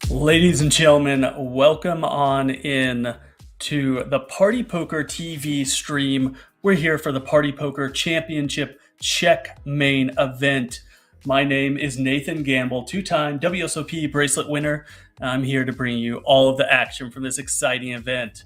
Ladies and gentlemen, welcome on in to the Party Poker TV stream. We're here for the Party Poker Championship Czech main event. My name is Nathan Gamble, two-time WSOP bracelet winner. I'm here to bring you all of the action from this exciting event.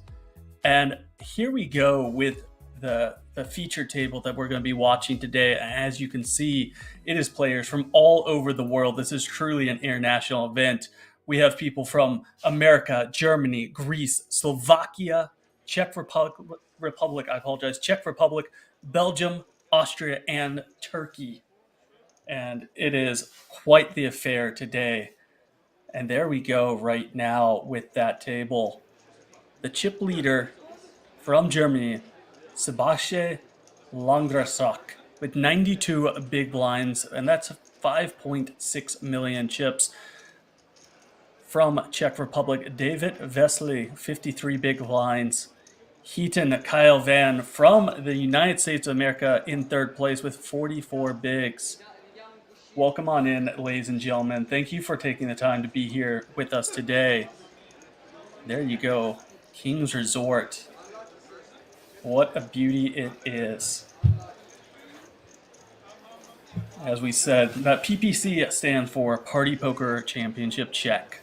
And here we go with the feature table that we're going to be watching today. As you can see, it is players from all over the world. This is truly an international event. We have people from America, Germany, Greece, Slovakia, Czech Republic, Belgium, Austria, and Turkey. And it is quite the affair today. And there we go right now with that table. The chip leader from Germany, Sebastian Langrasok, with 92 big blinds, and that's 5.6 million chips. From Czech Republic, David Vesley, 53 big blinds. Heaton Kyle Van from the United States of America in third place with 44 bigs. Welcome on in, ladies and gentlemen. Thank you for taking the time to be here with us today. There you go, King's Resort. What a beauty it is. As we said, that PPC stands for Party Poker Championship Czech.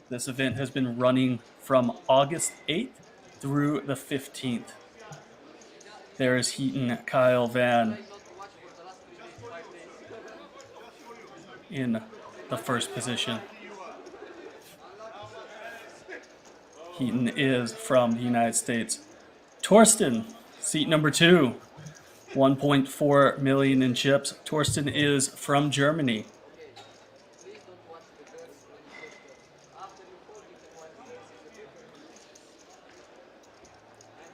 This event has been running from August 8th through the 15th. There is Heaton Kyle Van in the first position. Heaton is from the United States. Torsten, seat number 2, 1.4 million in chips. Torsten is from Germany.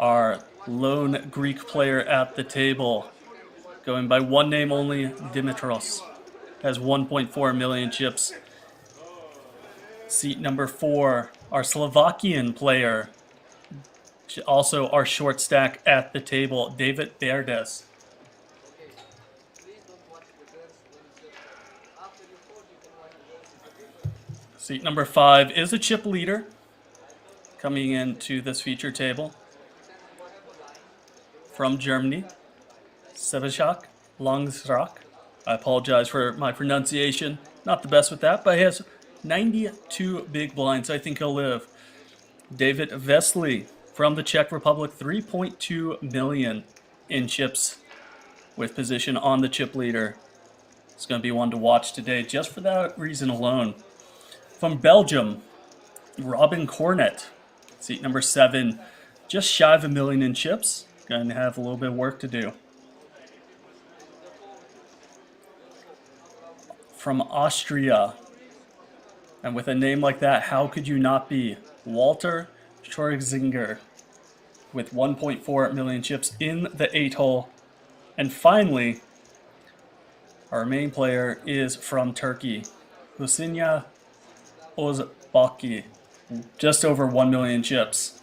Our lone Greek player at the table, going by one name only, Dimitros, has 1.4 million chips. Seat number 4, our Slovakian player, also our short stack at the table, David Verdes. Seat number 5 is a chip leader coming into this feature table. From Germany, Sebastian Langsrak. I apologize for my pronunciation. Not the best with that, but he has 92 big blinds. I think he'll live. David Vesley from the Czech Republic, 3.2 million in chips with position on the chip leader. It's going to be one to watch today just for that reason alone. From Belgium, Robin Cornet, seat number 7, just shy of 1 million in chips. Going to have a little bit of work to do. From Austria, and with a name like that, how could you not be? Walter Schorzinger with 1.4 million chips in the 8-hole. And finally, Our main player is from Turkey, Husinya Ozbaki, just over 1 million chips.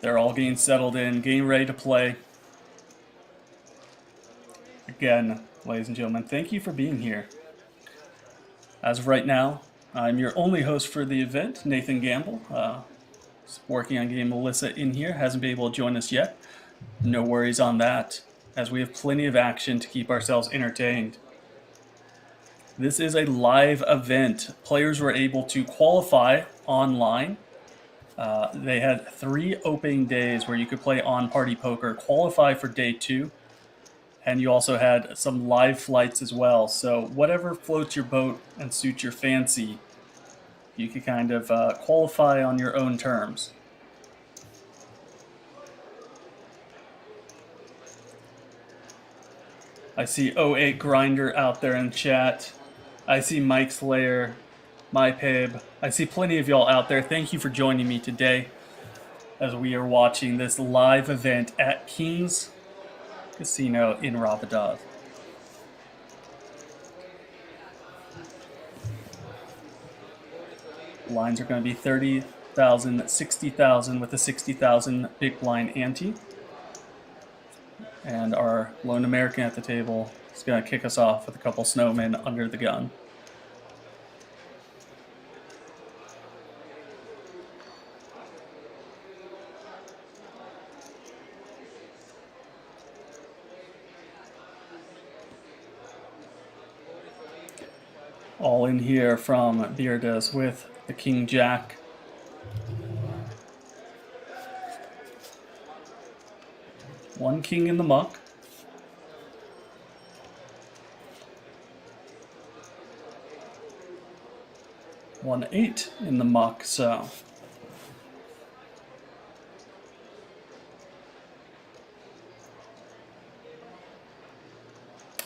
They're all getting settled in, getting ready to play. Again, ladies and gentlemen, thank you for being here. As of right now, I'm your only host for the event, Nathan Gamble. Working on getting Melissa in here, hasn't been able to join us yet. No worries on that, as we have plenty of action to keep ourselves entertained. This is a live event. Players were able to qualify online. They had 3 opening days where you could play on Party Poker, qualify for day 2, and you also had some live flights as well. So whatever floats your boat and suits your fancy, you could kind of qualify on your own terms. I see 08 Grinder out there in chat. I see Mike Slayer, MyPabe. I see plenty of y'all out there. Thank you for joining me today as we are watching this live event at King's Casino in Rozvadov. Lines are going to be 30,000, 60,000 with a 60,000 big blind ante. And our lone American at the table is going to kick us off with a couple snowmen under the gun. All in here from Beardes with the King Jack. One king in the muck. One 8 in the muck, so.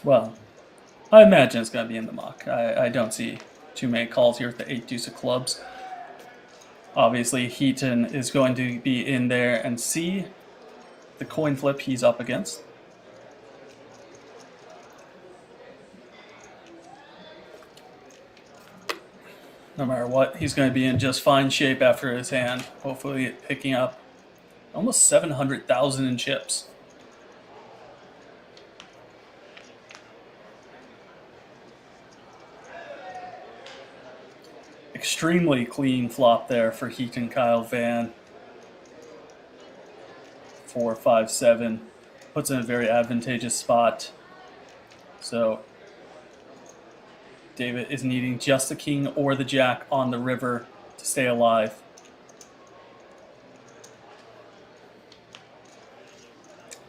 Well, I imagine it's going to be in the muck. I don't see too many calls here with the 8 deuce of clubs. Obviously, Heaton is going to be in there and see the coin flip he's up against. No matter what, he's going to be in just fine shape after his hand. Hopefully picking up almost 700,000 in chips. Extremely clean flop there for Heaton Kyle Van. 4, 5, 7. Puts in a very advantageous spot. So David is needing just the king or the jack on the river to stay alive.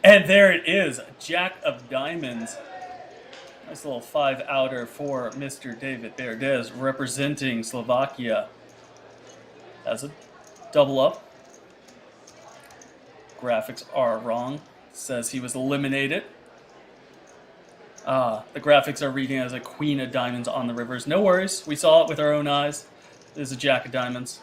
And there it is, Jack of Diamonds. Nice little 5 outer for Mr. David Beardes, representing Slovakia. As a double up. Graphics are wrong. Says he was eliminated. The graphics are reading as a queen of diamonds on the rivers. No worries. We saw it with our own eyes. There's a jack of diamonds.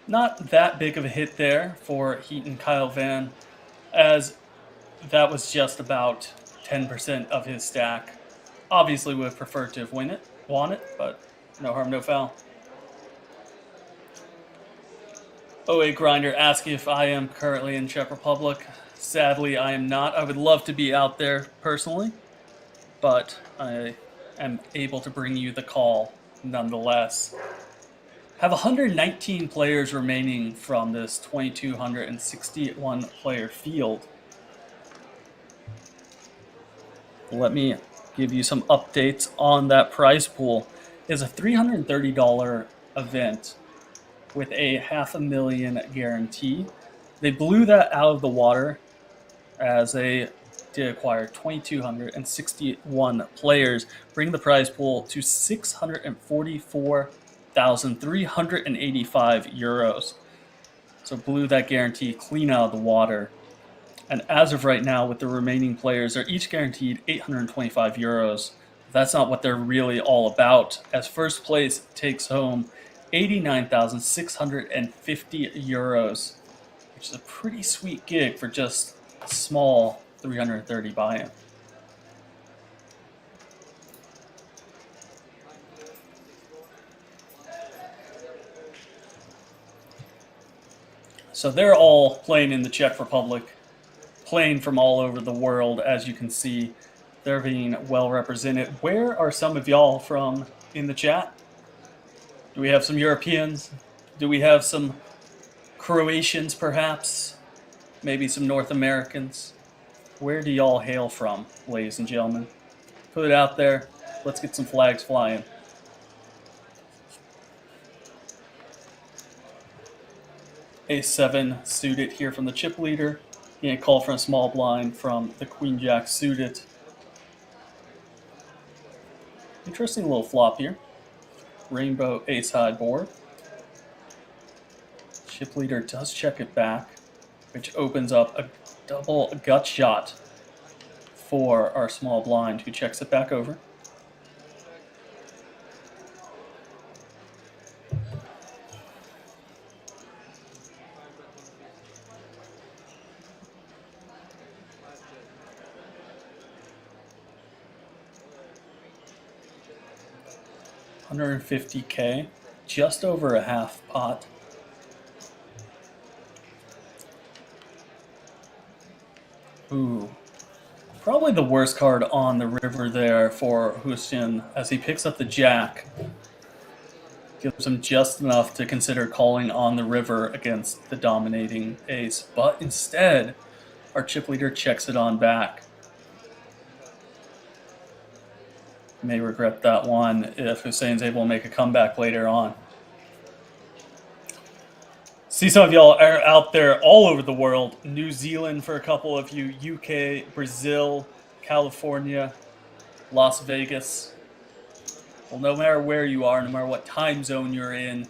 Not that big of a hit there for Heaton Kyle Van, as that was just about 10% of his stack. Obviously would have preferred to have won it, but no harm, no foul. OA Grinder asking if I am currently in Czech Republic. Sadly, I am not. I would love to be out there personally, but I am able to bring you the call nonetheless. Have 119 players remaining from this 2,261 player field. Let me give you some updates on that prize pool. It's a $330 event with a $500,000 guarantee. They blew that out of the water as they did acquire 2,261 players, bringing the prize pool to €644,385. So blew that guarantee clean out of the water. And as of right now, with the remaining players, they're each guaranteed €825. That's not what they're really all about, as first place takes home €89,650, which which is a pretty sweet gig for just a small 330 buy-in. So they're all playing in the Czech Republic, playing from all over the world, as you can see. They're being well represented. Where are some of y'all from in the chat? Do we have some Europeans? Do we have some Croatians, perhaps? Maybe some North Americans? Where do y'all hail from, ladies and gentlemen? Put it out there. Let's get some flags flying. A7 suited here from the chip leader. Getting a call from a small blind from the Queen Jack suited. Interesting little flop here. Rainbow ace high board. Chip leader does check it back, which opens up a double gut shot for our small blind, who checks it back over. $150K, just over a half pot. Ooh, probably the worst card on the river there for Hussein, as he picks up the jack. Gives him just enough to consider calling on the river against the dominating ace, but instead, our chip leader checks it on back. May regret that one if Hussein's able to make a comeback later on. See, some of y'all are out there all over the world. New Zealand for a couple of you, UK, Brazil, California, Las Vegas. Well, no matter where you are, no matter what time zone you're in,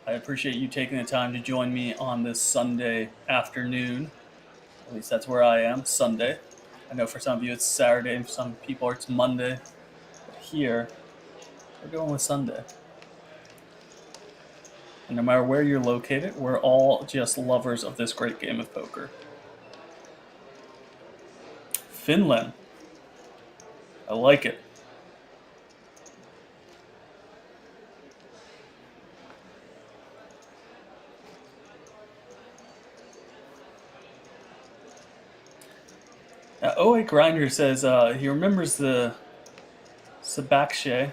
I appreciate you taking the time to join me on this Sunday afternoon. At least that's where I am, Sunday. I know for some of you it's Saturday, for some people it's Monday. Here, we're going with Sunday. And no matter where you're located, we're all just lovers of this great game of poker. Finland. I like it. OA Grinder says he remembers the Sebakshay,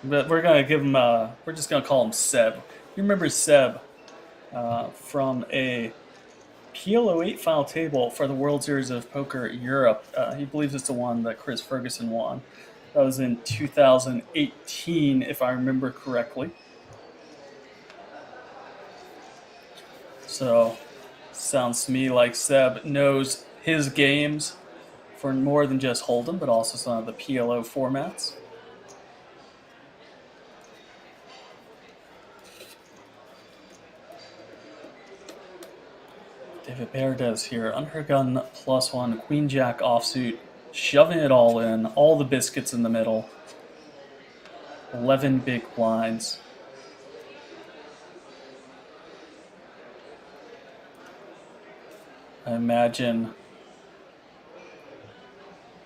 but we're gonna give him. We're just gonna call him Seb. You remember Seb from a PLO8 final table for the World Series of Poker Europe. He believes it's the one that Chris Ferguson won. That was in 2018, if I remember correctly. So, sounds to me like Seb knows his games for more than just Hold'em, but also some of the PLO formats. David Berdes here, undergun +1, Queen Jack offsuit, shoving it all in, all the biscuits in the middle. 11 big blinds. I imagine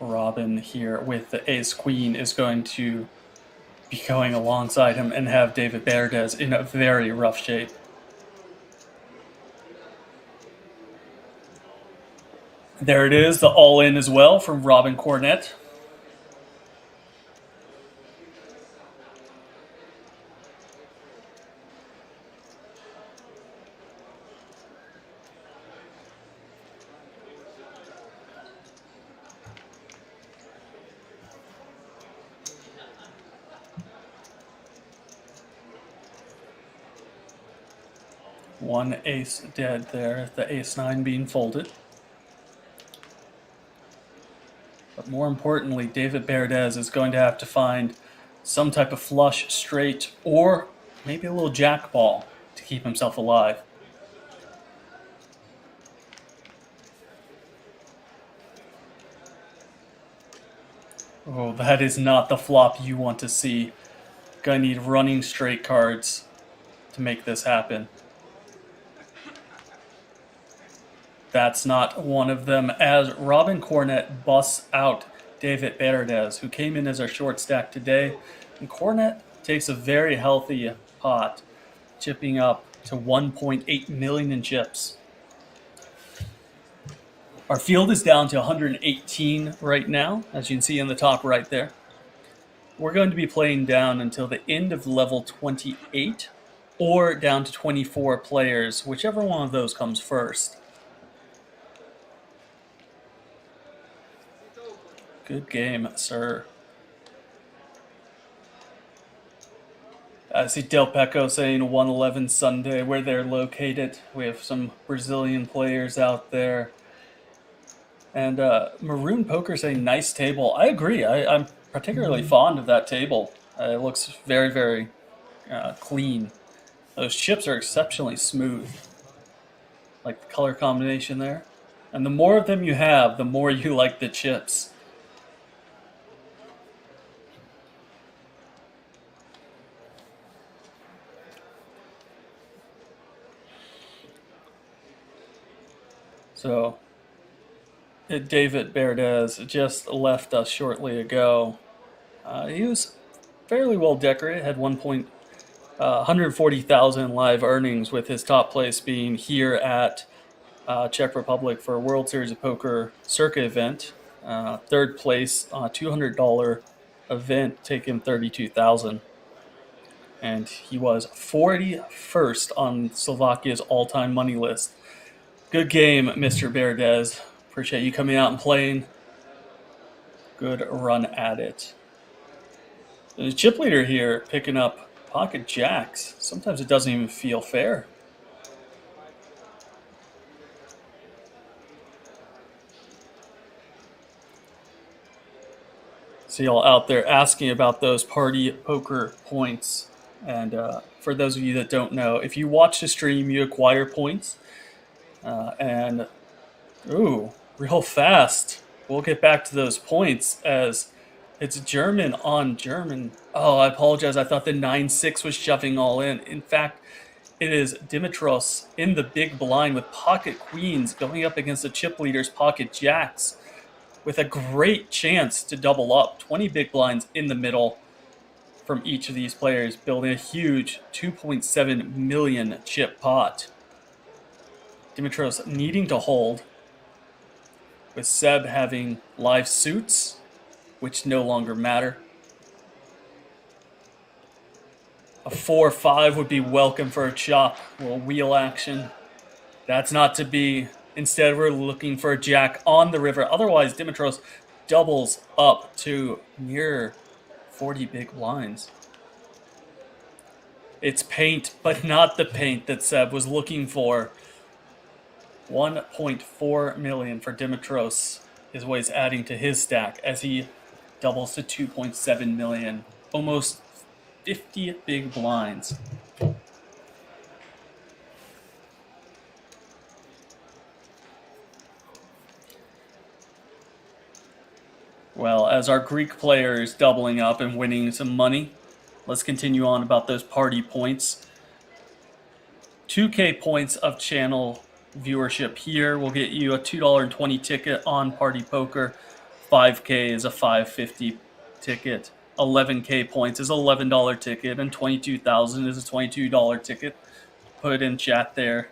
Robin here with the ace-queen is going to be going alongside him and have David Berdes in a very rough shape. There it is, the all-in as well from Robin Cornett. One ace dead there, the ace-9 being folded. But more importantly, David Berdes is going to have to find some type of flush, straight, or maybe a little jack ball to keep himself alive. Oh, that is not the flop you want to see. Gonna need running straight cards to make this happen. That's not one of them, as Robin Cornet busts out David Berdes, who came in as our short stack today. And Cornet takes a very healthy pot, chipping up to 1.8 million in chips. Our field is down to 118 right now, as you can see in the top right there. We're going to be playing down until the end of level 28 or down to 24 players, whichever one of those comes first. Good game, sir. I see Del Pecco saying 111 Sunday, where they're located. We have some Brazilian players out there. And Maroon Poker saying nice table. I agree. I'm particularly fond of that table. It looks very, very clean. Those chips are exceptionally smooth. Like the color combination there. And the more of them you have, the more you like the chips. So, David Berdes just left us shortly ago. He was fairly well decorated, had 140,000 live earnings, with his top place being here at Czech Republic for a World Series of Poker Circa event. Third place on a $200 event, taking 32,000. And he was 41st on Slovakia's all-time money list. Good game, Mr. Berdes. Appreciate you coming out and playing. Good run at it. The chip leader here picking up pocket jacks. Sometimes it doesn't even feel fair. See y'all out there asking about those party poker points. And for those of you that don't know, if you watch the stream, you acquire points. And ooh, real fast. We'll get back to those points as it's German on German. Oh, I apologize. I thought the 9-6 was shoving all in. In fact, it is Dimitros in the big blind with pocket queens going up against the chip leader's pocket jacks with a great chance to double up. 20 big blinds in the middle from each of these players, building a huge 2.7 million chip pot. Dimitros needing to hold, with Seb having live suits, which no longer matter. A 4-5 would be welcome for a chop. A little wheel action. That's not to be. Instead, we're looking for a jack on the river. Otherwise, Dimitros doubles up to near 40 big blinds. It's paint, but not the paint that Seb was looking for. 1.4 million for Dimitros is what he's adding to his stack as he doubles to 2.7 million. Almost 50 big blinds. Well, as our Greek player is doubling up and winning some money, let's continue on about those party points. 2K points of channel viewership here will get you a $2.20 ticket on Party Poker. 5K is a $5.50 ticket. 11K points is an $11 ticket, and 22,000 is a $22 ticket. Put it in chat there.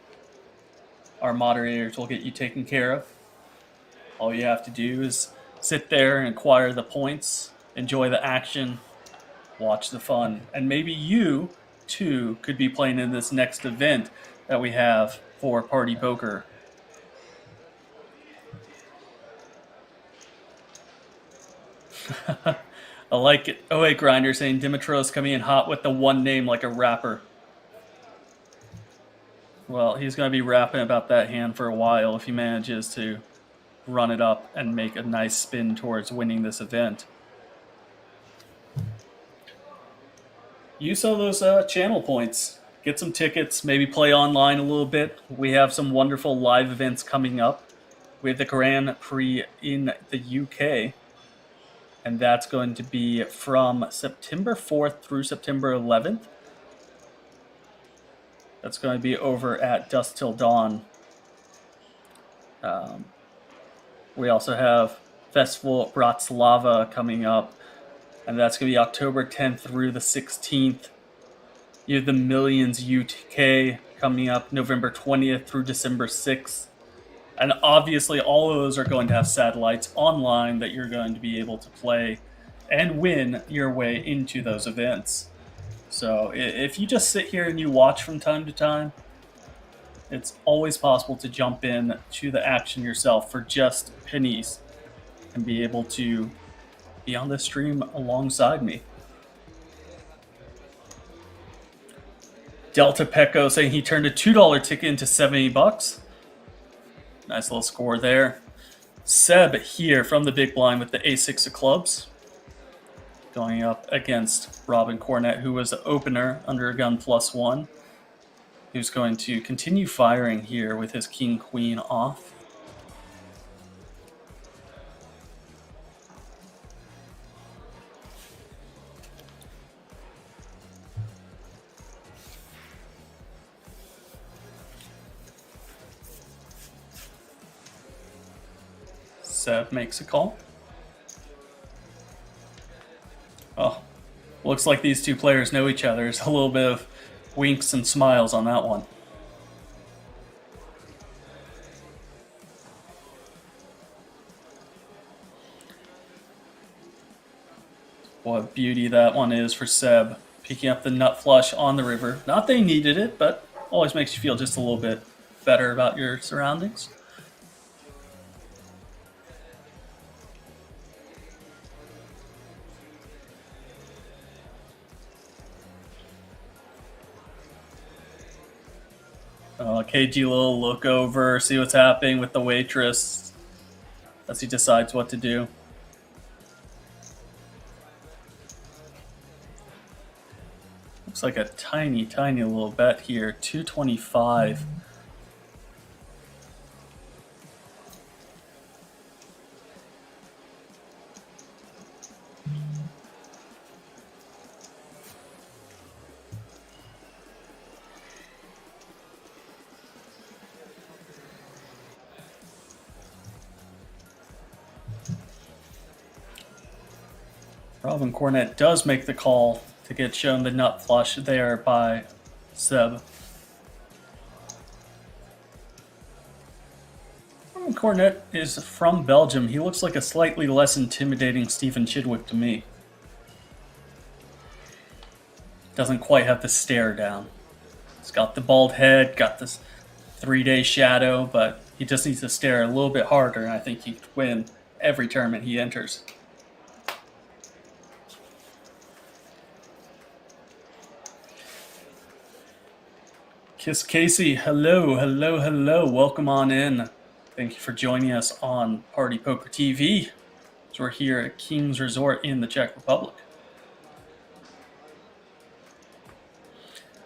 Our moderators will get you taken care of. All you have to do is sit there and acquire the points, enjoy the action, watch the fun, and maybe you too could be playing in this next event that we have for Party Poker. I like it. Oh, wait, Grinder saying Dimitros coming in hot with the one name like a rapper. Well, he's going to be rapping about that hand for a while if he manages to run it up and make a nice spin towards winning this event. Use some of those channel points. Get some tickets, maybe play online a little bit. We have some wonderful live events coming up. We have the Grand Prix in the UK, and that's going to be from September 4th through September 11th. That's going to be over at Dusk Till Dawn. We also have Festival Bratislava coming up, and that's going to be October 10th through the 16th. You have the Millions UK coming up November 20th through December 6th. And obviously, all of those are going to have satellites online that you're going to be able to play and win your way into those events. So if you just sit here and you watch from time to time, it's always possible to jump in to the action yourself for just pennies and be able to be on the stream alongside me. Delta Pecco saying he turned a $2 ticket into $70. Nice little score there. Seb here from the big blind with the A6 of clubs, going up against Robin Cornett, who was the opener under a gun +1. Who's going to continue firing here with his king-queen off. Seb makes a call. Oh, looks like these two players know each other. There's a little bit of winks and smiles on that one. What beauty that one is for Seb. Picking up the nut flush on the river. Not that he needed it, but always makes you feel just a little bit better about your surroundings. KG will look over, see what's happening with the waitress as he decides what to do. Looks like a tiny, tiny little bet here. 225. Robin Cornett does make the call to get shown the nut flush there by Seb. Robin Cornett is from Belgium. He looks like a slightly less intimidating Stephen Chidwick to me. Doesn't quite have the stare down. He's got the bald head, got this 3-day shadow, but he just needs to stare a little bit harder, and I think he could win every tournament he enters. Kiss Casey, hello, hello, hello. Welcome on in. Thank you for joining us on Party Poker TV. So we're here at King's Resort in the Czech Republic.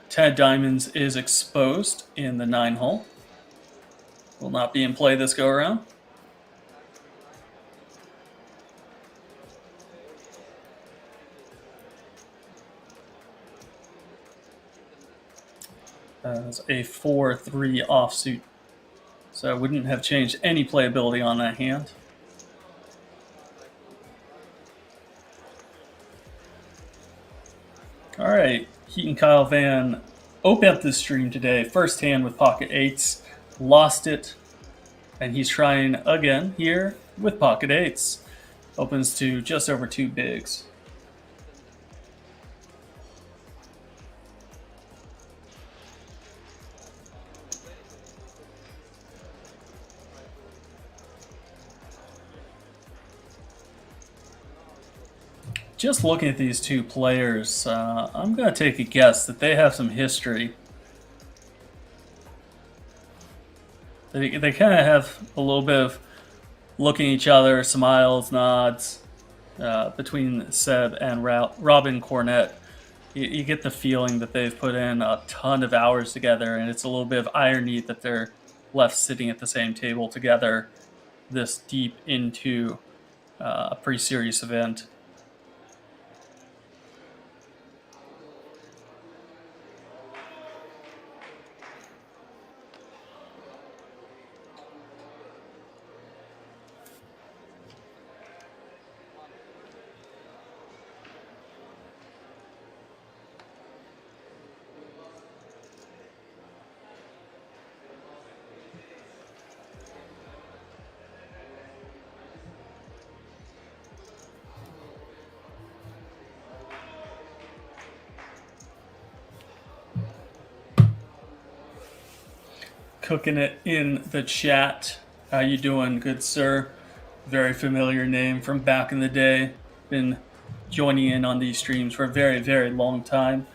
10 diamonds is exposed in the 9-hole. Will not be in play this go around. As a 4-3 offsuit. So I wouldn't have changed any playability on that hand. All right, Heat and Kyle Van opened up this stream today. First hand with pocket eights, lost it, and he's trying again here with pocket eights. Opens to just over 2 bigs. Just looking at these two players, I'm going to take a guess that they have some history. They kind of have a little bit of looking at each other, smiles, nods between Seb and Robin Cornett. You get the feeling that they've put in a ton of hours together, and it's a little bit of irony that they're left sitting at the same table together this deep into a pretty serious event. cooking it in the chat. How you doing, good sir? Very familiar name from back in the day. Been joining in on these streams for a very, very long time,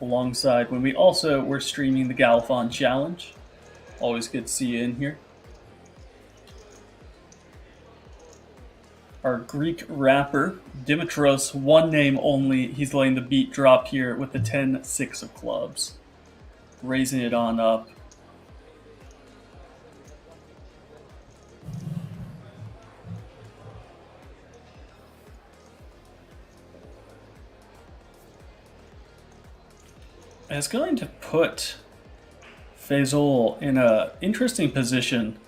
alongside when we also were streaming the Galathon Challenge. Always good to see you in here. Our Greek rapper, Dimitros, one name only. He's letting the beat drop here with the 10-6 of clubs. Raising it on up. And it's going to put Faisal in an interesting position.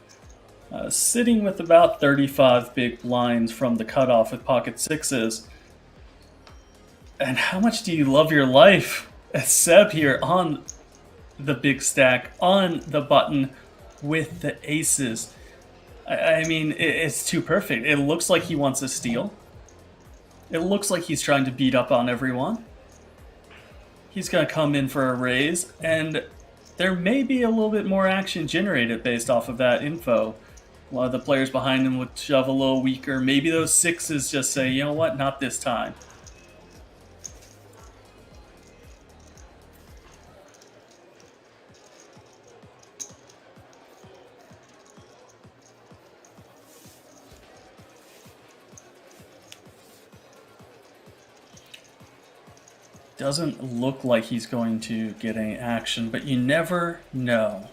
Sitting with about 35 big blinds from the cutoff with pocket sixes. And how much do you love your life? As Seb here on the big stack, on the button with the aces. I mean, it's too perfect. It looks like he wants a steal. It looks like he's trying to beat up on everyone. He's going to come in for a raise, and there may be a little bit more action generated based off of that info. A lot of the players behind him would shove a little weaker. Maybe those sixes just say, you know what, not this time. Doesn't look like he's going to get any action, but you never know.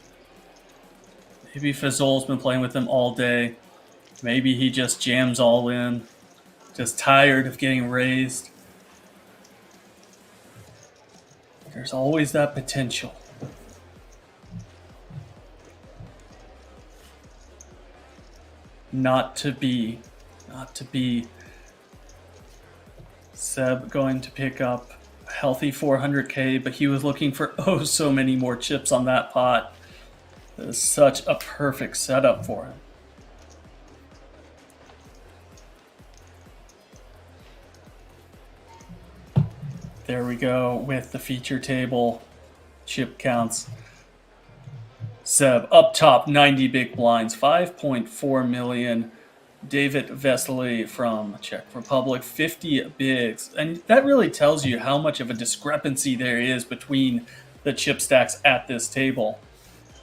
Maybe Fazol's been playing with him all day. Maybe he just jams all in. Just tired of getting raised. There's always that potential. Not to be. Seb going to pick up a healthy 400k, but he was looking for oh so many more chips on that pot. It is such a perfect setup for him. There we go with the feature table chip counts. Seb up top, 90 big blinds, 5.4 million. David Vesely from Czech Republic, 50 bigs. And that really tells you how much of a discrepancy there is between the chip stacks at this table.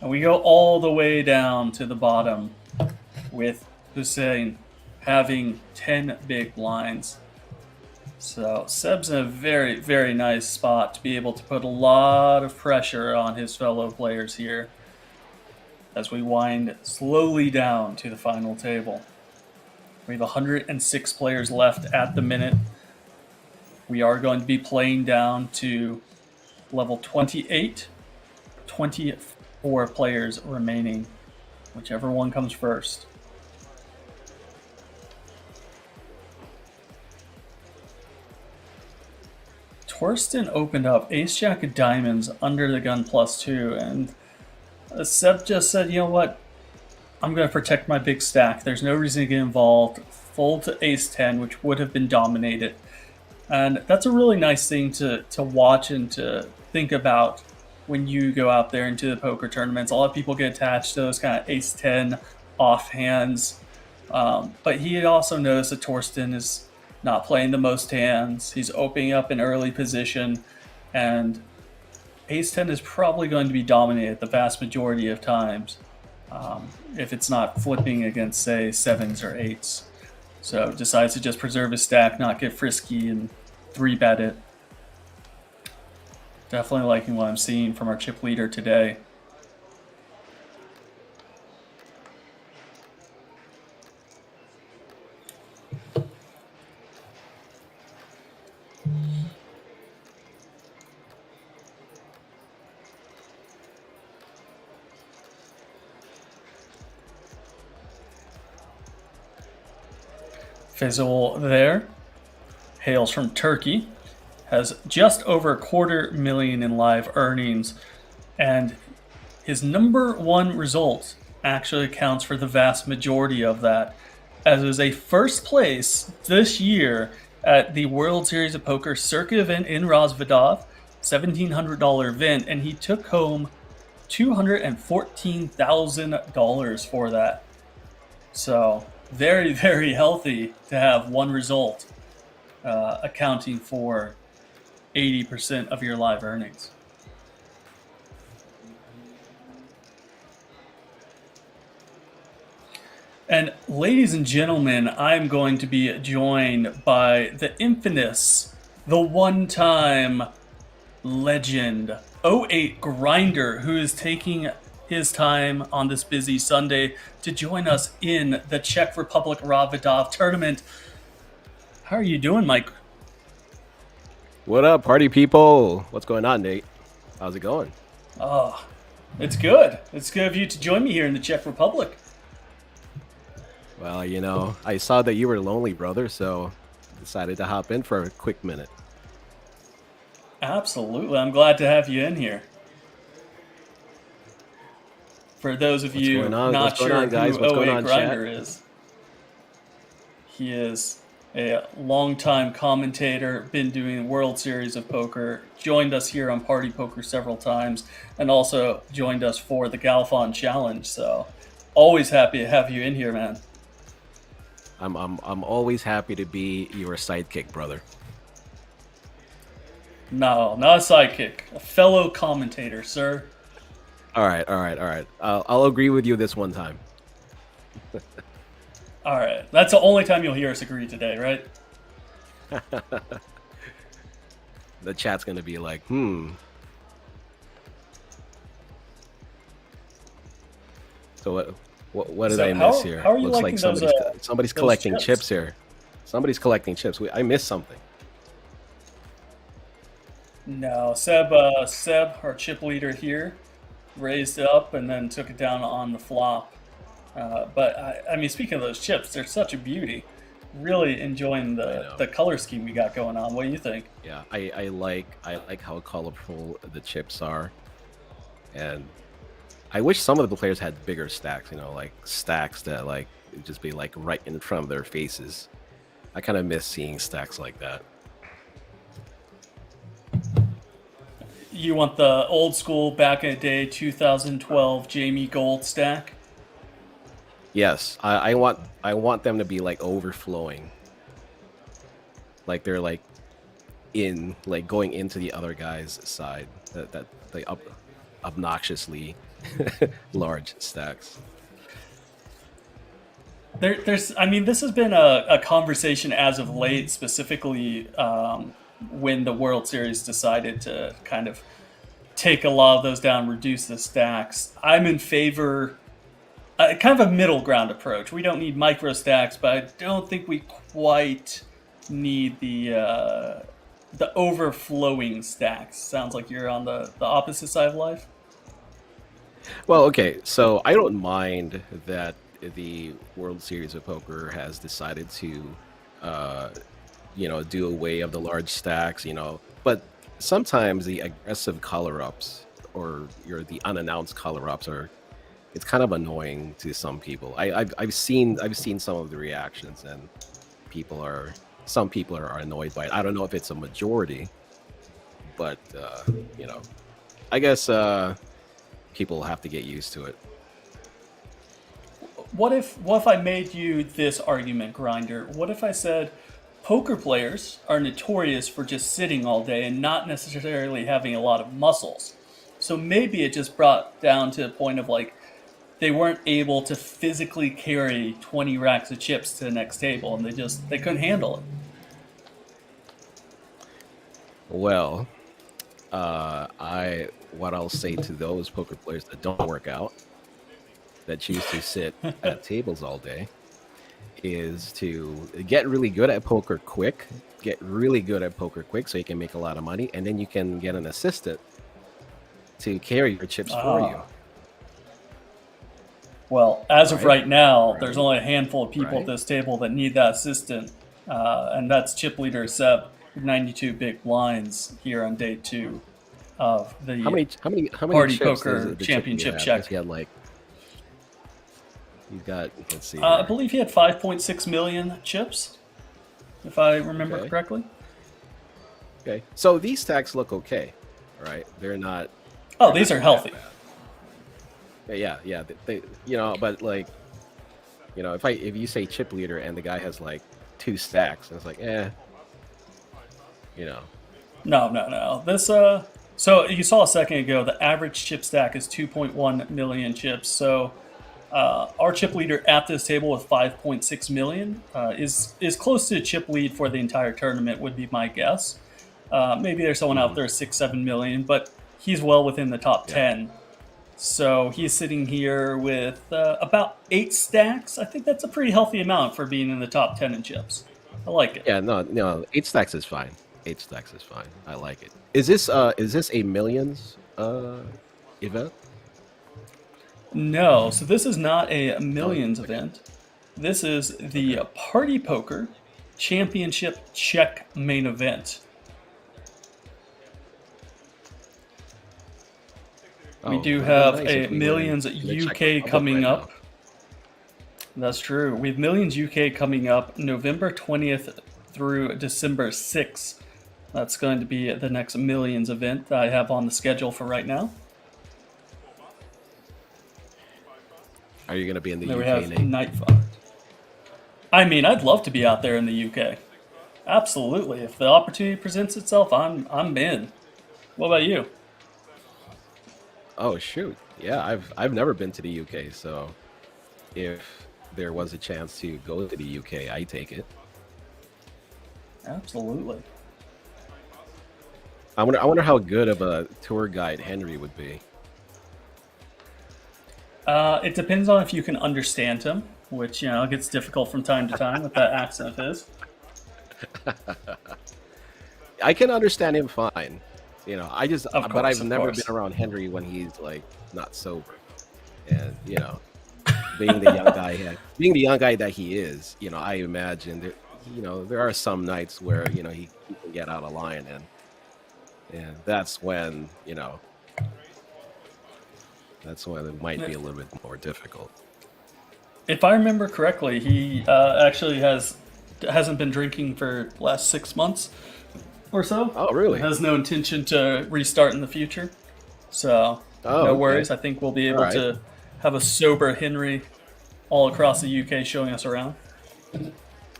And we go all the way down to the bottom with Hussein having 10 big blinds. So Seb's in a very, very nice spot to be able to put a lot of pressure on his fellow players here as we wind slowly down to the final table. We have 106 players left at the minute. We are going to be playing down to level 28, 24 players remaining, whichever one comes first. Torsten opened up ace-jack of diamonds under the gun +2, and Seb just said, you know what, I'm going to protect my big stack. There's no reason to get involved. Fold to ace-10, which would have been dominated. And that's a really nice thing to watch and to think about when you go out there into the poker tournaments. A lot of people get attached to those kind of ace-10 offhands. But he had also noticed that Torsten is not playing the most hands. He's opening up an early position, and ace-10 is probably going to be dominated the vast majority of times. If it's not flipping against, say, 7s or 8s. So decides to just preserve his stack, not get frisky, and 3-bet it. Definitely liking what I'm seeing from our chip leader today. Faisal there, hails from Turkey, has just over $250,000 in live earnings, and his number one result actually accounts for the vast majority of that, as it was a first place this year at the World Series of Poker circuit event in Rozvadov, $1,700 event, and he took home $214,000 for that. So very, very healthy to have one result accounting for 80% of your live earnings. And ladies and gentlemen, I'm going to be joined by the infamous, the one-time legend, '08 Grinder, who is taking his time on this busy Sunday to join us in the Czech Republic Rozvadov tournament. How are you doing, Mike? What up, party people? What's going on, Nate? How's it going? Oh, it's good. It's good of you to join me here in the Czech Republic. Well, I saw that you were lonely, brother, so decided to hop in for a quick minute. Absolutely. I'm glad to have you in here. For those of you not sure who '08 Grinder is, he is a longtime commentator, been doing World Series of Poker, joined us here on Party Poker several times, and also joined us for the Galfond Challenge. So always happy to have you in here, man. I'm always happy to be your sidekick, brother. No, not a sidekick, a fellow commentator, sir. All right. I'll agree with you this one time. All right, that's the only time you'll hear us agree today, right? The chat's gonna be like, So what did I miss here? How are you Looks liking like somebody's collecting chips? chips here. Somebody's collecting chips. I missed something. No, Seb, our chip leader here, raised it up and then took it down on the flop. But I mean, speaking of those chips, they're such a beauty. Really enjoying the color scheme we got going on. What do you think? Yeah, I like how colorful the chips are, and I wish some of the players had bigger stacks. Like stacks that just be like right in front of their faces. I kind of miss seeing stacks like that. You want the old school back in the day 2012 Jamie Gold stack? Yes, I want them to be like overflowing, like they're like going into the other guy's side. That they obnoxiously large stacks. I mean, this has been a conversation as of late, specifically when the World Series decided to kind of take a lot of those down, reduce the stacks. I'm in favor, kind of a middle ground approach. We don't need micro stacks, but I don't think we quite need the overflowing stacks. Sounds like you're on the opposite side of life. Well, okay, so I don't mind that the World Series of Poker has decided to, do away of the large stacks, but sometimes the aggressive color ups or the unannounced color ups it's kind of annoying to some people. I've seen some of the reactions, and some people are annoyed by it. I don't know if it's a majority, but I guess people have to get used to it. What if I made you this argument, Grinder? What if I said poker players are notorious for just sitting all day and not necessarily having a lot of muscles? So maybe it just brought down to a point of they weren't able to physically carry 20 racks of chips to the next table, and they couldn't handle it. Well, what I'll say to those poker players that don't work out, that choose to sit at tables all day, is to get really good at poker quick. So you can make a lot of money, and then you can get an assistant to carry your chips for you. Well, as of right now, there's only a handful of people at this table that need that assistant, and that's chip leader Seb, 92 big blinds here on day 2 of the how many Party chips Poker Championship Czech. He had you've got, let's see. I believe he had 5.6 million chips, if I remember correctly. Okay, so these stacks look okay, right? They're not. Oh, these are healthy. yeah. But like, if you say chip leader and the guy has like two stacks, and it's like, you know, No. So you saw a second ago, the average chip stack is 2.1 million chips. So our chip leader at this table with 5.6 million is close to chip lead for the entire tournament, would be my guess. Maybe there's someone out hmm there 6-7 million, but he's well within the top yeah, 10. So he's sitting here with about 8 stacks. I think that's a pretty healthy amount for being in the top 10 in chips. I like it. yeah. No, 8 stacks is fine. 8 stacks is fine. I like it. Is this a millions event? No, so this is not a Oh, millions okay, event. This is the okay. Party Poker Championship Czech main event. We Oh, do that'd be have nice a if we were Millions in the Czech UK Republic coming right now. up. That's true. We have Millions UK coming up November 20th through December 6th. That's going to be the next Millions event that I have on the schedule for right now. Are you gonna be in the Then we UK, have Nate? Nightfight. I mean, I'd love to be out there in the UK. Absolutely. If the opportunity presents itself, I'm in. What about you? Oh shoot, yeah. I've never been to the UK, so if there was a chance to go to the UK, I take it. Absolutely. I wonder how good of a tour guide Henry would be. It depends on if you can understand him, which gets difficult from time to time with that accent of his. I can understand him fine. Of But course, I've of never been course. around Henry when he's like not sober. And being the young guy that he is, I imagine that there are some nights where he can get out of line, and that's when it might be a little bit more difficult. If I remember correctly, he actually hasn't been drinking for the last 6 months or so, Oh, and really? has no intention to restart in the future. So Oh, no okay. worries. I think we'll be All able right. to have a sober Henry all across the UK showing us around.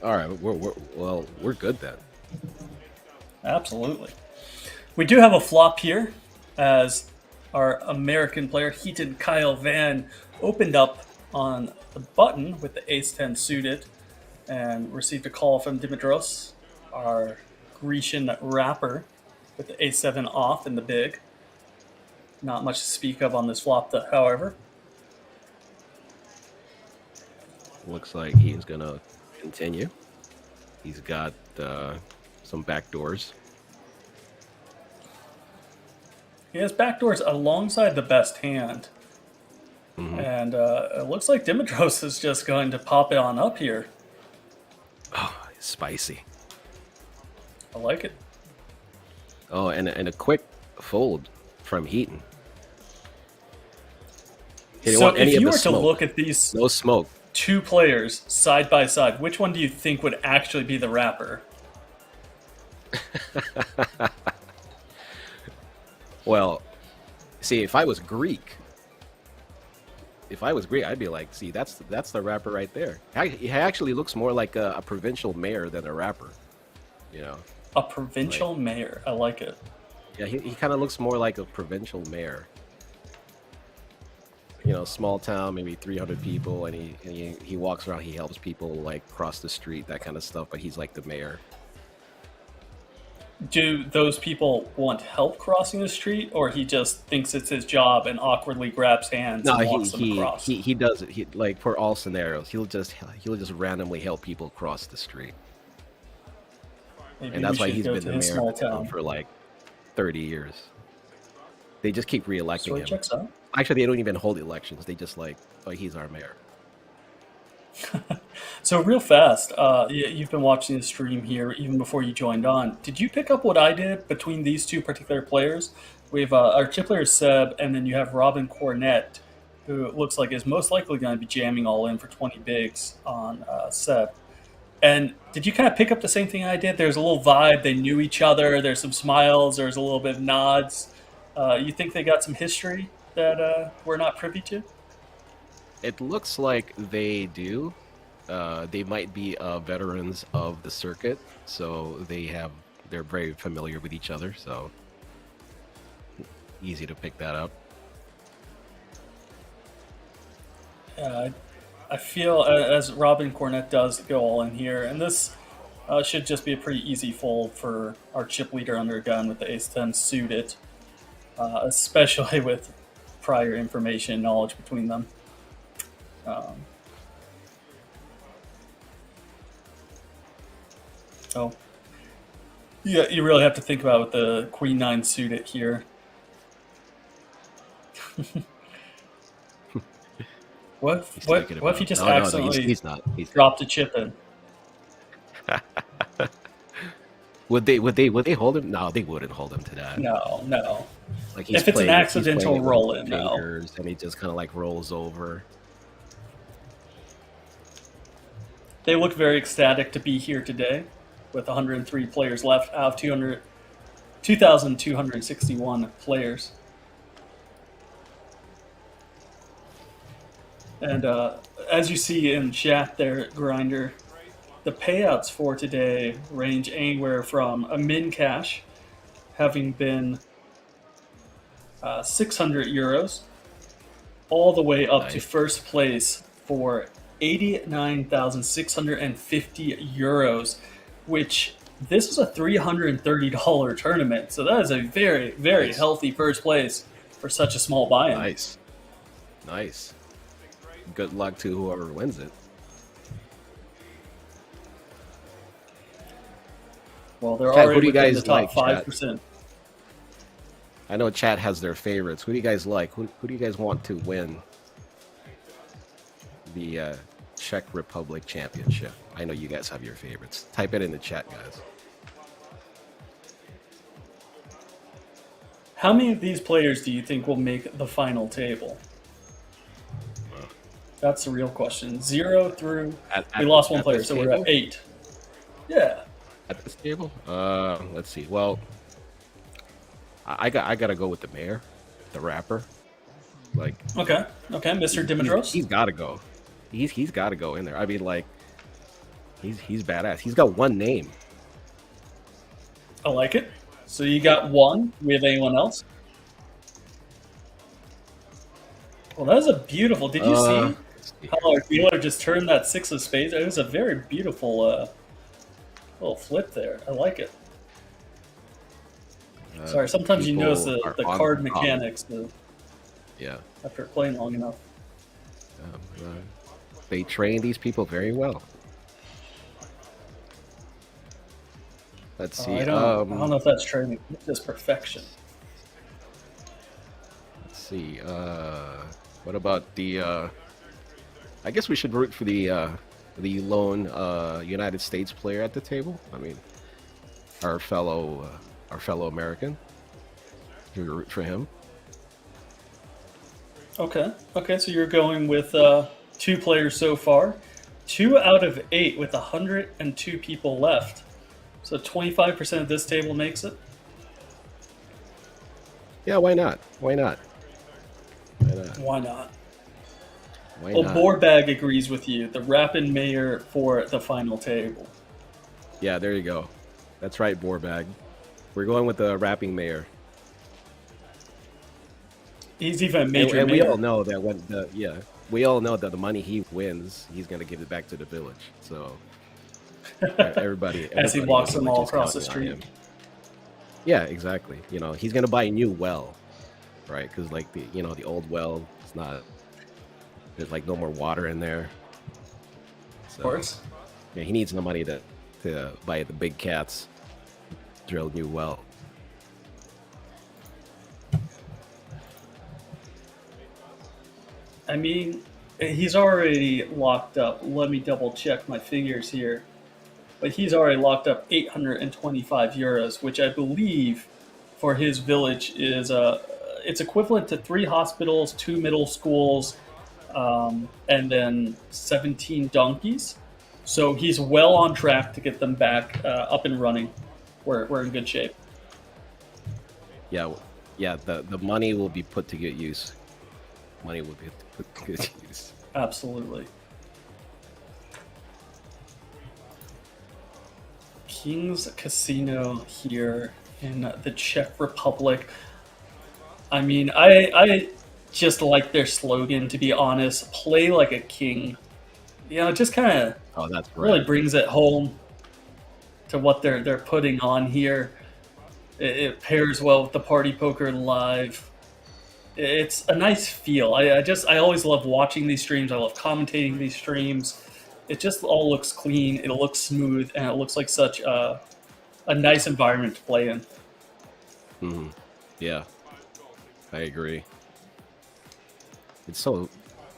All right. We're good then. Absolutely. We do have a flop here as our American player, Heaton Kyle Van, opened up on the button with the ace 10 suited and received a call from Dimitros, our Grecian rapper, with the ace 7 off in the big. Not much to speak of on this flop, though, however. Looks like he's gonna continue. He's got some back doors. He has backdoors alongside the best hand. hmm And it looks like Dimitros is just going to pop it on up here. Oh, it's spicy. I like it. Oh, and a quick fold from Heaton. He didn't So want any if of you the were to look smoke. at these No smoke. two players side by side, which one do you think would actually be the rapper? Well, see, if I was Greek, I'd be like, see, that's the rapper right there. He actually looks more like a provincial mayor than a rapper. You know, A like provincial mayor. I like it. yeah, he kind of looks more like a provincial mayor. Small town, maybe 300 people, and he walks around, he helps people like cross the street, that kind of stuff. But he's like the mayor. Do those people want help crossing the street, or he just thinks it's his job and awkwardly grabs hands No, and he walks them he across? he he does it. He like for all scenarios, he'll just randomly help people cross the street, and Maybe we that's why should he's go been to the his mayor of small the town town. for like 30 years. They just keep re-electing Story him. checks out. Actually, they don't even hold elections. They just like, oh, he's our mayor. So real fast, you've been watching the stream here even before you joined on. Did you pick up what I did between these two particular players? We have our chip player Seb, and then you have Robin Cornett, who it looks like is most likely going to be jamming all in for 20 bigs on Seb. And did you kind of pick up the same thing I did? There's a little vibe. They knew each other. There's some smiles. There's a little bit of nods. You think they got some history that we're not privy to? It looks like they do. They might be veterans of the circuit, so they're very familiar with each other. So easy to pick that up. I feel as Robin Cornett does go all in here, and this should just be a pretty easy fold for our chip leader under a gun with the ace-10 suited, especially with prior information and knowledge between them. Oh, yeah, you really have to think about with the queen-9 suited here. What if he just accidentally he's not. dropped a chip in? Would they hold him? No, they wouldn't hold him to that. No. Like if it's an accidental roll in, no. And he just kind of like rolls over. They look very ecstatic to be here today, with 103 players left out of 2,261 players. And as you see in chat there, Grinder, the payouts for today range anywhere from a min cash, having been 600 euros, all the way up to first place for 89,650 euros, which this is a $330 tournament. So that is a very, very healthy first place for such a small buy-in. Nice. Good luck to whoever wins it. Well, they're Chat, already within the top like, 5%. I know chat has their favorites. Who do you guys like? Who do you guys want to win the Czech Republic Championship? I know you guys have your favorites. Type it in the chat, guys. How many of these players do you think will make the final table? That's the real question. 0 through... we lost one player, so we're at 8. Yeah. At this table? Let's see. Well, I gotta go with the mayor, the rapper. Like. Okay, Mr. Dimitros. He's got to go. He's got to go in there. I mean, like, he's badass. He's got one name. I like it. So you got one. We have anyone else? Well, that was a beautiful. Did you see how our dealer just turned that 6 of spades? It was a very beautiful little flip there. I like it. Sorry, sometimes you notice the card mechanics. Yeah. After playing long enough. They train these people very well. Let's see. I don't know if that's training. It's just perfection. Let's see. What about the? I guess we should root for the lone United States player at the table. I mean, our fellow American. Should we root for him? Okay, so you're going with 2 players so far. 2 out of 8 with 102 people left. So 25% of this table makes it? Yeah, why not? Why not? Borbag agrees with you. The rapid mayor for the final table. Yeah, there you go. That's right, Borbag. We're going with the rapping mayor. He's even a major and mayor. We all know that we all know that the money he wins, he's going to give it back to the village. So everybody as he walks them all across the street. Yeah, exactly. You know, he's going to buy a new well, right? Because like the old well, it's not. There's like no more water in there. So, of course. Yeah, he needs the money to buy the big cats, drill a new well. I mean, he's already locked up. Let me double check my figures here. But he's already locked up 825 euros, which I believe for his village is it's equivalent to 3 hospitals, 2 middle schools, and then 17 donkeys. So he's well on track to get them back up and running. We're in good shape. Yeah. The money will be put to good use. Money will be put to good use. Absolutely. King's Casino here in the Czech Republic. I mean, I just like their slogan, to be honest. Play like a king. You know, it just kind of Oh, that's really right. brings it home to what they're putting on here. It pairs well with the Party Poker Live. It's a nice feel. I always love watching these streams. I love commentating these streams. It just all looks clean. It looks smooth, and it looks like such a nice environment to play in. Hmm. Yeah, I agree. It's so.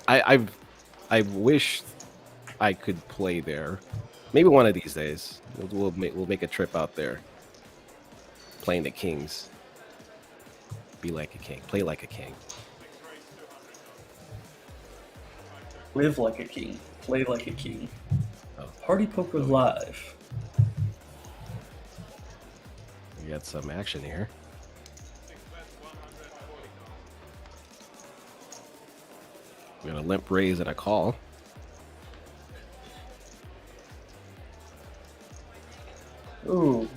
I wish I could play there. Maybe one of these days we'll make a trip out there. Playing the kings. Be like a king. Play like a king. Live like a king. Play like a king. Oh, Party Poker Live. we got some action here. We got a limp raise and a call. Ooh.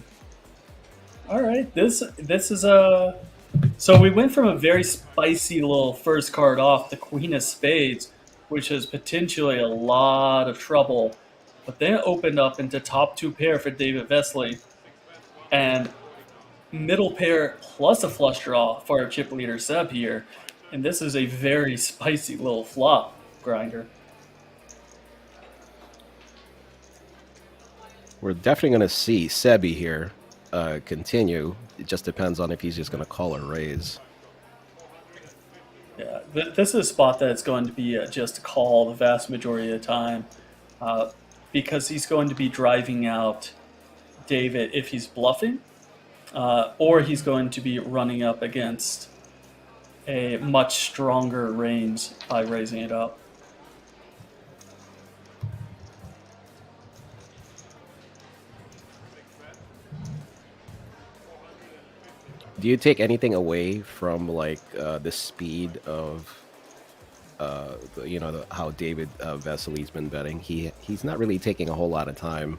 All right. This is a. So we went from a very spicy little first card off, the Queen of Spades, which is potentially a lot of trouble, but then it opened up into top two pair for David Vesley, and middle pair plus a flush draw for our chip leader Seb here, and this is a very spicy little flop grinder. We're definitely going to see Sebi here continue. It just depends on if he's just going to call or raise. Yeah, this is a spot that it's going to be just a call the vast majority of the time, because he's going to be driving out David if he's bluffing, or he's going to be running up against a much stronger range by raising it up. Do you take anything away from like the speed of how David Vesely's been betting? He's not really taking a whole lot of time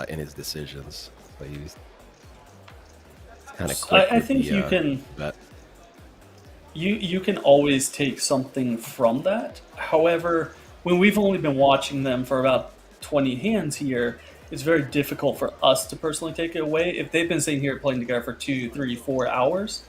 in his decisions. So he's kind of quick. I think you can bet. you can always take something from that. However, when we've only been watching them for about 20 hands here, it's very difficult for us to personally take it away. If they've been sitting here playing together for 2, 3, 4 hours,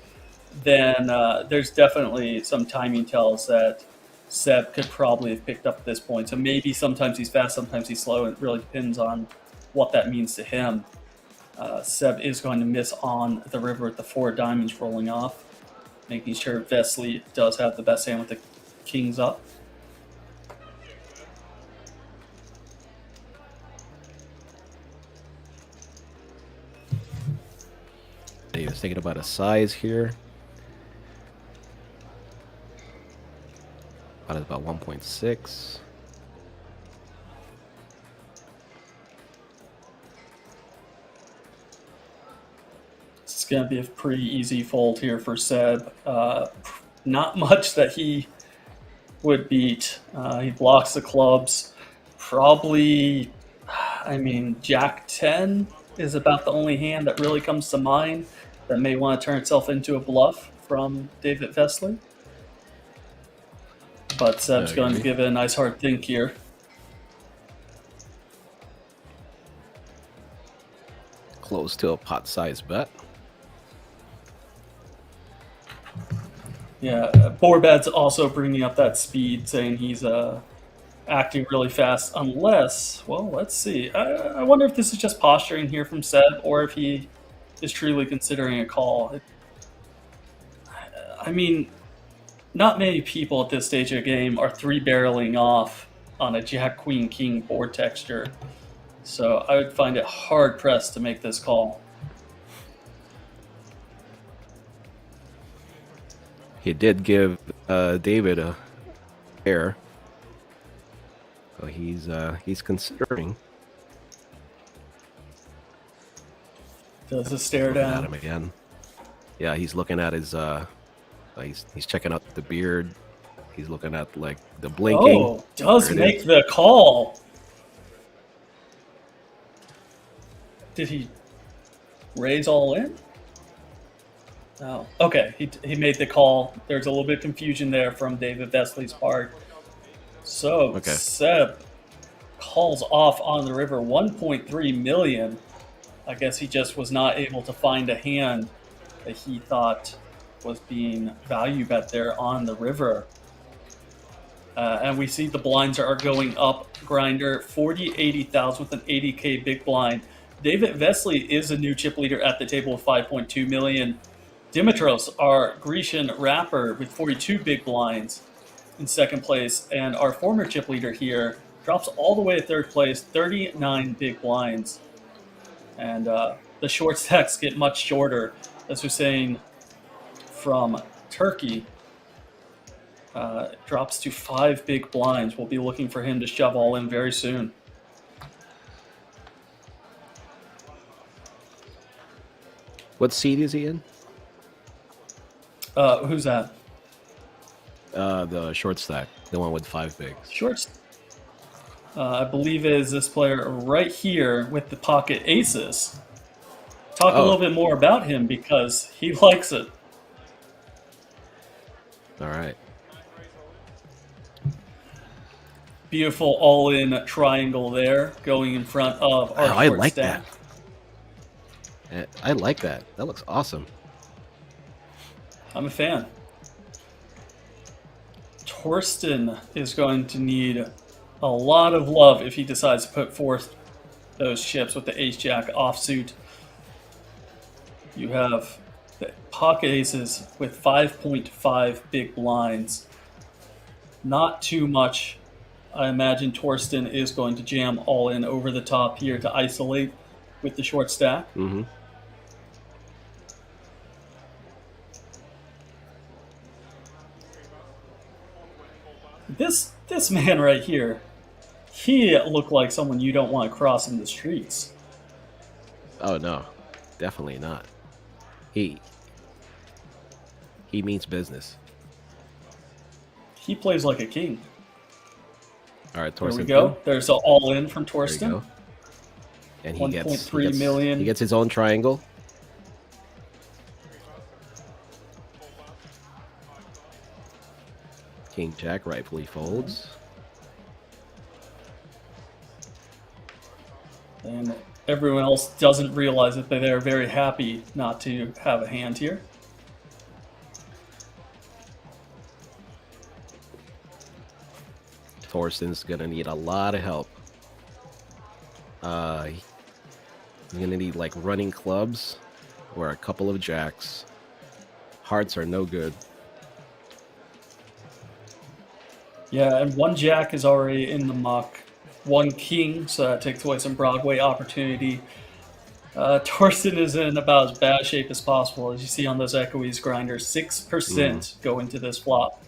then there's definitely some timing tells that Seb could probably have picked up at this point. So maybe sometimes he's fast, sometimes he's slow. It really depends on what that means to him. Seb is going to miss on the river with the 4 diamonds rolling off, making sure Vesley does have the best hand with the kings up. David's thinking about a size here. About 1.6. It's going to be a pretty easy fold here for Seb. Not much that he would beat. He blocks the clubs. Probably, I mean, Jack 10 is about the only hand that really comes to mind that may want to turn itself into a bluff from David Vesley. But Seb's going to give it a nice hard think here. Close to a pot-sized bet. Yeah, Borbad's also bringing up that speed, saying he's acting really fast, unless, well, let's see. I wonder if this is just posturing here from Seb, or if he is truly considering a call. I mean, not many people at this stage of the game are 3-barreling off on a Jack, Queen, King board texture. So I would find it hard-pressed to make this call. He did give David a pair. So he's considering. Does a stare Looking down. at him again. Yeah, he's looking at his. He's checking out the beard. He's looking at like the blinking. Oh, does There it make is. the call. Did he raise all in? No. Okay, he made the call. There's a little bit of confusion there from David Vesley's part. So Okay. Seb calls off on the river 1.3 million. I guess he just was not able to find a hand that he thought was being value bet there on the river. And we see the blinds are going up. Grinder 40, 80,000 with an 80K big blind. David Vesley is a new chip leader at the table with 5.2 million. Dimitros, our Grecian rapper, with 42 big blinds in second place. And our former chip leader here drops all the way to third place, 39 big blinds. And the short stacks get much shorter. As Hussein from Turkey drops to 5 big blinds. We'll be looking for him to shove all in very soon. What seed is he in? Who's that? The short stack, the one with 5 bigs. Shorts. I believe it is this player right here with the pocket aces. Talk a little bit more about him because he likes it. All right. Beautiful all-in triangle there going in front of our I short like stack. that. I like that. That looks awesome. I'm a fan. Torsten is going to need a lot of love if he decides to put forth those chips with the ace-jack offsuit. You have the pocket aces with 5.5 big blinds. Not too much. I imagine Torsten is going to jam all in over the top here to isolate with the short stack. Mm-hmm. This man right here, he looked like someone you don't want to cross in the streets. Oh no, definitely not. He means business. He plays like a king. All right, There Torsten. we go. There's an all-in from There you Torsten. go. And he 1.3 million. He gets his own triangle. King Jack rightfully folds. And everyone else doesn't realize it, but they're very happy not to have a hand here. Torsten's gonna need a lot of help. He's gonna need like running clubs or a couple of jacks. Hearts are no good. Yeah, and one jack is already in the muck. One king, so that takes away some Broadway opportunity. Torsten is in about as bad shape as possible. As you see on those Echoes grinders, 6% go into this flop.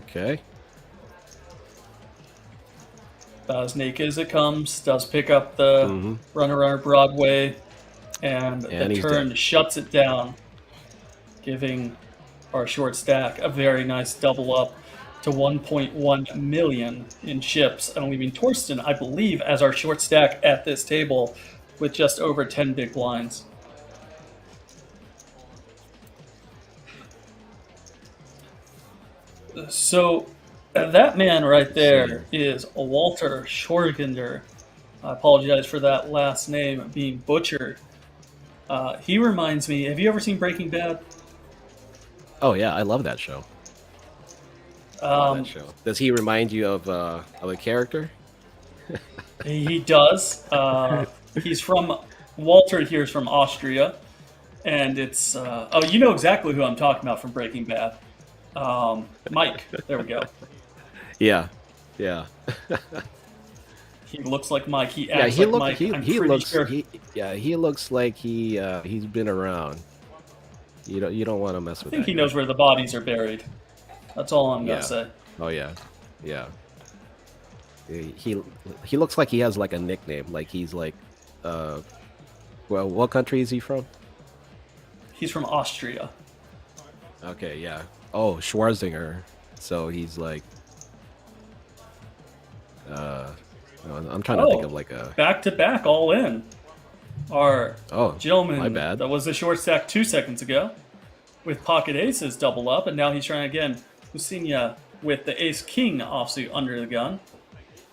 Okay. About as naked as it comes, does pick up the runner Broadway, and the turn shuts it down, giving our short stack a very nice double up to 1.1 million in chips, and leaving Torsten, I believe, as our short stack at this table with just over 10 big blinds. So that man right there is Walter Schorgender. I apologize for that last name being butchered. He reminds me, have you ever seen Breaking Bad? Oh yeah, I love that show. Does he remind you of a character? He does. He's from Walter here is from Austria, and it's oh, you know exactly who I'm talking about from Breaking Bad. Mike. There we go. Yeah, yeah. He looks like Mike. He acts like Mike. He looks like he's been around. You don't want to mess with. I think he knows where the bodies are buried. That's all I'm gonna say. Oh yeah, yeah. He looks like he has like a nickname. Like he's like, well, what country is he from? He's from Austria. Okay, yeah. Oh, Schwarzinger. So he's like, uh, I'm trying to think Oh, of like a. back to back, all in. Our Oh, my gentleman bad. that was the short stack 2 seconds ago with pocket aces double up, and now he's trying again. Husinia with the ace king offsuit under the gun.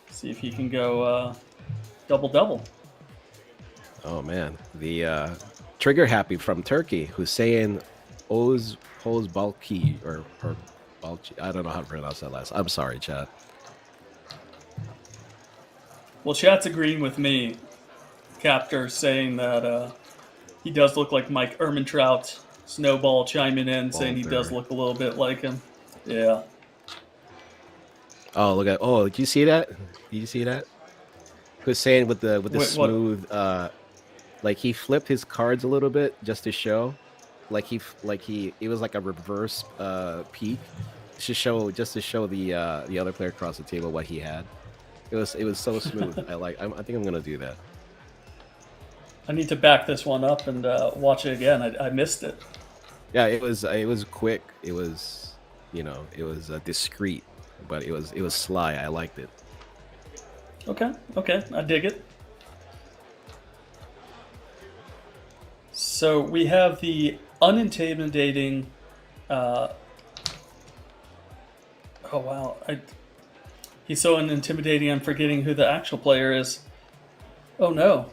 See if he can go double double. Oh man, the trigger happy from Turkey who's saying Oz Balki or Balchi. I don't know how to pronounce that last. I'm sorry, chat. Well, chat's agreeing with me, Captor, saying that he does look like Mike Ehrmantraut. Snowball chiming in, saying he does look a little bit like him. Yeah. Oh, look at. Oh, did you see that? Did you see that? Who's saying with the Wait, smooth, like he flipped his cards a little bit just to show, it was like a reverse peek, just to show the other player across the table what he had. It was so smooth. I think I'm gonna do that. I need to back this one up and watch it again. I missed it. Yeah, it was quick. It was it was discreet, but it was sly. I liked it. Okay, I dig it. So we have the unintimidating. Oh wow, he's so unintimidating. I'm forgetting who the actual player is. Oh no,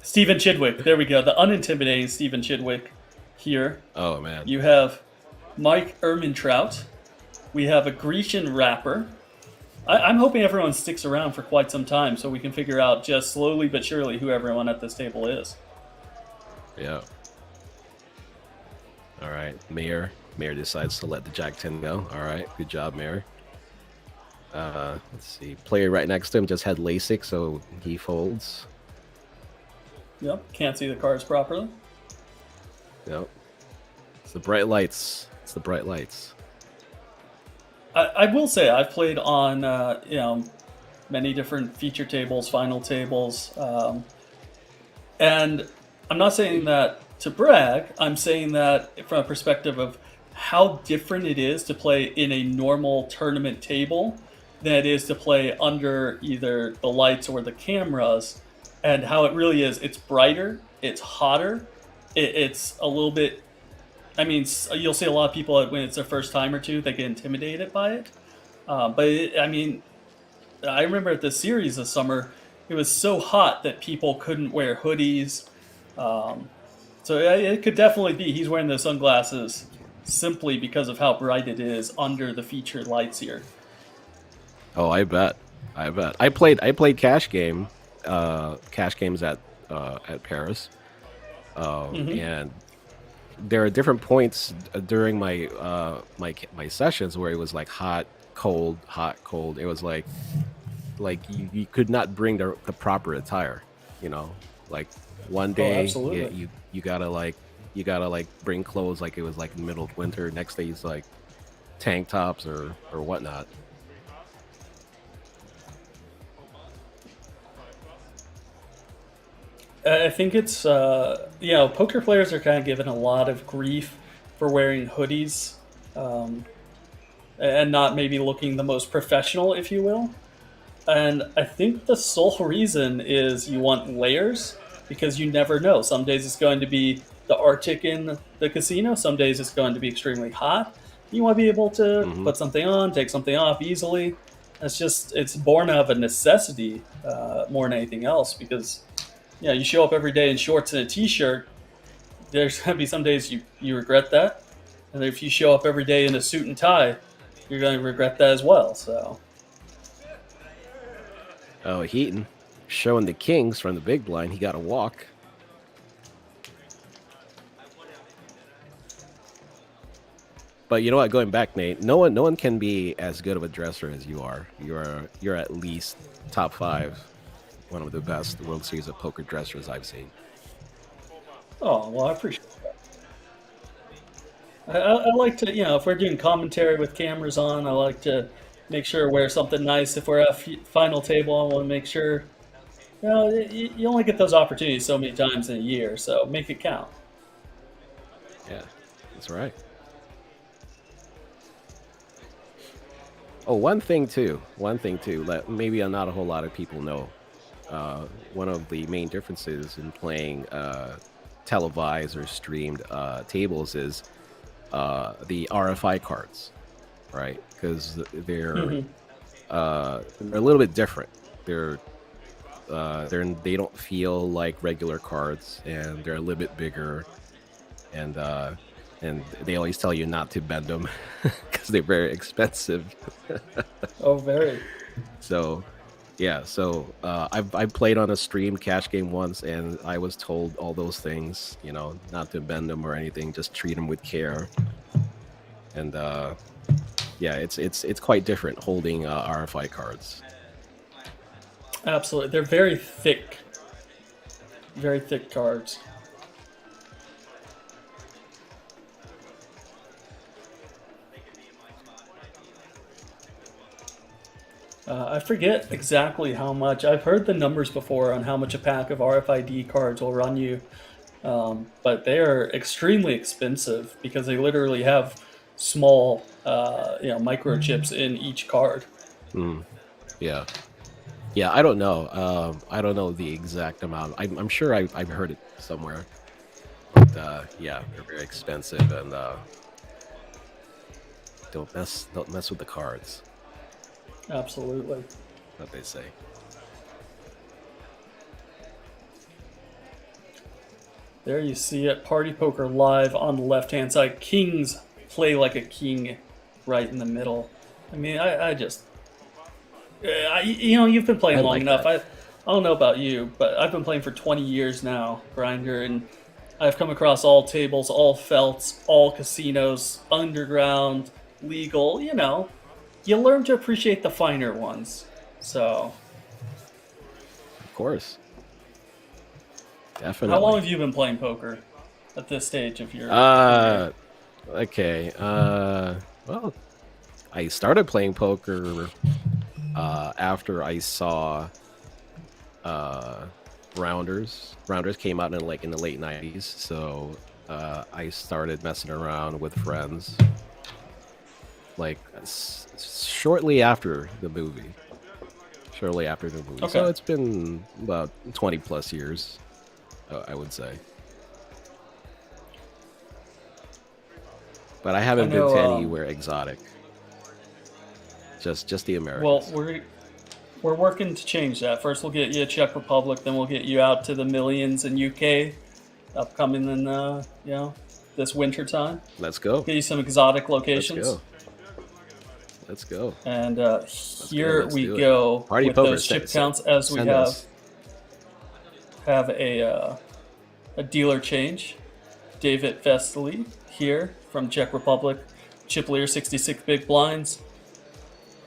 Stephen Chidwick. There we go. The unintimidating Stephen Chidwick here. Oh man. You have Mike Ehrmantraut. We have a Grecian rapper. I'm hoping everyone sticks around for quite some time so we can figure out just slowly but surely who everyone at this table is. Yeah. All right. Mayor decides to let the Jack 10 go. All right. Good job, Mayor. Let's see. Player right next to him just had LASIK, so he folds. Yep. Can't see the cards properly. Yep. It's the bright lights. I will say I've played on many different feature tables, final tables, and I'm not saying that to brag. I'm saying that from a perspective of how different it is to play in a normal tournament table than it is to play under either the lights or the cameras, and how it really is. It's brighter, it's hotter, it's a little bit. I mean, you'll see a lot of people when it's their first time or two, they get intimidated by it. I remember at the series this summer, it was so hot that people couldn't wear hoodies. So it could definitely be he's wearing the sunglasses simply because of how bright it is under the featured lights here. Oh, I bet. I played cash games at Paris, and there are different points during my my sessions where it was like hot, cold. It was like you could not bring the proper attire. Like one day you gotta bring clothes like it was like in the middle of winter. Next day it's like tank tops or whatnot. I think it's poker players are kind of given a lot of grief for wearing hoodies, and not maybe looking the most professional, if you will. And I think the sole reason is you want layers because you never know. Some days it's going to be the Arctic in the casino. Some days it's going to be extremely hot. You want to be able to put something on, take something off easily. It's born out of a necessity more than anything else because you show up every day in shorts and a t-shirt. There's going to be some days you regret that. And if you show up every day in a suit and tie, you're going to regret that as well. So, oh, Heaton showing the kings from the big blind. He got a walk. But you know what? Going back, Nate, no one can be as good of a dresser as you are. You're at least top 5. One of the best World Series of Poker dressers I've seen. Oh, well, I appreciate that. I like to, if we're doing commentary with cameras on, I like to make sure to wear something nice. If we're at a final table, I want to make sure, you only get those opportunities so many times in a year, so make it count. That's right. Oh, one thing too. That maybe not a whole lot of people know. One of the main differences in playing televised or streamed tables is the RFI cards, right? Because Hmm. they're a little bit different. They don't feel like regular cards, and they're a little bit bigger, and they always tell you not to bend them because they're very expensive. Oh, very. So yeah, I've played on a stream cash game once, and I was told all those things, not to bend them or anything, just treat them with care. And yeah, it's quite different holding RFI cards. Absolutely. They're very thick cards. I forget exactly how much. I've heard the numbers before on how much a pack of RFID cards will run you, but they are extremely expensive because they literally have small, microchips in each card. Mm, yeah, yeah. I don't know. I don't know the exact amount. I'm sure I've heard it somewhere. But yeah, they're very expensive, and don't mess with the cards. Absolutely. What they say. There you see it. Party Poker live on the left-hand side. Kings play like a king right in the middle. I mean, I just, you've been I playing long like enough. that. I don't know about you, but I've been playing for 20 years now, Grinder, and I've come across all tables, all felts, all casinos, underground, legal. You learn to appreciate the finer ones. So, Of course, how long definitely. have you been playing poker at this stage of your career? Uh, okay. Well, I started playing poker after I saw uh, Rounders. Rounders came out in the late '90s, so I started messing around with friends like shortly after the movie. Shortly after the movie, so Okay. it's been about 20 plus years, I would say. But I I haven't been know. to anywhere exotic. Just the Well, Americas. we're working to change that. First, we'll get you Czech Republic, then we'll get you out to the millions in UK, upcoming in this winter time. Let's go. Get you some exotic Let's locations, go. Let's go. and Let's go. here Let's we do it. go Party with poker. those ship counts as we Send have us. have a dealer change. David Vesely here from Czech Republic, chip leader 66 big blinds.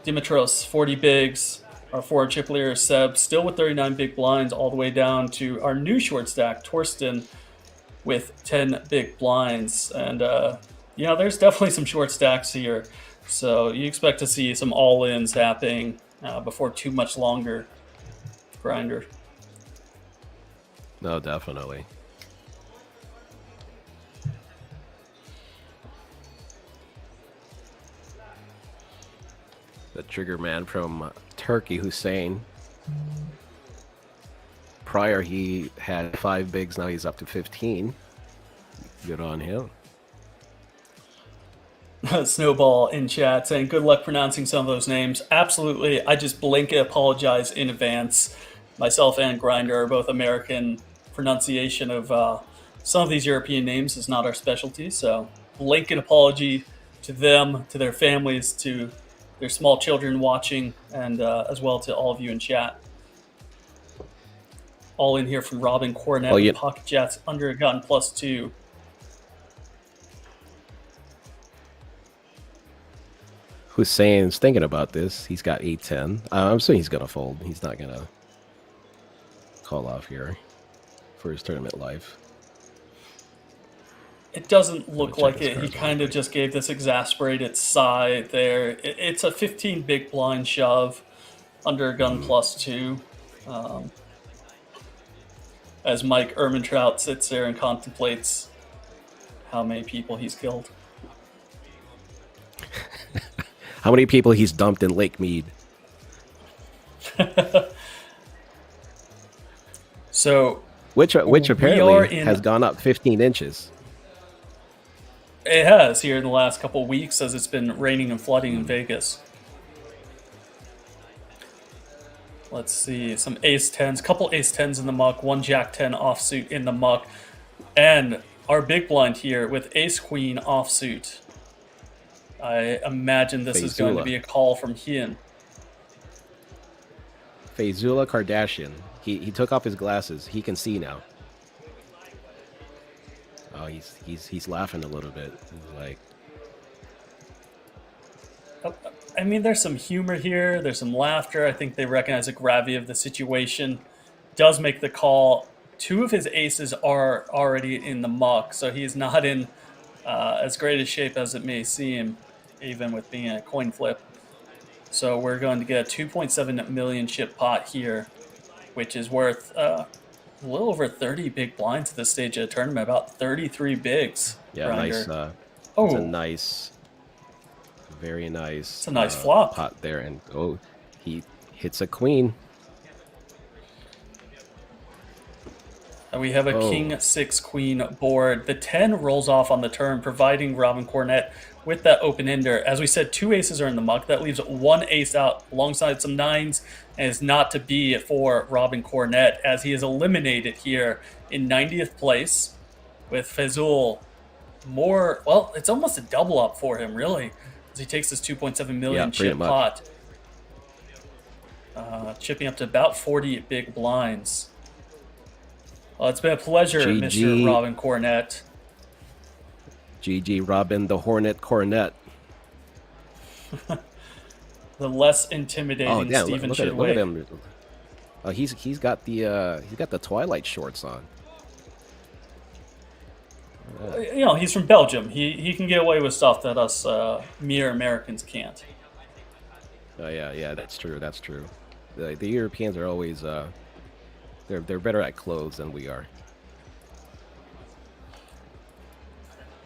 Dimitros, 40 bigs. Our forward chip leader, Seb, still with 39 big blinds, all the way down to our new short stack, Torsten, with 10 big blinds. And, there's definitely some short stacks here. So you expect to see some all ins happening before too much longer, Grinder. No, definitely. The trigger man from Turkey, Hussein. Prior, he had 5 bigs. Now he's up to 15. Good on him. Snowball in chat saying, good luck pronouncing some of those names. Absolutely. I just blanket apologize in advance. Myself and Grinder are both American. Pronunciation of some of these European names is not our specialty. So, blanket apology to them, to their families, to their small children watching, and as well to all of you in chat. All in here from Robin Cornet with Pocket Jets under a gun +2. Hussein's thinking about this. He's got 8-10. I'm assuming he's going to fold. He's not going to call off here for his tournament life. It doesn't look like it. He kind of just gave this exasperated sigh there. It's a 15 big blind shove under a gun +2. As Mike Ermintrout sits there and contemplates how many people he's killed. How many people he's dumped in Lake Mead? So Which we apparently are in. has gone up 15 inches. It has here in the last couple of weeks as it's been raining and flooding in Vegas. Let's see, some ace 10s, couple ace 10s in the muck, one jack 10 offsuit in the muck, and our big blind here with ace queen offsuit. I imagine this is going to be a call from Hien. Faizullah Kardashian. He took off his glasses. He can see now. Oh, he's laughing a little bit. He's like, I mean, there's some humor here. There's some laughter. I think they recognize the gravity of the situation. Does make the call. Two of his aces are already in the muck, so he's not in as great a shape as it may seem, even with being a coin flip. So we're going to get a 2.7 million chip pot here, which is worth a little over 30 big blinds at this stage of the tournament, about 33 bigs. Yeah, Grinder. nice. It's a nice, very nice. It's a nice flop pot there, and he hits a queen. And we have a king 6 queen board. The 10 rolls off on the turn, providing Robin Cornet with that open ender. As we said, two aces are in the muck. That leaves one ace out alongside some 9s, and is not to be for Robin Cornet, as he is eliminated here in 90th place with Fazul. Well, it's almost a double up for him, really, as he takes this 2.7 million chip pot. Chipping up to about 40 big blinds. Well, it's been a pleasure, Mr. Robin Cornet. GG Robin the Hornet Cornet. The less intimidating Stephen Chidway. Look at him. He's got the Twilight shorts on. You know, he's from Belgium. He can get away with stuff that us mere Americans can't. Yeah, that's true. That's true. The Europeans are always they're better at clothes than we are.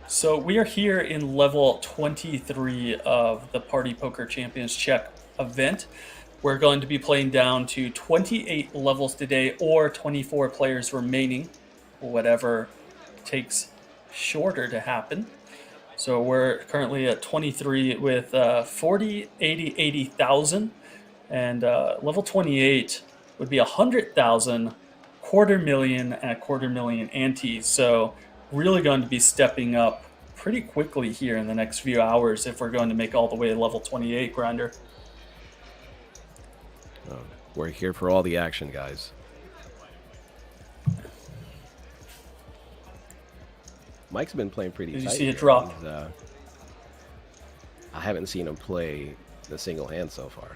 So we are here in level 23 of the Party Poker Champions Czech event. We're going to be playing down to 28 levels today, or 24 players remaining, whatever takes shorter to happen. So we're currently at 23 with 40, 80, 80,000, and level 28 would be 100,000, $250,000, and $250,000 antes. So really going to be stepping up pretty quickly here in the next few hours if we're going to make all the way to level 28, Grinder. We're here for all the action, guys. Mike's been playing pretty tight. Did you see it drop? I haven't seen him play the single hand so far.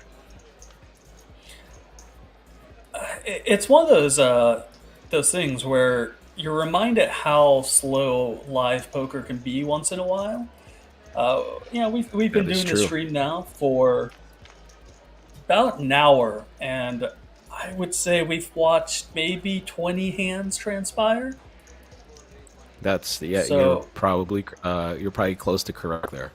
It's one of those things where you're reminded how slow live poker can be once in a while. We've been doing this stream now for about an hour, and I would say we've watched maybe 20 hands transpire. That's you're probably close to correct there.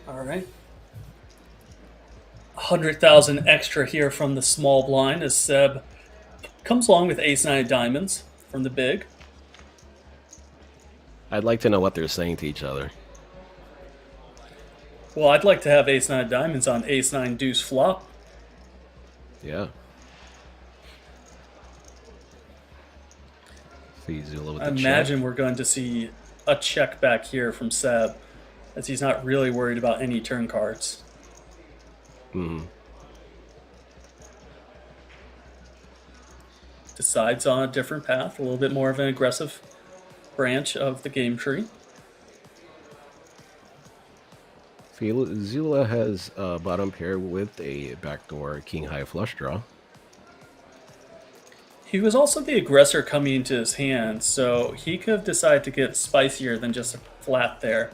All right. 100,000 extra here from the small blind as Seb comes along with ace-9 diamonds from the big. I'd like to know what they're saying to each other. Well, I'd like to have ace-9 diamonds on ace-9 deuce flop. Yeah. I imagine we're going to see a check back here from Seb, as he's not really worried about any turn cards. Decides on a different path, a little bit more of an aggressive branch of the game tree. Zula has a bottom pair with a backdoor king high flush draw. He was also the aggressor coming into his hand, so he could have decided to get spicier than just a flat there.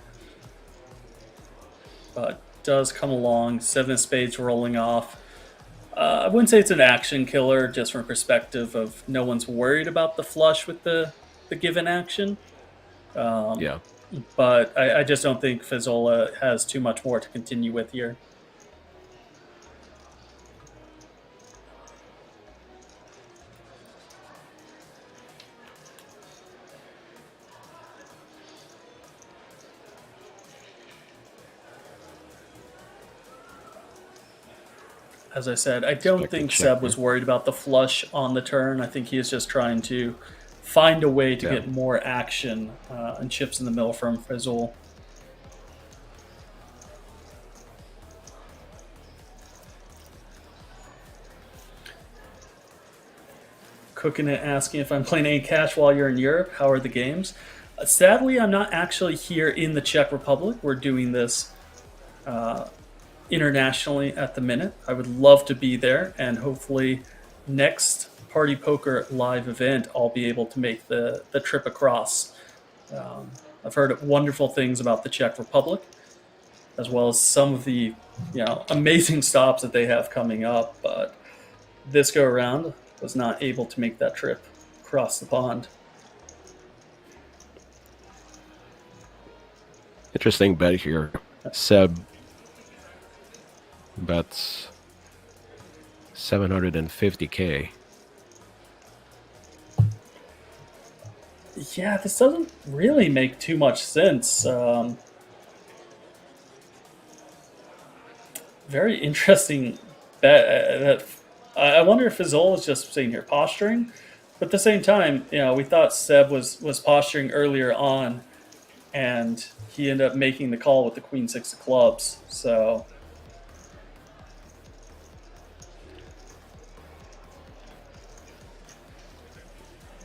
But does come along, 7 of spades rolling off. I wouldn't say it's an action killer, just from a perspective of no one's worried about the flush with the given action. Um, Yeah. but I just don't think Fizzola has too much more to continue with here. As I said, I don't Expected think check Seb there. was worried about the flush on the turn. I think he is just trying to find a way to Yeah. get more action and chips in the middle from Fizzol. Cooking it, asking if I'm playing any cash while you're in Europe. How are the games? Sadly, I'm not actually here in the Czech Republic. We're doing this internationally at the minute. I would love to be there, and hopefully, next Party Poker live event, I'll be able to make the trip across. I've heard wonderful things about the Czech Republic, as well as some of the amazing stops that they have coming up. But this go around, was not able to make that trip across the pond. Interesting bet here. Seb bets 750K. Yeah, this doesn't really make too much sense. Very interesting bet. I wonder if Fizzol is just sitting here posturing, but at the same time, we thought Seb was posturing earlier on, and he ended up making the call with the Queen Six of Clubs. So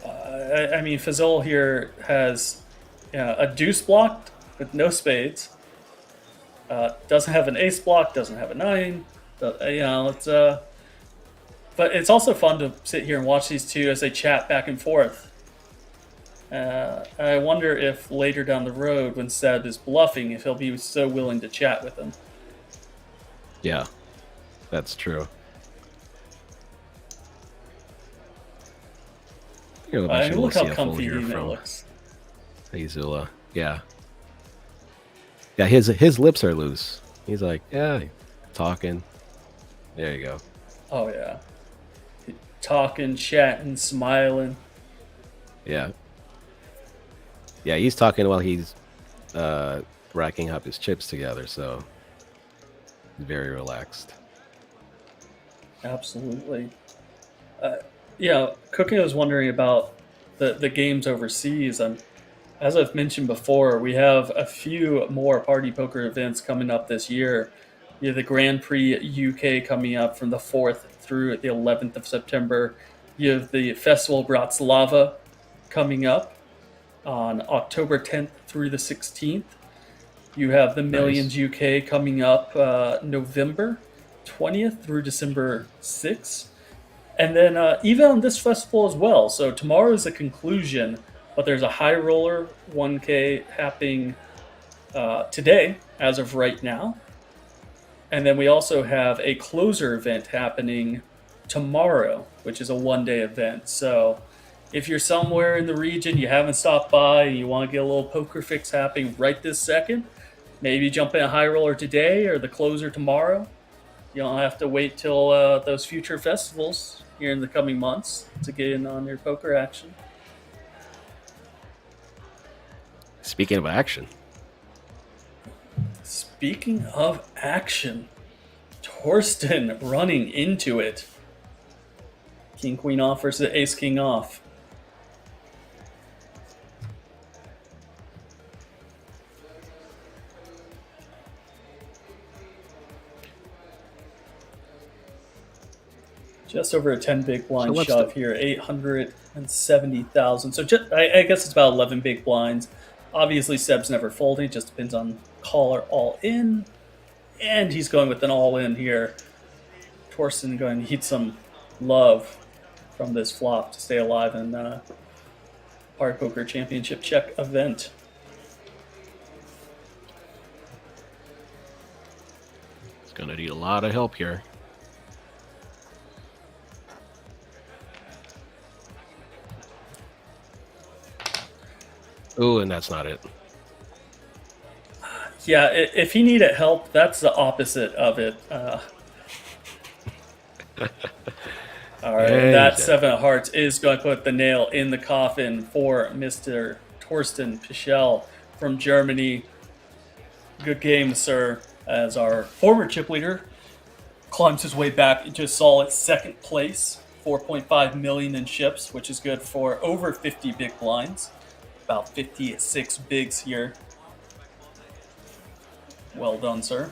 I mean, Fizzol here has a deuce blocked with no spades. Doesn't have an ace block. Doesn't have a nine. It's but it's also fun to sit here and watch these two as they chat back and forth. I wonder if later down the road, when Seb is bluffing, if he'll be so willing to chat with him. Yeah, that's true. Look how comfy he looks. Azula. Yeah. Yeah, his lips are loose. He's like, yeah, talking. There you go. Oh yeah, talking, chatting, smiling. Yeah. Yeah, he's talking while he's racking up his chips together, so he's very relaxed. Absolutely. Cooking was wondering about the games overseas. And as I've mentioned before, we have a few more party poker events coming up this year. You have the Grand Prix UK coming up from the 4th through the 11th of September. You have the Festival Bratislava coming up on October 10th through the 16th. You have the Millions UK coming up November 20th through December 6th. And then even on this festival as well. So tomorrow is a conclusion, but there's a high roller 1K happening today as of right now. And then we also have a closer event happening tomorrow, which is a one-day event. So if you're somewhere in the region, you haven't stopped by, and you want to get a little poker fix happening right this second, maybe jump in a high roller today or the closer tomorrow. You don't have to wait till those future festivals here in the coming months to get in on your poker action. Speaking of action. Speaking of action, Torsten running into it. King Queen off versus Ace King off. Just over a 10 big blind shove here, 870,000. So I guess it's about 11 big blinds. Obviously, Seb's never folding. It just depends on caller all in. And he's going with an all in here. Torsten going to need some love from this flop to stay alive in Party Poker Championship Czech event. It's going to need a lot of help here. Ooh, and that's not it. Yeah, if he needed help, that's the opposite of it. All right, Hey, that Jeff. 7 of hearts is going to put the nail in the coffin for Mr. Torsten Pichel from Germany. Good game, sir, as our former chip leader climbs his way back into solid second place. 4.5 million in chips, which is good for over 50 big blinds. About 56 bigs here. Well done, sir.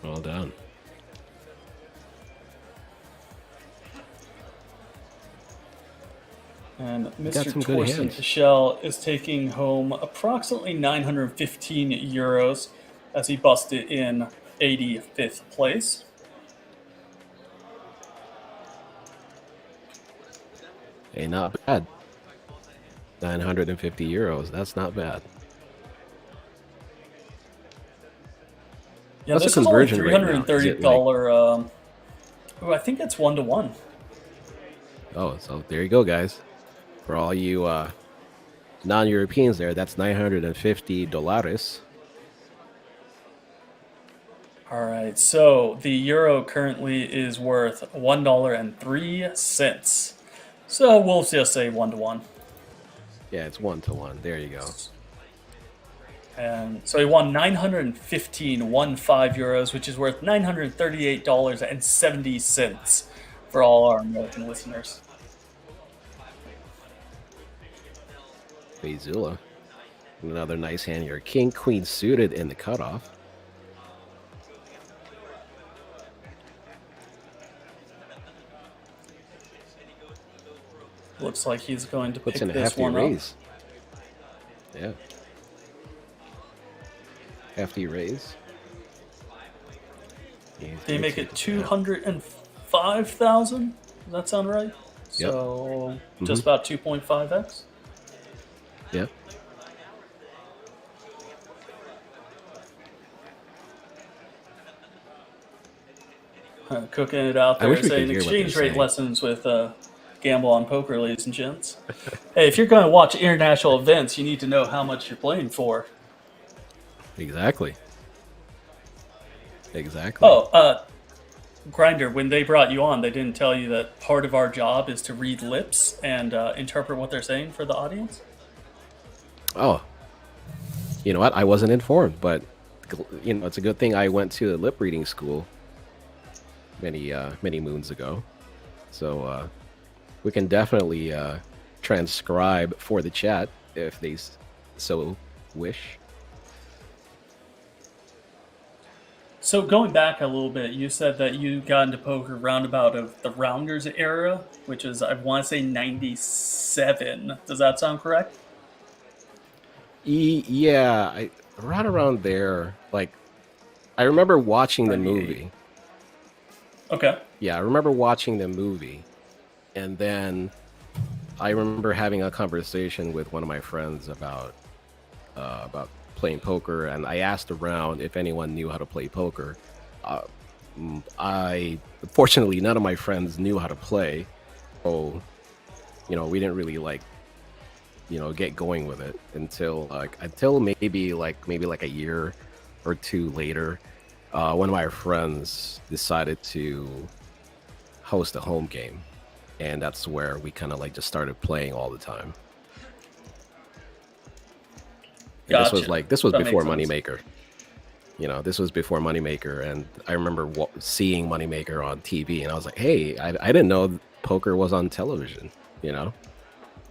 Well done. And Got Mr. some good Torsten hands. Pichel is taking home approximately 915 euros as he busted in 85th place. Hey, not bad. 950 euros. That's not bad. Yeah, What's the this is only conversion rate now? Is it like, $330. I think it's 1-to-1. oh, so there you go, guys. For all you non-Europeans there, that's $950. All right, so the euro currently is worth $1.03. So we'll just say 1-to-1. Yeah, it's 1-to-1. There you go. And so he won 915 euros, which is worth $938.70 for all our American listeners. Bezula. Another nice hand here. King, queen suited in the cutoff. Looks like he's going to Puts pick in a this hefty one raise. Yeah. Hefty raise. Did he make it 205,000? Does that sound right? Yep. So just about 2.5x. Yep. Cooking it out I wish there, we could saying hear what they're exchange rate saying. lessons with Gamble on Poker, ladies and gents. Hey, if you're going to watch international events, you need to know how much you're playing for. Exactly. Exactly. Oh, Grinder, when they brought you on, they didn't tell you that part of our job is to read lips and interpret what they're saying for the audience? Oh. You know what? I wasn't informed, but you know, it's a good thing I went to the lip reading school many moons ago. So we can definitely transcribe for the chat if they so wish. So going back a little bit, you said that you got into poker roundabout of the Rounders era, which is, I want to say, 97. Does that sound correct? Yeah, right around there. Like, I remember watching the 98. movie. Okay. Yeah, I remember watching the movie, and then I remember having a conversation with one of my friends about playing poker, and I asked around if anyone knew how to play poker. Fortunately, none of my friends knew how to play, so you know, we didn't really get going with it until maybe a year or two later. One of my friends decided to host a home game, and that's where we kind of just started playing all the time. And Gotcha. this was That before makes sense. Moneymaker. You know, this was before Moneymaker, and I remember seeing Moneymaker on TV, and I was like, "Hey, I didn't know poker was on television." You know,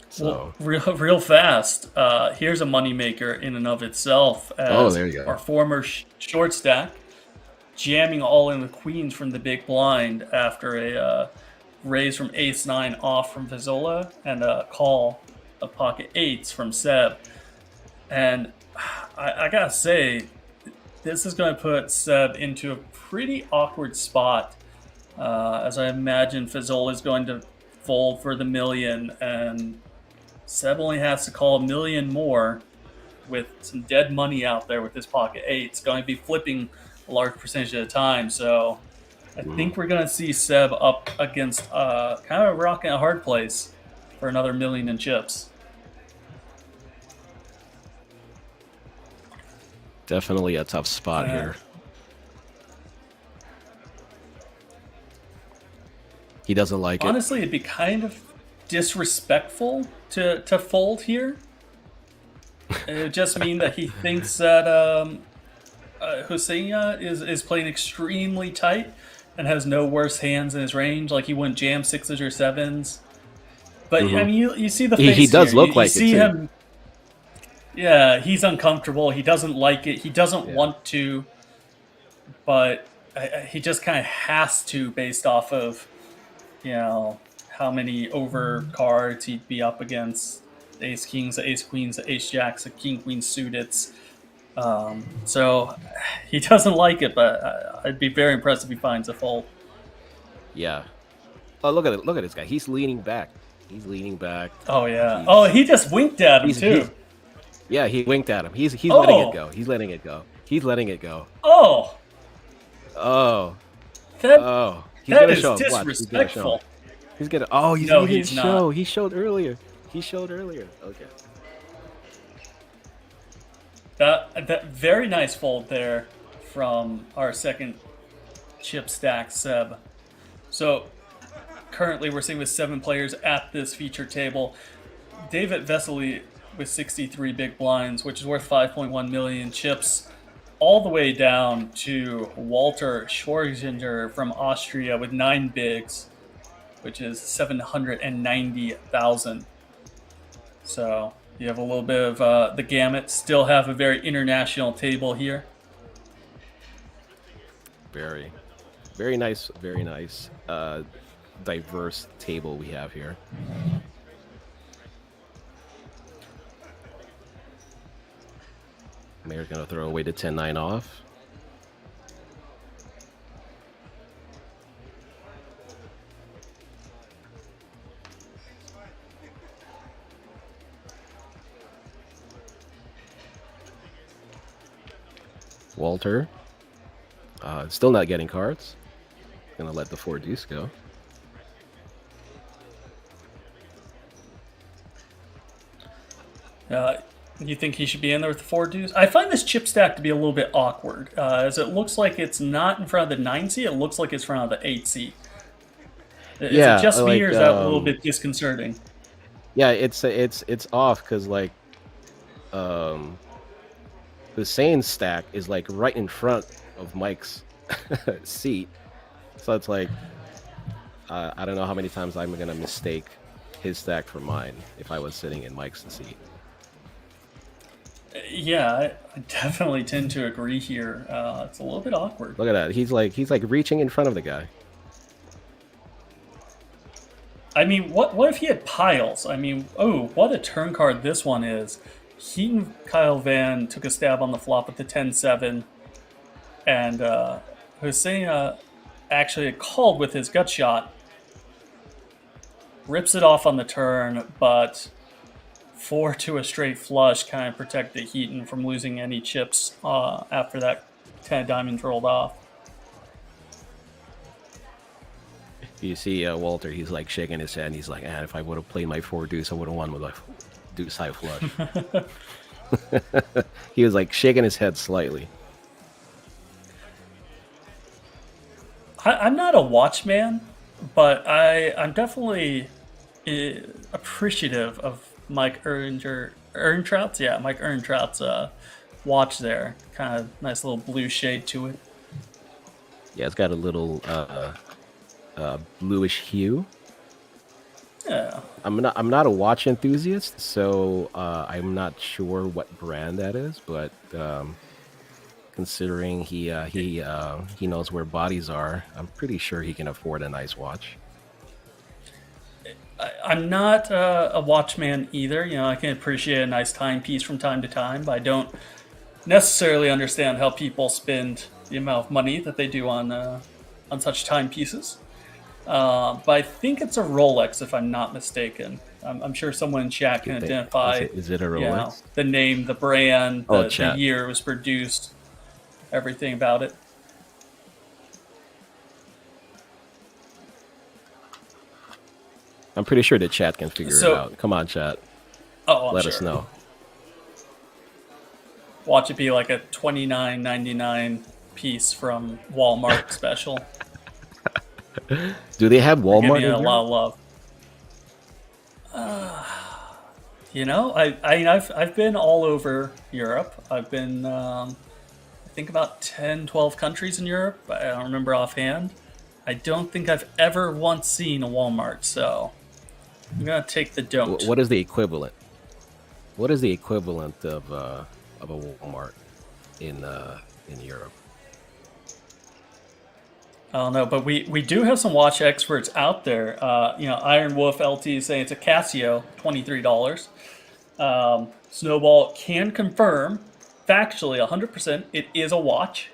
so well, real fast. Here's a moneymaker in and of itself. As there you go. our former short stack jamming all in the queens from the big blind after a raise from ace-9 off from Vizzola and a call of pocket eights from Seb. And I gotta say, this is going to put Seb into a pretty awkward spot, as I imagine Fazzola is going to fold for the million, and Seb only has to call a million more with some dead money out there with this pocket eight. It's going to be flipping a large percentage of the time, so I think we're going to see Seb up against kind of a rock and a hard place for another million in chips. Definitely a tough spot here. He doesn't like it. Honestly, it'd be kind of disrespectful to fold here. It would just mean that he thinks that Hossein is playing extremely tight and has no worse hands in his range. Like he wouldn't jam sixes or sevens. But I mean, you see the face. He does here. look you like see it too. him. Yeah, he's uncomfortable. He doesn't like it. He doesn't want to, but he just kind of has to, based off of how many over cards he'd be up against. The ace kings, the ace queens, the ace jacks, the king queen suited. So he doesn't like it, but I'd be very impressed if he finds a fold. Yeah. Oh, look at it! Look at this guy. He's leaning back. He's leaning back. Oh yeah. He just winked at him too. Yeah, he winked at him. He's letting it go. He's letting it go. He's letting it go. Oh. He's gonna show him. Disrespectful. He's gonna. Oh, he didn't show. He showed earlier. Okay. That very nice fold there from our second chip stack, Seb. So currently we're sitting with 7 players at this feature table. David Vesely with 63 big blinds, which is worth 5.1 million chips, all the way down to Walter Schwarzinger from Austria with 9 bigs, which is 790,000. So you have a little bit of the gamut. Still have a very international table here. Very, very nice, diverse table we have here. Mayor's gonna throw away the 10-9 off. Walter, still not getting cards. Gonna let the 4 deuce go. You think he should be in there with the 4 deuce? I find this chip stack to be a little bit awkward, as it looks like it's not in front of the 9C. It looks like it's in front of the 8C. Is it just me, or is that a little bit disconcerting? Yeah, it's off because like Hussein's stack is like right in front of Mike's seat, so it's like I don't know how many times I'm gonna mistake his stack for mine if I was sitting in Mike's seat. Yeah, I definitely tend to agree here. It's a little bit awkward. Look at that. He's like reaching in front of the guy. I mean, what if he had piles? I mean, what a turn card this one is. Heaton Kyle Van took a stab on the flop with the 10-7, and Hussein actually called with his gut shot. Rips it off on the turn, but 4 to a straight flush kind of protected Heaton from losing any chips after that 10 of diamonds rolled off. You see Walter, he's like shaking his head, and he's like, if I would have played my 4 deuce, I would have won with a deuce high flush. He was like shaking his head slightly. I'm not a watchman, but I'm definitely appreciative of Mike Earntrout's watch there. Kind of nice little blue shade to it. Yeah, it's got a little bluish hue. Yeah. I'm not a watch enthusiast, so I'm not sure what brand that is, but considering he knows where bodies are, I'm pretty sure he can afford a nice watch. I'm not a watchman either. I can appreciate a nice timepiece from time to time, but I don't necessarily understand how people spend the amount of money that they do on such timepieces. But I think it's a Rolex, if I'm not mistaken. I'm sure someone in chat can identify. Is it a Rolex? The name, the brand, the year it was produced, everything about it. I'm pretty sure the chat can figure it out. Come on, chat. Let us know. watch it be like a $29.99 piece from Walmart special. Do they have They're giving Walmart it in a lot Europe? of love. I've been all over Europe. I've been, I think, about 10, 12 countries in Europe. I don't remember offhand. I don't think I've ever once seen a Walmart, so I'm gonna take the don't. What is the equivalent? What is the equivalent of a Walmart in Europe? I don't know, but we do have some watch experts out there. Iron Wolf LT is saying it's a Casio, $23. Snowball can confirm, factually, 100%, it is a watch.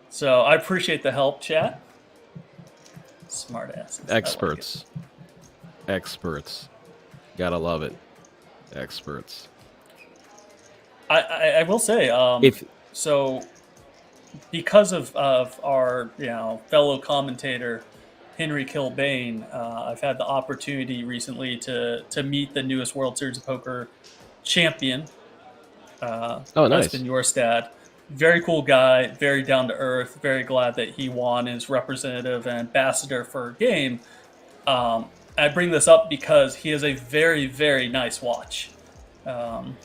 So I appreciate the help, chat. Smart asses. Experts, experts, gotta love it. Experts. I will say, If so because of our fellow commentator Henry Kilbane, I've had the opportunity recently to meet the newest World Series of Poker champion, oh, Espen nice. Jorstad. Very cool guy, very down to earth. Very glad that he won as representative and ambassador for a game. I bring this up because he has a very, very nice watch. Um,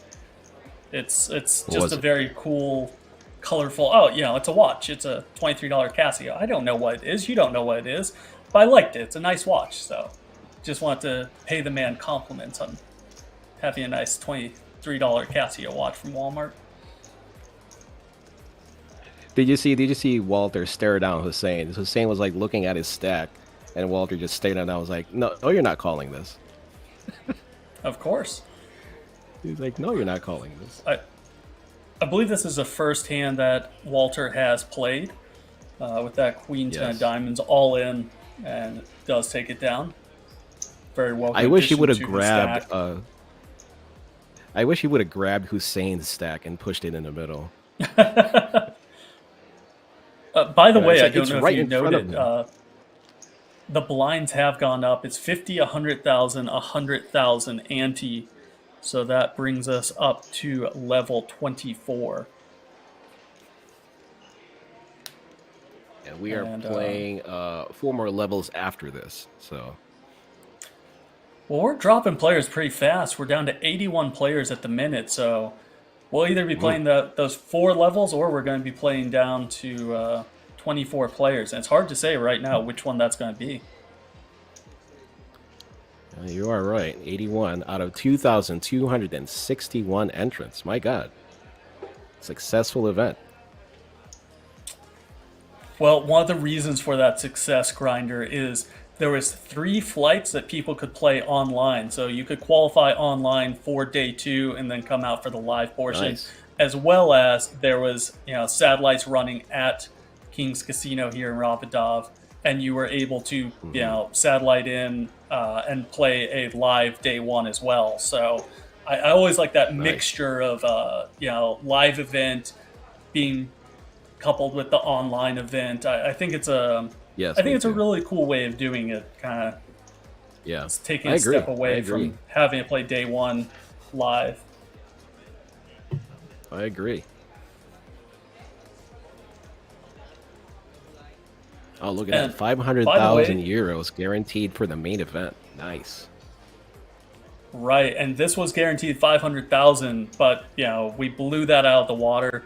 it's What just was a it? very cool, colorful. Oh, it's a watch. It's a $23 Casio. I don't know what it is. You don't know what it is, but I liked it. It's a nice watch. So, just want to pay the man compliments on having a nice $23 Casio watch from Walmart. Did you see Walter stare down Hussein? Hussein was like looking at his stack, and Walter just stared down. I was like, no, no, you're not calling this. Of course, He's like, no, you're not calling this. I believe this is the first hand that Walter has played with that Queen 10 of Yes. Diamonds all in, and does take it down. Very well. I wish he would have to his grabbed. stack. I wish he would have grabbed Hussein's stack and pushed it in the middle. By the way, I It's don't know right if you in front of noted, him. the blinds have gone up. It's 50, 100,000, 100,000 ante. So that brings us up to level 24. And we are And, playing 4 more levels after this. So well, we're dropping players pretty fast. We're down to 81 players at the minute. So we'll either be playing those 4 levels, or we're going to be playing down to 24 players. And it's hard to say right now which one that's going to be. you are right. 81 out of 2,261 entrants. My God. Successful event. Well, one of the reasons for that success, Grinder, is there was 3 flights that people could play online. So you could qualify online for day 2 and then come out for the live portion, Nice. as well as there was satellites running at King's Casino here in Rozvadov, and you were able to satellite in and play a live day 1 as well. So I always like that mixture of live event being coupled with the online event. I think it's a Yes, I think me it's a too. really cool way of doing it. Kind of Yeah. taking I a agree. step I away agree. from having to play day 1 live. I agree. Oh, look at And that. by the 500,000 way, euros guaranteed for the main event. Nice. right, and this was guaranteed 500,000, but we blew that out of the water.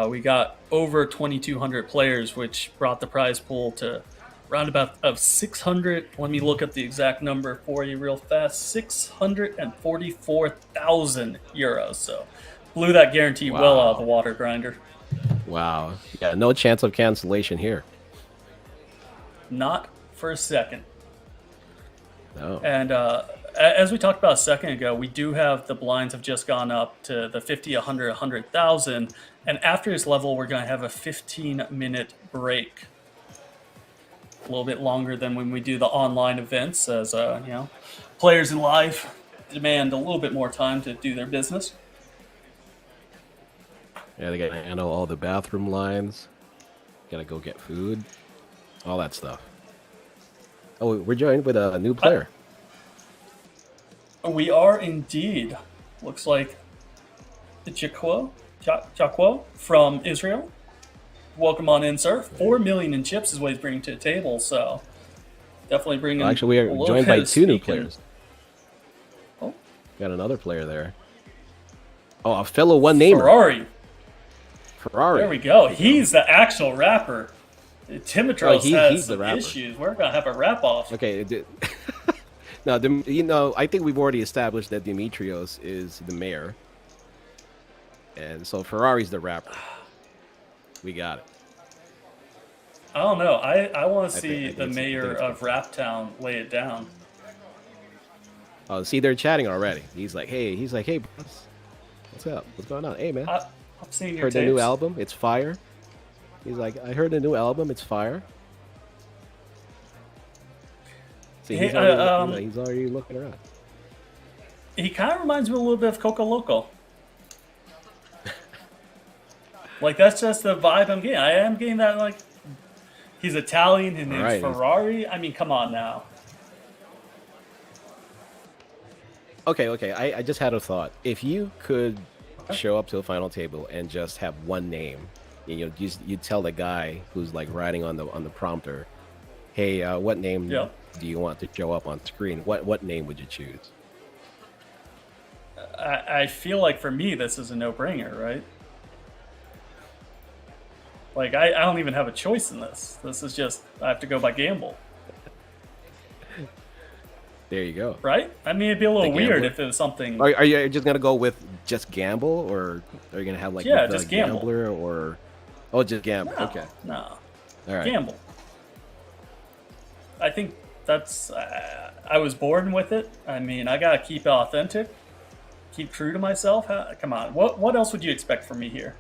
We got over 2,200 players, which brought the prize pool to round about of 600. Let me look up the exact number for you real fast. 644,000 euros. So blew that guarantee well out of the Wow. water, Grinder. Wow. Yeah, no chance of cancellation here. Not for a second. No. And as we talked about a second ago, we do have the blinds have just gone up to the 50, 100, 100,000. And after this level, we're going to have a 15-minute break. A little bit longer than when we do the online events, as players in live demand a little bit more time to do their business. Yeah, they got to handle all the bathroom lines. Got to go get food. All that stuff. Oh, we're joined with a new player. We are indeed. Looks like the Chiquo. Jacques from Israel. Welcome on in, sir. 4 million in chips is what he's bringing to the table, so definitely bringing Well, actually, we a are little joined bit by of two new speaking. players. Oh, Got another player there. Oh, a fellow one namer. Ferrari. Ferrari. There we go. He's the actual rapper. Oh, Timitros has he's the some rapper. issues. We're gonna have a rap off. Okay. No, I think we've already established that Dimitrios is the mayor, and so Ferrari's the rapper. We got it. I don't know. I want to I see think the it's I think mayor it's of confirmed. Rap Town lay it down. Oh, see, they're chatting already. He's like, hey, boss. What's up? What's going on? Hey, man. I've seen your Heard the new tapes. album? It's fire. He's like, I heard the new album. It's fire. See, Hey, he's already looking around. he kind of reminds me a little bit of Coco Loco. Like that's just the vibe I'm getting. I am getting that like he's Italian. His All name's right. Ferrari. I mean, come on now. Okay. I just had a thought. If you could Okay. show up to a final table and just have one name, you tell the guy who's like writing on the prompter, hey, what name Yeah. do you want to show up on screen? What name would you choose? I feel like for me this is a no-brainer, right? Like I don't even have a choice in this. This is just I have to go by gamble, There you go. right? I mean, it'd be a little The weird gambler? if it was something. Are you just gonna go with just gamble, or are you gonna have like Yeah, with just a gamble. gambler, or just gamble? No, Okay, no, all right. gamble. I think that's. I was born with it. I mean, I gotta keep it authentic, keep true to myself. Come on, what else would you expect from me here?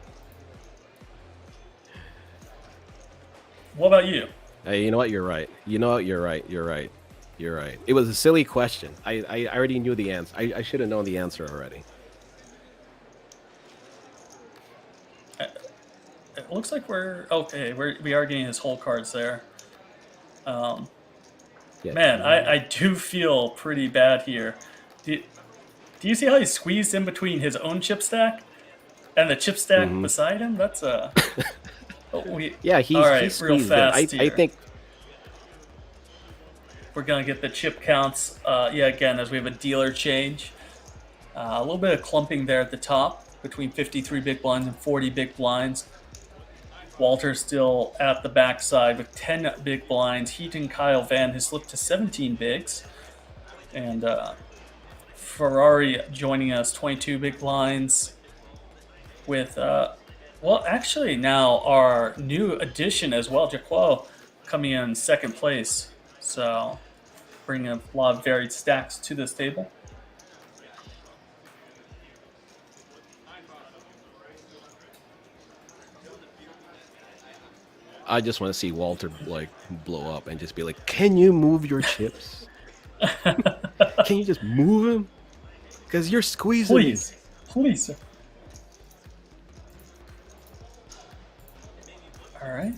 What about you? Hey, you know what? You're right. You know what? You're right. You're right. You're right. It was a silly question. I already knew the answer. I should have known the answer already. It looks like we're okay. We are getting his whole cards there. Um, Yeah. Man, I do feel pretty bad here. Do, do you see how he squeezed in between his own chip stack and the chip stack hmm beside him? That's a Yeah, all he right, real squeezed in. fast I here. think. We're gonna get the chip counts. Yeah, again, as we have a dealer change, a little bit of clumping there at the top between 53 big blinds and 40 big blinds. Walter still at the backside with 10 big blinds. Heat and Kyle Van has slipped to 17 bigs. And Ferrari joining us, 22 big blinds. With, well, actually, now our new addition as well, Jacques, coming in second place. So, bringing a lot of varied stacks to this table. I just want to see Walter like blow up and just be like, "Can you move your chips? Can you just move them? Because you're squeezing me." Please. All right.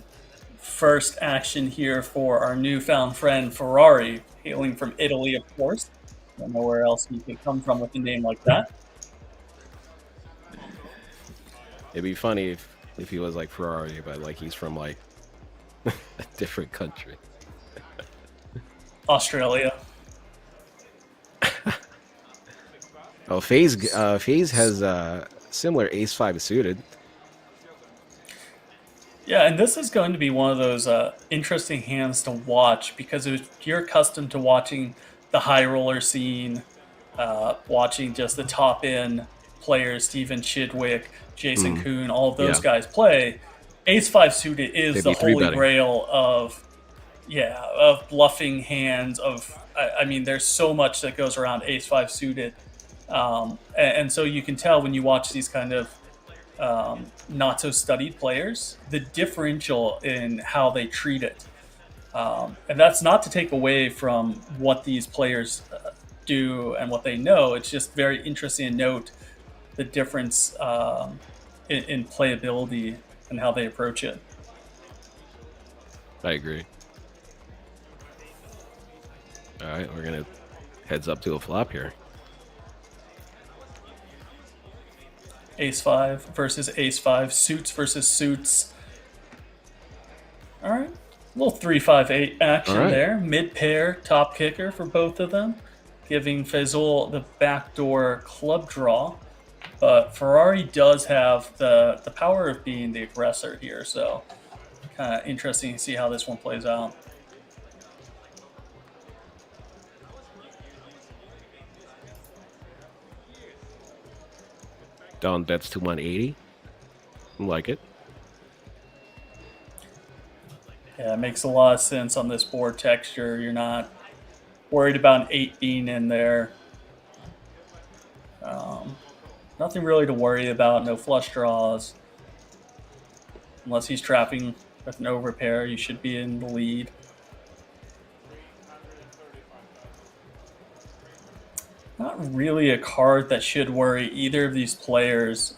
First action here for our newfound friend Ferrari, hailing from Italy, of course. Don't know where else he could come from with a name like that. It'd be funny if he was like Ferrari, but like he's from like a different country. Australia. Oh, FaZe has similar Ace 5 suited. Yeah, and this is going to be one of those interesting hands to watch because if you're accustomed to watching the high roller scene, watching just the top end players, Steven Chidwick, Jason Kuhn, all of those Yeah. guys play. Ace 5 suited is They'd the be three holy betting. grail of bluffing hands. I mean, there's so much that goes around Ace 5 suited, and so you can tell when you watch these kind of not so studied players, the differential in how they treat it. And that's not to take away from what these players do and what they know. It's just very interesting to note the difference in playability and how they approach it. I agree. All right, we're gonna heads up to a flop here. Ace-5 versus Ace-5. Suits versus suits. All right. A little 3-5-8 All action right. there. Mid-pair, top kicker for both of them, giving Fazul the backdoor club draw. But Ferrari does have the power of being the aggressor here, so kind of interesting to see how this one plays out. Down bets to 180. I like it. Yeah, it makes a lot of sense on this board texture. You're not worried about an 8 being in there. Nothing really to worry about. No flush draws. Unless he's trapping with no repair, you should be in the lead. Not really a card that should worry either of these players.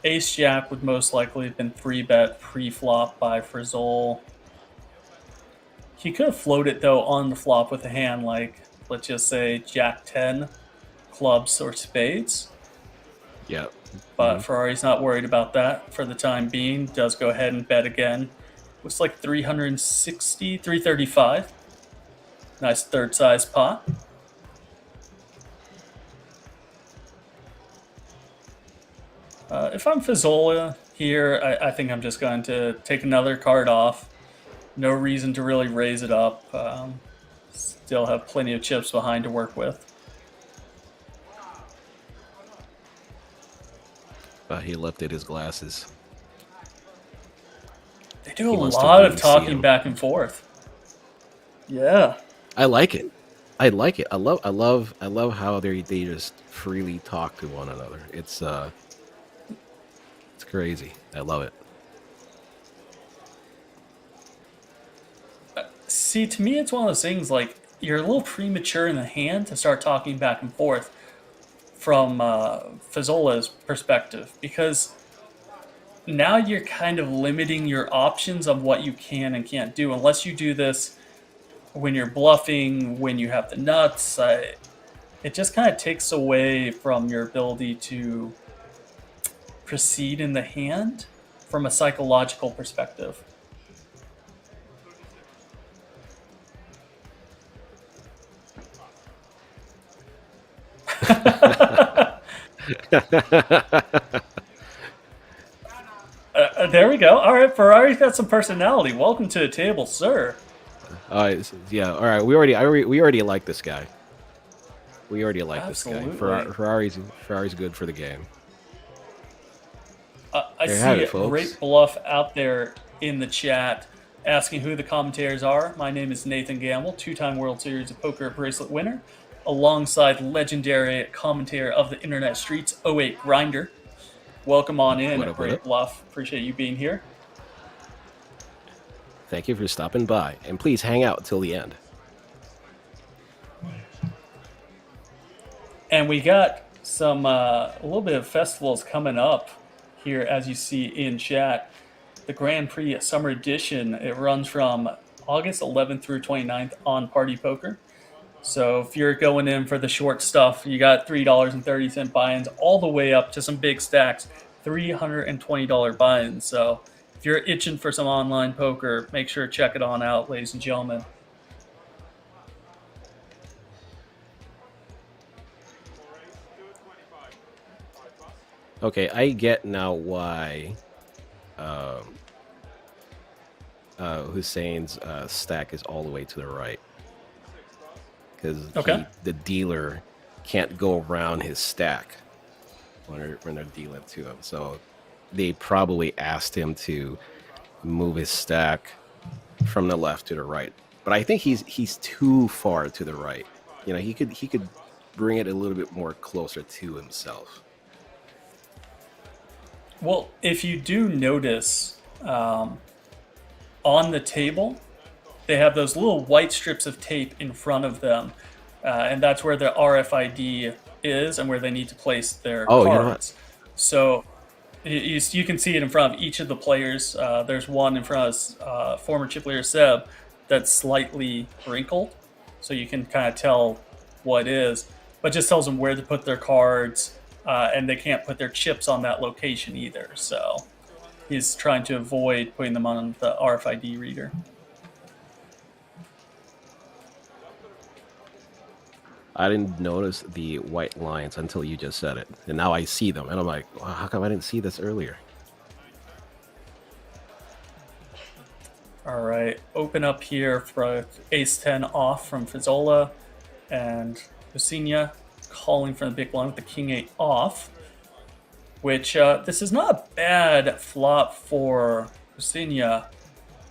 Ace-Jack would most likely have been 3-bet pre-flop by Frizzol. He could have floated, though, on the flop with a hand like, let's just say, Jack-10, clubs, or spades. Yeah. But Ferrari's not worried about that for the time being. Does go ahead and bet again. Looks like 360, 335. Nice third size pot. If I'm Fazzola here, I think I'm just going to take another card off. No reason to really raise it up. Still have plenty of chips behind to work with. He lifted his glasses. They do He a wants to lot of really see talking him. back and forth. Yeah. I like it. I like it. I love how they just freely talk to one another. It's crazy. I love it. See, to me, it's one of those things like you're a little premature in the hand to start talking back and forth from Fazzola's perspective, because now you're kind of limiting your options of what you can and can't do. Unless you do this when you're bluffing, when you have the nuts, it just kind of takes away from your ability to proceed in the hand from a psychological perspective. There we go. All right, Ferrari's got some personality. Welcome to the table, sir. Yeah. All right. We already like this guy. We already like Absolutely. this guy. Ferrari's good for the game. I There you see have it, a folks. great bluff out there in the chat asking who the commentators are. My name is Nathan Gamble, two-time World Series of Poker bracelet winner, alongside legendary commentator of the internet streets, 08 Grinder. Welcome on in, What up, what great up? bluff. Appreciate you being here. Thank you for stopping by, and please hang out till the end. And we got some a little bit of festivals coming up here, as you see in chat. The Grand Prix Summer Edition, it runs from August 11th through 29th on Party Poker. So if you're going in for the short stuff, you got $3.30 buy-ins all the way up to some big stacks, $320 buy-ins. So if you're itching for some online poker, make sure to check it on out, ladies and gentlemen. Okay, I get now why Hussein's stack is all the way to the right. Because the dealer can't go around his stack when they're dealing to him. So they probably asked him to move his stack from the left to the right. But I think he's too far to the right. You know, he could bring it a little bit more closer to himself. Well, if you do notice, on the table, they have those little white strips of tape in front of them, and that's where the RFID is and where they need to place their cards. You know what? So you can see it in front of each of the players. There's one in front of former chip leader Seb that's slightly wrinkled, so you can kind of tell what is. but just tells them where to put their cards, and they can't put their chips on that location either. So he's trying to avoid putting them on the RFID reader. I didn't notice the white lines until you just said it, and now I see them, and I'm like, wow, how come I didn't see this earlier? All right, open up here for Ace-10 off from Fizzola, and Hussein calling from the big blind with the King-8 off, which this is not a bad flop for Hussein,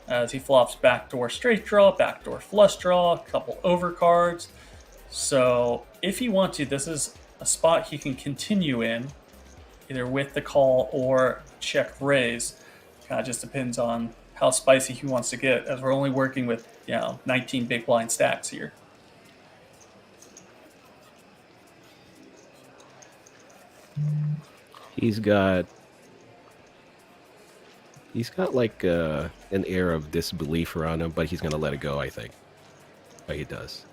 as he flops backdoor straight draw, backdoor flush draw, a couple overcards. So if he wants to, this is a spot he can continue in, either with the call or check raise. Kind of just depends on how spicy he wants to get, as we're only working with 19 big blind stacks here. He's got like an air of disbelief around him, but he's gonna let it go, I think. But he does.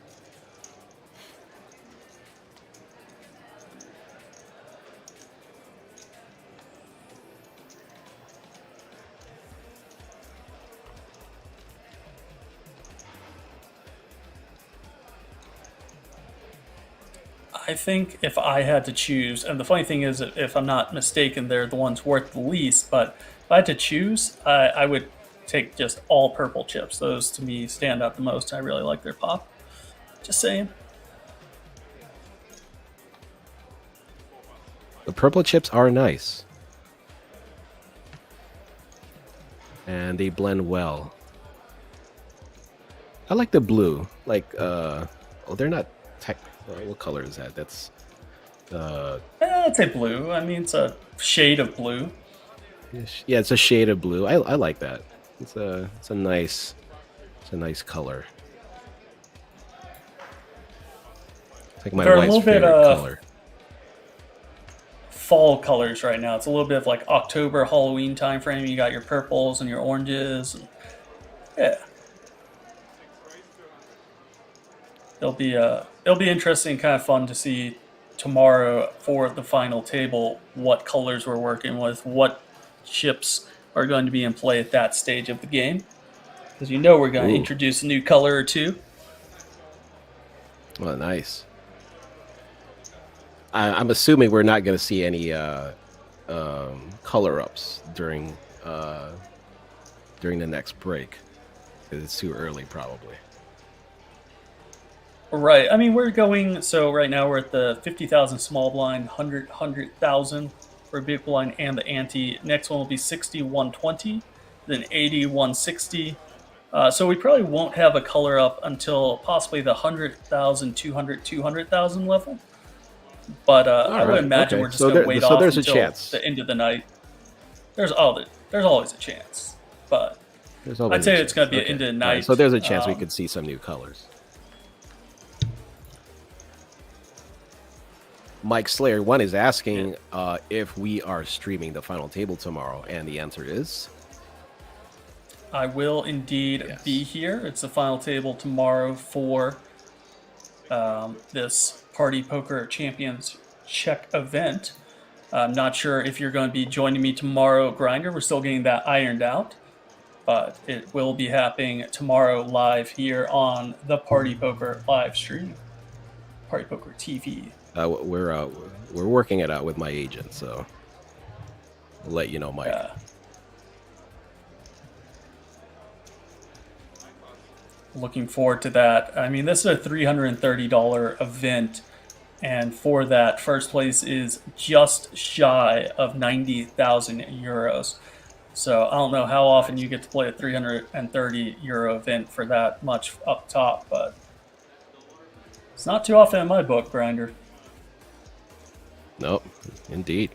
I think if I had to choose, and the funny thing is, if I'm not mistaken, they're the ones worth the least, but if I had to choose, I would take just all purple chips. Those, to me, stand out the most. I really like their pop. Just saying. The purple chips are nice. And they blend well. I like the blue. Like, they're not what color is that? That's I'd say blue. I mean, it's a shade of blue. Yeah, it's a shade of blue. I like that. It's a nice color. It's like my They're wife's favorite color. Fall colors right now. It's a little bit of like October, Halloween time frame. You got your purples and your oranges. And, yeah. It'll be interesting, kind of fun to see tomorrow for the final table what colors we're working with, what chips are going to be in play at that stage of the game. Because we're going to introduce a new color or two. Well, nice. I'm assuming we're not going to see any color ups during the next break, because it's too early, probably. Right. I mean, so right now we're at the 50,000 small blind, 100,000 for big blind and the ante. Next one will be 60-120, then 80-160. So we probably won't have a color up until possibly the 100,000, 200,000 level. But I would imagine we're just going to wait off until the end of the night. There's always a chance. But I'd say it's going to be end of the night. Right, so there's a chance we could see some new colors. Mike Slayer 1 is asking if we are streaming the final table tomorrow, and the answer is... I will indeed be here. It's the final table tomorrow for this Party Poker Champions Czech event. I'm not sure if you're going to be joining me tomorrow, Grinder. We're still getting that ironed out, but it will be happening tomorrow live here on the Party Poker live stream, Party Poker TV. We're working it out with my agent, so I'll let you know, Mike. Looking forward to that. I mean, this is a $330 event, and for that, first place is just shy of 90,000 euros. So I don't know how often you get to play a 330 euro event for that much up top, but it's not too often in my book, Grinder. Nope, indeed.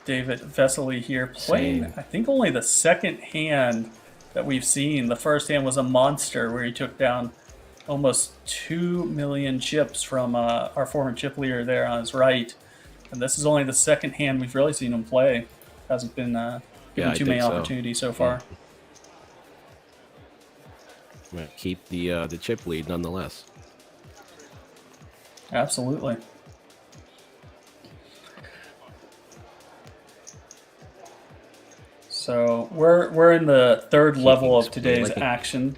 David Vesely here playing, I think, only the second hand that we've seen. The first hand was a monster where he took down almost 2 million chips from our former chip leader there on his right. And this is only the second hand we've really seen him play. Hasn't been given too many opportunities so far. keep the chip lead nonetheless. Absolutely. So we're in the third level of today's action,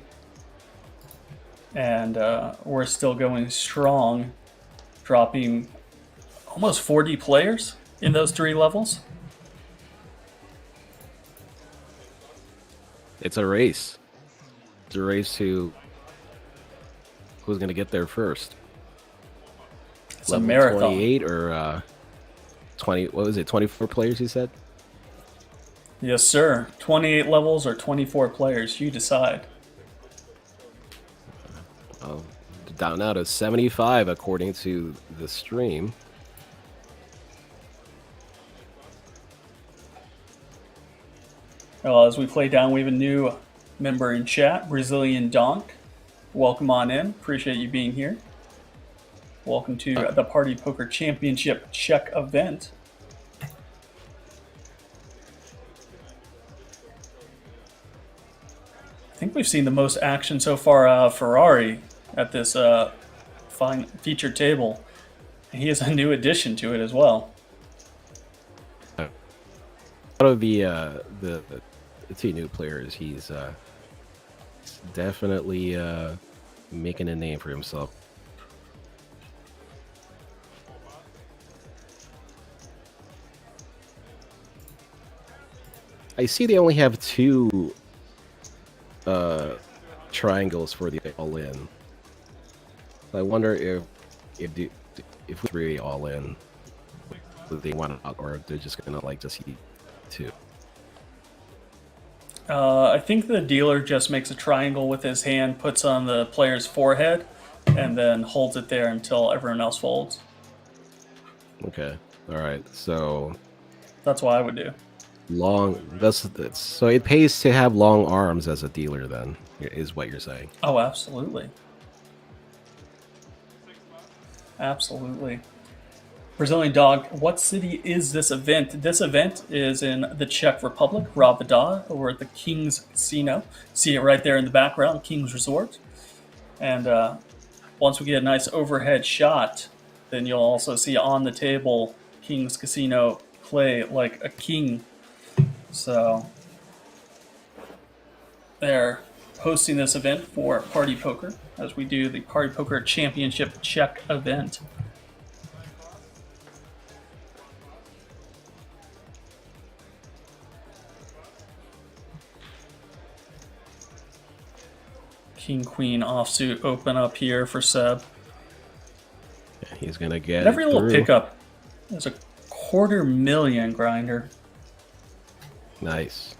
and we're still going strong, dropping almost 40 players in those 3 levels. It's a race. It's a race to who's going to get there first. It's a marathon. 28 or 20? What was it? 24 players? You said. Yes, sir. 28 levels or 24 players. You decide. Down now to 75 according to the stream. Well, as we play down, we have a new member in chat, Brazilian Donk. Welcome on in. Appreciate you being here. Welcome to the Party Poker Championship Czech event. I think we've seen the most action so far out of Ferrari at this fine featured table. He is a new addition to it as well. Out of the 2 new players, he's definitely making a name for himself. I see they only have 2 triangles for the all-in. I wonder if 3 all-in, they want out, or if they're just gonna like just eat 2. I think the dealer just makes a triangle with his hand, puts on the player's forehead, and then holds it there until everyone else folds. Okay. All right. So that's what I would do. So it pays to have long arms as a dealer, then, is what you're saying. Oh, absolutely. Absolutely. Brazilian Dog, what city is this event? This event is in the Czech Republic, Rozvadov, over at the King's Casino. See it right there in the background, King's Resort. And once we get a nice overhead shot, then you'll also see on the table King's Casino play like a king. So they're hosting this event for Party Poker as we do the Party Poker Championship Czech event. King Queen offsuit open up here for Seb. Yeah, he's gonna get every little pickup is a $250,000 grinder. Nice.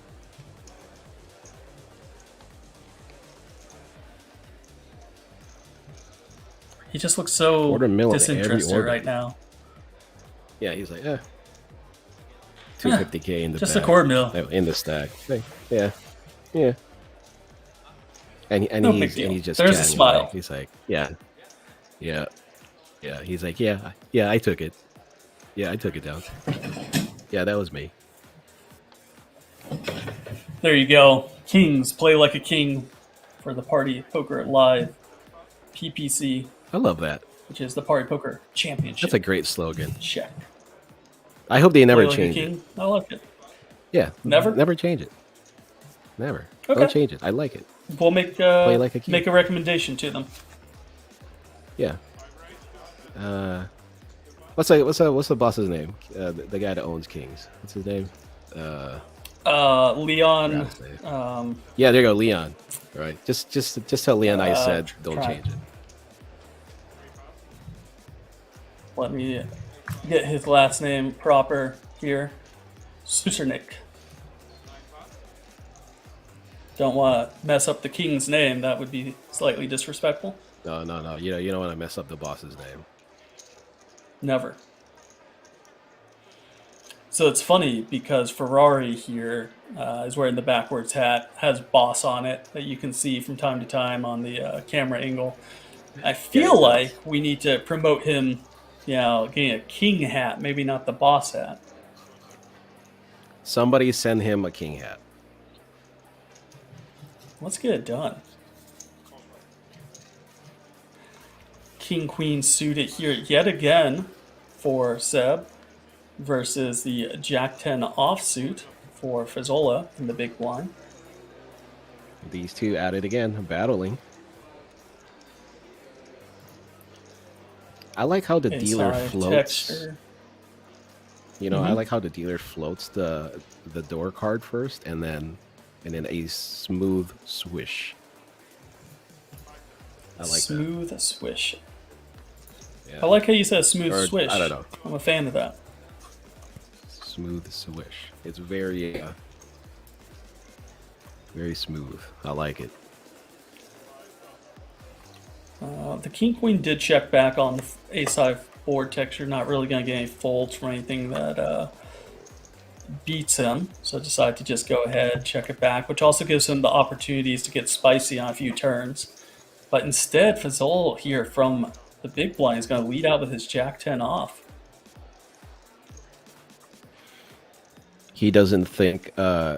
He just looks so disinterested right now. Yeah, he's like, 250K in the just bag, $250,000 in the stack. Yeah. And he's just there's a smile. Away. He's like, yeah. He's like, yeah, I took it. Yeah, I took it down. Yeah, that was me. There you go. Kings play like a king for the Party Poker Live PPC. I love that. Which is the Party Poker Championship. That's a great slogan. Check. I hope they never change it. I like it. Yeah. Never change it. Never. Okay. Don't change it. I like it. We'll make play like a king. Make a recommendation to them. Yeah. What's the boss's name? The guy that owns Kings. What's his name? Leon. Yeah, there you go, Leon. Right. Just tell Leon I said don't change it. Let me get his last name proper here. Susernik. Don't want to mess up the king's name. That would be slightly disrespectful. No. You don't want to mess up the boss's name. Never. So it's funny because Ferrari here is wearing the backwards hat, has boss on it that you can see from time to time on the camera angle. I feel like we need to promote him, getting a king hat, maybe not the boss hat. Somebody send him a king hat. Let's get it done. King Queen suited here yet again for Seb versus the Jack 10 offsuit for Fazzola in the big blind. These two at it again, battling. I like how the dealer Ace-high floats. texture. You know, I like how the dealer floats the door card first, and then a smooth swish. I like smooth that. Swish. Yeah. I like how you said smooth Or, swish. I don't know. I'm a fan of that. Smooth swish. It's very very smooth. I like it. The King Queen did check back on the ace-high board texture. Not really going to get any folds from anything that beats him. So I decided to just go ahead, check it back, which also gives him the opportunities to get spicy on a few turns. But instead, Fazol here from the big blind is going to lead out with his Jack 10 off. He doesn't think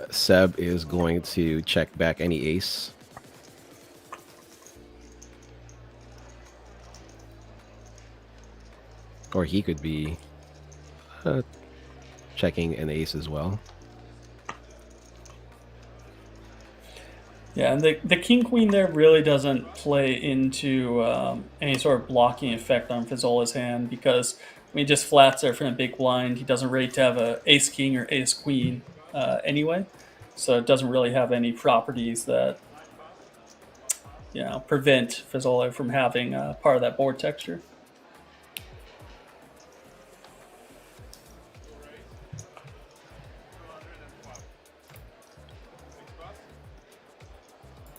Seb is going to check back any ace. Or he could be checking an ace as well. Yeah, and the King Queen there really doesn't play into any sort of blocking effect on Fazzola's hand, because when he just flats there from a big blind, he doesn't rate to have a Ace King or Ace Queen anyway, so it doesn't really have any properties that prevent Fazzola from having part of that board texture.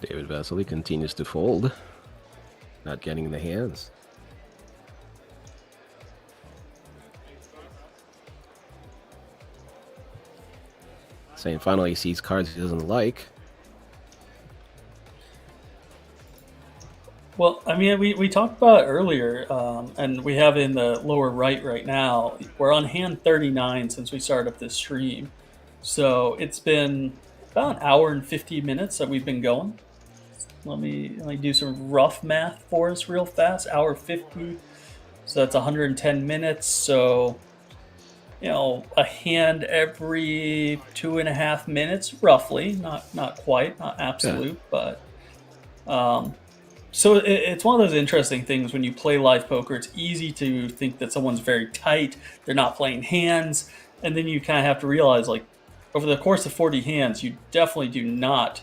David Vasily continues to fold, not getting the hands. Saying finally he sees cards he doesn't like. Well, I mean, we talked about it earlier, and we have it in the lower right now. We're on hand 39 since we started up this stream. So it's been about an hour and 50 minutes that we've been going. Let me do some rough math for us real fast. Hour 50, so that's 110 minutes. So, a hand every 2.5 minutes, roughly. Not quite, not absolute, but. So it's one of those interesting things when you play live poker. It's easy to think that someone's very tight, they're not playing hands, and then you kind of have to realize, like, over the course of 40 hands, you definitely do not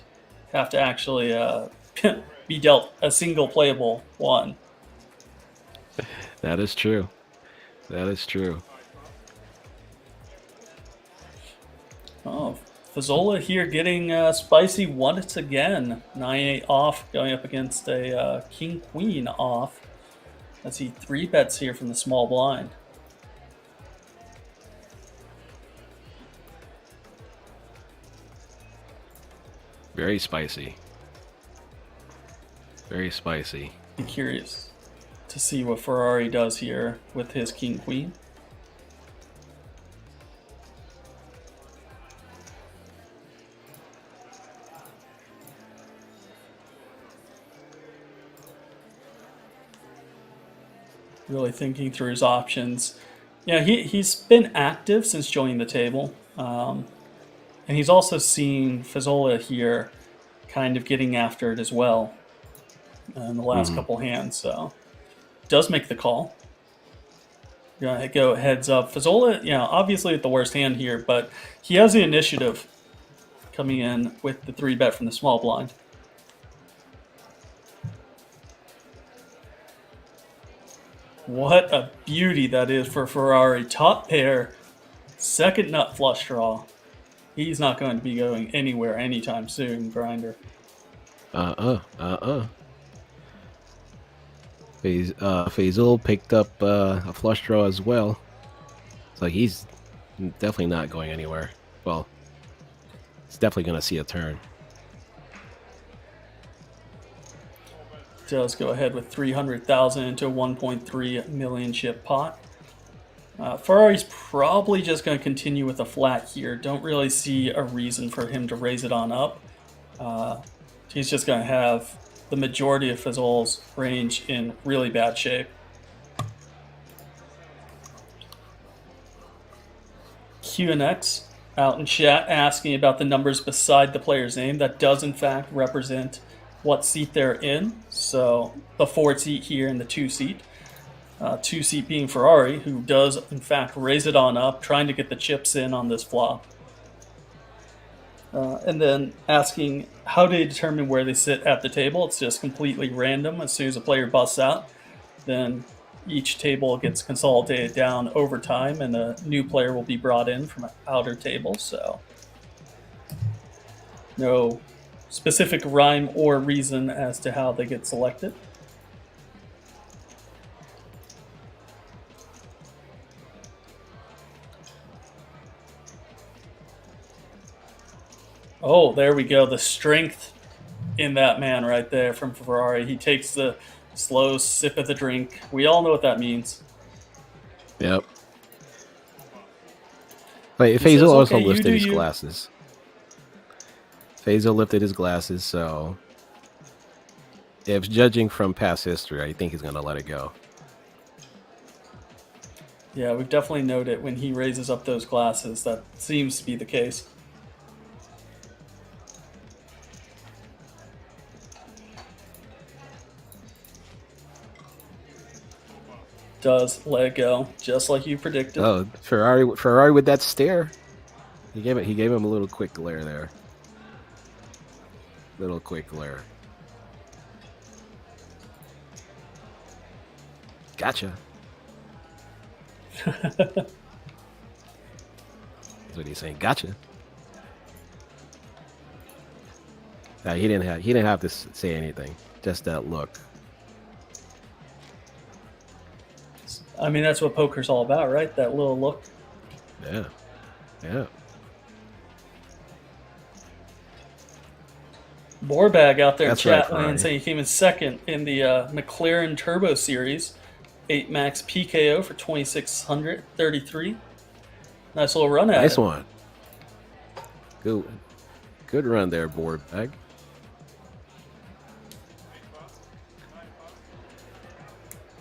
have to actually be dealt a single playable one. That is true. That is true. Oh, Fazzola here getting spicy once again. 9-8 off, going up against a King Queen off. As he 3-bets here from the small blind. Very spicy. Very spicy. I'm curious to see what Ferrari does here with his King Queen. Really thinking through his options. Yeah, he's been active since joining the table. And he's also seen Fazzola here kind of getting after it as well in the last couple hands. So does make the call. Gonna go heads up. Fazzola, obviously at the worst hand here, but he has the initiative coming in with the 3-bet from the small blind. What a beauty that is for Ferrari. Top pair, second nut flush draw. He's not going to be going anywhere anytime soon, Grinder. Faisal picked up a flush draw as well. So he's definitely not going anywhere. Well, he's definitely going to see a turn. Does go ahead with 300,000 into a 1.3 million chip pot. Ferrari's probably just going to continue with a flat here. Don't really see a reason for him to raise it on up. He's just going to have the majority of Fazol's range in really bad shape. QNX out in chat asking about the numbers beside the player's name. That does in fact represent what seat they're in. So the 4 seat here and the 2 seat. 2 seat being Ferrari, who does in fact raise it on up, trying to get the chips in on this flop. And then asking how do they determine where they sit at the table. It's just completely random. As soon as a player busts out, then each table gets consolidated down over time, and a new player will be brought in from an outer table. So no specific rhyme or reason as to how they get selected. Oh, there we go. The strength in that man right there from Ferrari. He takes the slow sip of the drink. We all know what that means. Yep. Wait, Faisal also lifted his glasses. Faisal lifted his glasses, so if judging from past history, I think he's going to let it go. Yeah, we've definitely noted when he raises up those glasses, that seems to be the case. Does let it go, just like you predicted. Oh, Ferrari with that stare. He gave him a little quick glare there. Little quick glare. Gotcha. That's what he's saying. Gotcha. Nah, he didn't have to say anything. Just that look. I mean, that's what poker's all about, right? That little look. Yeah. Yeah. Borbag out there in That's chat right, land saying he came in second in the McLaren Turbo Series. 8 max PKO for 2,633. Nice little run at it. Nice one. Good run there, Borbag.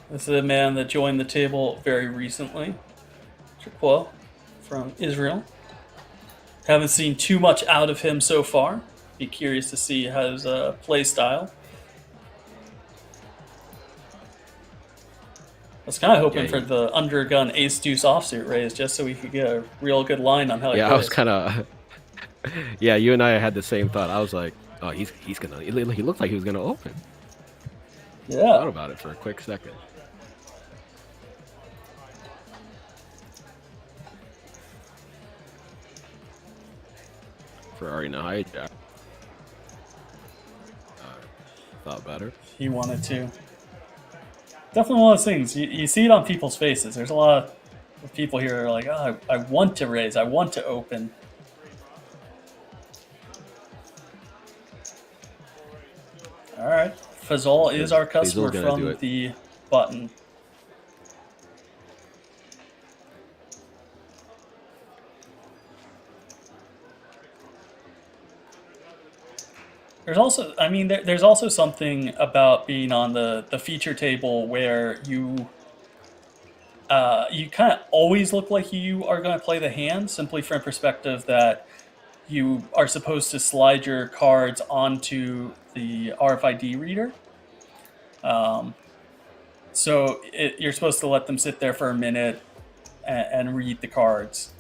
This is a man that joined the table very recently. Triqua from Israel. Haven't seen too much out of him so far. Be curious to see his play style. I was kind of hoping for the undergun ace deuce offsuit raise just so we could get a real good line on how he plays. I was kind of... Yeah, you and I had the same thought. I was like, oh, he's going to... He looked like he was going to open. Yeah. I thought about it for a quick second. Ferrari no hijack. Thought better. He wanted to. Definitely one of those things. You see it on people's faces. There's a lot of people here that are like, oh, I want to raise. I want to open. All right. Fazol is our customer from the button. There's also, I mean, there's also something about being on the feature table where you kind of always look like you are going to play the hand, simply from a perspective that you are supposed to slide your cards onto the RFID reader. So you're supposed to let them sit there for a minute and read the cards.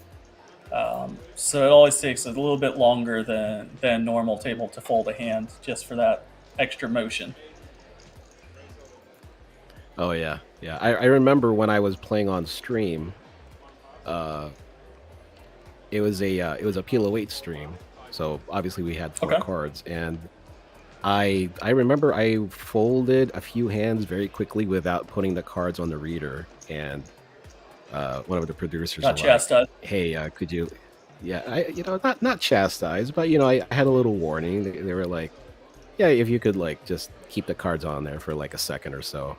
So it always takes a little bit longer than normal table to fold a hand, just for that extra motion. Oh yeah, yeah. I remember when I was playing on stream. It was a PL08 stream, so obviously we had 4 cards, and I remember I folded a few hands very quickly without putting the cards on the reader, and one of the producers got chastised. Like, hey, could you? Yeah, not chastised, but I had a little warning. They were like, yeah, if you could like just keep the cards on there for like a second or so.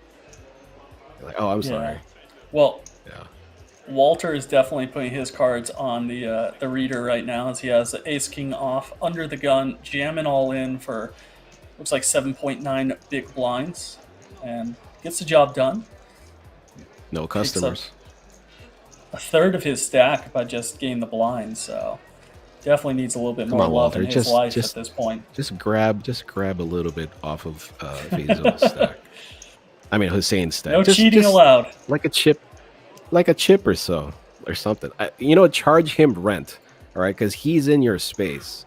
Like, oh, I'm sorry. Well, yeah. Walter is definitely putting his cards on the reader right now, as he has the ace king off under the gun, jamming all in for looks like 7.9 big blinds, and gets the job done. No customers. A third of his stack by just getting the blind, so definitely needs a little bit Come more on, love Walter. in his life at this point. Just grab a little bit off of Faisal's stack. I mean Hussein's stack. No cheating allowed. Like a chip or so, or something. Charge him rent, all right? Because he's in your space.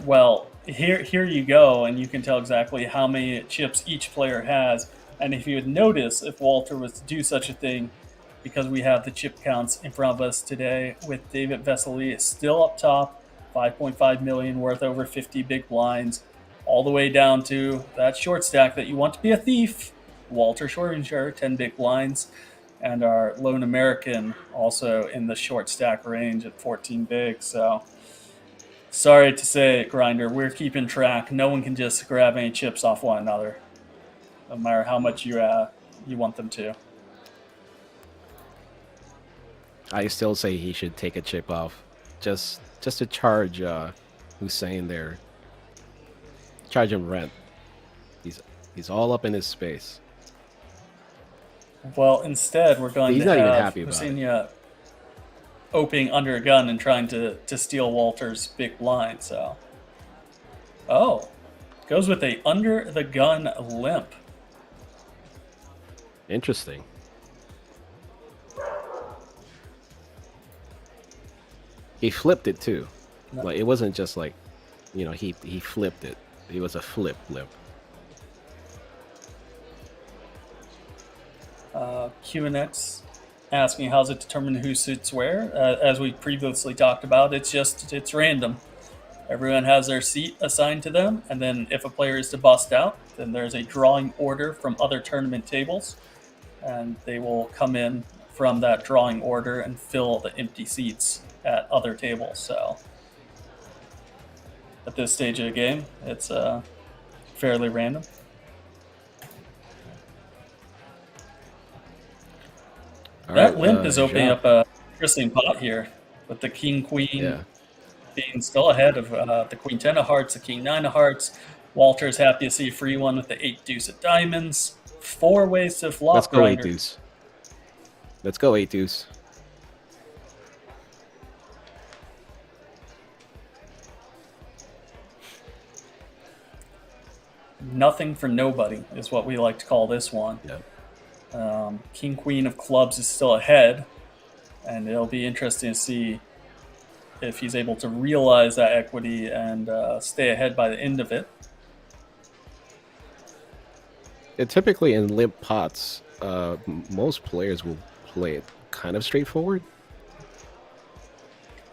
Well, here you go, and you can tell exactly how many chips each player has. And if you would notice, if Walter was to do such a thing, because we have the chip counts in front of us today, with David Vesely still up top, 5.5 million, worth over 50 big blinds, all the way down to that short stack that you want to be a thief, Walter Schoringer, 10 big blinds, and our lone American also in the short stack range at 14 big. So sorry to say, Grinder, we're keeping track. No one can just grab any chips off one another, no matter how much you want them to. I still say he should take a chip off, just to charge Hussein there. Charge him rent. He's all up in his space. Well, instead we're going He's to not even have happy about Hussein opening under a gun and trying to steal Walter's big blind. So, goes with a under the gun limp. Interesting. He flipped it too. No. Like it wasn't just like, he flipped it. It was a flip. QNX asking how's it determined who sits where? As we previously talked about, it's random. Everyone has their seat assigned to them, and then if a player is to bust out, then there's a drawing order from other tournament tables, and they will come in from that drawing order and fill the empty seats at other tables. So at this stage of the game, it's fairly random. That limp is opening up a interesting pot here, with the king queen being still ahead of the queen 10 of hearts, the king 9 of hearts. Walter's happy to see a free one with the 8 deuce of diamonds. 4 ways to flop. Let's go 8 deuce. Let's go 8 deuce. Nothing for nobody is what we like to call this one. Yep. King Queen of clubs is still ahead, and it'll be interesting to see if he's able to realize that equity and stay ahead by the end of it. Typically in limp pots, most players will play it kind of straightforward.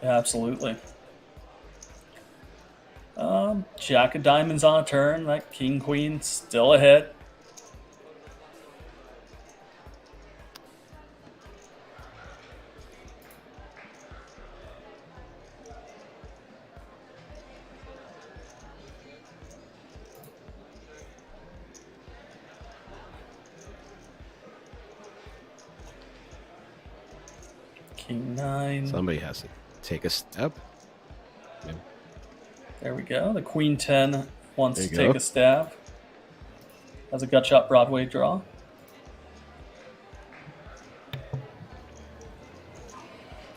Yeah, absolutely. Jack of diamonds on a turn. That king queen still ahead. King 9. Somebody has to take a step. Yeah. There we go. The queen 10 wants to take a stab. Has a gut shot Broadway draw.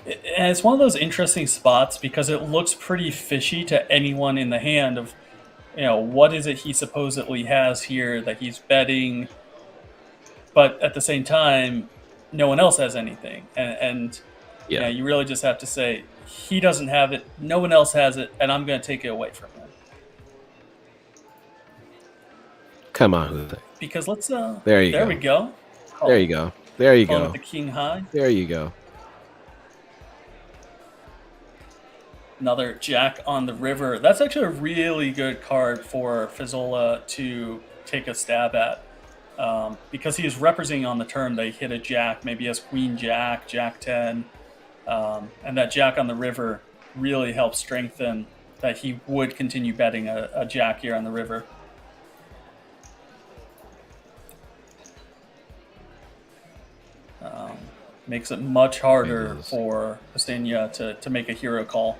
And it's one of those interesting spots because it looks pretty fishy to anyone in the hand of, what is it he supposedly has here that he's betting, but at the same time, no one else has anything. And you really just have to say, he doesn't have it, no one else has it, and I'm going to take it away from him. Come on. Because let's... There we go. There you go. There you go. The king high. There you go. Another jack on the river. That's actually a really good card for Faizola to take a stab at. Because he is representing on the turn that he hit a jack, maybe he has queen jack, jack 10, and that jack on the river really helps strengthen that he would continue betting a jack here on the river. Makes it much harder for Hussein to make a hero call.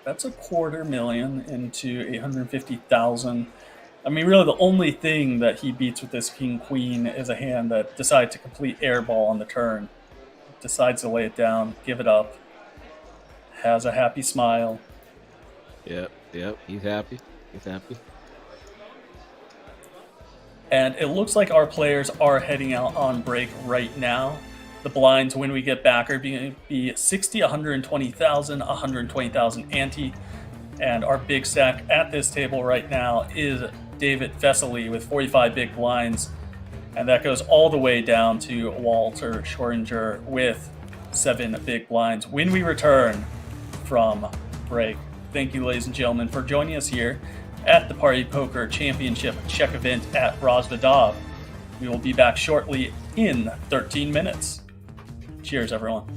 That's a 250,000 into 850,000. I mean, really, the only thing that he beats with this king queen is a hand that decides to complete airball on the turn, decides to lay it down, give it up, has a happy smile. Yep, he's happy. He's happy. And it looks like our players are heading out on break right now. The blinds, when we get back, are going to be 60, 120,000, 120,000 ante. And our big stack at this table right now is David Vesely with 45 big blinds. And that goes all the way down to Walter Schoringer with 7 big blinds. When we return from break, thank you, ladies and gentlemen, for joining us here at the Party Poker Championship Czech event at Rozvadov. We will be back shortly in 13 minutes. Cheers, everyone.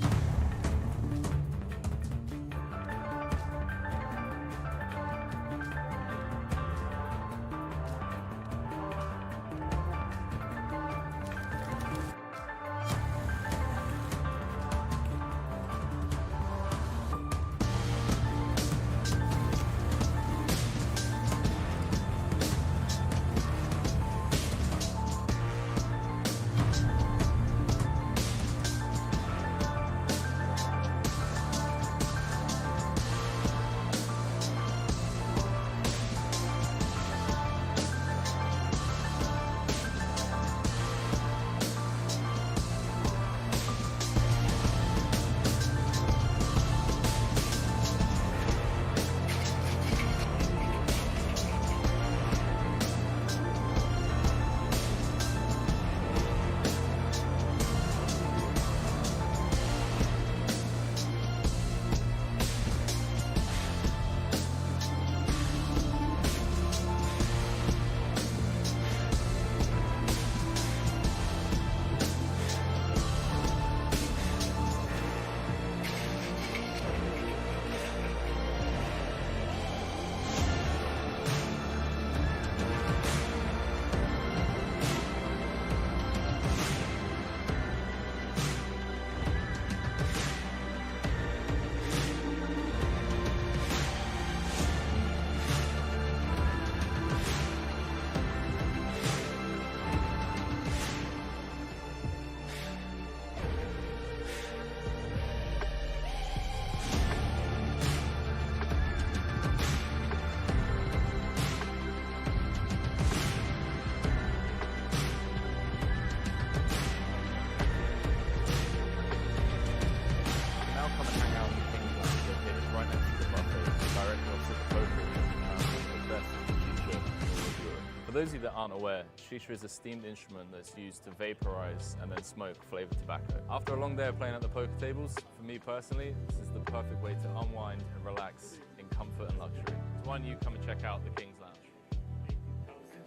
For those of you that aren't aware, shisha is a steamed instrument that's used to vaporize and then smoke flavored tobacco. After a long day of playing at the poker tables, for me personally, this is the perfect way to unwind and relax in comfort and luxury. So why don't you come and check out the King's Lounge?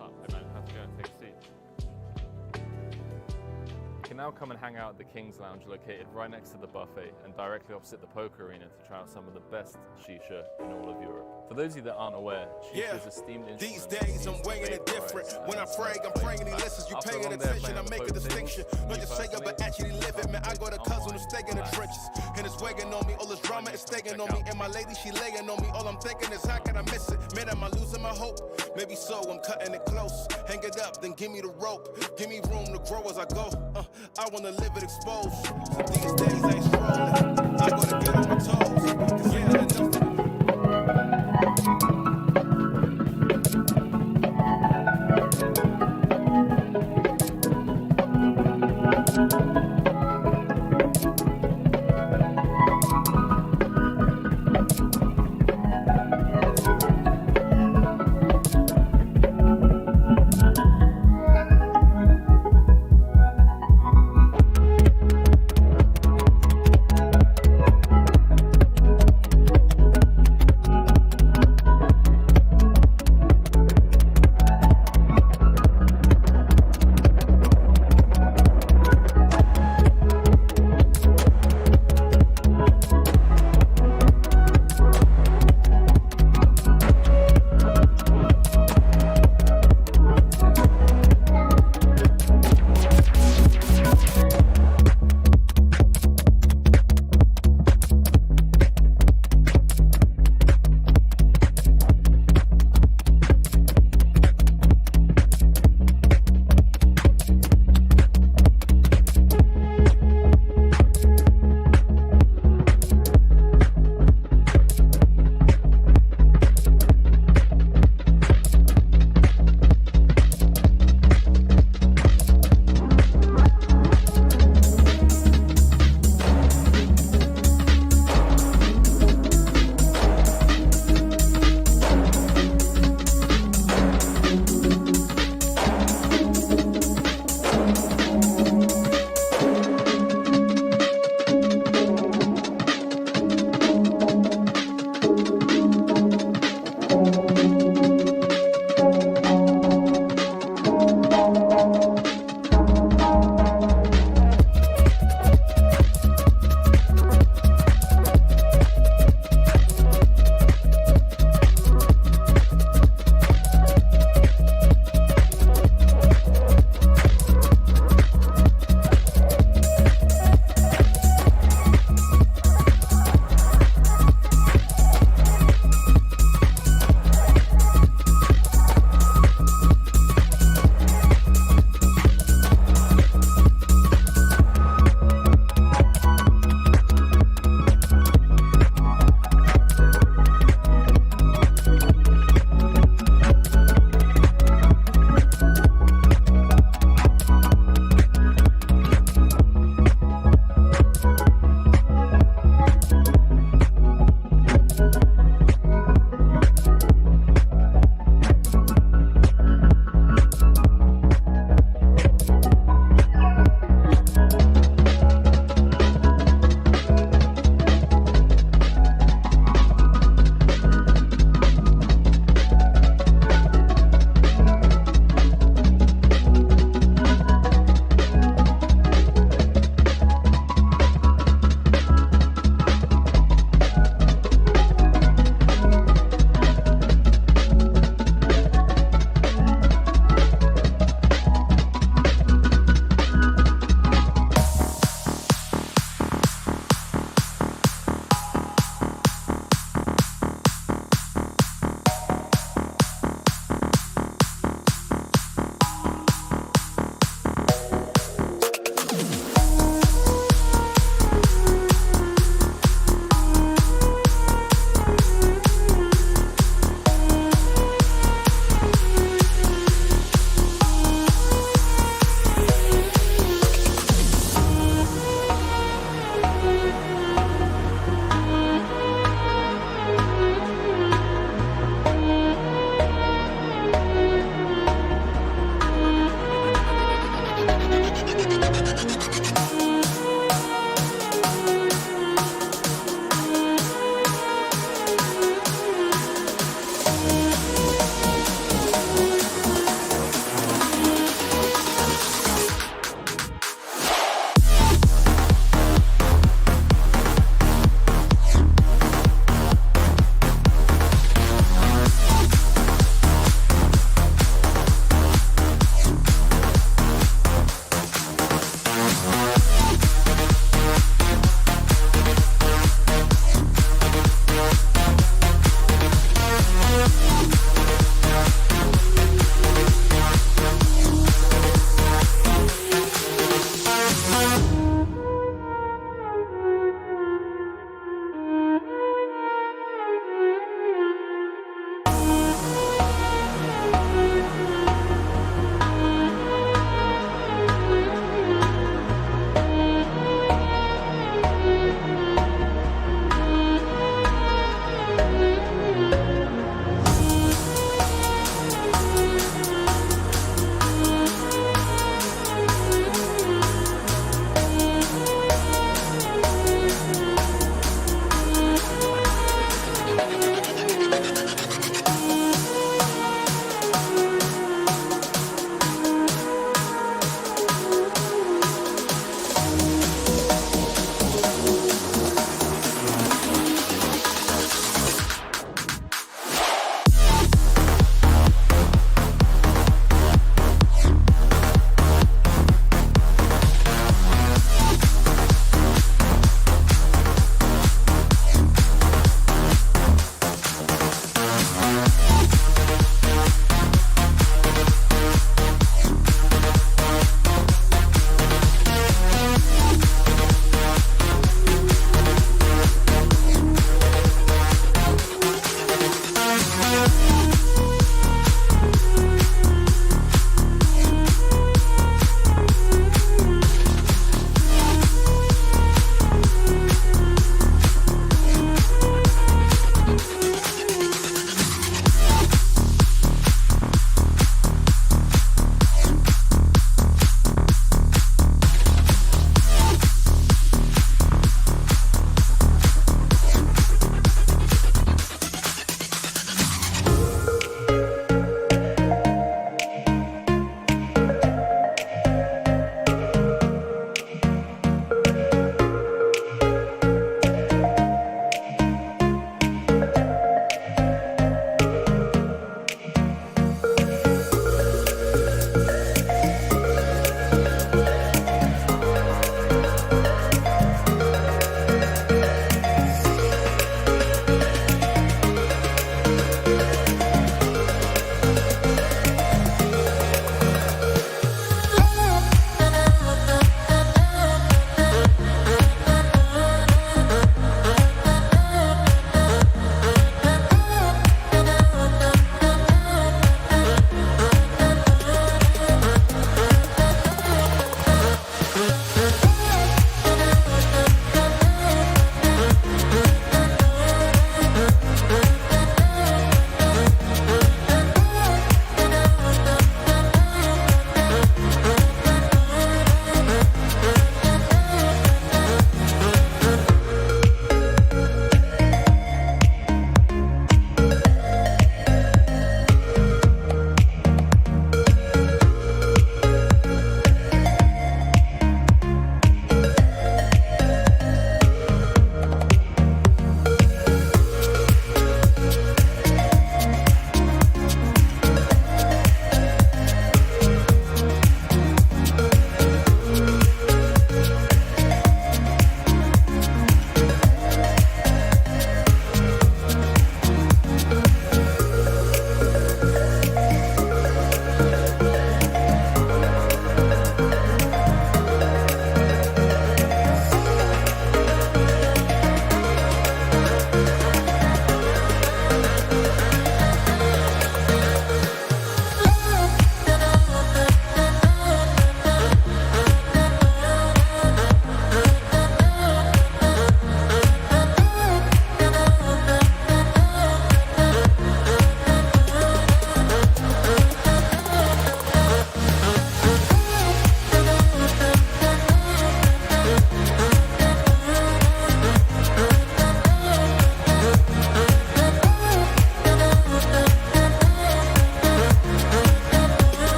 Oh, hey man, have to go and take a seat. You can now come and hang out at the King's Lounge, located right next to the buffet and directly opposite the poker arena to try out some of the best shisha in all of Europe. For those of you that aren't aware, shisha is a steamed instrument. These days I'm weighing it different. When I pray, I'm praying he listens. You paying attention, I make a distinction. Not just say it, but actually live it. Man, I got a cousin who stay in the trenches. And it's weighing on me, all this drama is staying on me. And my lady, she laying on me. All I'm thinking is how can I miss it? Man, am I losing my hope? Maybe so, I'm cutting it close. Hang it up, then give me the rope. Give me room to grow as I go. I wanna live it exposed. So these days ain't strolling. I gotta get on my toes. Cause yeah, enough to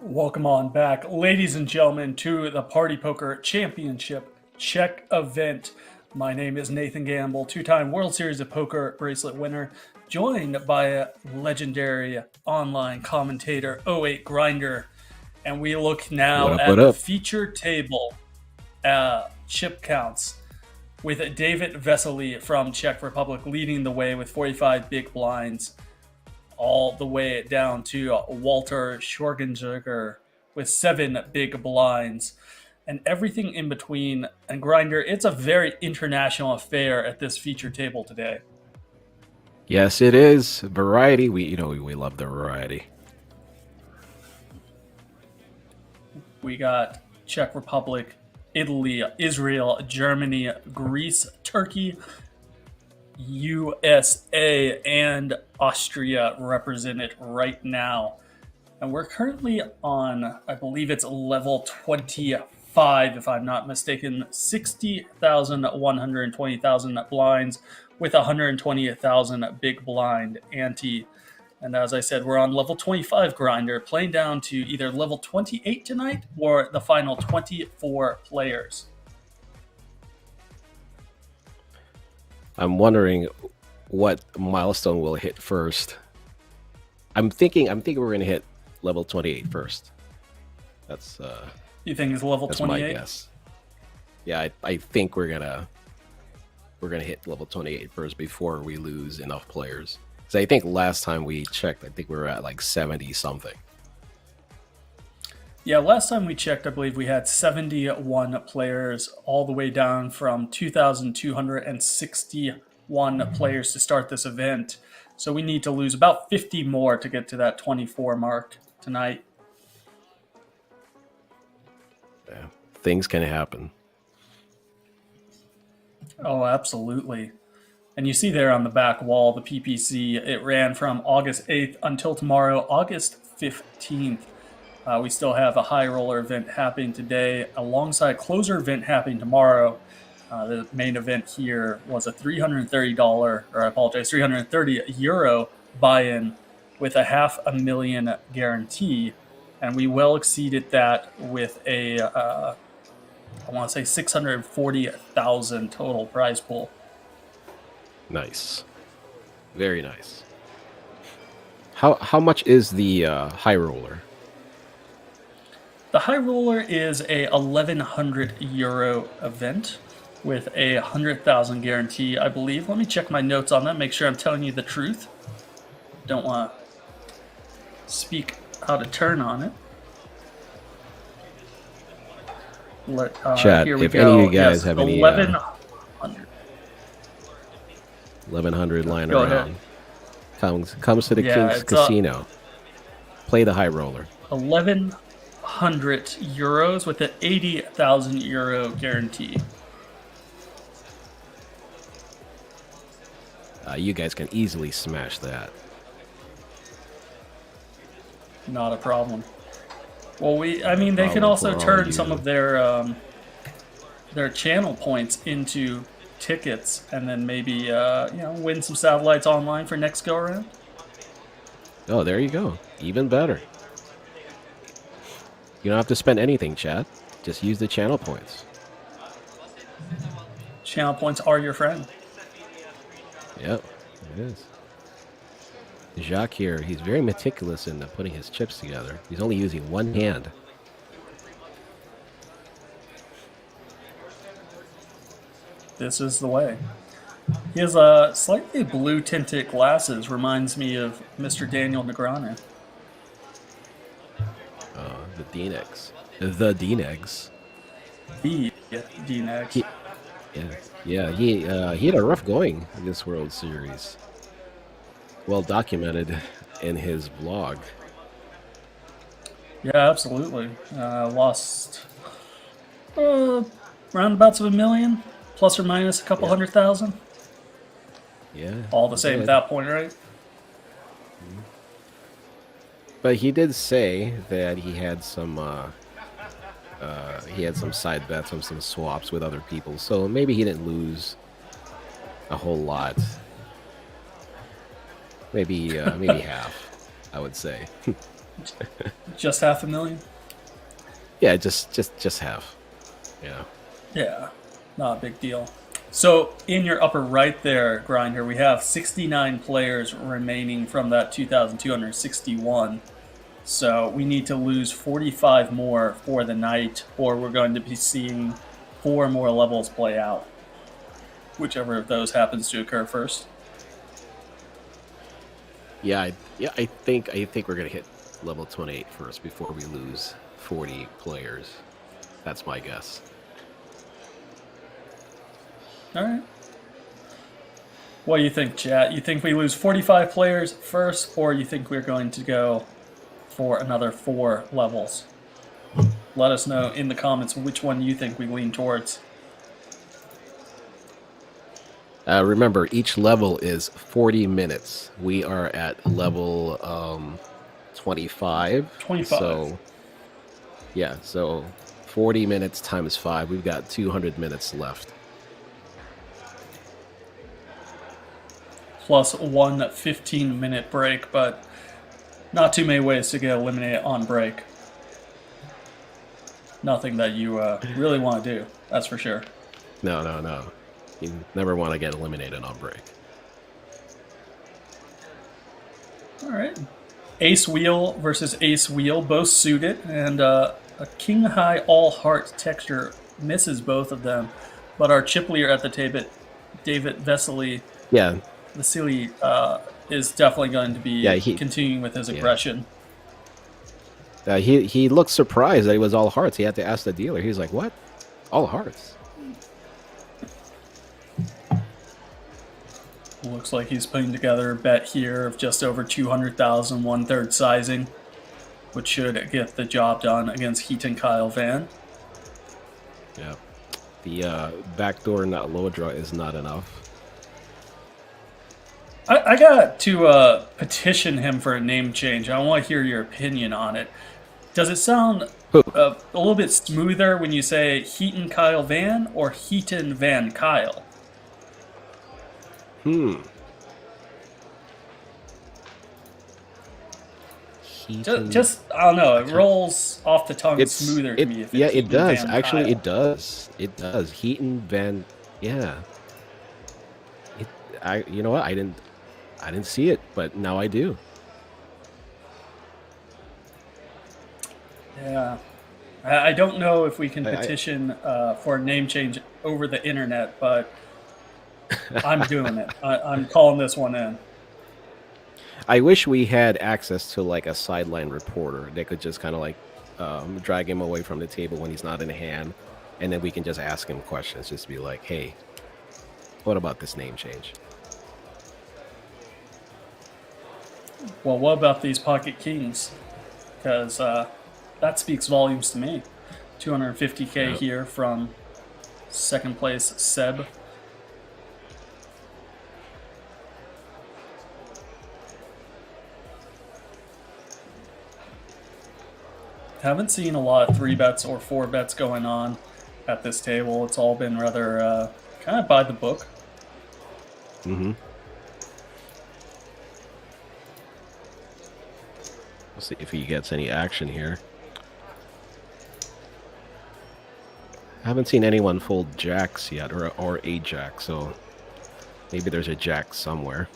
Welcome on back, ladies and gentlemen, to the Party Poker Championship Czech event. My name is Nathan Gamble, two-time World Series of Poker bracelet winner, joined by a legendary online commentator, 08 Grinder. And we look now at the feature table chip counts with David Vesely from Czech Republic leading the way with 45 big blinds, all the way down to Walter Schorgenberger with 7 big blinds, and everything in between. And Grinder, it's a very international affair at this feature table today. Yes, it is. Variety. We love the variety. We got Czech Republic, Italy, Israel, Germany, Greece, Turkey, USA, and Austria represented right now. And we're currently on, I believe it's level 25, if I'm not mistaken, 60,000, 120,000 blinds with 120,000 big blind ante. And as I said, we're on level 25 Grinder, playing down to either level 28 tonight or the final 24 players. I'm wondering what milestone we'll hit first. I'm thinking we're going to hit level 28 first. That's you think it's level 28? My guess. Yeah, I think we're gonna hit level 28 first before we lose enough players. So I think last time we checked, I think we were at like 70 something. Yeah, last time we checked, I believe we had 71 players, all the way down from 2,261 players to start this event. So we need to lose about 50 more to get to that 24 mark tonight. Yeah, things can happen. Oh, absolutely. And you see there on the back wall, the PPC, it ran from August 8th until tomorrow, August 15th. We still have a high roller event happening today alongside closer event happening tomorrow. The main event here was a €330 buy-in with a $500,000 guarantee. And we well exceeded that with a, I want to say 640,000 total prize pool. Nice. Very nice. How much is the high roller? The high roller is a €1,100 event with a 100,000 guarantee, I believe. Let me check my notes on that, make sure I'm telling you the truth. Don't want to speak out of turn on it. Chat, here we if go. any of you guys have any 1,100 lying Go around, comes to the Yeah, King's Casino. Play the high roller. €1,100 with an €80,000 guarantee. You guys can easily smash that. Not a problem. Well, they can Problem also for turn all some you. of their channel points into tickets, and then maybe win some satellites online for next go around. Oh, there you go. Even better. You don't have to spend anything, chat. Just use the channel points. Channel points are your friend. Yep, it is. Jacques here, he's very meticulous in putting his chips together. He's only using one hand. This is the way. He has slightly blue tinted glasses. Reminds me of Mr. Daniel Negreanu. The D-Negs. The D-Negs. The D-Negs. He had a rough going in this World Series. Well documented in his blog. Yeah, absolutely. Lost roundabouts of $1 million, plus or minus a couple 100,000. Yeah. All the same at that point, right? But he did say that he had some side bets on some swaps with other people, so maybe he didn't lose a whole lot. Maybe half, I would say. Just 500,000? Yeah, just half. Yeah. Yeah, not a big deal. So in your upper right there, Grinder, we have 69 players remaining from that 2,261. So we need to lose 45 more for the night, or we're going to be seeing 4 more levels play out. Whichever of those happens to occur first. I think we're gonna hit level 28 first before we lose 40 players. That's my guess. All right. What do you think, chat? You think we lose 45 players first, or you think we're going to go for another 4 levels? Let us know in the comments which one you think we lean towards. Remember, each level is 40 minutes. We are at level 25. 25. So, yeah, so 40 minutes times 5. We've got 200 minutes left. Plus 1 15-minute break, but not too many ways to get eliminated on break. Nothing that you really want to do, that's for sure. No. You never want to get eliminated on break. All right. Ace Wheel versus Ace Wheel, both suited, and a King High All Heart texture misses both of them. But our chip leader at the table, David Vesely, Yeah. is definitely going to be he- continuing with his aggression. He looked surprised that it was all hearts. He had to ask the dealer. He's like, "What? All hearts?" Looks like he's putting together a bet here of just over 200,000, 1/3 sizing, which should get the job done against Heaton Kyle Van. Yeah. The backdoor not low draw is not enough. I got to petition him for a name change. I want to hear your opinion on it. Does it sound a little bit smoother when you say Heaton Kyle Van or Heaton Van Kyle? Just I don't know. It rolls off the tongue smoother to me. If it's it does. Van Actually, Kyle. it does. It does. Heaton Van. Yeah. You know what? I didn't see it, but now I do. Yeah. I don't know if we can petition for a name change over the internet, but I'm doing it. I'm calling this one in. I wish we had access to like a sideline reporter that could just kind of like drag him away from the table when he's not in hand, and then we can just ask him questions. Just be like, "Hey, what about this name change?" Well, what about these pocket kings? Because that speaks volumes to me. 250K here from second place Seb. Haven't seen a lot of 3 bets or 4 bets going on at this table. It's all been rather kind of by the book. Mm-hmm. We'll see if he gets any action here. I haven't seen anyone fold jacks yet, or a jack, so maybe there's a jack somewhere.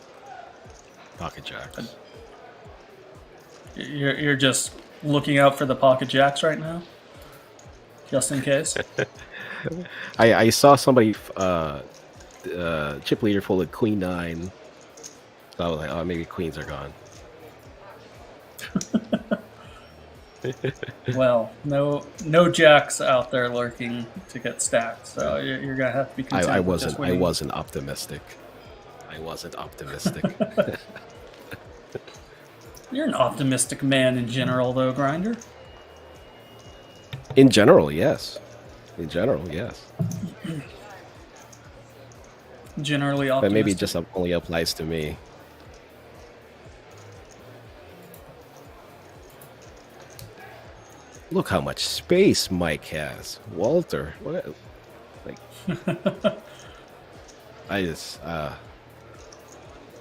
Pocket jacks. You're just looking out for the pocket jacks right now, just in case. I saw somebody chip leader folded queen 9. So I was like, oh, maybe queens are gone. Well, no jacks out there lurking to get stacked, so you're gonna have to be content. I with just winning. wasn't optimistic. I wasn't optimistic. You're an optimistic man in general, though, Grinder. In general, yes. In general, yes. Generally optimistic. But maybe it just only applies to me. Look how much space Mike has. Walter. What? Like, I just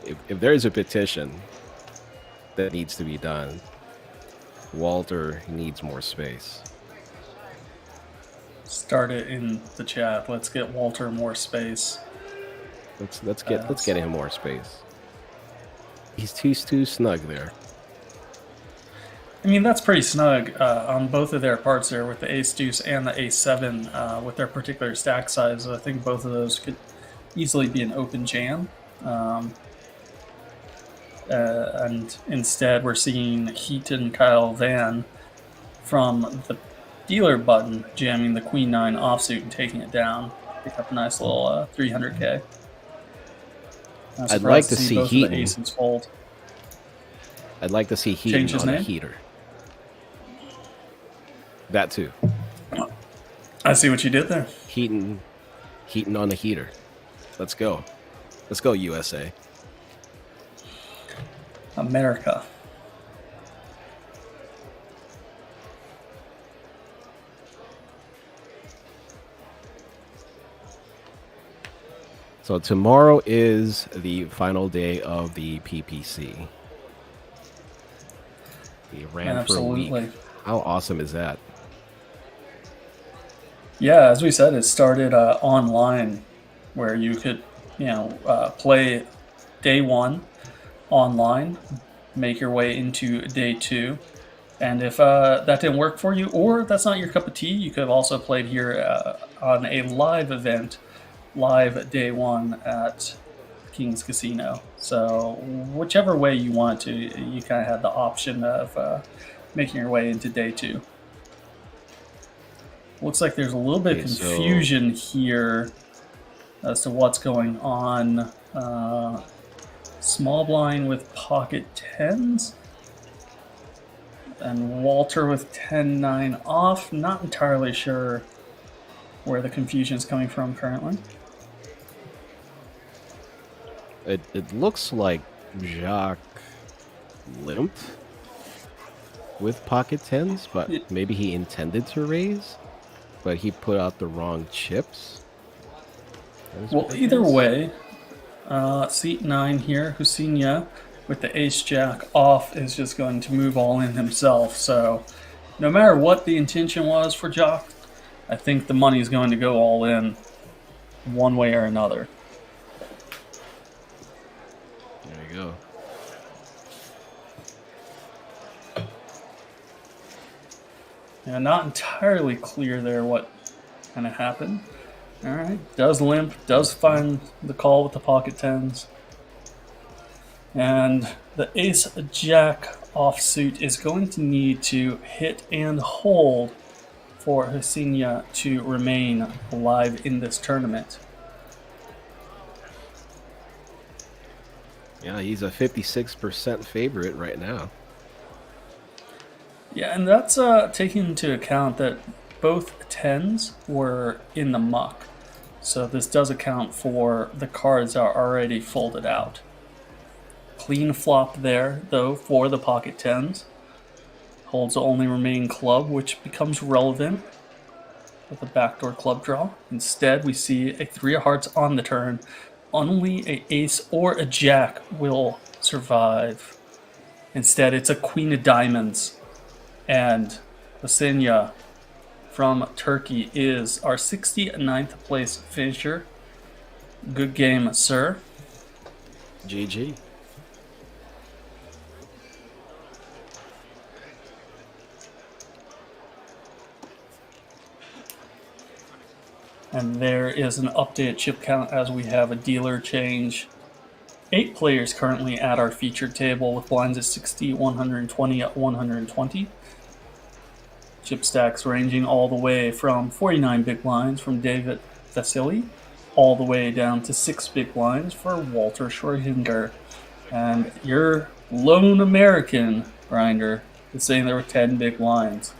if there's a petition that needs to be done, Walter needs more space. Start it in the chat. Let's get Walter more space. Let's get him more space. He's too snug there. I mean, that's pretty snug on both of their parts there with the ace deuce and the ace seven with their particular stack size. I think both of those could easily be an open jam. And instead, we're seeing Heat and Kyle Van from the dealer button jamming the queen nine offsuit and taking it down. Pick up a nice little 300K. I'd like to see both Heat of the aces fold. I'd like to see Heat on a heater. That too. I see what you did there. Heating on a heater. Let's go. Let's go, USA. America. So tomorrow is the final day of the PPC. We ran for a week. How awesome is that? Yeah, as we said, it started online, where you could, play day one online, make your way into day two, and if that didn't work for you, or that's not your cup of tea, you could have also played here on a live event, live day one at King's Casino. So whichever way you want to, you kind of had the option of making your way into day two. Looks like there's a little bit of confusion here as to what's going on. Small blind with pocket tens, and Walter with 10-9 off. Not entirely sure where the confusion is coming from currently. It looks like Jacques limped with pocket tens, but maybe he intended to raise, but he put out the wrong chips. Well, either way, seat 9 here, Husinia with the ace-jack off is just going to move all in himself. So no matter what the intention was for Jock, I think the money is going to go all in one way or another. There you go. Yeah, not entirely clear there what kind of happened. All right, does limp, does find the call with the pocket tens. And the ace-jack offsuit is going to need to hit and hold for Husinia to remain alive in this tournament. Yeah, he's a 56% favorite right now. Yeah, and that's taking into account that both tens were in the muck. So this does account for the cards that are already folded out. Clean flop there, though, for the pocket tens. Holds the only remaining club, which becomes relevant with a backdoor club draw. Instead, we see a 3 of hearts on the turn. Only an ace or a jack will survive. Instead, it's a queen of diamonds. And Husinia from Turkey is our 69th place finisher. Good game, sir. GG. And there is an updated chip count as we have a dealer change. 8 players currently at our featured table with blinds at 60, 120 at 120. Chip stacks ranging all the way from 49 big blinds from David Vasily, all the way down to 6 big blinds for Walter Schrodinger. And your lone American grinder is saying there were 10 big blinds.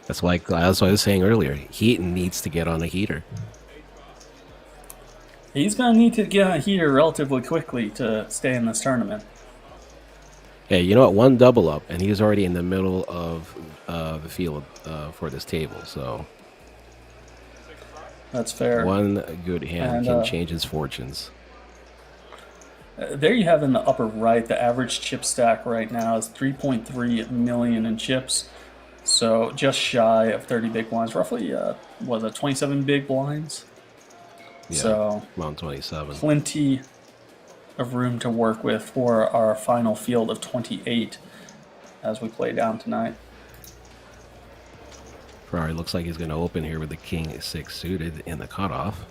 That's what I was saying earlier. Heaton needs to get on a heater. He's going to need to get on a heater relatively quickly to stay in this tournament. Hey, you know what? One double up, and he's already in the middle of the field for this table. So that's fair. One good hand can change his fortunes. There you have in the upper right, the average chip stack right now is 3.3 million in chips. So just shy of 30 big blinds, roughly, was it 27 big blinds? Yeah, So around 27. plenty of room to work with for our final field of 28 as we play down tonight. Ferrari looks like he's going to open here with the king 6 suited in the cutoff.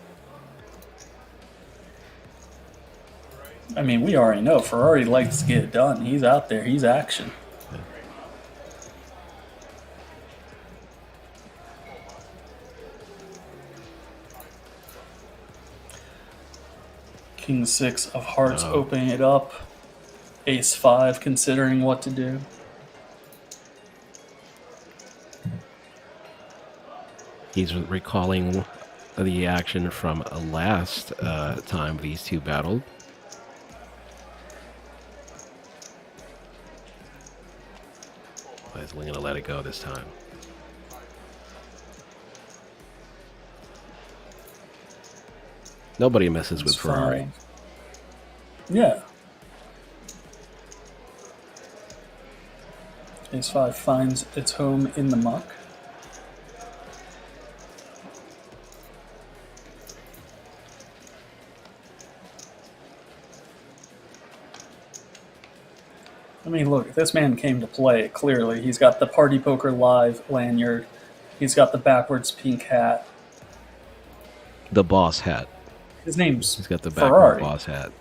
I mean, we already know Ferrari likes to get it done. He's out there. He's action. King 6 of hearts opening it up. Ace 5 considering what to do. He's recalling the action from last time these two battled. He's going to let it go this time. Nobody messes with Ferrari. Yeah. Ace 5 finds its home in the muck. I mean, look, this man came to play, clearly. He's got the Party Poker Live lanyard. He's got the backwards pink hat. The boss hat. His name's He's got the Ferrari. backward boss hat.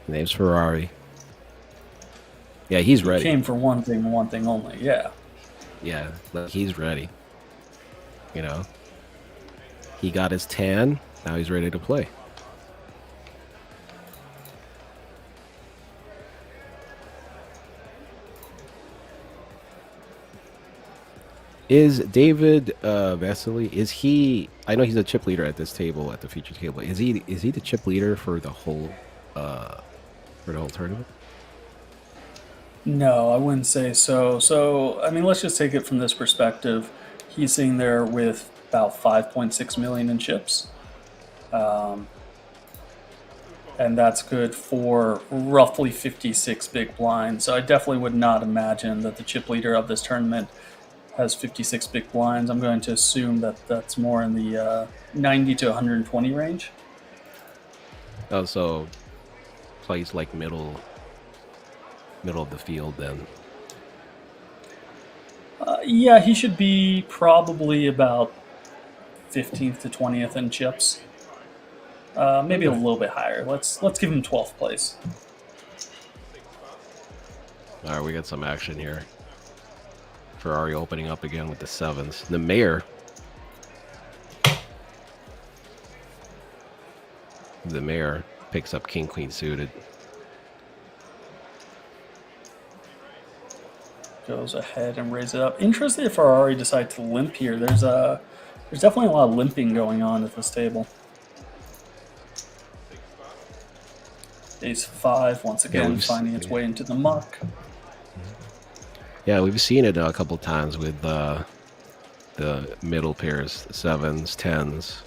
His name's Ferrari. Yeah, he's ready. He came for one thing only, yeah. Yeah, like he's ready. You know? He got his tan, now he's ready to play. Is David Vasily, is he, I know he's a chip leader at this table, at the feature table. Is he the chip leader for the whole tournament? No, I wouldn't say so. So, I mean, let's just take it from this perspective. He's sitting there with about 5.6 million in chips. And that's good for roughly 56 big blinds. So I definitely would not imagine that the chip leader of this tournament has 56 big blinds. I'm going to assume that that's more in the 90 to 120 range. Oh, so plays like middle of the field then. Yeah, he should be probably about 15th to 20th in chips. Maybe a little bit higher. Let's give him 12th place. All right, we got some action here. Ferrari opening up again with the 7s. The mayor. The mayor picks up king queen suited. Goes ahead and raises it up. Interesting if Ferrari decide to limp here. There's definitely a lot of limping going on at this table. Ace 5 once again finding its way into the muck. Yeah, we've seen it a couple times with the middle pairs, 7s, 10s.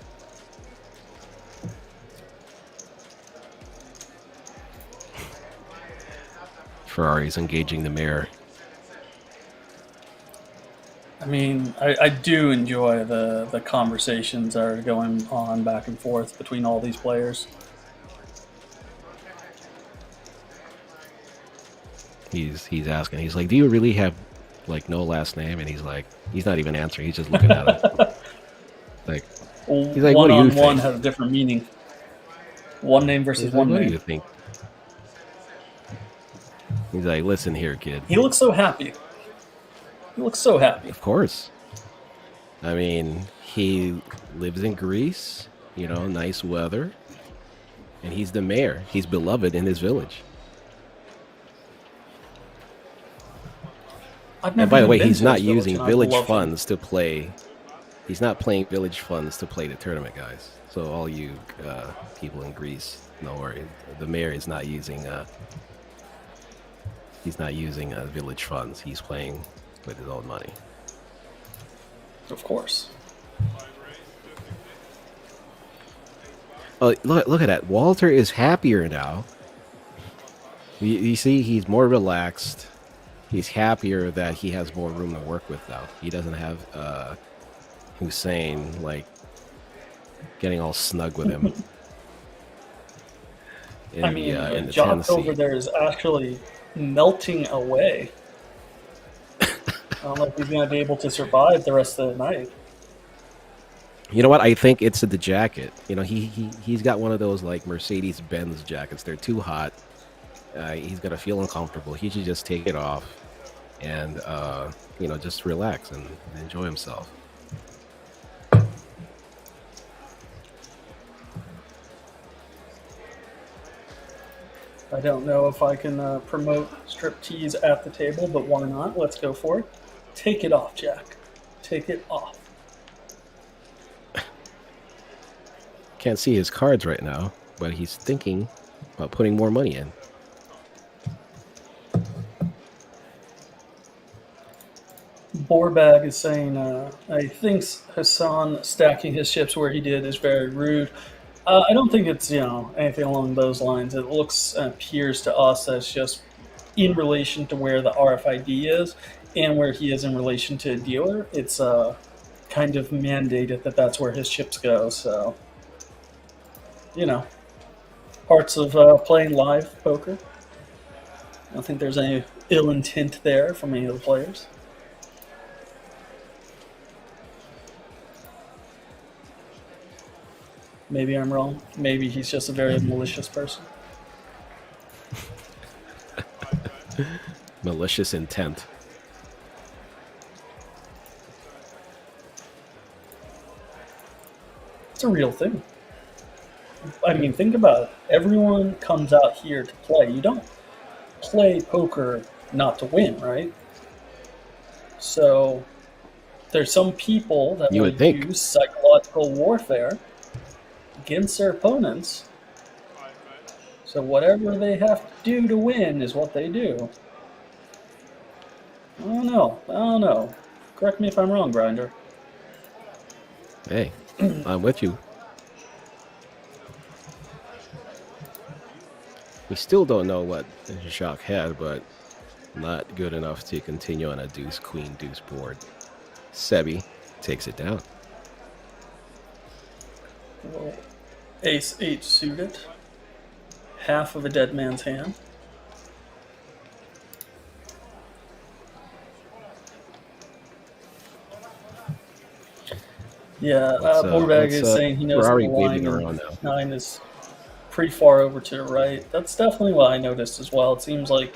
Ferrari's engaging the mayor. I mean, I do enjoy the conversations that are going on back and forth between all these players. He's asking. He's like, "Do you really have like no last name?" And he's like, he's not even answering. He's just looking at him. Like, he's like, "What do you think?" One has a different meaning. One name versus one name. What name. do you think? He's like, "Listen here, kid." He looks so happy. He looks so happy. Of course. I mean, he lives in Greece. You know, nice weather, and he's the mayor. He's beloved in his village. And by the way, he's not using village funds to play. He's not playing village funds to play the tournament, guys. So all you people in Greece, don't worry. The mayor is not using. He's not using village funds. He's playing with his own money. Of course. Oh, look at that! Walter is happier now. You see, he's more relaxed. He's happier that he has more room to work with now. He doesn't have Hussein like getting all snug with him I in mean, the 10 Jock over seat. there is actually melting away. I don't know if he's going to be able to survive the rest of the night. You know what? I think it's the jacket. You know, he's got one of those like Mercedes Benz jackets. They're too hot. He's gonna feel uncomfortable. He should just take it off and just relax and enjoy himself. I don't know if I can promote striptease at the table, but why not? Let's go for it. Take it off, Jack. Take it off. Can't see his cards right now, but he's thinking about putting more money in. Borbag is saying, he thinks Hassan stacking his chips where he did is very rude. I don't think it's anything along those lines. It looks appears to us as just in relation to where the RFID is and where he is in relation to a dealer. It's kind of mandated that that's where his chips go. So parts of playing live poker. I don't think there's any ill intent there from any of the players. Maybe I'm wrong. Maybe he's just a very malicious person. Malicious intent. It's a real thing. I mean, think about it. Everyone comes out here to play. You don't play poker not to win, right? So there's some people that You will would think. use psychological warfare against their opponents. So whatever they have to do to win is what they do. I don't know. Correct me if I'm wrong, Grinder. Hey, I'm with you. We still don't know what Jacques had, but not good enough to continue on a deuce, queen, deuce board. Sebi takes it down. Well, ace 8 suited. Half of a dead man's hand. Yeah, Borbag is saying he knows Ferrari the line waving on around now. 9 is pretty far over to the right. That's definitely what I noticed as well. It seems like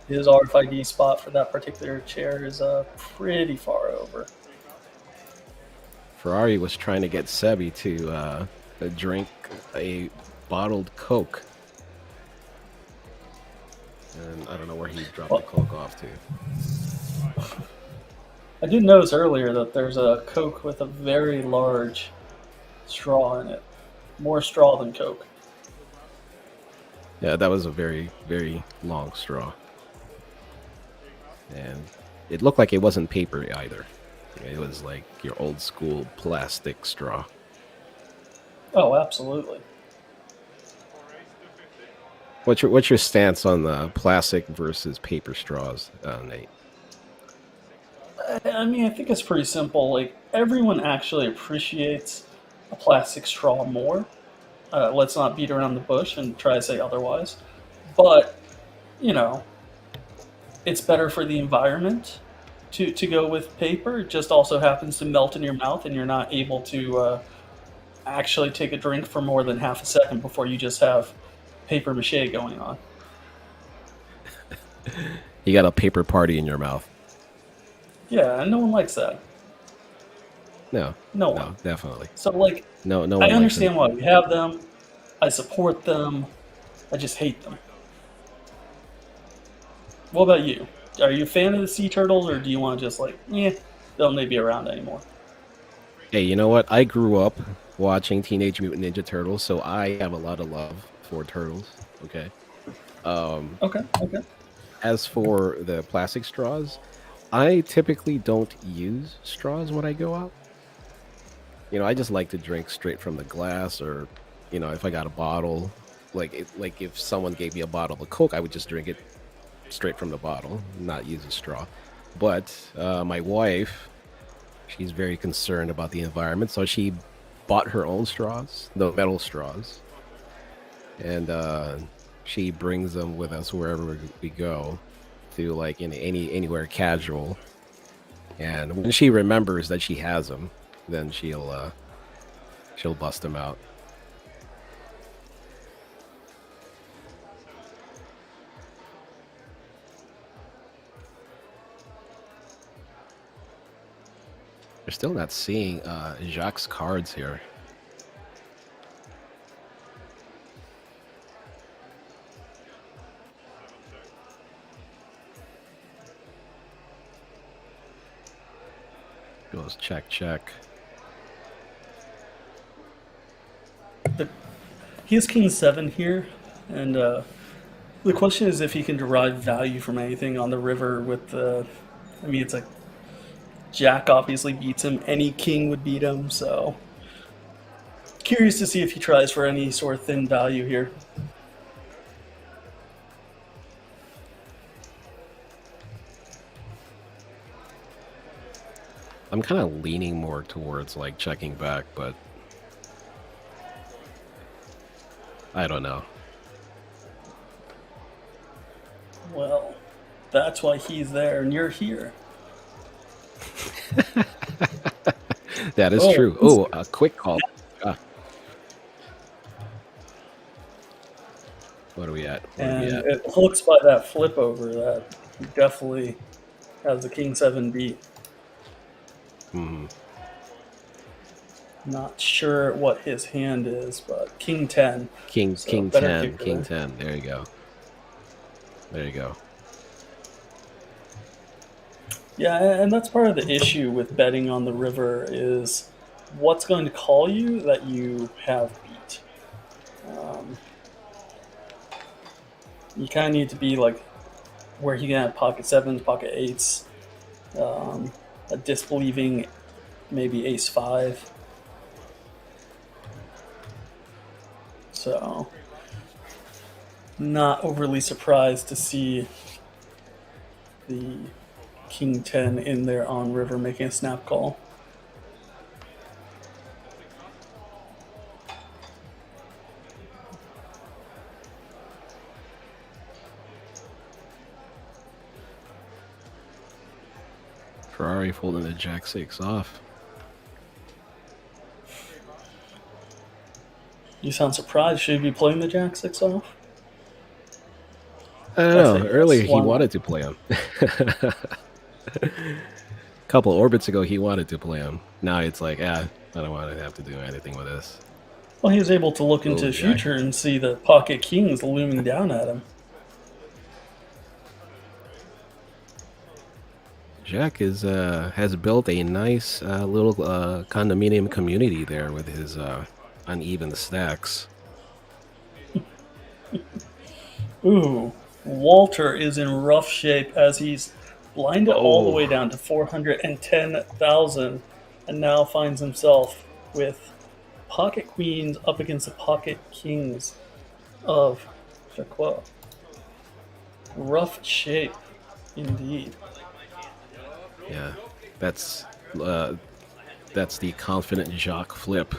his RFID spot for that particular chair is pretty far over. Ferrari was trying to get Sebi to drink a bottled Coke. And I don't know where he dropped the Coke off to. I did notice earlier that there's a Coke with a very large straw in it. More straw than Coke. Yeah, that was a very, very long straw. And it looked like it wasn't paper either. It was like your old school plastic straw. Oh, absolutely. What's your stance on the plastic versus paper straws, Nate? I mean, I think it's pretty simple. Like, everyone actually appreciates a plastic straw more. Let's not beat around the bush and try to say otherwise. But, it's better for the environment to go with paper. It just also happens to melt in your mouth and you're not able to actually take a drink for more than half a second before you just have paper mache going on. You got a paper party in your mouth. Yeah, and no one likes that. No, definitely. So, like, no one I likes understand it. why we have them. I support them. I just hate them. What about you? Are you a fan of the sea turtles, or do you want to just they'll maybe be around anymore? Hey, you know what? I grew up watching Teenage Mutant Ninja Turtles, so I have a lot of love for turtles. Okay. Okay. As for the plastic straws, I typically don't use straws when I go out. I just like to drink straight from the glass, or if I got a bottle, like if someone gave me a bottle of Coke, I would just drink it straight from the bottle, not use a straw. But my wife, she's very concerned about the environment, so she bought her own straws, the metal straws, and she brings them with us wherever we go, to like in anywhere casual. And when she remembers that she has them, then she'll bust them out. We're still not seeing Jacques' cards here. Goes check, check. He has king 7 here, and the question is if he can derive value from anything on the river with the. I mean, it's like Jack obviously beats him. Any king would beat him, so curious to see if he tries for any sort of thin value here. I'm kind of leaning more towards like checking back, but I don't know. Well, that's why he's there and you're here. That is true. Oh, a quick call. Ah. What are we at? And it looks by that flip over that he definitely has the king 7 beat. Not sure what his hand is, but king 10. King 10. King 10. There you go. There you go. Yeah, and that's part of the issue with betting on the river is what's going to call you that you have beat. You kind of need to be like where he can have pocket 7s, pocket 8s, a disbelieving maybe ace 5. So, not overly surprised to see the king 10 in there on river making a snap call. Ferrari folding the jack 6 off. You sound surprised. Should he be playing the jack 6 off? I don't know. Earlier he wanted to play him. A couple orbits ago he wanted to play him. Now it's like, I don't want to have to do anything with this. Well, he was able to look into the future and see the pocket kings looming down at him. Jack has built a nice little condominium community there with his uneven stacks. Ooh, Walter is in rough shape as he's blinded all the way down to 410,000 and now finds himself with pocket queens up against the pocket kings of Jacques. Rough shape, indeed. Yeah, that's the confident Jacques flip.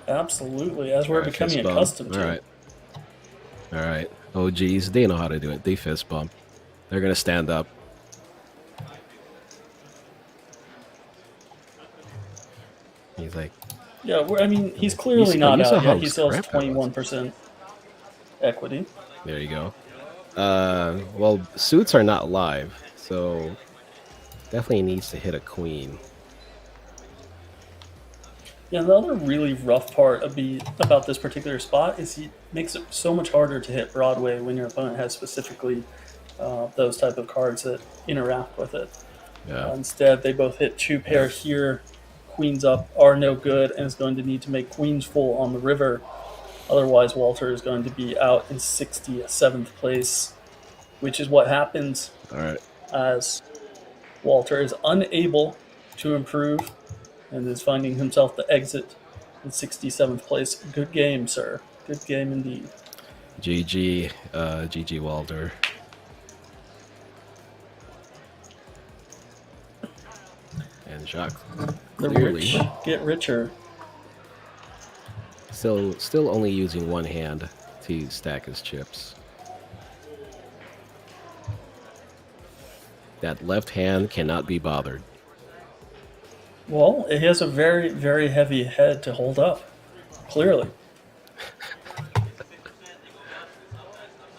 Absolutely, as we're becoming accustomed to. All right. OGs, they know how to do it. They fist bump. They're gonna stand up. He's like, yeah. I mean, he's clearly not out yet. He still has 21% equity. There you go. Well, suits are not live, so definitely needs to hit a queen. Yeah, the other really rough part about this particular spot is he makes it so much harder to hit Broadway when your opponent has specifically those type of cards that interact with it. Yeah. Instead, they both hit 2 pair here. Queens up are no good and is going to need to make queens full on the river. Otherwise, Walter is going to be out in 67th place, which is what happens as Walter is unable to improve and is finding himself the exit in 67th place. Good game, sir. Good game indeed. GG Walter. And Jacques The clearly rich get richer. still only using one hand to stack his chips. That left hand cannot be bothered. Well, he has a very, very heavy head to hold up. Clearly.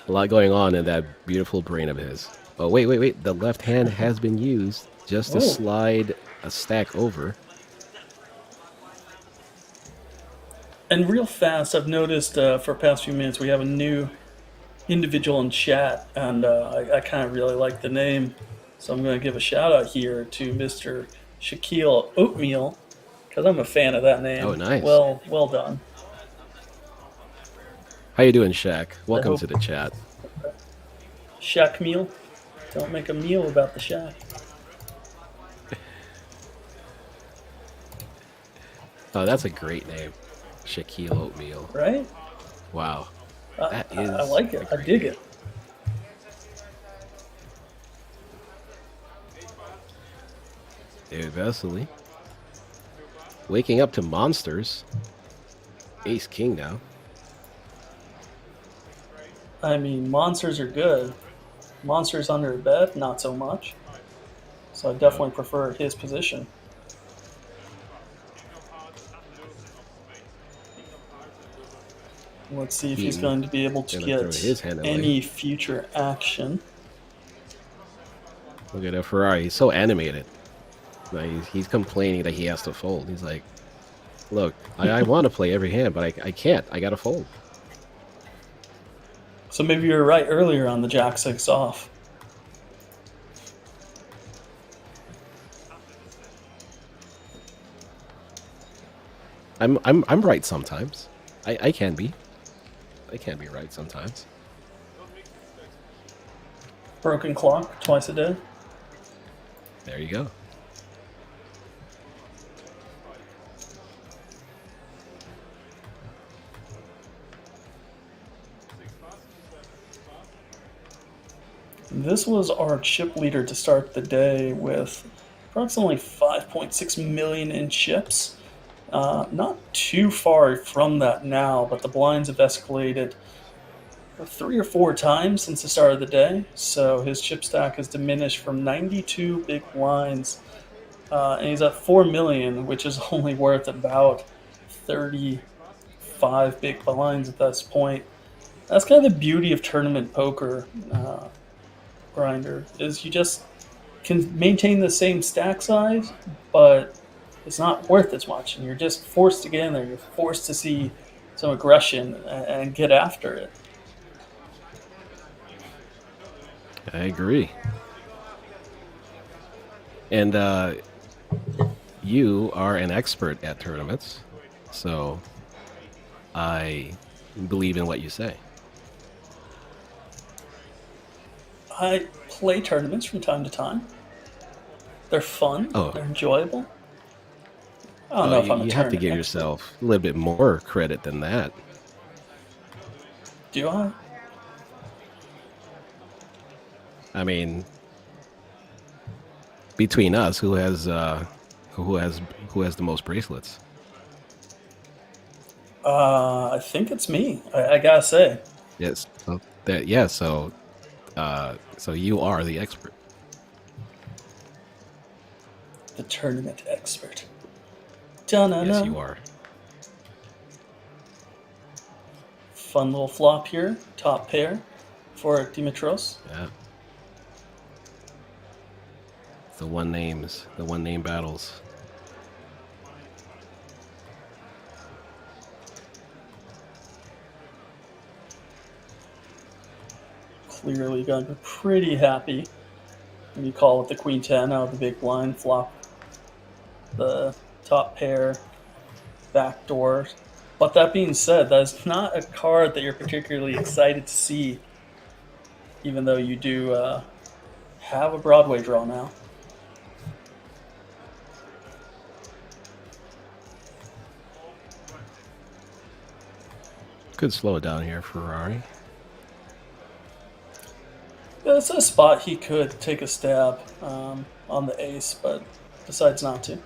A lot going on in that beautiful brain of his. Oh, wait. The left hand has been used just to slide a stack over. And real fast, I've noticed for past few minutes we have a new individual in chat, and I kind of really like the name. So I'm going to give a shout out here to Mr. Shaquille Oatmeal, because I'm a fan of that name. Oh, nice. Well done. How you doing, Shaq? Welcome to the chat. Shack meal. Don't make a meal about the shack. Oh, that's a great name. Shaquille Oatmeal. Right? Wow. I like it. I dig it. David Vesely. Waking up to monsters. Ace King now. I mean, monsters are good. Monsters under a bed, not so much. So I definitely prefer his position. Let's see if he's going to be able to get any future action. Look at that Ferrari. He's so animated. Like, he's complaining that he has to fold. He's like, look, I want to play every hand, but I can't. I got to fold. So maybe you were right earlier on the Jack 6 off. I'm right sometimes. I can be. I can be right sometimes. Broken clock twice a day. There you go. This was our chip leader to start the day with approximately 5.6 million in chips. Not too far from that now, but the blinds have escalated 3 or 4 times since the start of the day. So his chip stack has diminished from 92 big blinds, and he's at 4 million, which is only worth about 35 big blinds at this point. That's kind of the beauty of tournament poker, Grinder, is you just can maintain the same stack size, but it's not worth as much, and you're just forced to get in there. You're forced to see some aggression and get after it. I agree. And you are an expert at tournaments, so I believe in what you say. I play tournaments from time to time. They're fun. Oh. They're enjoyable. I don't know if I'm a you have to give tournament yourself a little bit more credit than that. Do I? I mean, between us, who has the most bracelets? I think it's me. I gotta say. Yes. So you are the expert. The tournament expert. Da-na-na. Yes, you are. Fun little flop here. Top pair for Dimitros. Yeah. The one name battles. Clearly gonna be pretty happy when you call it the Queen 10 out of the big blind, flop the top pair, backdoor. But that being said, that's not a card that you're particularly excited to see, even though you do have a Broadway draw now. Could slow it down here, Ferrari. Yeah, it's a spot he could take a stab on the ace, but decides not to.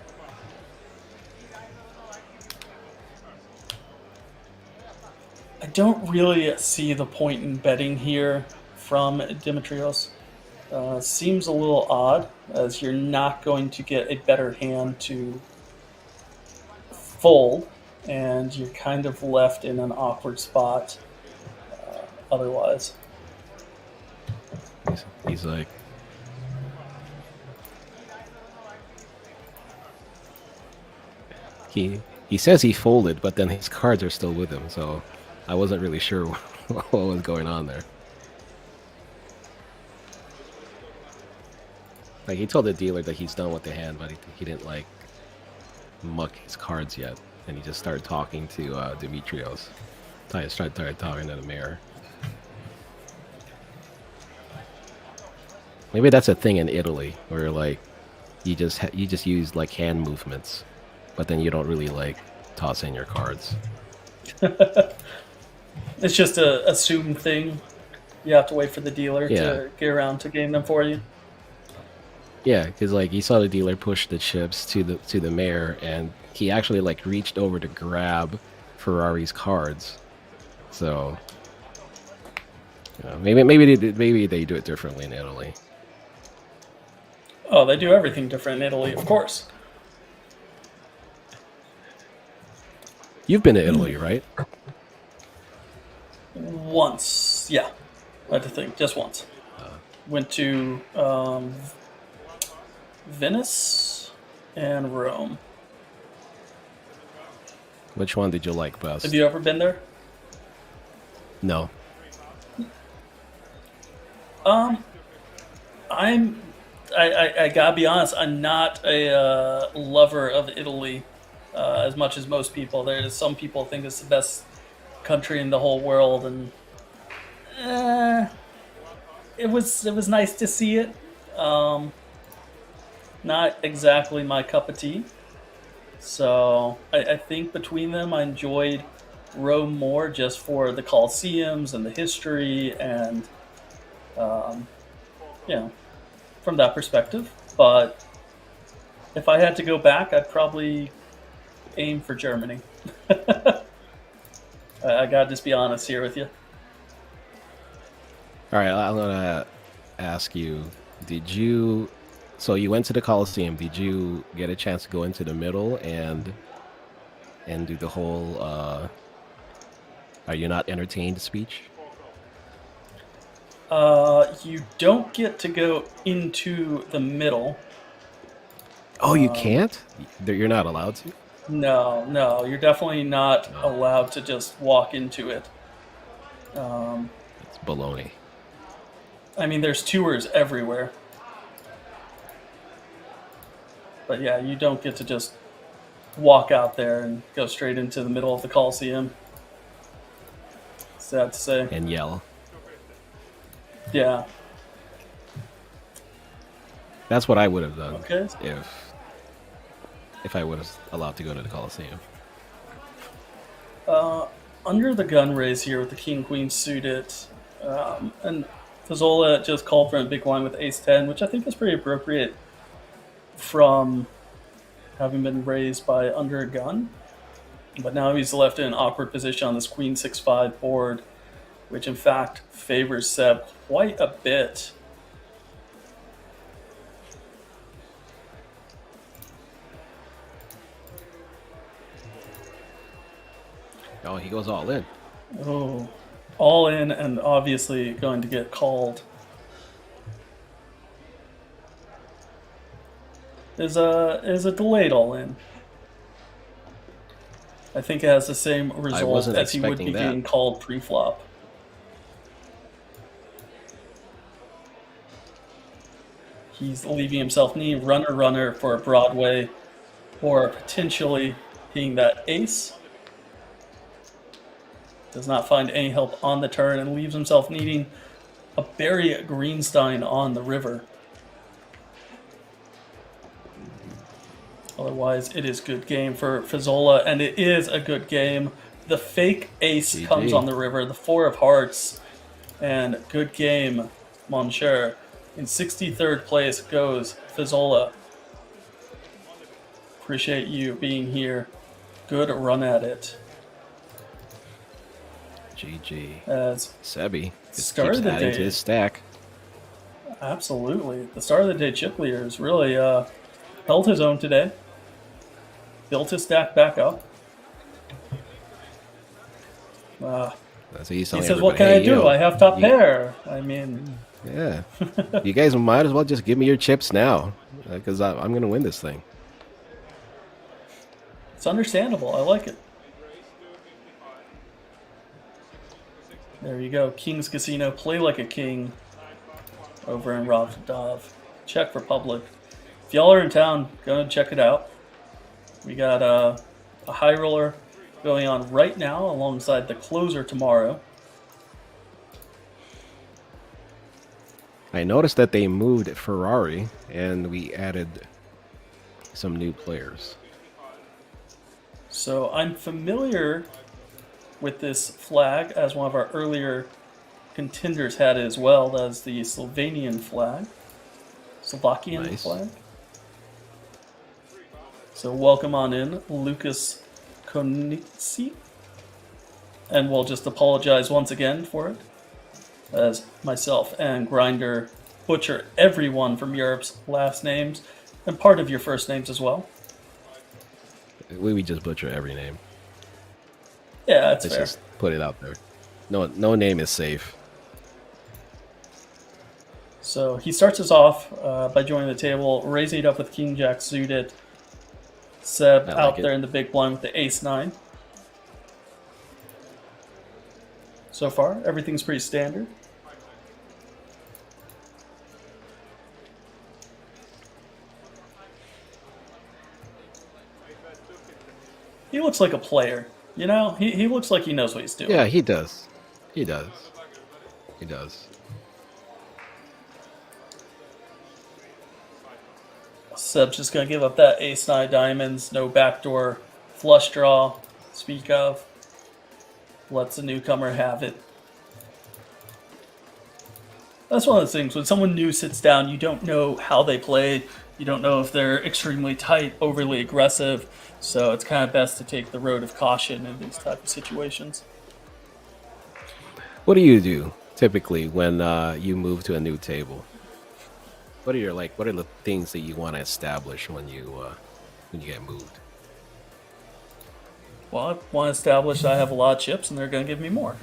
I don't really see the point in betting here from Dimitrios. Seems a little odd, as you're not going to get a better hand to fold, and you're kind of left in an awkward spot otherwise. He's like, he says he folded, but then his cards are still with him, so I wasn't really sure what was going on there. Like, he told the dealer that he's done with the hand, but he didn't like muck his cards yet, and he just started talking to Dimitrios. I started talking to the mayor. Maybe that's a thing in Italy where like you just use like hand movements, but then you don't really like toss in your cards. It's just a assumed thing. You have to wait for the dealer to get around to getting them for you. Yeah, because like you saw the dealer push the chips to the mayor, and he actually like reached over to grab Ferrari's cards. So maybe they do it differently in Italy. Oh, they do everything different in Italy, of course. You've been to Italy, right? Once, yeah. I had to think, just once. Went to Venice and Rome. Which one did you like best? Have you ever been there? No. I gotta be honest, I'm not a lover of Italy as much as most people. There's some people think it's the best country in the whole world, and it was nice to see it. Not exactly my cup of tea. So I think between them, I enjoyed Rome more just for the Colosseums and the history and from that perspective. But if I had to go back, I'd probably aim for Germany. I gotta just be honest here with you. All right, I'm gonna ask you: So you went to the Colosseum? Did you get a chance to go into the middle and do the whole "Are you not entertained?" speech? You don't get to go into the middle. Oh, you can't? You're not allowed to? No, you're definitely not allowed to just walk into it. It's baloney. I mean, there's tours everywhere. But yeah, you don't get to just walk out there and go straight into the middle of the Coliseum. Sad to say. And yell. Yeah. That's what I would have done Okay. if I was allowed to go to the Coliseum. Under the gun raise here with the king-queen suited, and Fazzola just called for a big line with ace-10, which I think is pretty appropriate from having been raised by under a gun. But now he's left in an awkward position on this queen 6-5 board, which in fact favors Seb quite a bit. Oh, he goes all in. Oh, all in and obviously going to get called. Is a delayed all in. I think it has the same result as he would be getting called pre-flop. He's leaving himself needing runner for a Broadway, or potentially being that ace. Does not find any help on the turn and leaves himself needing a Barry Greenstein on the river. Otherwise, it is good game for Fazzola, and it is a good game. the fake ace GG. comes on the river, the 4 of hearts, and good game, Monsieur. In 63rd place goes Fizzola. Appreciate you being here. Good run at it. GG. As Sebi just start keeps of the adding day. to his stack. Absolutely. The start of the day chip leaders really held his own today. Built his stack back up. That's what he's He telling says, what everybody. can Hey, I you do? know, I have top you- pair. I mean, Yeah. You guys might as well just give me your chips now, because I'm going to win this thing. it's understandable. I like it. There you go. King's Casino. Play like a king over in Rozvadov, Czech Republic. If y'all are in town, go and check it out. We got a high roller going on right now alongside the closer tomorrow. I noticed that they moved Ferrari, and we added some new players. So I'm familiar with this flag, as one of our earlier contenders had it as well. That's the Slovenian flag. Slovakian Nice. flag. So welcome on in, Lucas Konitsi. And we'll just apologize once again for it, as myself and Grinder butcher everyone from Europe's last names and part of your first names as well. We just butcher every name. Yeah, that's Let's fair. just put it out there. No name is safe. So he starts us off by joining the table, raising it up with King Jack suited. Seb I like out it. there in the big blind with the ace 9. So far, everything's pretty standard. He looks like a player. You know, he looks like he knows what he's doing. Yeah, he does. He does. He does. Seb's just going to give up that ace 9 diamonds, no backdoor flush draw, speak of. Lets the newcomer have it. That's one of those things. When someone new sits down, you don't know how they play. You don't know if they're extremely tight, overly aggressive. So it's kind of best to take the road of caution in these type of situations. What do you do typically when you move to a new table? What are the things that you want to establish when you get moved? Well, I want to establish that I have a lot of chips and they're going to give me more.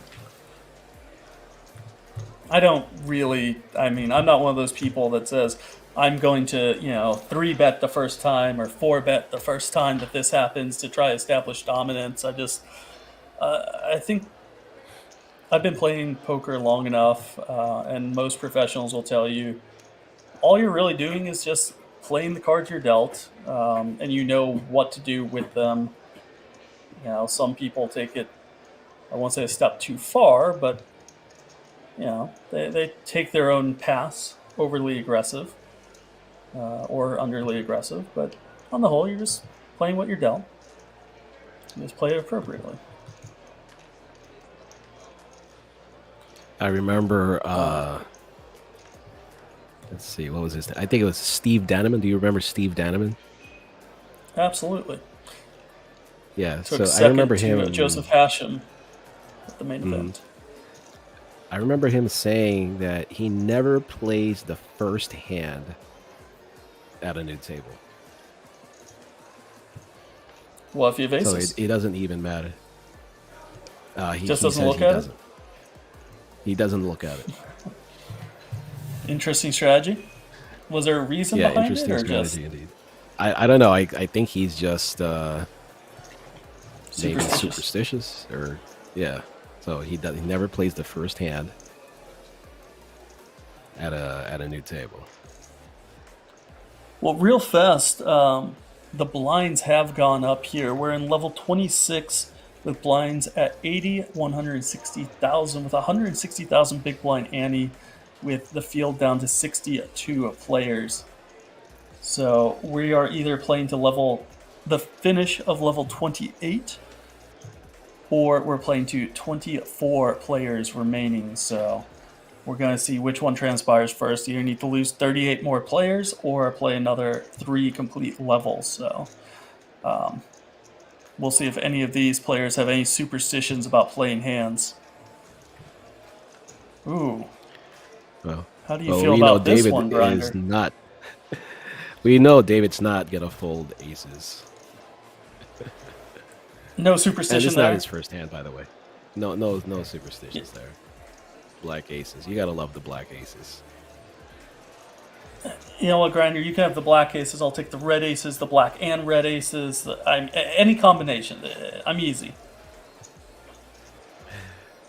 I don't really, I'm not one of those people that says, I'm going to, 3-bet the first time or 4-bet the first time that this happens to try to establish dominance. I think I've been playing poker long enough, and most professionals will tell you, all you're really doing is just playing the cards you're dealt, and you know what to do with them. Some people take it, I won't say a step too far, but they take their own paths, overly aggressive or underly aggressive. But on the whole, you're just playing what you're dealt. You just play it appropriately. I remember. Let's see, what was his name? I think it was Steve Daneman. Do you remember Steve Daneman? Absolutely. Yeah. Took So I second remember to him. Joseph Hashem at the main event. I remember him saying that he never plays the first hand at a new table. Well, if you have So aces, it doesn't even matter. He Just he doesn't says look he at it? doesn't. He doesn't look at it. interesting strategy. Was there a reason Yeah, behind it, interesting or strategy just indeed. I don't know. I think he's just maybe superstitious? superstitious or yeah. So he never plays the first hand at a new table. Well, real fast, the blinds have gone up here. We're in level 26 with blinds at 80, 160,000, with 160,000 big blind ante, with the field down to 62 players. So we are either playing to the finish of level 28 or we're playing to 24 players remaining. So we're going to see which one transpires first. You either need to lose 38 more players or play another 3 complete levels. So we'll see if any of these players have any superstitions about playing hands. Ooh. Well, How do you feel about this David one, Grinder? is not. We know David's not gonna fold aces. No And superstition it's there. not his first hand, by the way. No superstitions there. Black aces. You gotta love the black aces. You know what, Grinder? You can have the black aces. I'll take the red aces, the black and red aces. Any combination. I'm easy.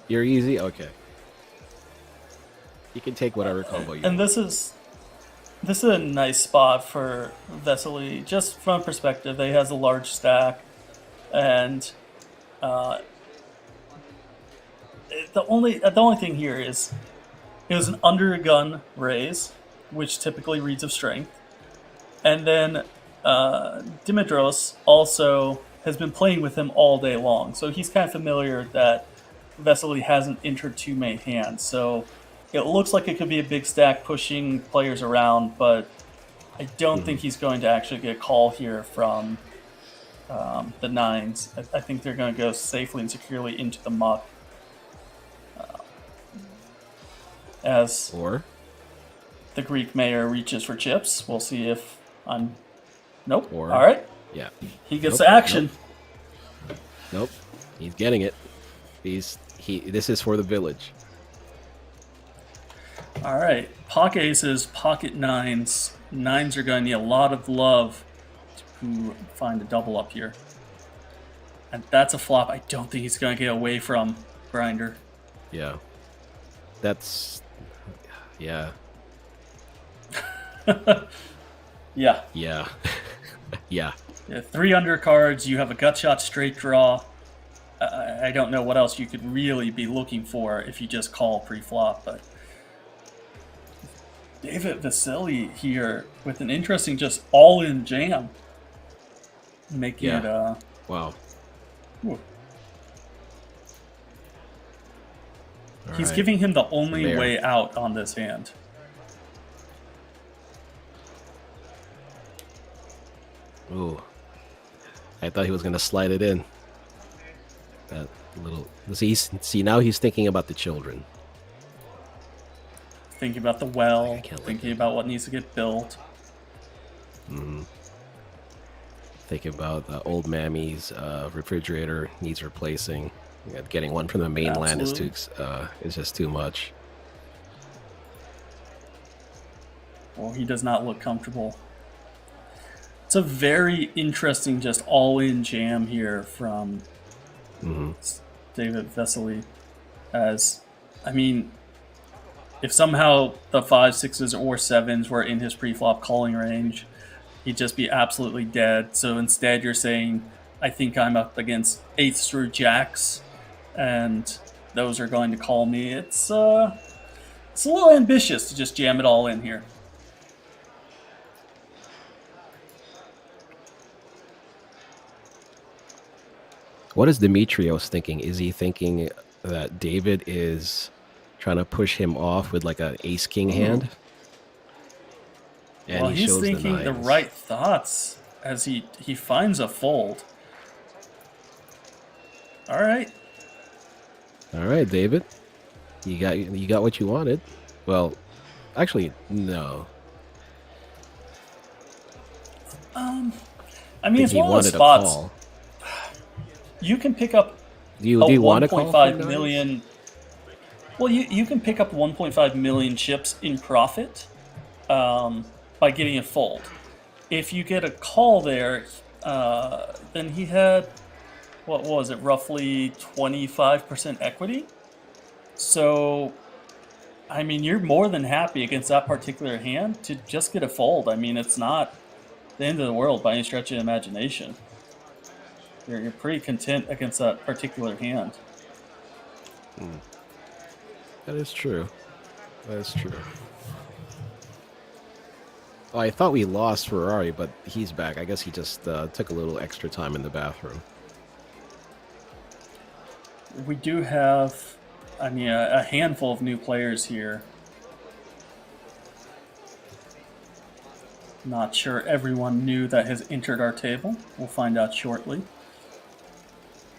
You're easy? Okay. You can take whatever combo you And want. this is a nice spot for Vesely. Just from perspective, they has a large stack, and the only thing here is it was an under a gun raise, which typically reads of strength, and then Dimitros also has been playing with him all day long, so he's kind of familiar that Vesely hasn't entered too many hands. So it looks like it could be a big stack pushing players around, but I don't think he's going to actually get a call here from the nines. I think they're going to go safely and securely into the muck. As Or the Greek mayor reaches for chips, we'll see if I'm. Nope. Or- All right. yeah. He gets Nope, the action. Nope. He's getting it. This is for the village. All right. Pocket aces, pocket nines. Nines are going to need a lot of love to find a double up here. And that's a flop I don't think he's going to get away from, Grinder. Yeah. That's yeah. Yeah. Yeah. Yeah. 3 undercards, you have a gut shot straight draw. I don't know what else you could really be looking for if you just call pre-flop, but David Vesely here with an interesting just all-in jam. Making it Wow. Ooh. All He's right. giving him the only Mayor. way out on this hand. Ooh. I thought he was gonna slide it in. That little. See, now he's thinking about the children. Thinking about the well, I can't thinking about what needs to get built. Thinking about old Mammy's refrigerator needs replacing. Getting one from the mainland is just too much. Well, he does not look comfortable. It's a very interesting, just all-in jam here from David Vesely. As, I mean, if somehow the 5s, 6s, or 7s were in his pre-flop calling range, he'd just be absolutely dead. So instead, you're saying, I think I'm up against 8s through jacks, and those are going to call me. It's a little ambitious to just jam it all in here. What is Demetrios thinking? Is he thinking that David is trying to push him off with like an ace king hand? And Well, he he's shows thinking the the nines. right thoughts as he finds a fold. All right. All right, David. You got what you wanted. Well, actually, no. I mean, it's He one of those wanted a spots. call. You can pick up Do you a want to call 1.5 for million. Well, you can pick up 1.5 million chips in profit by getting a fold. If you get a call there, then he had, what was it, roughly 25% equity. So, I mean, you're more than happy against that particular hand to just get a fold. I mean, it's not the end of the world by any stretch of the imagination. You're pretty content against that particular hand. That is true. That is true. Oh, I thought we lost Ferrari, but he's back. I guess he just took a little extra time in the bathroom. we do have, I mean, a handful of new players here. Not sure everyone new that has entered our table. We'll find out shortly.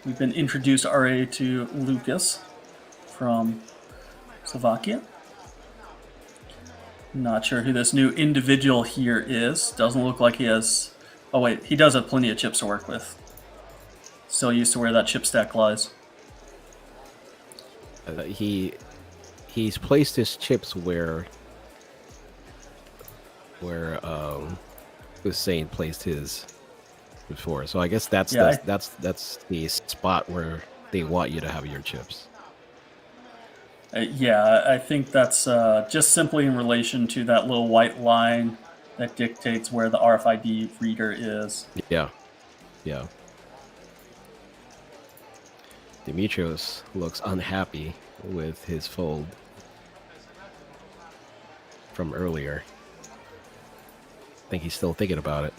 We've been introduced already to Lucas from Slovakia. Not sure who this new individual here is. Doesn't look like he has... Oh wait, he does have plenty of chips to work with. Still used to where that chip stack lies. He's placed his chips where Hussein placed his before. So I guess that's the spot where they want you to have your chips. Yeah, I think that's just simply in relation to that little white line that dictates where the RFID reader is. Yeah. Dimitrios looks unhappy with his fold from earlier. I think he's still thinking about it.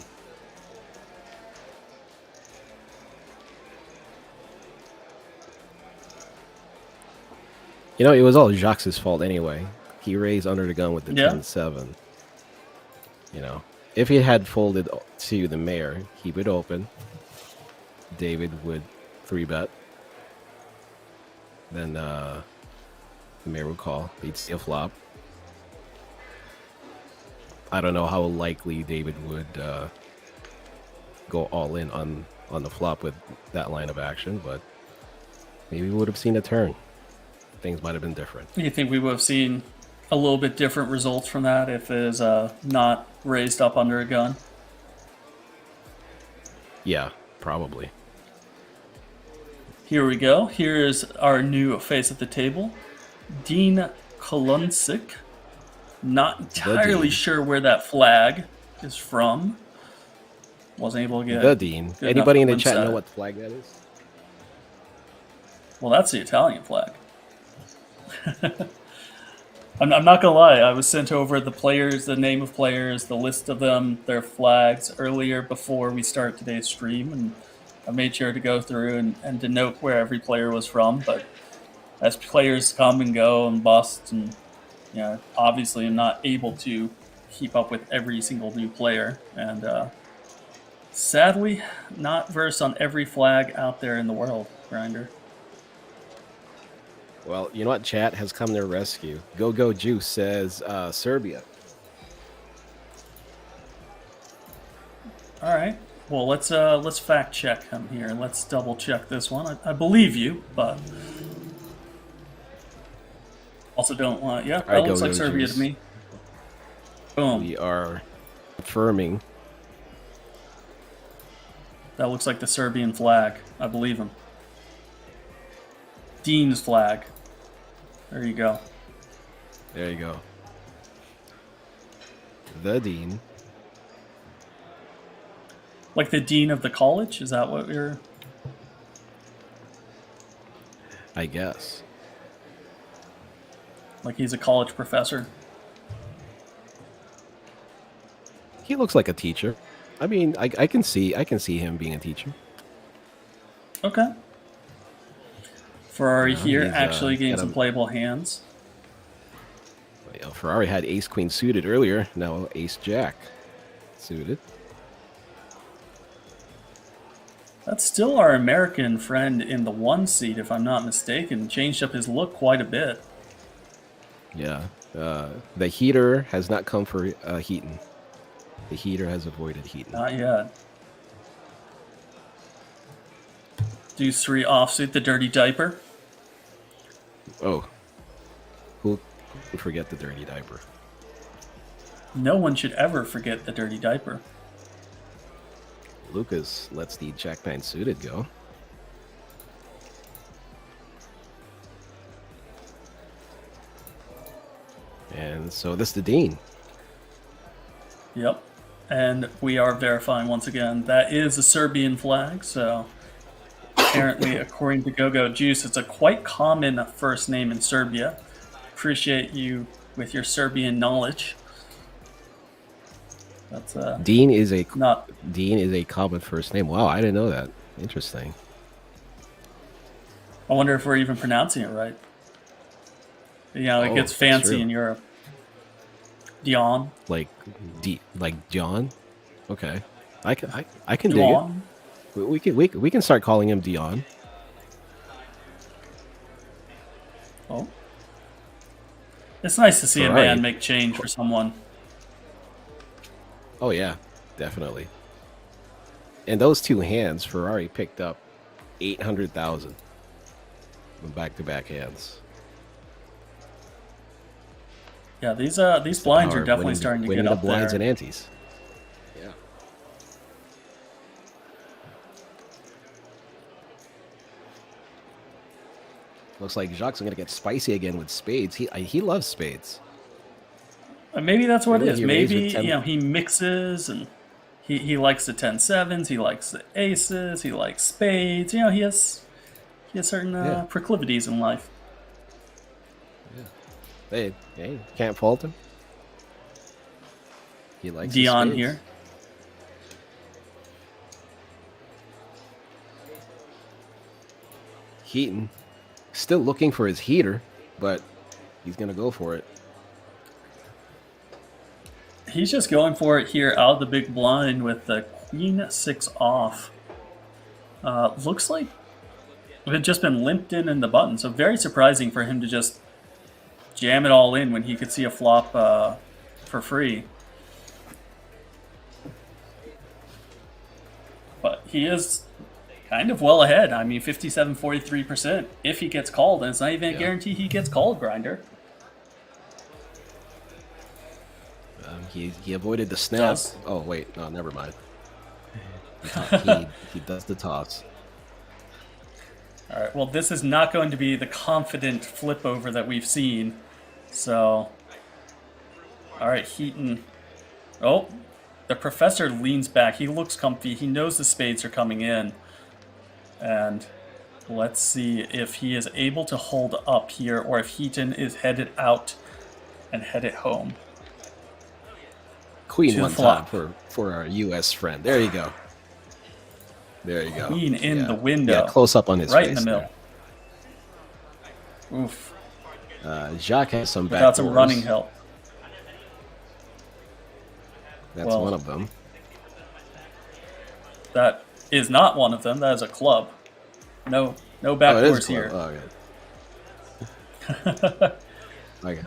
You know, it was all Jacques' fault anyway. He raised under the gun with the 10-7. You know, if he had folded to the mayor, he would open. David would 3-bet. Then the mayor would call. He'd see a flop. I don't know how likely David would go all in on the flop with that line of action, but maybe we would have seen a turn. Things might have been different. You think we would have seen a little bit different results from that if it is not raised up under a gun? Yeah, probably. Here we go. Here is our new face at the table, Dean Kolunsik. Not entirely sure where that flag is from. Wasn't able to get the Dean. Anybody in the chat know what flag that is? Well, that's the Italian flag. I'm not gonna lie. I was sent over the players, the name of players, the list of them, their flags earlier before we start today's stream, and I made sure to go through and denote where every player was from. But as players come and go and bust, and obviously I'm not able to keep up with every single new player, and sadly, not versed on every flag out there in the world, Grinder. Well, you know what? Chat has come to their rescue. Go Juice says Serbia. All right. Well, let's fact check him here. Let's double check this one. I believe you, but also don't want. Yeah, that looks like Serbia to me. Boom. We are affirming. That looks like the Serbian flag. I believe him. Dean's flag. There you go. There you go. The Dean. Like the dean of the college? Is that what you're... I guess. Like he's a college professor? He looks like a teacher. I mean, I can see him being a teacher. Okay. Ferrari here actually getting some playable hands. Ferrari had ace queen suited earlier. Now ace jack suited. That's still our American friend in the 1 seat, if I'm not mistaken. Changed up his look quite a bit. Yeah. The heater has not come for Heaton. The heater has avoided Heaton. Not yet. Deuce 3 offsuit, the dirty diaper. Oh. Who would forget the dirty diaper? No one should ever forget the dirty diaper. Lucas lets the jack 9 suited go. And so this is the Dean. Yep. And we are verifying once again that is a Serbian flag, so apparently, according to GoGo Juice, it's a quite common first name in Serbia. Appreciate you with your Serbian knowledge. That's Dean is a common first name. Wow, I didn't know that. Interesting. I wonder if we're even pronouncing it right. You know, it Oh, gets that's fancy true. in Europe. Dion. Like John. Okay, I can dig it. Dion. We can start calling him Dion. Oh. It's nice to see a Ferrari. man make change for someone. Oh yeah, definitely. And those two hands, Ferrari picked up 800,000 from back-to-back hands. Yeah, these The blinds power are of definitely starting to winning get the up blinds there. and antes. Yeah. Looks like Jacques is going to get spicy again with spades. He loves spades. Maybe that's what it Really, is. he raised with Maybe 10 you know he mixes and he likes the 10-7s. He likes the aces. He likes spades. You know he has certain Yeah. proclivities in life. Hey, can't fault him. He likes his Dion spades. here. Heaton, still looking for his heater, but he's going to go for it. He's just going for it here out of the big blind with the queen 6 off. Looks like it had just been limped in the button, so very surprising for him to just jam it all in when he could see a flop for free. But he is kind of well ahead. I mean, 57.43% if he gets called, and it's not even a guarantee he gets called, Grinder. He avoided the snap. Does. Oh wait, no, never mind. He does the toss. All right, well, this is not going to be the confident flip over that we've seen. So, all right, Heaton. Oh, the professor leans back. He looks comfy. He knows the spades are coming in. And let's see if he is able to hold up here or if Heaton is headed out and headed home. Queen To one the flop. time for our U.S. friend. There you go. There you go. Queen in the window. Yeah, close up on his right face in the middle. Oof. there. Jacques has some back Without some doors. running help. That's Well, one of them. That is not one of them. That is a club. No back Oh, it is doors club. here. Oh, okay. Okay.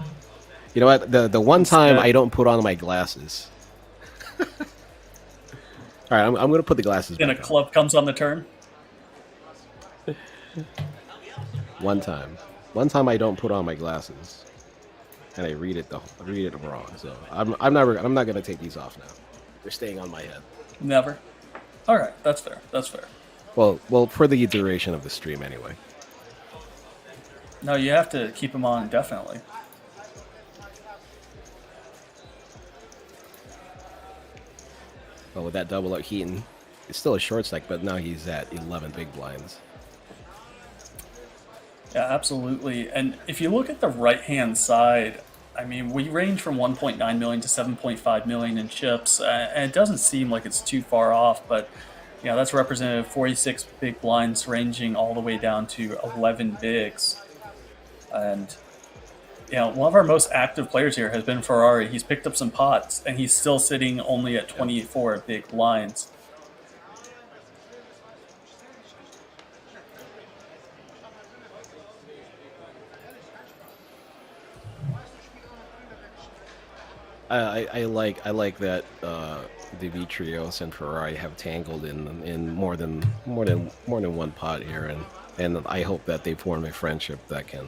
You know what? The one time I don't put on my glasses. All right, I'm going to put the glasses And a back on. club comes on the turn. One time I don't put on my glasses, and I read it wrong. So I'm not going to take these off now. They're staying on my head. Never. All right, that's fair. That's fair. Well, for the duration of the stream anyway. No, you have to keep them on indefinitely. Well, with that double up Heaton, it's still a short stack, but now he's at 11 big blinds. Yeah, absolutely. And if you look at the right-hand side, I mean, we range from 1.9 million to 7.5 million in chips, and it doesn't seem like it's too far off, but you know, that's represented 46 big blinds ranging all the way down to 11 bigs. And you know, one of our most active players here has been Ferrari. He's picked up some pots, and he's still sitting only at 24 big blinds. I like that Dimitrios and Ferrari have tangled in more than one pot here, and I hope that they form a friendship that can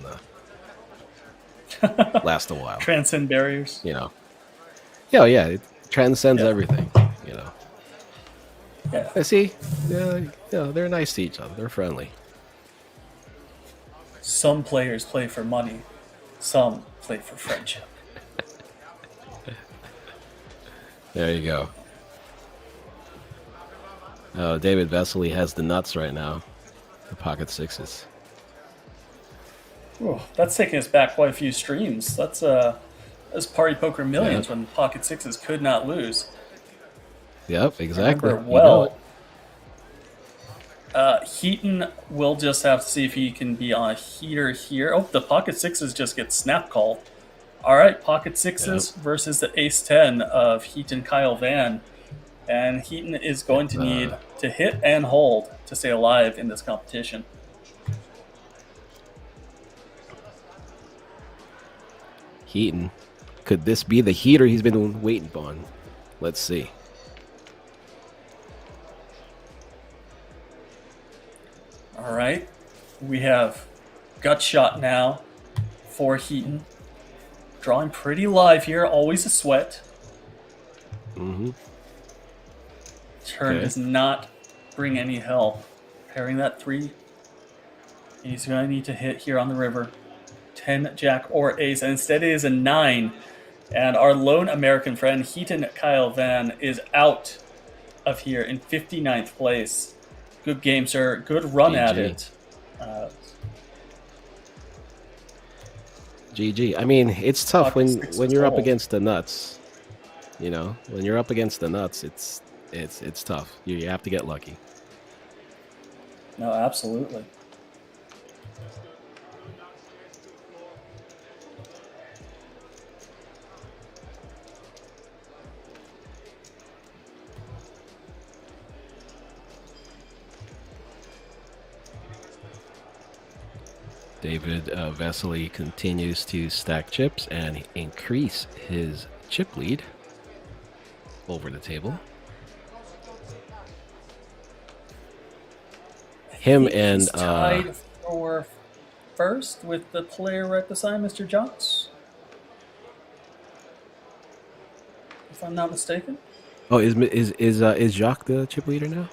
last a while. Transcend barriers. You know, yeah, it transcends everything. You know, Yeah. I see. Yeah, they're nice to each other. They're friendly. Some players play for money. Some play for friendship. There you go. David Vesely has the nuts right now. The pocket sixes. Ooh, that's taking us back quite a few streams. That's Party Poker Millions when pocket sixes could not lose. Yep, exactly. Remember You know well. Heaton will just have to see if he can be on a heater here. Oh, the pocket sixes just get snap called. All right, pocket sixes versus the ace 10 of Heaton Kyle Van. And Heaton is going to need to hit and hold to stay alive in this competition. Heaton. Could this be the heater he's been waiting on? Let's see. All right. We have gut shot now for Heaton. Drawing pretty live here. Always a sweat. Mm-hmm. Turn does not bring any help. Pairing that 3. He's going to need to hit here on the river. 10, jack, or ace. And instead it is a 9. And our lone American friend, Heaton Kyle Van, is out of here in 59th place. Good game, sir. Good run GG. at it. GG. I mean, it's tough Pocket when sixes you're up hold. against the nuts. You know, when you're up against the nuts, it's tough. You have to get lucky. No, absolutely. David Vesely continues to stack chips and increase his chip lead over the table. Him and He's tied for first with the player right beside Mr. Jocks. If I'm not mistaken. oh, is Jacques the chip leader now,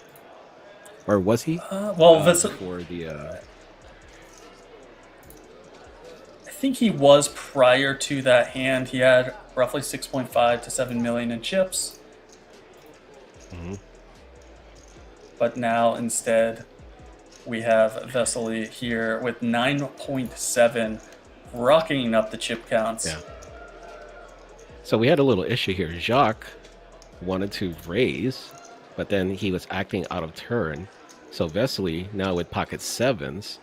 or was he? For the I think he was prior to that hand. He had roughly 6.5 to 7 million in chips. Mhm. But now instead we have Vesely here with 9.7, rocking up the chip counts. Yeah. So we had a little issue here. Jacques wanted to raise, but then he was acting out of turn. So Vesely, now with pocket sevens,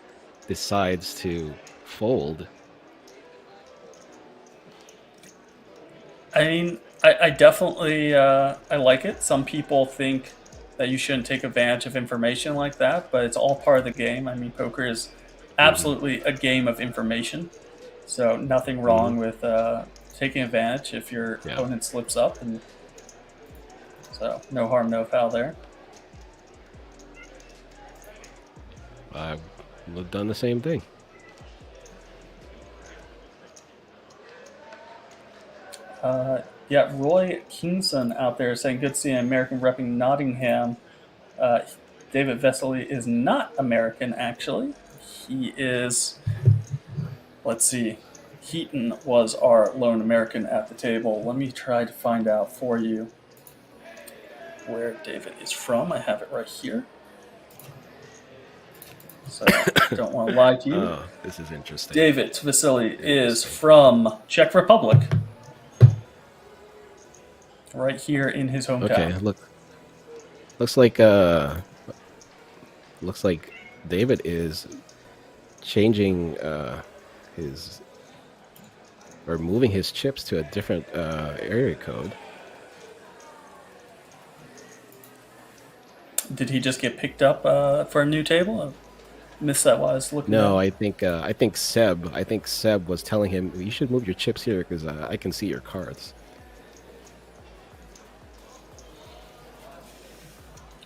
decides to fold. I mean, I definitely I like it. Some people think that you shouldn't take advantage of information like that, but it's all part of the game. I mean, poker is absolutely a game of information, so nothing wrong with taking advantage if your opponent slips up, and so no harm, no foul there. I would have done the same thing. Yeah, Roy Kingson out there saying, good to see an American repping Nottingham. David Vesely is not American, actually. He is, let's see, Heaton was our lone American at the table. Let me try to find out for you where David is from. I have it right here. So I don't want to lie to you. Oh, this is interesting. David Vesely is from Czech Republic. Right here in his hometown. Okay, looks like David is changing his or moving his chips to a different area code. Did he just get picked up for a new table? I missed that while I was looking. No, at I think Seb was telling him you should move your chips here because I can see your cards.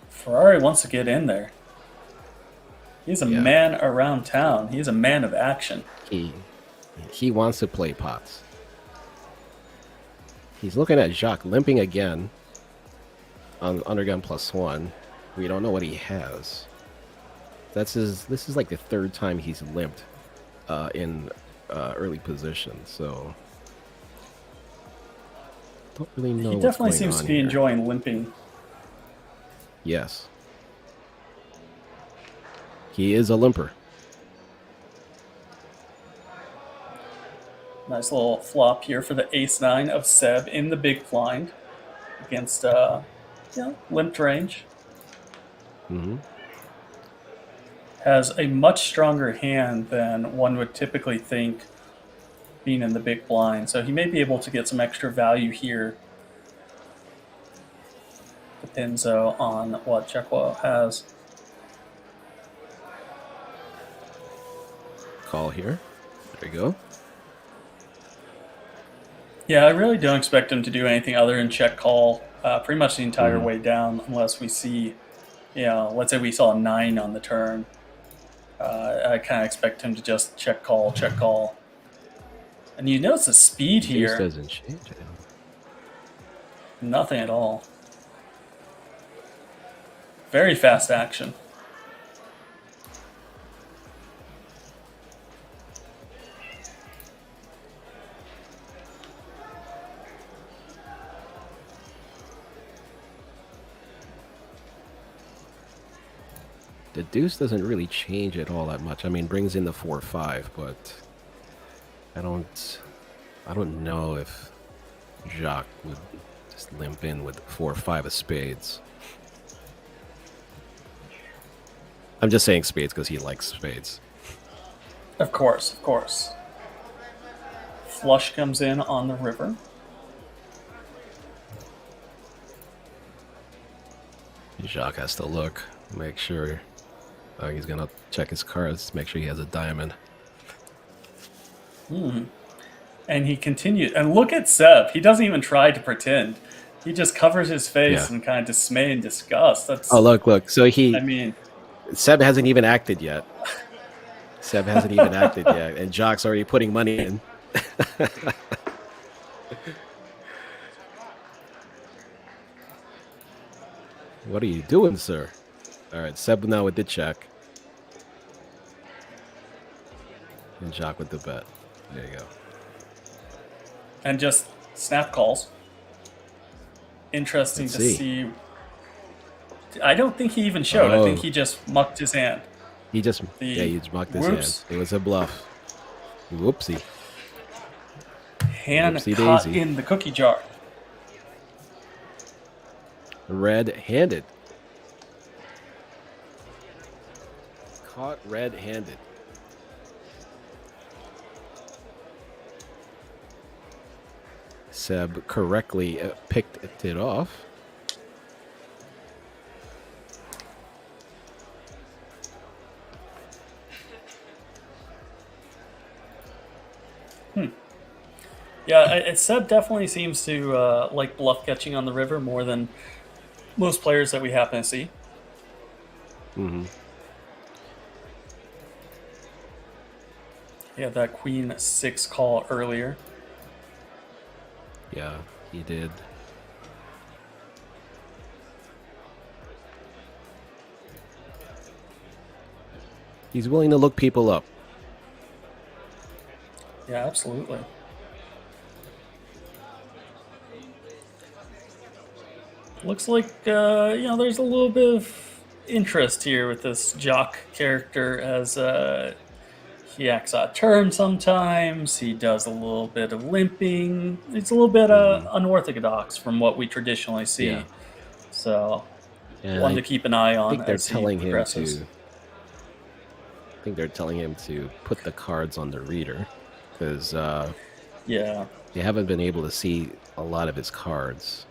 Ferrari wants to get in there. He's a man around town. He's a man of action. He wants to play pots. He's looking at Jacques limping again on undergun +1. We don't know what he has. This is like the third time he's limped in early position. So don't really know. He what's definitely going seems on to be here. enjoying limping. Yes. He is a limper. Nice little flop here for the ace-9 of Seb in the big blind against limped range. Mm-hmm. has a much stronger hand than one would typically think being in the big blind. So he may be able to get some extra value here. Depends though on what Czechwa has. Call here. There you go. Yeah, I really don't expect him to do anything other than check call pretty much the entire way down, unless we see, let's say we saw a 9 on the turn. I kind of expect him to just check call. And you notice the speed here. Deuce doesn't change it. Nothing at all. Very fast action. The deuce doesn't really change it all that much. I mean, brings in the 4-5, but I don't know if Jacques would just limp in with 4-5 of spades. I'm just saying spades because he likes spades. Of course. Flush comes in on the river. Jacques has to look, make sure. He's gonna check his cards, make sure he has a diamond. And he continued. And look at Seb. He doesn't even try to pretend. He just covers his face in kind of dismay and disgust. Oh, look. So Seb hasn't even acted yet. And Jacques already putting money in. What are you doing, sir? All right, Seb now with the check. And Jacques with the bet. There you go. And just snap calls. Interesting to see. I don't think he even showed. I think he just mucked his hand. He just mucked his hand. It was a bluff. Whoopsie. Hand caught in the cookie jar. Red-handed. Caught red-handed. Seb correctly picked it off. Yeah, Seb definitely seems to like bluff catching on the river more than most players that we happen to see. Mm-hmm. He had that queen 6 call earlier. Yeah, he did. He's willing to look people up. Yeah, absolutely. Looks like, there's a little bit of interest here with this Jock character as he acts out turn sometimes. He does a little bit of limping. It's a little bit unorthodox from what we traditionally see. Yeah. So, one to keep an eye on. I think they're as telling he him progresses. to. I think they're telling him to put the cards on the reader because they haven't been able to see a lot of his cards.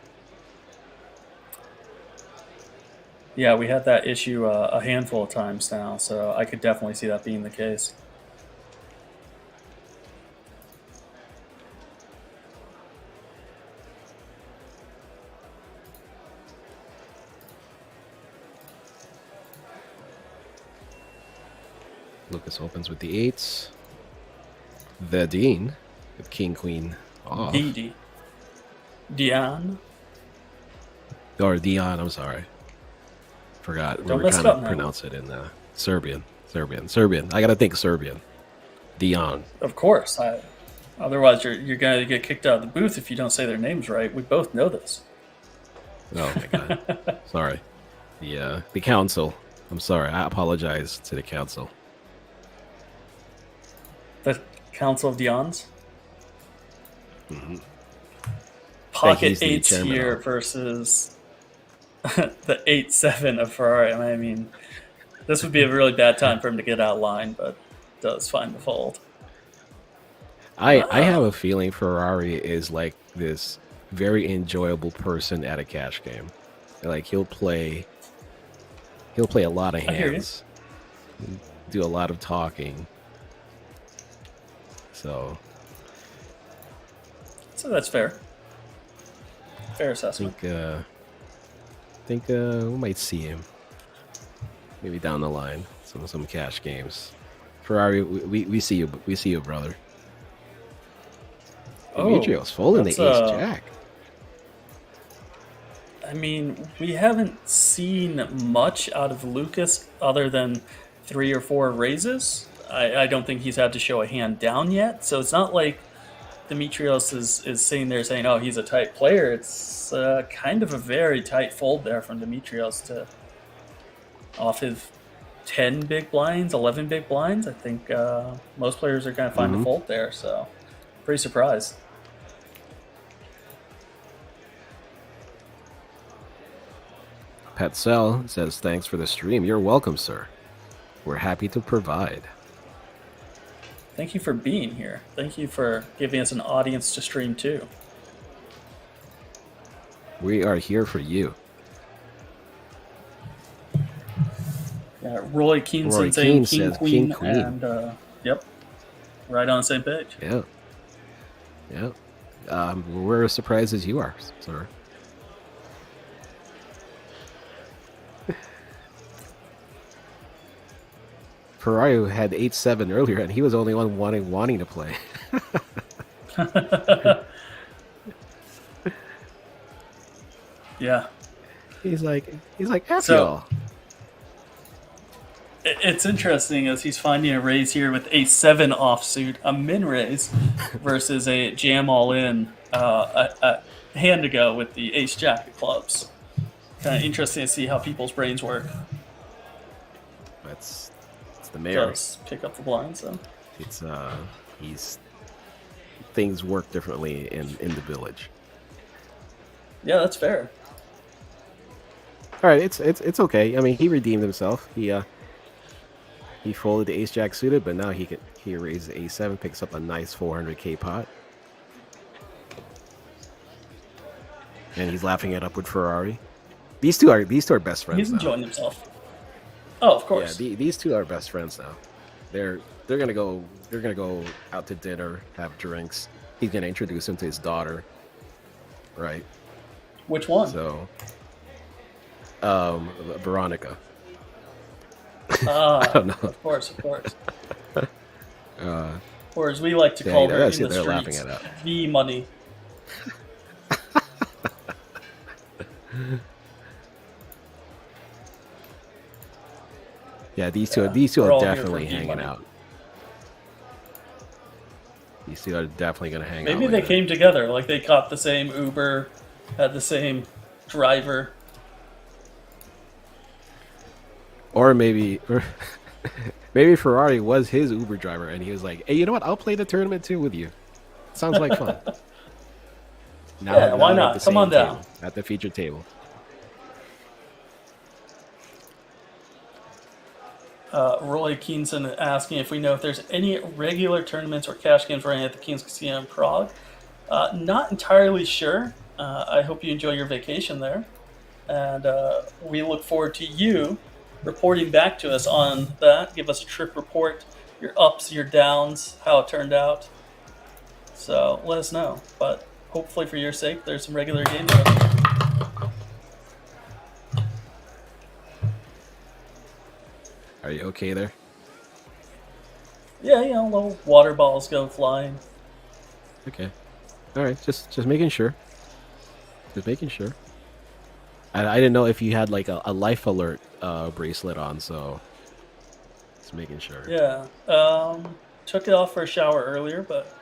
Yeah, we had that issue a handful of times now, so I could definitely see that being the case. Lucas opens with the 8s. Vedin with King Queen off. Dion. Or Dion, I'm sorry. Forgot. Don't we were mess it trying up to now. pronounce it in Serbian. I gotta think Serbian. Dion. Of course. Otherwise, you're going to get kicked out of the booth if you don't say their names right. We both know this. Oh my god. Sorry. The council. I'm sorry. I apologize to the council. The Council of Dions. Mm-hmm. Pocket the 8s chairman here of- versus the 8-7 of Ferrari. I mean, This would be a really bad time for him to get out of line, but does find the fold. I have a feeling Ferrari is like this very enjoyable person at a cash game. Like he'll play a lot of I hear you. hands, do a lot of talking. So that's fair. Fair I assessment. think we might see him maybe down the line. Some cash games. Ferrari, we see you, brother. Demetrios folding the ace jack. I mean, we haven't seen much out of Lucas other than 3 or 4 raises. I don't think he's had to show a hand down yet, so it's not like Demetrios is sitting there saying, "Oh, he's a tight player." It's kind of a very tight fold there from Demetrios to off his 10 big blinds, 11 big blinds. I think most players are going to find a fold there, so pretty surprised. Petzel says, "Thanks for the stream. You're welcome, sir. We're happy to provide." Thank you for being here. Thank you for giving us an audience to stream to. We are here for you. Yeah, Roy Keane Roy saying Keane King says Queen, King Queen. and yep, right on the same page. Yeah. We're as surprised as you are, sir. Ferrari had 8-7 earlier, and he was the only one wanting to play. Yeah. He's like, F So- y'all. It's interesting as he's finding a raise here with a 7 offsuit, a min raise, versus a jam all in, a hand to go with the ace jack of clubs. Kind of interesting to see how people's brains work. It's the mayor. Does pick up the blinds though. It's things work differently in the village. Yeah, that's fair. All right, it's okay. I mean, he redeemed himself. He folded the ace jack suited, but now he raises a7, picks up a nice 400k pot, and he's laughing it up with Ferrari. These two are best friends. He's now. enjoying himself. Oh, of course. Yeah, these two are best friends now. They're gonna go out to dinner, have drinks. He's gonna introduce him to his daughter, right? Which one? So, Veronica. I don't know. Of course. Or as we like to call her in the they're laughing streets, it up. V Money. Yeah, these two we're are all here definitely for hanging money. out. These two are definitely gonna hang out. Maybe they later. came together, like they caught the same Uber, had the same driver. Or maybe Ferrari was his Uber driver, and he was like, "Hey, you know what? I'll play the tournament too with you. Sounds like fun." Yeah, why they're not? at the Come on same down. table, at the feature table. Roy Keenson asking if we know if there's any regular tournaments or cash games running at the King's Casino in Prague. Not entirely sure. I hope you enjoy your vacation there. And we look forward to you reporting back to us on that. Give us a trip report, your ups, your downs, how it turned out. So let us know. But hopefully for your sake, there's some regular games running. Are you okay there? Yeah, little water balls go flying. Okay. All right. Just making sure. Just making sure. I didn't know if you had like a life alert bracelet on, so just making sure. Yeah. Took it off for a shower earlier, but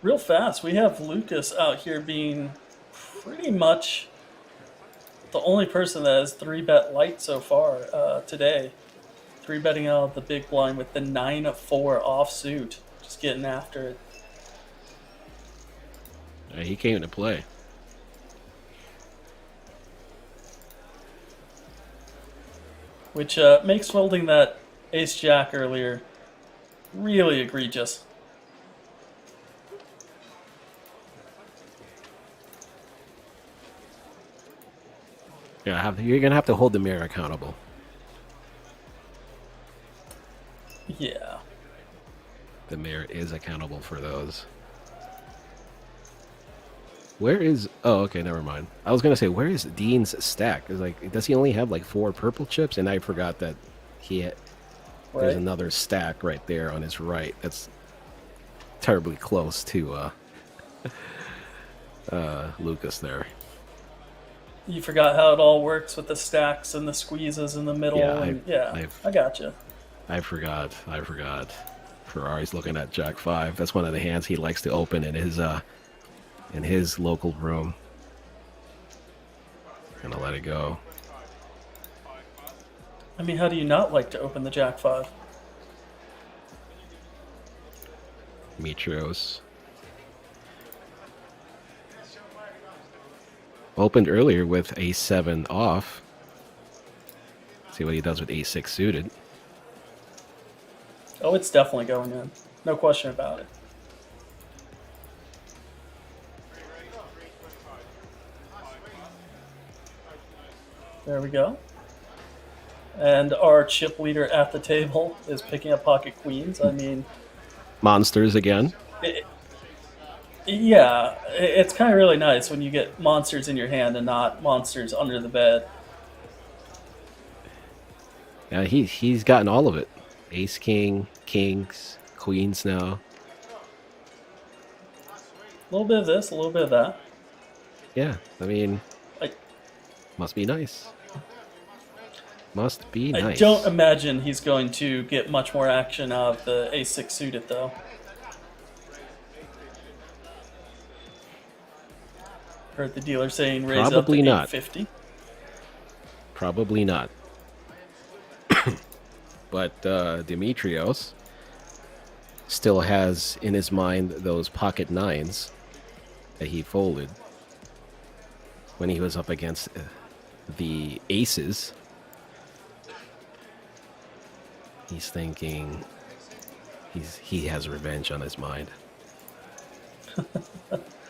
real fast. We have Lucas out here being pretty much the only person that has 3-bet light so far today. 3-betting out of the big blind with the 9-4 offsuit. Just getting after it. Yeah, he came to play. which makes folding that ace jack earlier really egregious. Yeah, you're gonna have to hold the mayor accountable. Yeah. The mayor is accountable for those. Where is? Oh, okay, never mind. I was gonna say, where is Dean's stack? Is like, does he only have like 4 purple chips? And I forgot that he had, there's Right. another stack right there on his right. That's terribly close to Lucas there. You forgot how it all works with the stacks and the squeezes in the middle. Yeah, I gotcha. I forgot. Ferrari's looking at Jack 5. That's one of the hands he likes to open in his local room. Gonna let it go. I mean, how do you not like to open the Jack 5? Mitrios. Opened earlier with A7 off. See what he does with A6 suited. Oh, it's definitely going in. No question about it. There we go. And our chip leader at the table is picking up pocket queens. I mean, Monsters again. yeah, it's kind of really nice when you get monsters in your hand and not monsters under the bed. Yeah, he's gotten all of it. Ace, king, kings, queens now. A little bit of this, a little bit of that. Yeah, I mean, I, must be nice. Must be I nice. don't imagine he's going to get much more action out of the A6 suited, though. Heard the dealer saying raise Probably up to not. 850. Probably not. But Dimitrios still has in his mind those pocket nines that he folded when he was up against the aces. He's thinking he has revenge on his mind.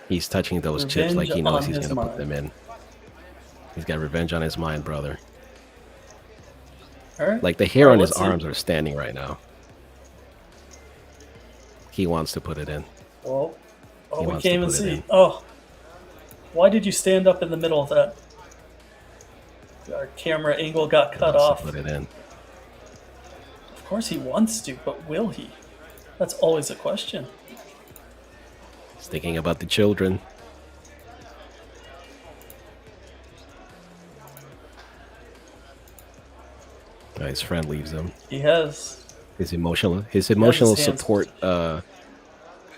He's touching those chips like he knows he's going to put them in. He's got revenge on his mind, brother. All right. Like the hair All right, on his let's see. arms are standing right now. He wants to put it in. Well, He we wants can't to even put it see. in. Oh, why did you stand up in the middle of that? Our camera angle got cut Wants to off. put it in. Of course he wants to, but will he? That's always a question. He's thinking about the children. His friend leaves him. He has. His emotional his hands- support the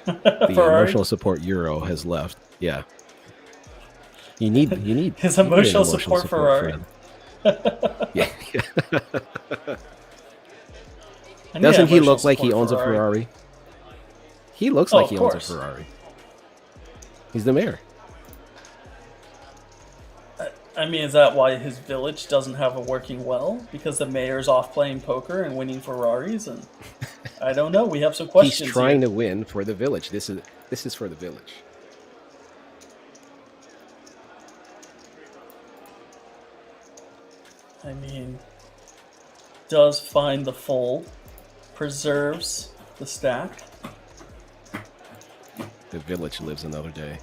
Ferrari? emotional support Euro has left. Yeah. You need His you need an emotional support Ferrari. friend. Yeah. I need Doesn't he emotional look like he support owns a Ferrari? He looks Oh, like of he owns a course. Ferrari. He's the mayor. I mean, is that why his village doesn't have a working well? Because the mayor's off playing poker and winning Ferraris? And I don't know. We have some questions. He's trying here. to win for the village. This is for the village. I mean, does find the fold, preserves the stack. The village lives another day.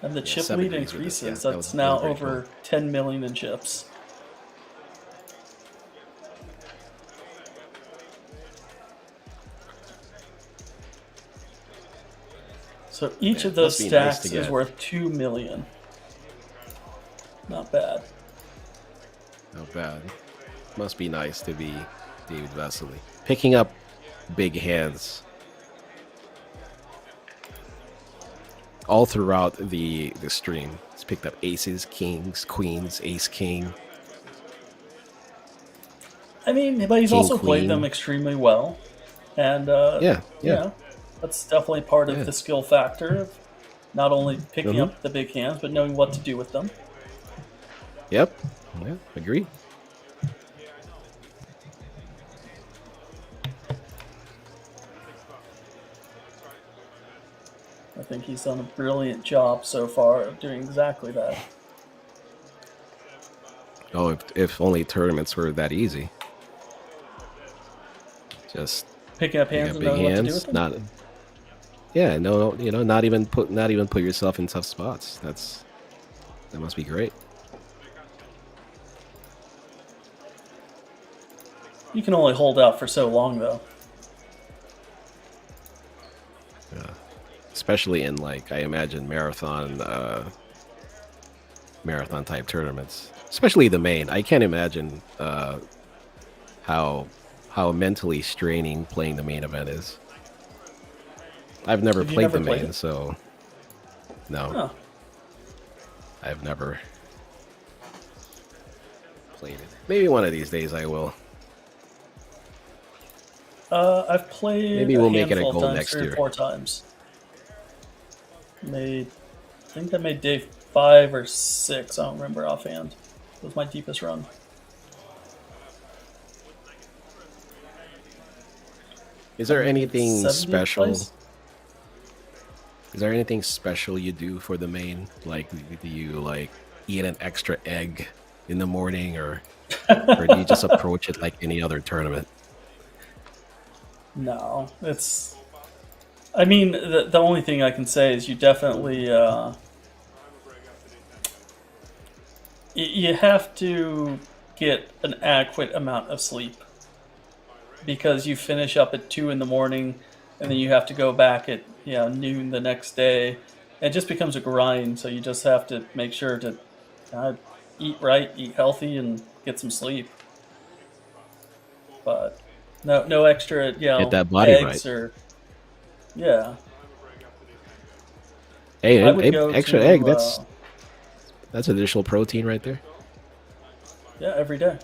And the Yeah, chip 7 lead degrees with this, increases. yeah, That's that now was very over cool. 10 million in chips. So each Yeah, of those must be nice stacks to is get. worth 2 million. Not bad. Not bad. Must be nice to be David Vesely. Picking up big hands. All throughout the stream. He's picked up aces, kings, queens, ace, king. I mean, but he's King, also played queen. them extremely well. And, Yeah, you yeah. know, That's definitely part of the skill factor of not only picking up the big hands, but knowing what to do with them. Yep. Yeah, agree. I think he's done a brilliant job so far of doing exactly that. Oh, if only tournaments were that easy. Just picking up pick hands up and big knowing what to do hands. with them. Not, yeah, no, not even put yourself in tough spots. That must be great. You can only hold out for so long, though. Yeah. Especially in, like, I imagine marathon type tournaments, especially the main. I can't imagine how mentally straining playing the main event is. I've never played the main, so no. Huh. I've never played it. Maybe one of these days I will. I've played. Maybe we'll a make it a handful of goal times, next 3 or year. 4 times. I think I made day 5 or 6. I don't remember offhand. It was my deepest run. Is there anything 70th special? place? Is there anything special you do for the main? Like, do you like eat an extra egg in the morning, or do you just approach it like any other tournament? No, it's. I mean, the only thing I can say is you definitely you have to get an adequate amount of sleep, because you finish up at 2 in the morning, and then you have to go back at noon the next day. It just becomes a grind. So you just have to make sure to eat right, eat healthy, and get some sleep. But no extra Get that body eggs right. or yeah. Hey, I would go extra to, egg. That's additional protein right there. Yeah, every day.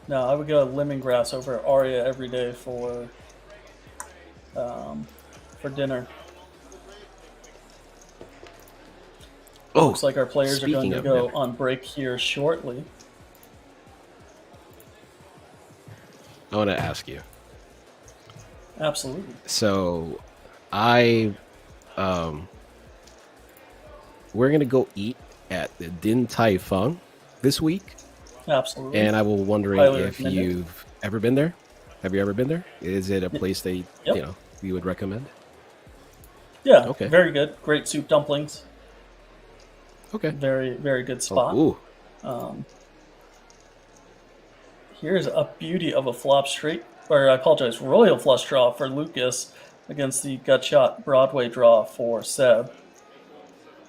No, I would go lemongrass over Aria every day for dinner. Oh, Looks like our players are going speaking to of go dinner. on break here shortly. I want to ask you. Absolutely. So, we're gonna go eat at the Din Tai Fung this week, Absolutely. and I was wondering Highly if recommend it. you've ever been there. Have you ever been there? Is it a place they Yep. you would recommend? Yeah. Okay. Very good. Great soup dumplings. Okay. Very, very good spot. Ooh. Here's a beauty of a flop straight, or I apologize, royal flush draw for Lucas against the gut shot Broadway draw for Seb.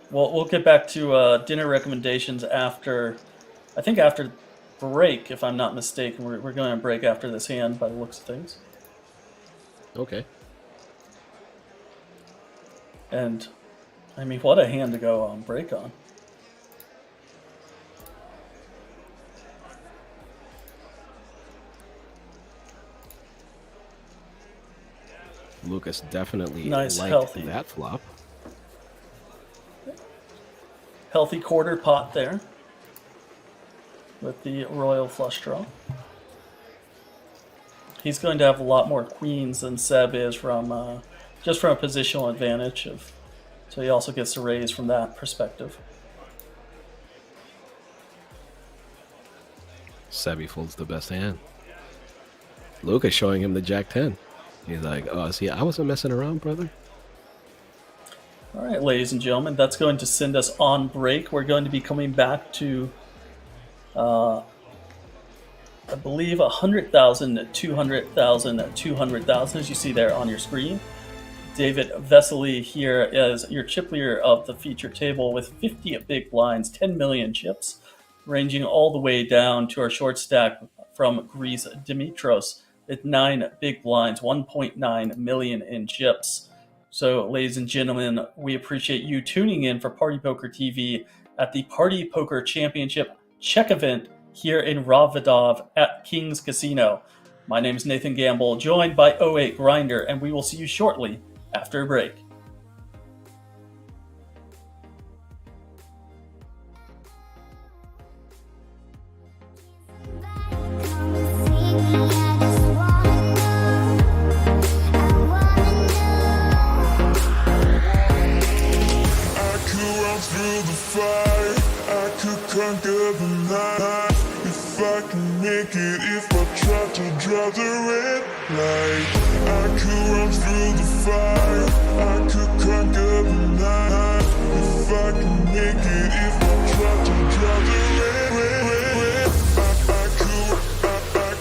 We'll get back to dinner recommendations after, I think after break, if I'm not mistaken. We're going to break after this hand by the looks of things. Okay. And, I mean, what a hand to go on break on. Lucas definitely Nice, liked healthy. that flop. Healthy quarter pot there with the royal flush draw. He's going to have a lot more queens than Seb is from just from a positional advantage so he also gets to raise from that perspective. Sebi folds the best hand. Lucas showing him the Jack 10. He's like, oh, see, I wasn't messing around, brother. All right, ladies and gentlemen, that's going to send us on break. We're going to be coming back to, I believe, 100,000, 200,000, 200,000, as you see there on your screen. David Vesely here is your chip leader of the feature table with 50 big blinds, 10 million chips, ranging all the way down to our short stack from Greece Dimitros with 9 big blinds, 1.9 million in chips. So, ladies and gentlemen, we appreciate you tuning in for Party Poker TV at the Party Poker Championship Czech event here in Rozvadov at King's Casino. My name is Nathan Gamble, joined by '08 Grinder, and we will see you shortly after a break. Conquer the night if I can make it. If I try to drive the red light, I could run through the fire. I could conquer the night if I can make it. If I try to drive the red, I could run through the fire.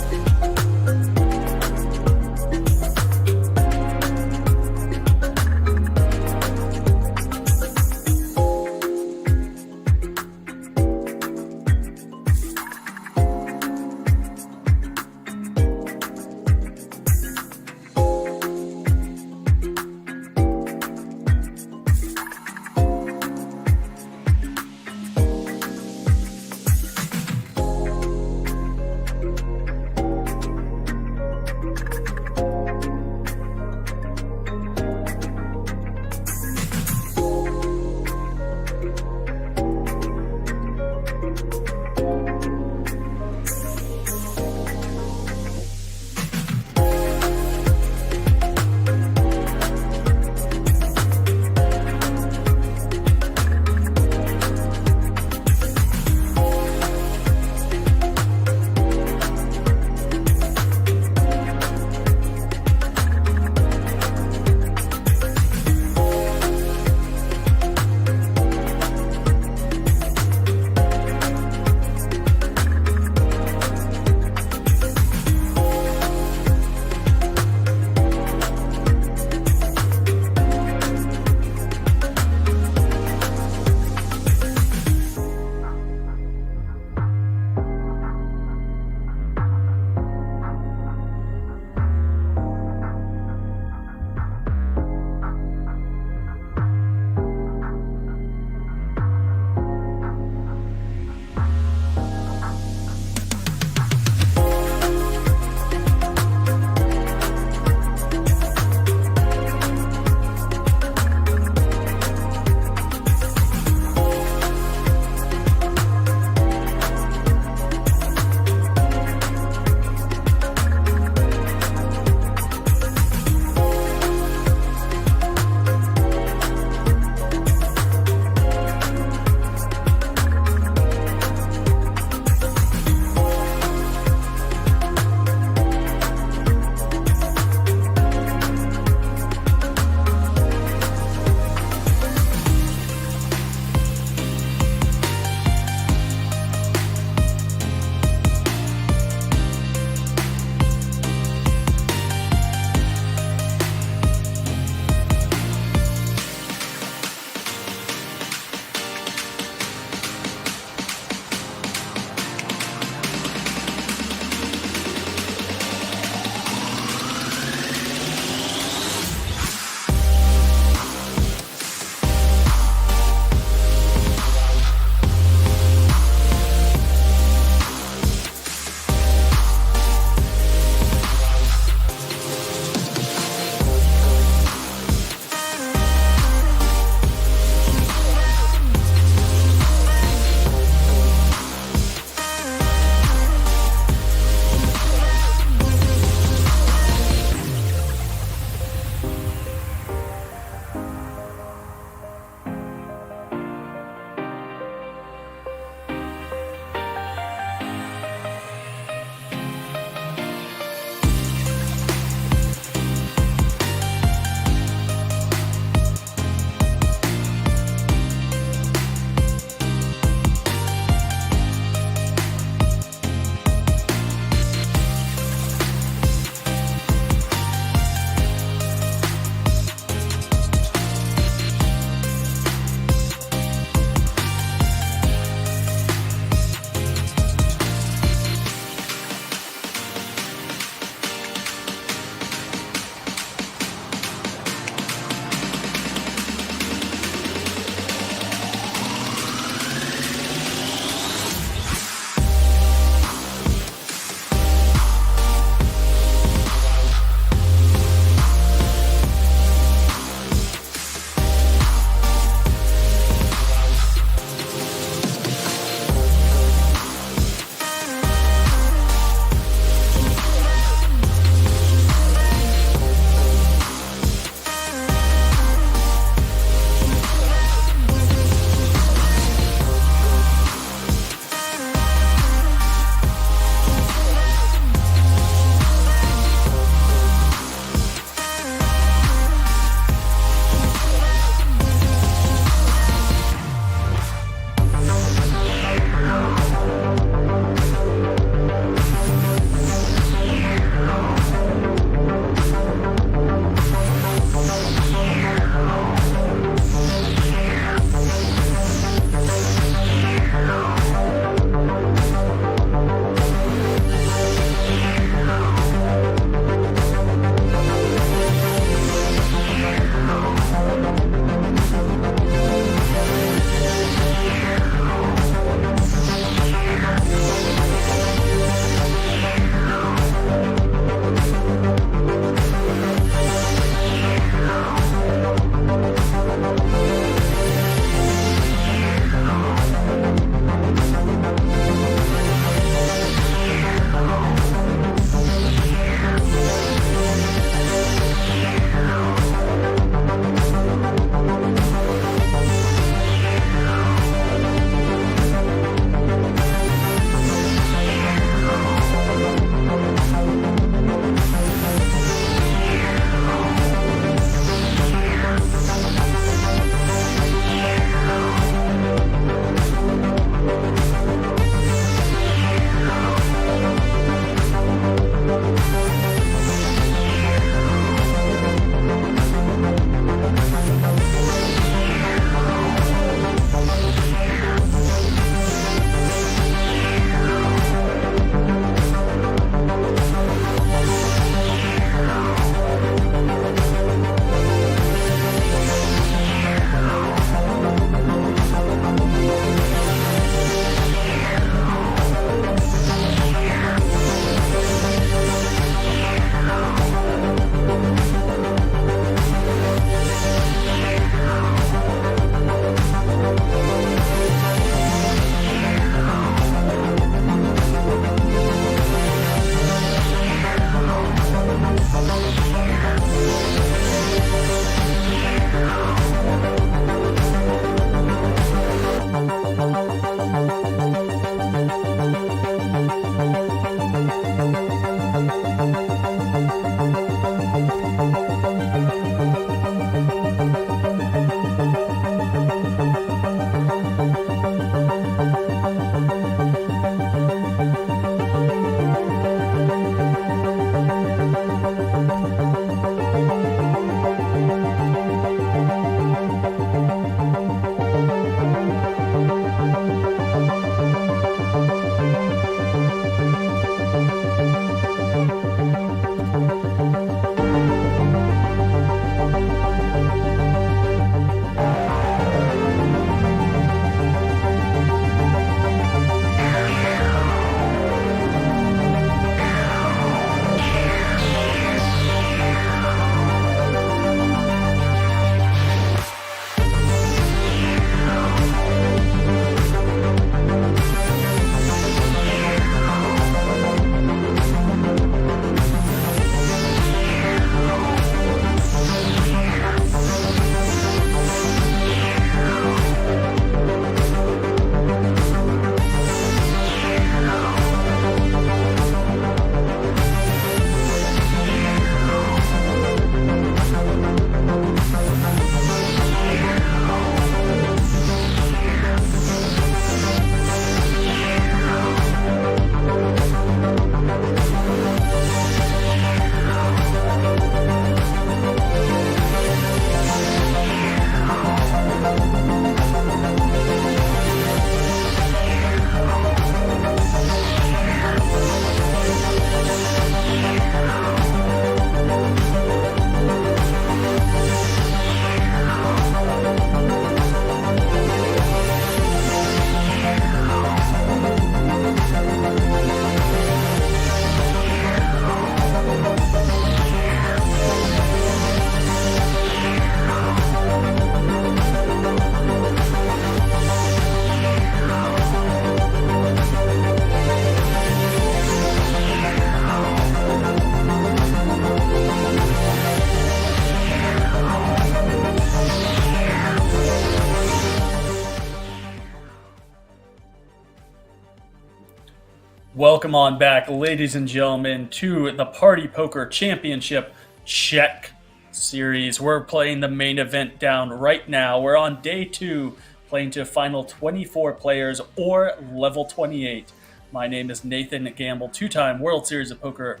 Welcome on back, ladies and gentlemen, to the Party Poker Championship Czech series. We're playing the main event down right now. We're on day 2, playing to final 24 players or level 28. My name is Nathan Gamble, 2-time World Series of Poker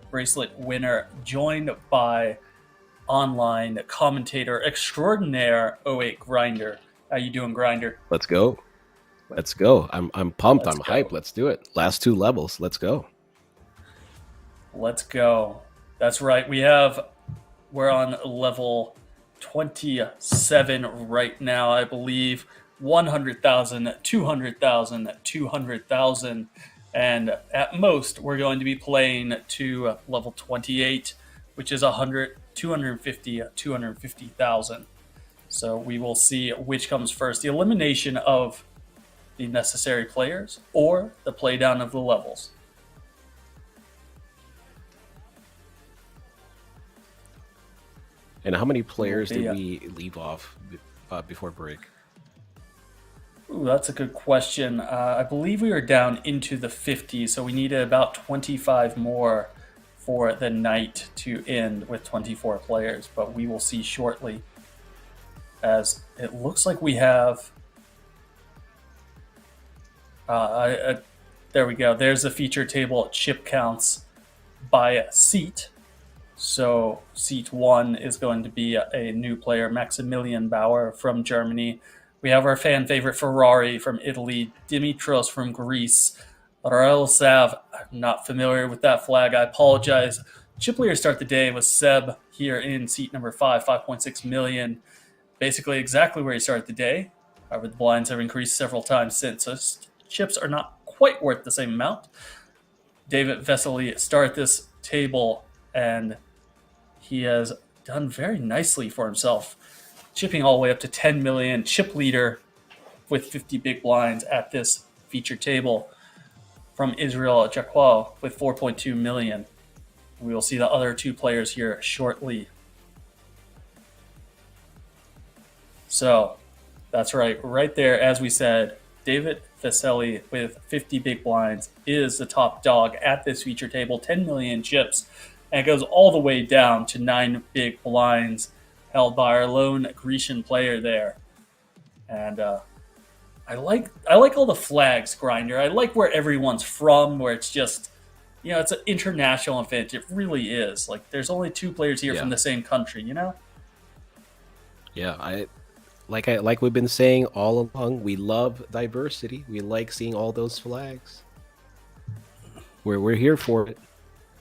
bracelet winner, joined by online commentator extraordinaire 08 Grinder. How you doing, Grinder? Let's go. Let's go. I'm pumped. Let's I'm go. hyped. Let's do it. Last 2 levels. Let's go. Let's go. That's right. We're on level 27 right now, I believe. 100,000, 200,000, 200,000. And at most, we're going to be playing to level 28, which is 100, 250, 250,000. So we will see which comes first. The elimination of the necessary players or the play down of the levels. And how many players did we leave off before break? Ooh, that's a good question. I believe we were down into the 50s, so we needed about 25 more for the night to end with 24 players, but we will see shortly, as it looks like we have... there we go. There's the feature table. Chip counts by seat. So seat 1 is going to be a new player, Maximilian Bauer from Germany. We have our fan favorite Ferrari from Italy, Dimitros from Greece, Rael Sav. I'm not familiar with that flag. I apologize. Chip leader start the day was Seb here in seat number 5, 5.6 million. Basically exactly where he started the day. However, the blinds have increased several times since. So chips are not quite worth the same amount. David Vesely started this table, and he has done very nicely for himself, chipping all the way up to 10 million. Chip leader with 50 big blinds at this feature table. From Israel, Jacquot with 4.2 million. We will see the other 2 players here shortly. So that's right there, as we said, David Vesely with 50 big blinds is the top dog at this feature table, 10 million chips, and it goes all the way down to 9 big blinds held by our lone Grecian player there. And I like all the flags, Grinder. I like where everyone's from, where it's just, it's an international event. It really is. Like, there's only 2 players here from the same country, Yeah, like we've been saying all along, we love diversity. We like seeing all those flags. We're here for it.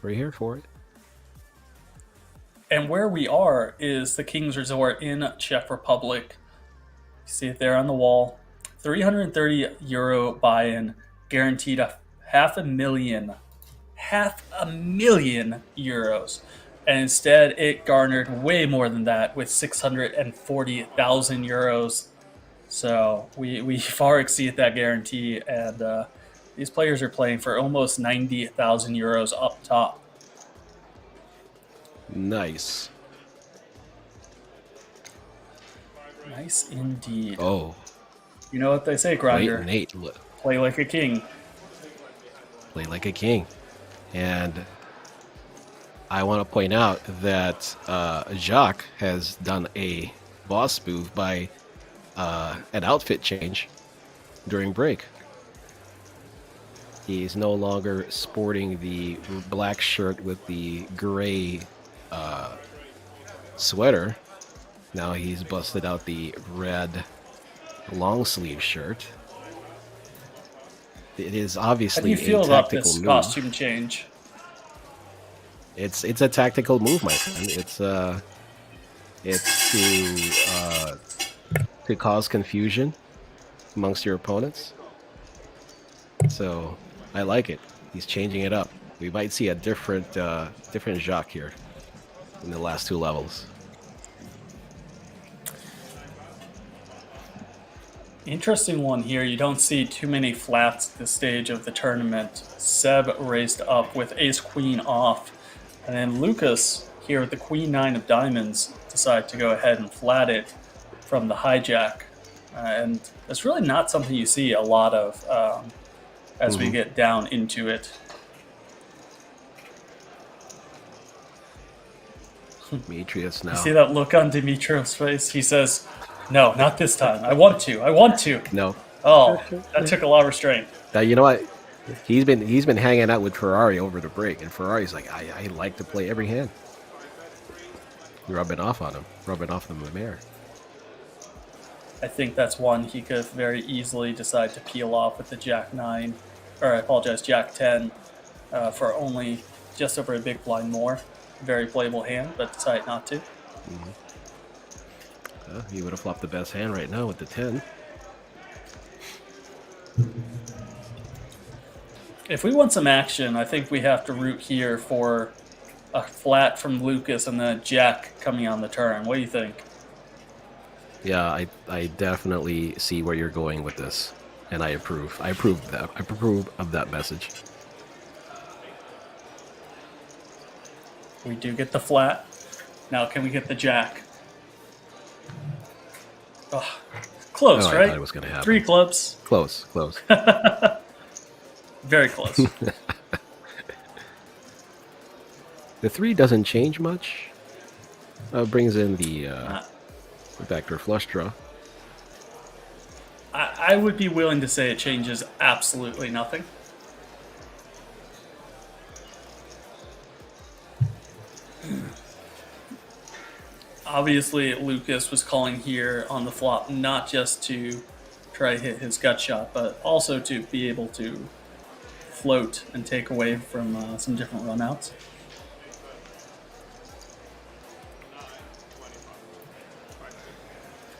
We're here for it. And where we are is the King's Resort in Czech Republic. You see it there on the wall. 330 euro buy-in, guaranteed a half a million euros. And instead, it garnered way more than that with 640,000 euros. So we far exceed that guarantee, and these players are playing for almost 90,000 euros up top. Nice. Nice indeed. Oh, You know what they say, wait, Grinder? Nate, look, Play like a king. play like a king. And I want to point out that Jacques has done a boss move by an outfit change during break. He's no longer sporting the black shirt with the gray sweater. Now he's busted out the red long sleeve shirt. It is How do obviously you feel a about tactical this move. costume change? It's a tactical move, my friend. It's to cause confusion amongst your opponents. So I like it. He's changing it up. We might see a different Jacques here in the last two levels. Interesting one here. You don't see too many flats at this stage of the tournament. Seb raced up with ace queen off, and then Lucas here with the queen nine of diamonds decided to go ahead and flat it from the hijack. And that's really not something you see a lot of as we get down into it. Demetrius now. You see that look on Dimitriev's face? He says, "No, not this time. I want to. I want to." No. Oh, that took a lot of restraint. Now, you know what? He's been hanging out with Ferrari over the break, and Ferrari's like, I like to play every hand. Rubbing off on him, rubbing off the mayor. I think that's one he could very easily decide to peel off with the Jack 9, or I apologize, Jack 10, for only just over a big blind more. Very playable hand, but decided not to. He would have flopped the best hand right now with the 10. If we want some action, I think we have to root here for a flat from Lucas and then a Jack coming on the turn. What do you think? Yeah, I definitely see where you're going with this, and I approve. I approve of that message. We do get the flat. Now can we get the Jack? Oh, close, Oh, I right? thought it was gonna happen. 3 clubs. Close, close. Very close. The 3 doesn't change much. Brings in the backdoor flush draw. I would be willing to say it changes absolutely nothing. Obviously, Lucas was calling here on the flop not just to try to hit his gut shot, but also to be able to float and take away from some different runouts.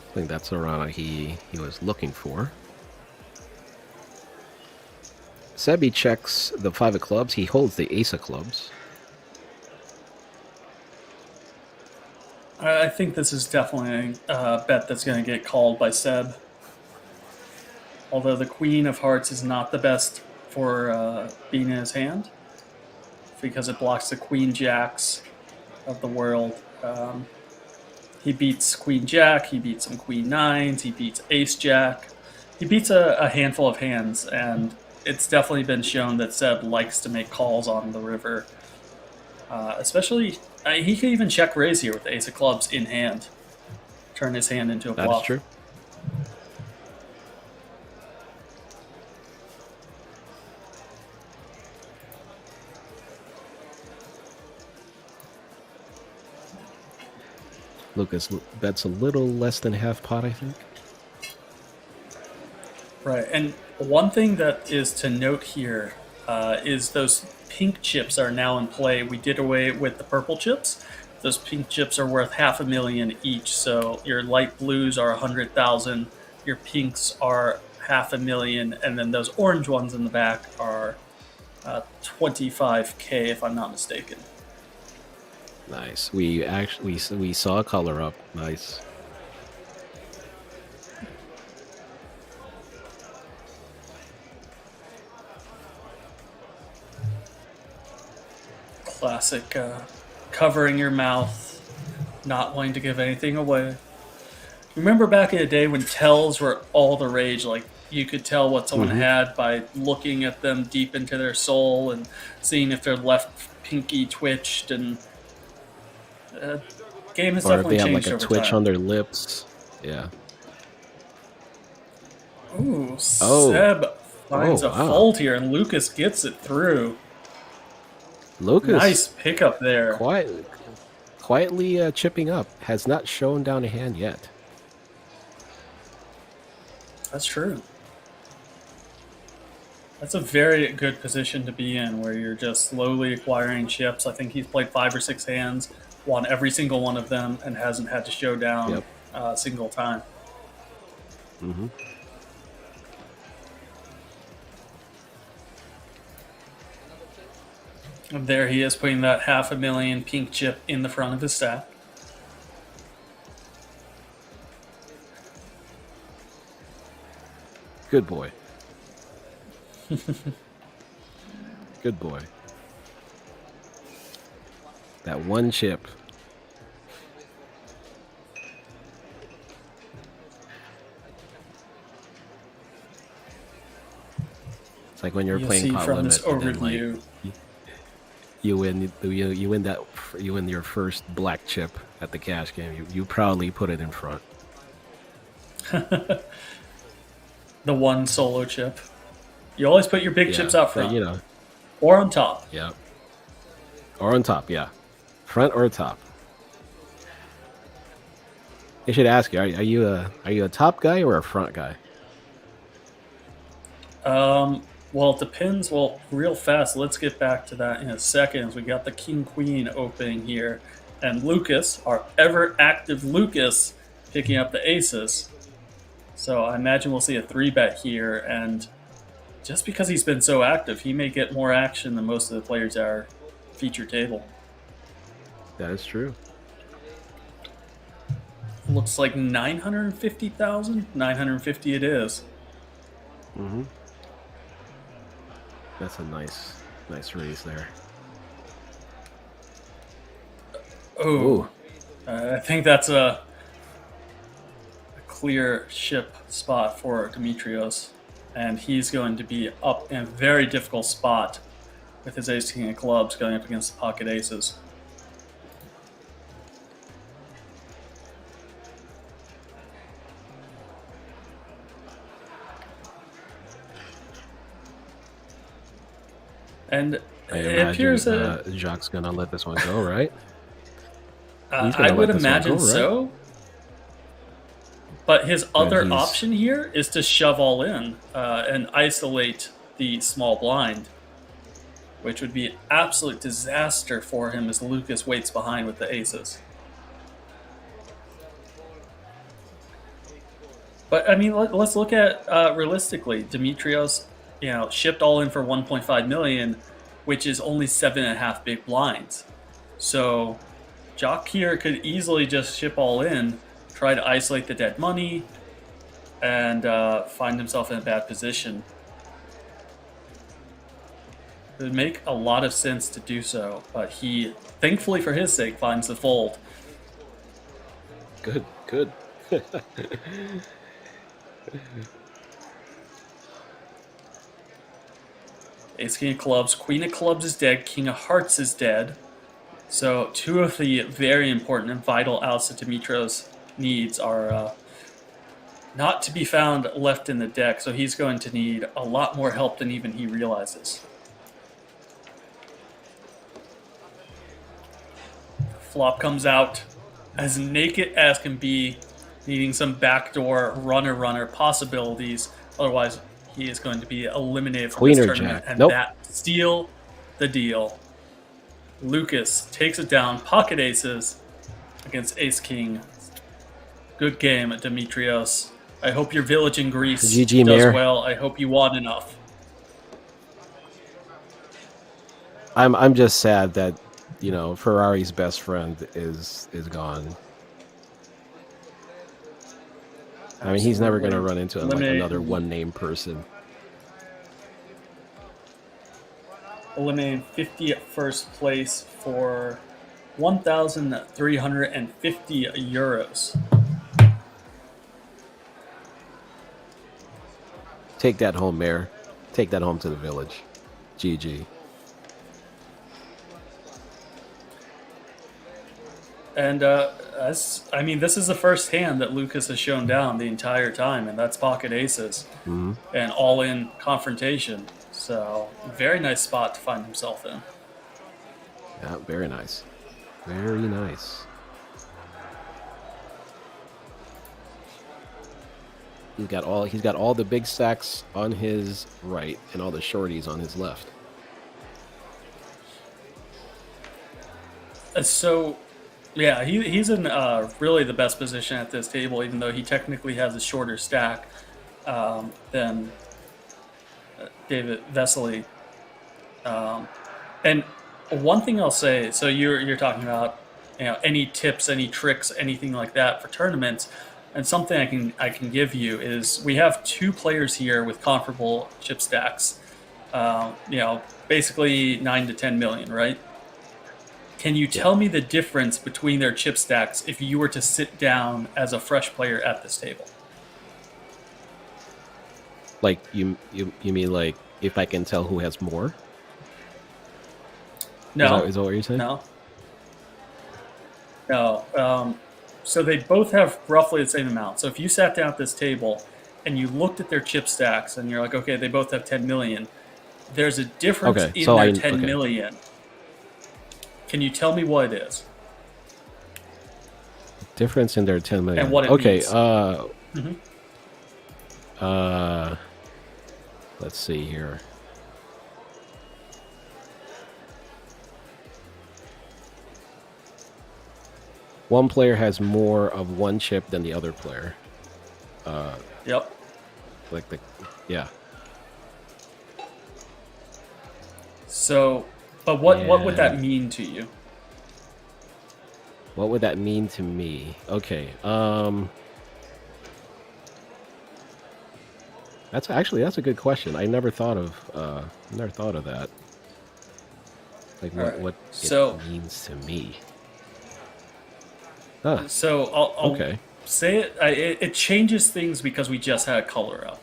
I think that's the run he was looking for. Sebi checks the 5 of clubs. He holds the ace of clubs. I think this is definitely a bet that's going to get called by Seb. Although the Queen of Hearts is not the best for being in his hand, because it blocks the Queen Jacks of the world. He beats Queen Jack, he beats some Queen Nines, he beats Ace Jack. He beats a handful of hands, and it's definitely been shown that Seb likes to make calls on the river. Especially, he could even check raise here with the Ace of Clubs in hand. Turn his hand into a bluff. That's true. Lucas bets a little less than half pot, I think. Right, and one thing that is to note here is those pink chips are now in play. We did away with the purple chips. Those pink chips are worth $500,000 each. So your light blues are 100,000, your pinks are $500,000, and then those orange ones in the back are 25K, if I'm not mistaken. Nice. We saw a color up. Nice. Classic covering your mouth, not wanting to give anything away. Remember back in the day when tells were all the rage? Like, you could tell what someone had by looking at them deep into their soul and seeing if their left pinky twitched, and game has Or if definitely they have changed like a over twitch time. on their lips. Yeah. Ooh, Oh. Seb finds Oh, a wow. fold here, and Lucas gets it through. Lucas Nice pickup there. quietly chipping up. Has not shown down a hand yet. That's true. That's a very good position to be in, where you're just slowly acquiring chips. I think he's played 5 or 6 hands, won every single one of them, and hasn't had to show down a single time. Mm-hmm. And there he is, putting that $500,000 pink chip in the front of his stack. Good boy. Good boy. That one chip. It's like when you're You'll playing see pot from limit, this and then, overview. you win that first black chip at the cash game. You proudly put it in front. The one solo chip. You always put your big chips out front. You know. Or on top. Yeah. Or on top, yeah. Front or top. I should ask you: Are you a top guy or a front guy? Well, it depends. Well, real fast, let's get back to that in a second. We got the King-Queen opening here. And Lucas, our ever-active Lucas, picking up the aces. So I imagine we'll see a 3-bet here. And just because he's been so active, he may get more action than most of the players at our feature table. That is true. Looks like 950,000? 950 it is. Mm-hmm. That's a nice raise there. Oh, I think that's a clear ship spot for Dimitrios, and he's going to be up in a very difficult spot with his ace king of clubs going up against the pocket aces. And I it imagine appears that Jacques gonna let this one go, right? He's I gonna would let this one imagine go, right? so. But his other he's- option here is to shove all in and isolate the small blind, which would be an absolute disaster for him as Lucas waits behind with the aces. But I mean, let's look at realistically. Dimitrios, shipped all in for 1.5 million, which is only 7.5 big blinds. So Jock here could easily just ship all in, try to isolate the dead money, and find himself in a bad position. It would make a lot of sense to do so, but he, thankfully for his sake, finds the fold. Good. Ace King of Clubs, Queen of Clubs is dead, King of Hearts is dead. So two of the very important and vital outs that Dimitrios needs are not to be found left in the deck, so he's going to need a lot more help than even he realizes. Flop comes out as naked as can be, needing some backdoor runner possibilities. Otherwise, he is going to be eliminated from Queen this or tournament. jack? And Nope. that steal the deal. Lucas takes it down, pocket aces against ace king. Good game, Demetrios. I hope your village in Greece GG, does Mayor. well. I hope you won enough. I'm just sad that, you know, Ferrari's best friend is gone. I mean, he's never going to run into like another one-name person. Eliminating 50 at first place for 1,350 euros. Take that home, Mayor. Take that home to the village. GG. And I mean, this is the first hand that Lucas has shown down the entire time, and that's pocket aces and all-in confrontation. So, very nice spot to find himself in. Yeah, very nice. Very nice. He's got all the big stacks on his right and all the shorties on his left. So, yeah, he's in really the best position at this table, even though he technically has a shorter stack than David Vesely. And one thing I'll say, so you're talking about, you know, any tips, any tricks, anything like that for tournaments, and something I can give you is we have two players here with comparable chip stacks, you know, basically 9 to 10 million, right? Can you tell me the difference between their chip stacks if you were to sit down as a fresh player at this table? Like you mean like if I can tell who has more? No. Is that what you're saying? No. No. So they both have roughly the same amount. So if you sat down at this table and you looked at their chip stacks and you're like, okay, they both have 10 million. There's a difference in their 10 million. Can you tell me what it is? Difference in their 10 million. And what it means. Let's see here. One player has more of one chip than the other player. Yep. Yeah. So, but what would that mean to you? What would that mean to me? Okay. That's a good question. I never thought of that. Like what it means to me. Huh. So I'll say it. It changes things because we just had a color up.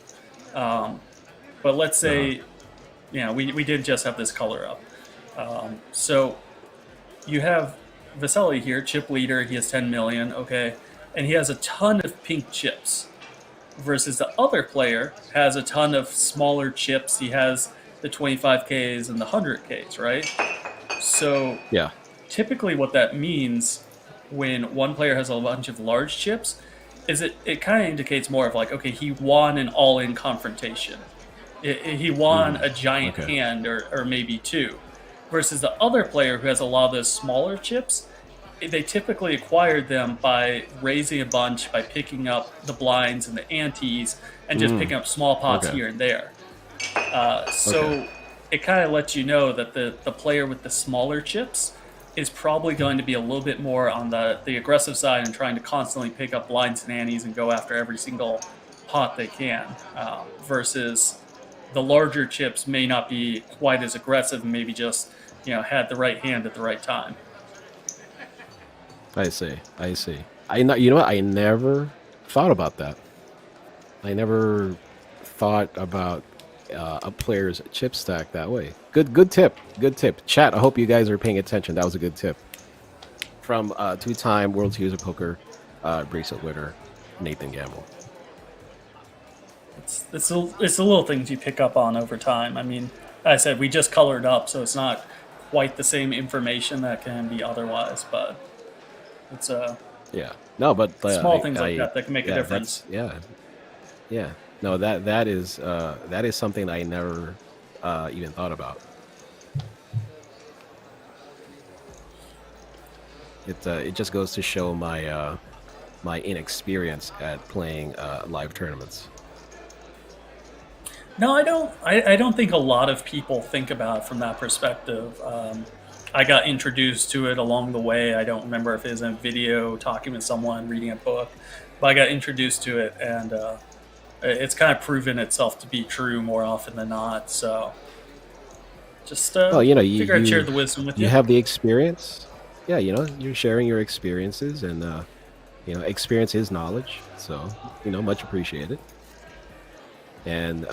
But let's say, we did just have this color up. So you have Vasily here, chip leader. He has 10 million. Okay, and he has a ton of pink chips. Versus the other player has a ton of smaller chips. He has the 25Ks and the 100Ks, right? So typically what that means when one player has a bunch of large chips is it kind of indicates more of like, okay, he won an all-in confrontation. He won a giant hand or maybe two. Versus the other player who has a lot of those smaller chips, they typically acquired them by raising a bunch, by picking up the blinds and the antes, and just picking up small pots here and there. So it kind of lets you know that the player with the smaller chips is probably going to be a little bit more on the aggressive side and trying to constantly pick up blinds and antes and go after every single pot they can. Versus the larger chips may not be quite as aggressive and maybe just had the right hand at the right time. I see. You know what? I never thought about that. I never thought about a player's chip stack that way. Good tip. Chat, I hope you guys are paying attention. That was a good tip. From two-time World Series of Poker bracelet winner, Nathan Gamble. It's the little things you pick up on over time. I mean, I said we just colored up, so it's not quite the same information that can be otherwise, but it's no, but small things like that can make a difference. No, that is something I never even thought about. It just goes to show my my inexperience at playing live tournaments. No, I don't. I don't think a lot of people think about it from that perspective. I got introduced to it along the way. I don't remember if it was in a video, talking with someone, reading a book, but I got introduced to it, and it's kind of proven itself to be true more often than not. So, just Well, you know, you figure I'd share the wisdom with you. you have the experience. Yeah, you know, you're sharing your experiences, and you know, experience is knowledge. So, you know, much appreciated. And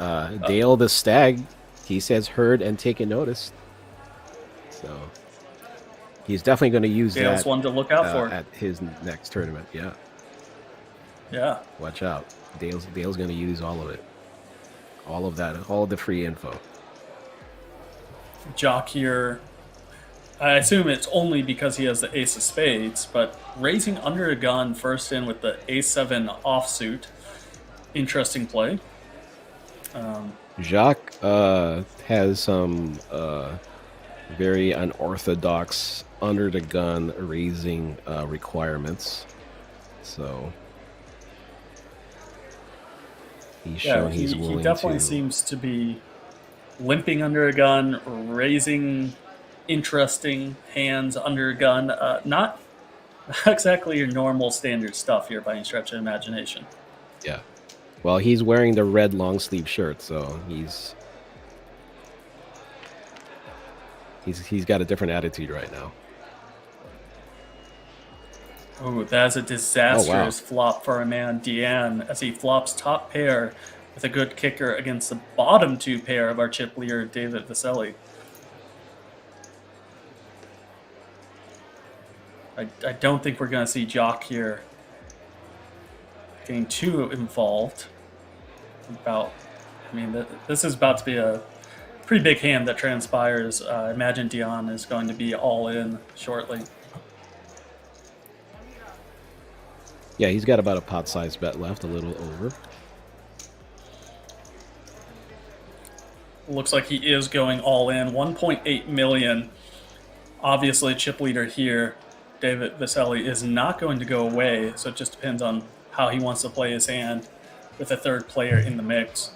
Dale the Stag, he says heard and taken notice. So he's definitely going to use Dale's that one to look out for. at his next tournament. Yeah, Yeah. watch out. Dale's going to use all of it, all of that, all of the free info. Jock here. I assume it's only because he has the ace of spades, but raising under a gun first in with the a7 offsuit. Interesting play. Jacques has some very unorthodox under the gun raising requirements. So he's shown he's willing he definitely to. seems to be limping under a gun, raising interesting hands under a gun. Not exactly your normal standard stuff here by any stretch of imagination. Yeah. Well, he's wearing the red long sleeve shirt, so he's got a different attitude right now. Oh, that's a disastrous flop for a man, Deanne, as he flops top pair with a good kicker against the bottom two pair of our chip leader, David Vaselli. I don't think we're going to see Jock here getting too involved. This is about to be a pretty big hand that transpires. I imagine Dion is going to be all in shortly. Yeah, he's got about a pot-sized bet left, a little over. Looks like he is going all in. 1.8 million. Obviously, chip leader here, David Vaselli, is not going to go away, so it just depends on how he wants to play his hand with a third player in the mix.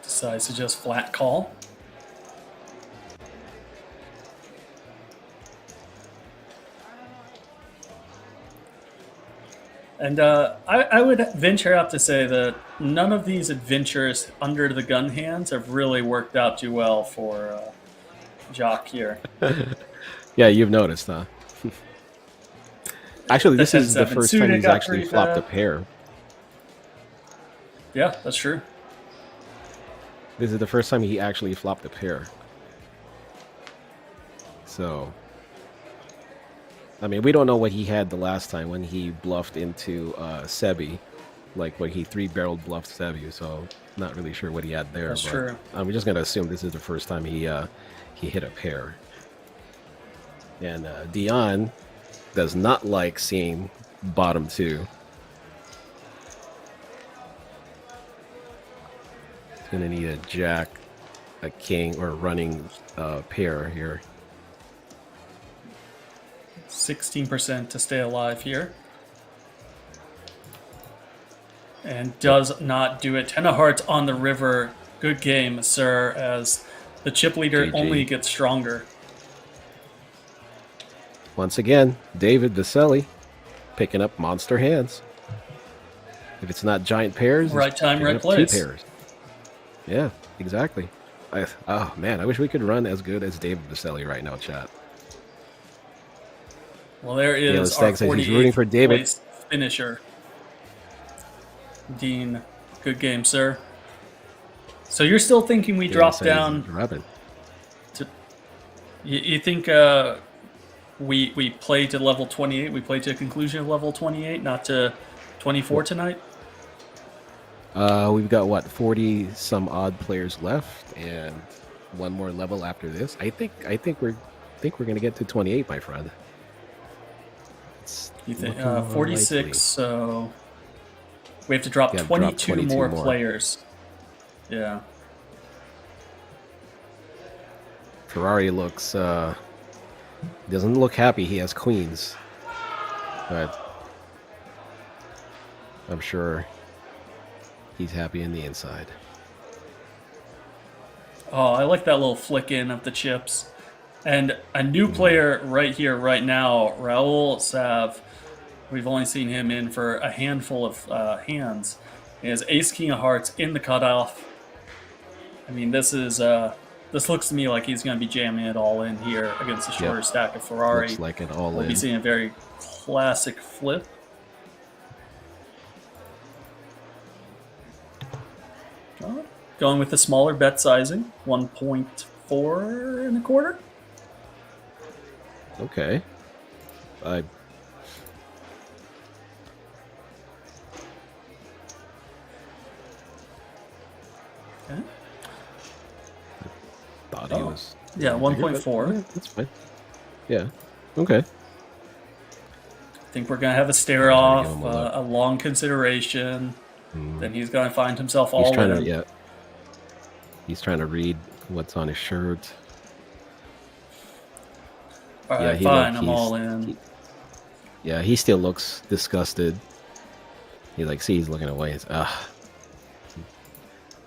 Decides to just flat call. And I would venture out to say that none of these adventures under the gun hands have really worked out too well for Jock here. Yeah, you've noticed, huh? Actually, this is the 10-7 first suited time he's got actually pretty flopped a bad. pair. Yeah, that's true. This is the first time he actually flopped a pair. So, I mean, we don't know what he had the last time when he bluffed into Sebi, like when he three-barreled bluffed Sebi. So, not really sure what he had there. That's but true. I'm just gonna assume this is the first time he hit a pair. And Dion does not like seeing bottom two. He's gonna need a jack, a king, or a running pair here. 16% to stay alive here. And does not do it. 10 of hearts on the river. Good game, sir, as the chip leader GG. only gets stronger. Once again, David Vaselli picking up monster hands. If it's not giant pairs, Right it's time, picking right up place. Two pairs. Yeah, exactly. Oh man, I wish we could run as good as David Vaselli right now, chat. Well, there Galen is Stagg our says he's rooting 48th for David. place finisher. Dean, good game, sir. So you're still thinking we Galen drop says down he's rubbing. to... You think we play to level 28? We play to a conclusion of level 28, not to 24 tonight? We've got what 40 some odd players left, and one more level after this. I think we're gonna get to 28, my friend. It's You think looking more 46? likely. So we have to drop Yeah, drop 22 more more. players. Yeah. Ferrari looks doesn't look happy he has queens, but I'm sure he's happy in the inside. Oh, I like that little flick in of the chips. And a new player right here, right now, Raul Sav. We've only seen him in for a handful of hands. He has Ace King of Hearts in the cutoff. I mean, this looks to me like he's going to be jamming it all in here against the shorter stack of Ferrari. Looks like it all We'll in. be seeing a very classic flip. Going with the smaller bet sizing, 1.4 and a quarter. Okay. I Okay. thought he was. Yeah, 1.4. Yeah, that's fine. Yeah. Okay. I think we're going to have a stare I'll give off, him a look. a long consideration. Then he's going to find himself all He's trying in. to He's trying to read what's on his shirt. All Yeah, right, he fine, look- I'm he's- all in. Yeah, he still looks disgusted. He's looking away. He's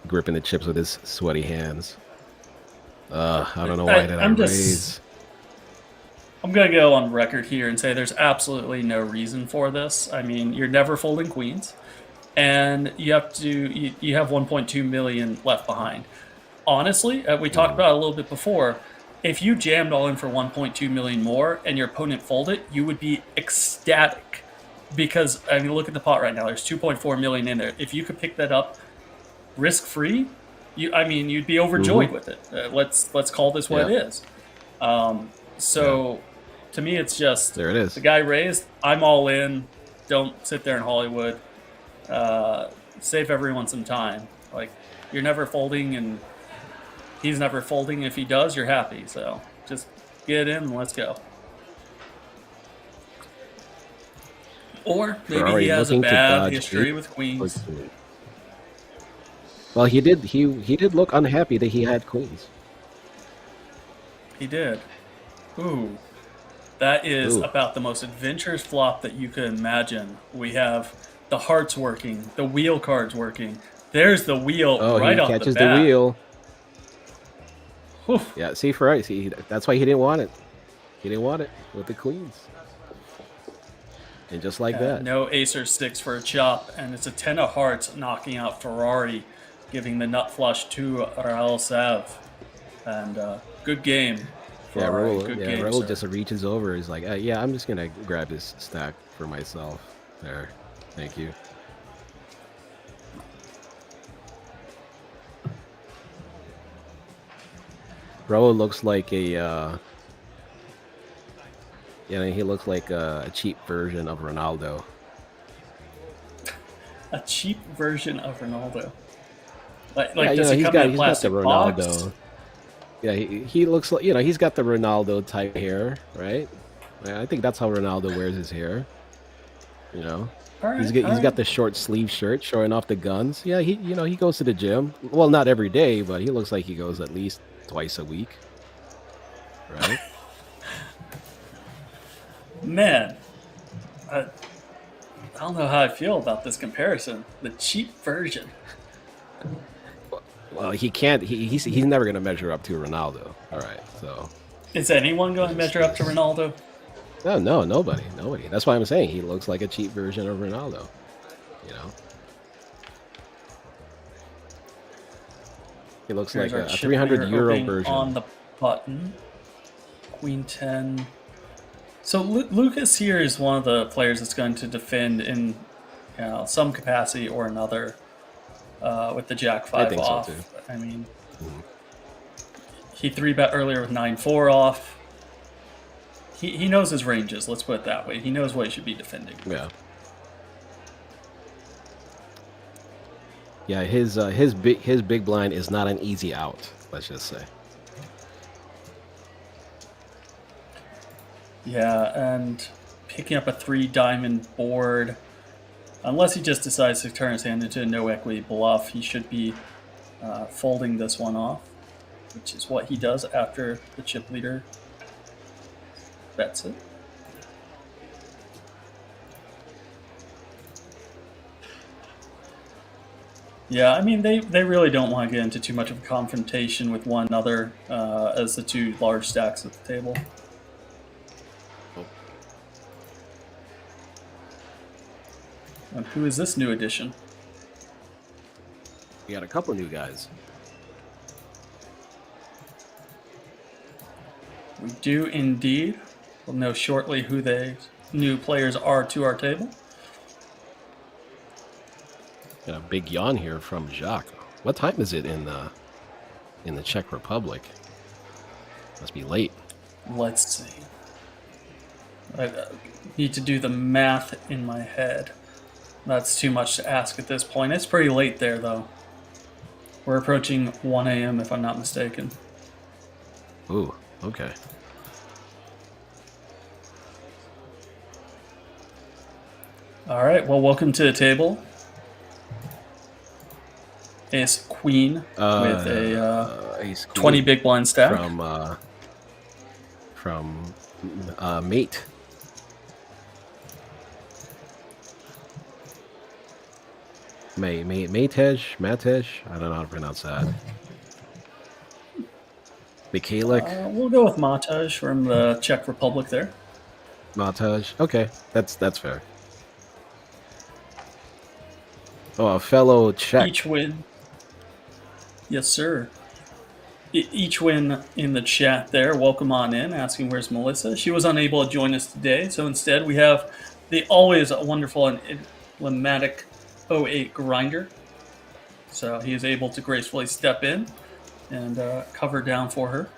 gripping the chips with his sweaty hands. I don't know why did I raise. I'm going to go on record here and say there's absolutely no reason for this. I mean, you're never folding queens, and you have 1.2 million left behind. Honestly, we talked about it a little bit before. If you jammed all in for 1.2 million more and your opponent folded, you would be ecstatic. Because, I mean, look at the pot right now. There's 2.4 million in there. If you could pick that up risk-free, you'd be overjoyed with it. Let's call this what it is. To me, it's just There it is. the guy raised. I'm all in. Don't sit there in Hollywood. Save everyone some time. Like, you're never folding, and he's never folding. If he does, you're happy. So just get in and let's go. Or maybe Ferrari he has a looking to bad dodge history eight with queens. Well, he did look unhappy that he had queens. He did. Ooh. That is Ooh. about the most adventurous flop that you could imagine. We have the hearts working, the wheel cards working. There's the wheel right he off catches the bat. the wheel. Whew. Yeah, see, Ferrari. See, that's why he didn't want it. He didn't want it with the queens. And just like that. No ace or six for a chop, and it's a 10 of hearts knocking out Ferrari, giving the nut flush to Raul Sav. And good game. Yeah, Ferrari. Raul, Good game, Raul sir. just reaches over. He's like, yeah, I'm just going to grab this stack for myself. There. Thank you. Raul looks like he looks like a cheap version of Ronaldo. A cheap version of Ronaldo. Like Yeah, does he he's come got in a the plastic Ronaldo. box? Yeah, he looks like, he's got the Ronaldo type hair, right? I think that's how Ronaldo wears his hair. All He's right. got the short sleeve shirt showing off the guns. Yeah, he goes to the gym. Well, not every day, but he looks like he goes at least twice a week. Right? Man, I don't know how I feel about this comparison. The cheap version. Well, he can't. He's never going to measure up to Ronaldo. All right, so Is anyone going to measure up to Ronaldo? no, nobody. That's why I'm saying he looks like a cheap version of Ronaldo. He looks Here's like our a chip 300 leader euro opening version. on the button. Queen 10. So Lucas here is one of the players that's going to defend in some capacity or another with the Jack 5 think so, off. too. I mean, he 3-bet earlier with 9-4 off. He knows his ranges, let's put it that way. He knows what he should be defending. Yeah. Yeah, his big blind is not an easy out, let's just say. Yeah, and picking up a 3-diamond board, unless he just decides to turn his hand into a no equity bluff, he should be folding this one off, which is what he does after the chip leader bets it. Yeah, I mean, they really don't want to get into too much of a confrontation with one another as the two large stacks at the table. And who is this new addition? We got a couple new guys. We do indeed. We'll know shortly who the new players are to our table. Got a big yawn here from Jacques. What time is it in the Czech Republic? Must be late. Let's see. I need to do the math in my head. That's too much to ask at this point. It's pretty late there, though. We're approaching 1 a.m. if I'm not mistaken. Ooh, okay. All right, well, welcome to the table. Ace Queen with a Ace Queen 20 big blind stack. From Mate. Matej, I don't know how to pronounce that. Mikhailik, We'll go with Matej from the Czech Republic there. Matej. Okay, that's fair. Oh, a fellow Czech. Each win. Yes, sir. Each win in the chat there. Welcome on in, asking where's Melissa. She was unable to join us today, so instead we have the always wonderful and emblematic 08 Grinder. So he is able to gracefully step in and cover down for her.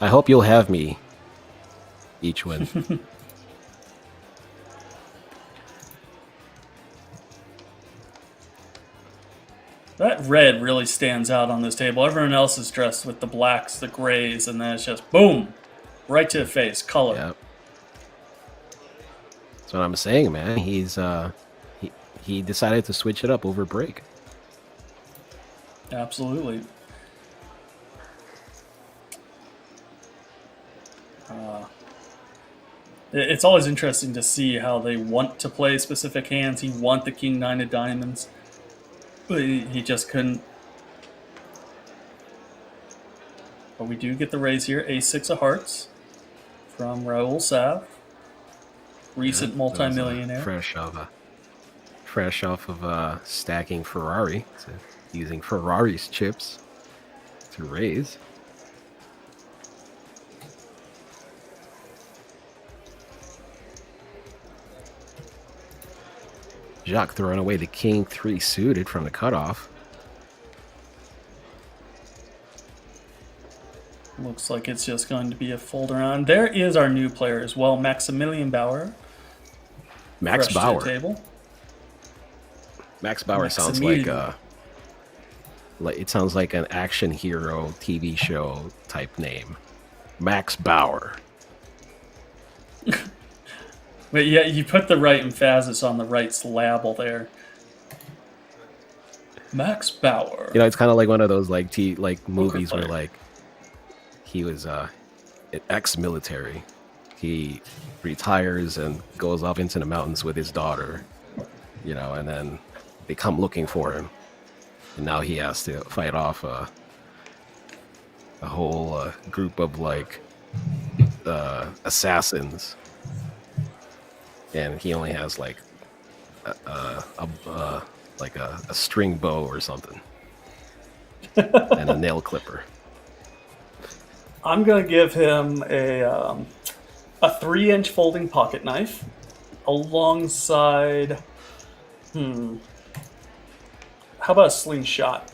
I hope you'll have me each win. That red really stands out on this table. Everyone else is dressed with the blacks, the grays, and then it's just boom, right to the face, color. Yep. That's what I'm saying, man. He decided to switch it up over break. Absolutely. It's always interesting to see how they want to play specific hands. He want the King 9 of Diamonds, but he just couldn't. But we do get the raise here. Ace-6 of Hearts from Raul Sav, recent multimillionaire. Fresh off of stacking Ferrari, so using Ferrari's chips to raise. Jacques throwing away the King 3 suited from the cutoff. Looks like it's just going to be a fold around. There is our new player as well, Maximilian Bauer. Max Bauer. Table. Max Bauer sounds like it sounds like an action hero TV show type name. Max Bauer. But yeah, you put the right emphasis on the right syllable there. Max Bauer. You know, it's kind of like one of those like movies player. where like he was ex-military. He retires and goes off into the mountains with his daughter, you know, and then they come looking for him, and now he has to fight off a whole group of like assassins, and he only has like a string bow or something and a nail clipper. I'm going to give him a 3-inch folding pocket knife alongside, how about a slingshot?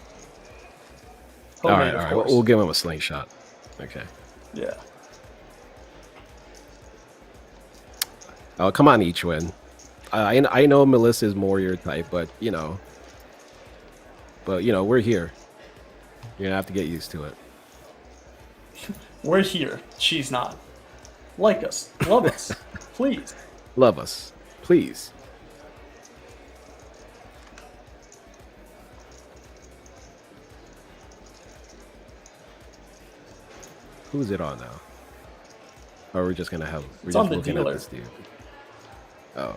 All Homemade, right. of course. We'll give him a slingshot. Okay. Yeah. Oh, come on, each win. I know Melissa's more your type, but you know, we're here. You're gonna have to get used to it. We're here. She's not. Like us. Love us. Please. Love us, please. Who's it on now? Or are we just gonna have? We're It's just on the looking dealer. at this dude. Oh.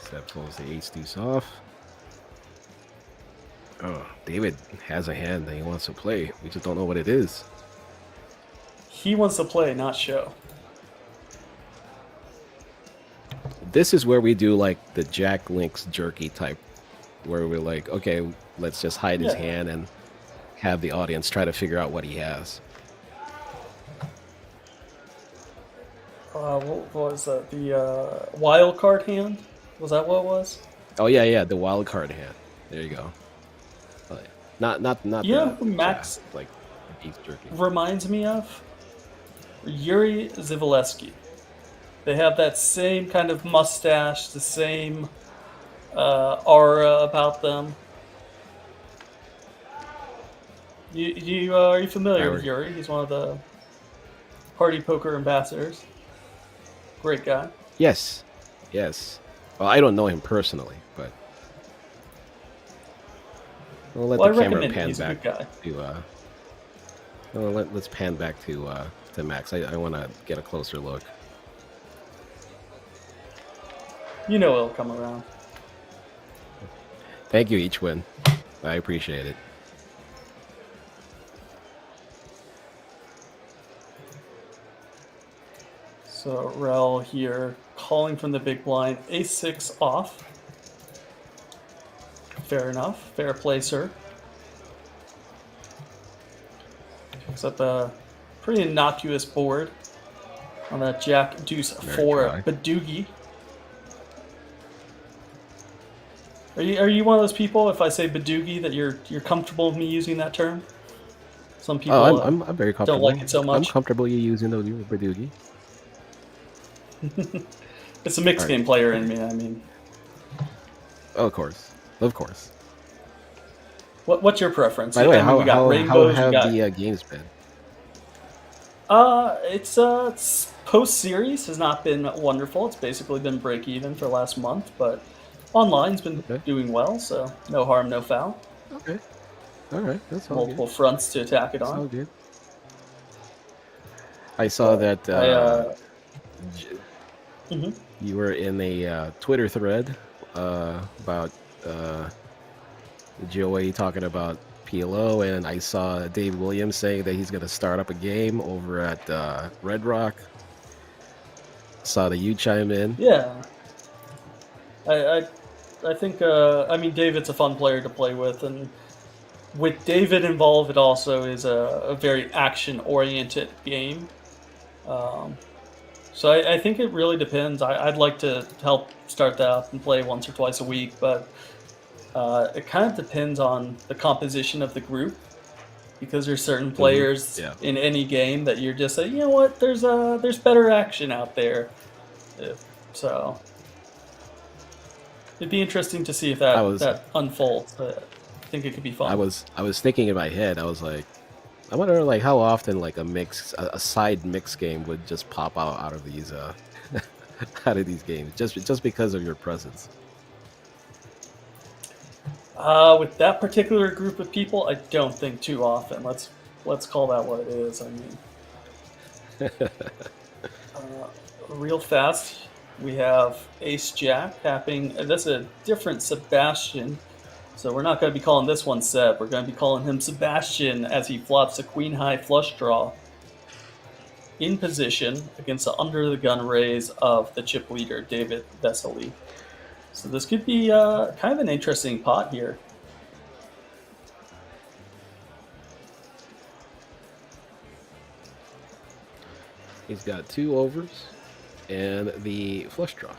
Seb pulls the ace deuce off. Oh, David has a hand that he wants to play. We just don't know what it is. He wants to play, not show. This is where we do like the Jack Links jerky type, where we're like, okay, let's just hide his Yeah. hand and have the audience try to figure out what he has. What was that? The wild card hand? Was that what it was? Oh yeah, the wild card hand. There you go. Not You know the who Max like beef jerky. reminds me of? Yuri Zivalevsky. They have that same kind of mustache, the same aura about them. Are you familiar with Yuri? He's one of the party poker ambassadors. Great guy. Yes. Well, I don't know him personally, but we'll let Well, I the camera recommend pan he's a back good guy. to. Let's pan back to Max. I want to get a closer look. You know it'll come around. Thank you, each win. I appreciate it. So Rel here calling from the big blind, ace-6 off. Fair enough, fair play, sir. Picks up a pretty innocuous board on that Jack Deuce Very 4 dry. Badoogie. Are you one of those people? If I say Badoogie, that you're comfortable with me using that term? Some people Oh, I'm very comfortable. don't like it so I'm much. comfortable you using the Badoogie. It's a mixed Alright. game player in me. I mean, Oh, of course. what's your preference? By the way, I mean, we got how rainbows, we have got- the games been? It's post series has not been wonderful. It's basically been break even for last month, but online's been Okay. doing well, so no harm, no foul. Okay. All right, that's all Multiple fronts to attack it good. That's all on. good. I saw that J- Mhm. you were in a Twitter thread about Joey talking about PLO, and I saw Dave Williams saying that he's going to start up a game over at Red Rock. Saw that you chime in. Yeah, I think I mean David's a fun player to play with, and with David involved, it also is a very action oriented game. So I think it really depends. I'd like to help start that up and play once or twice a week, but it kind of depends on the composition of the group, because there's certain players Yeah. in any game that you're just like, you know what, there's better action out there. So it'd be interesting to see if that unfolds. I think it could be fun. I was thinking in my head, I was like, I wonder like how often like a side mix game would just pop out of these out of these games just because of your presence. With that particular group of people, I don't think too often. Let's call that what it is. I mean, real fast, we have Ace Jack tapping. That's a different Sebastian, so we're not going to be calling this one Seb. We're going to be calling him Sebastian as he flops a Queen High flush draw in position against the under the gun raise of the chip leader David Vesely. So this could be kind of an interesting pot here. He's got 2 overs and the flush draw.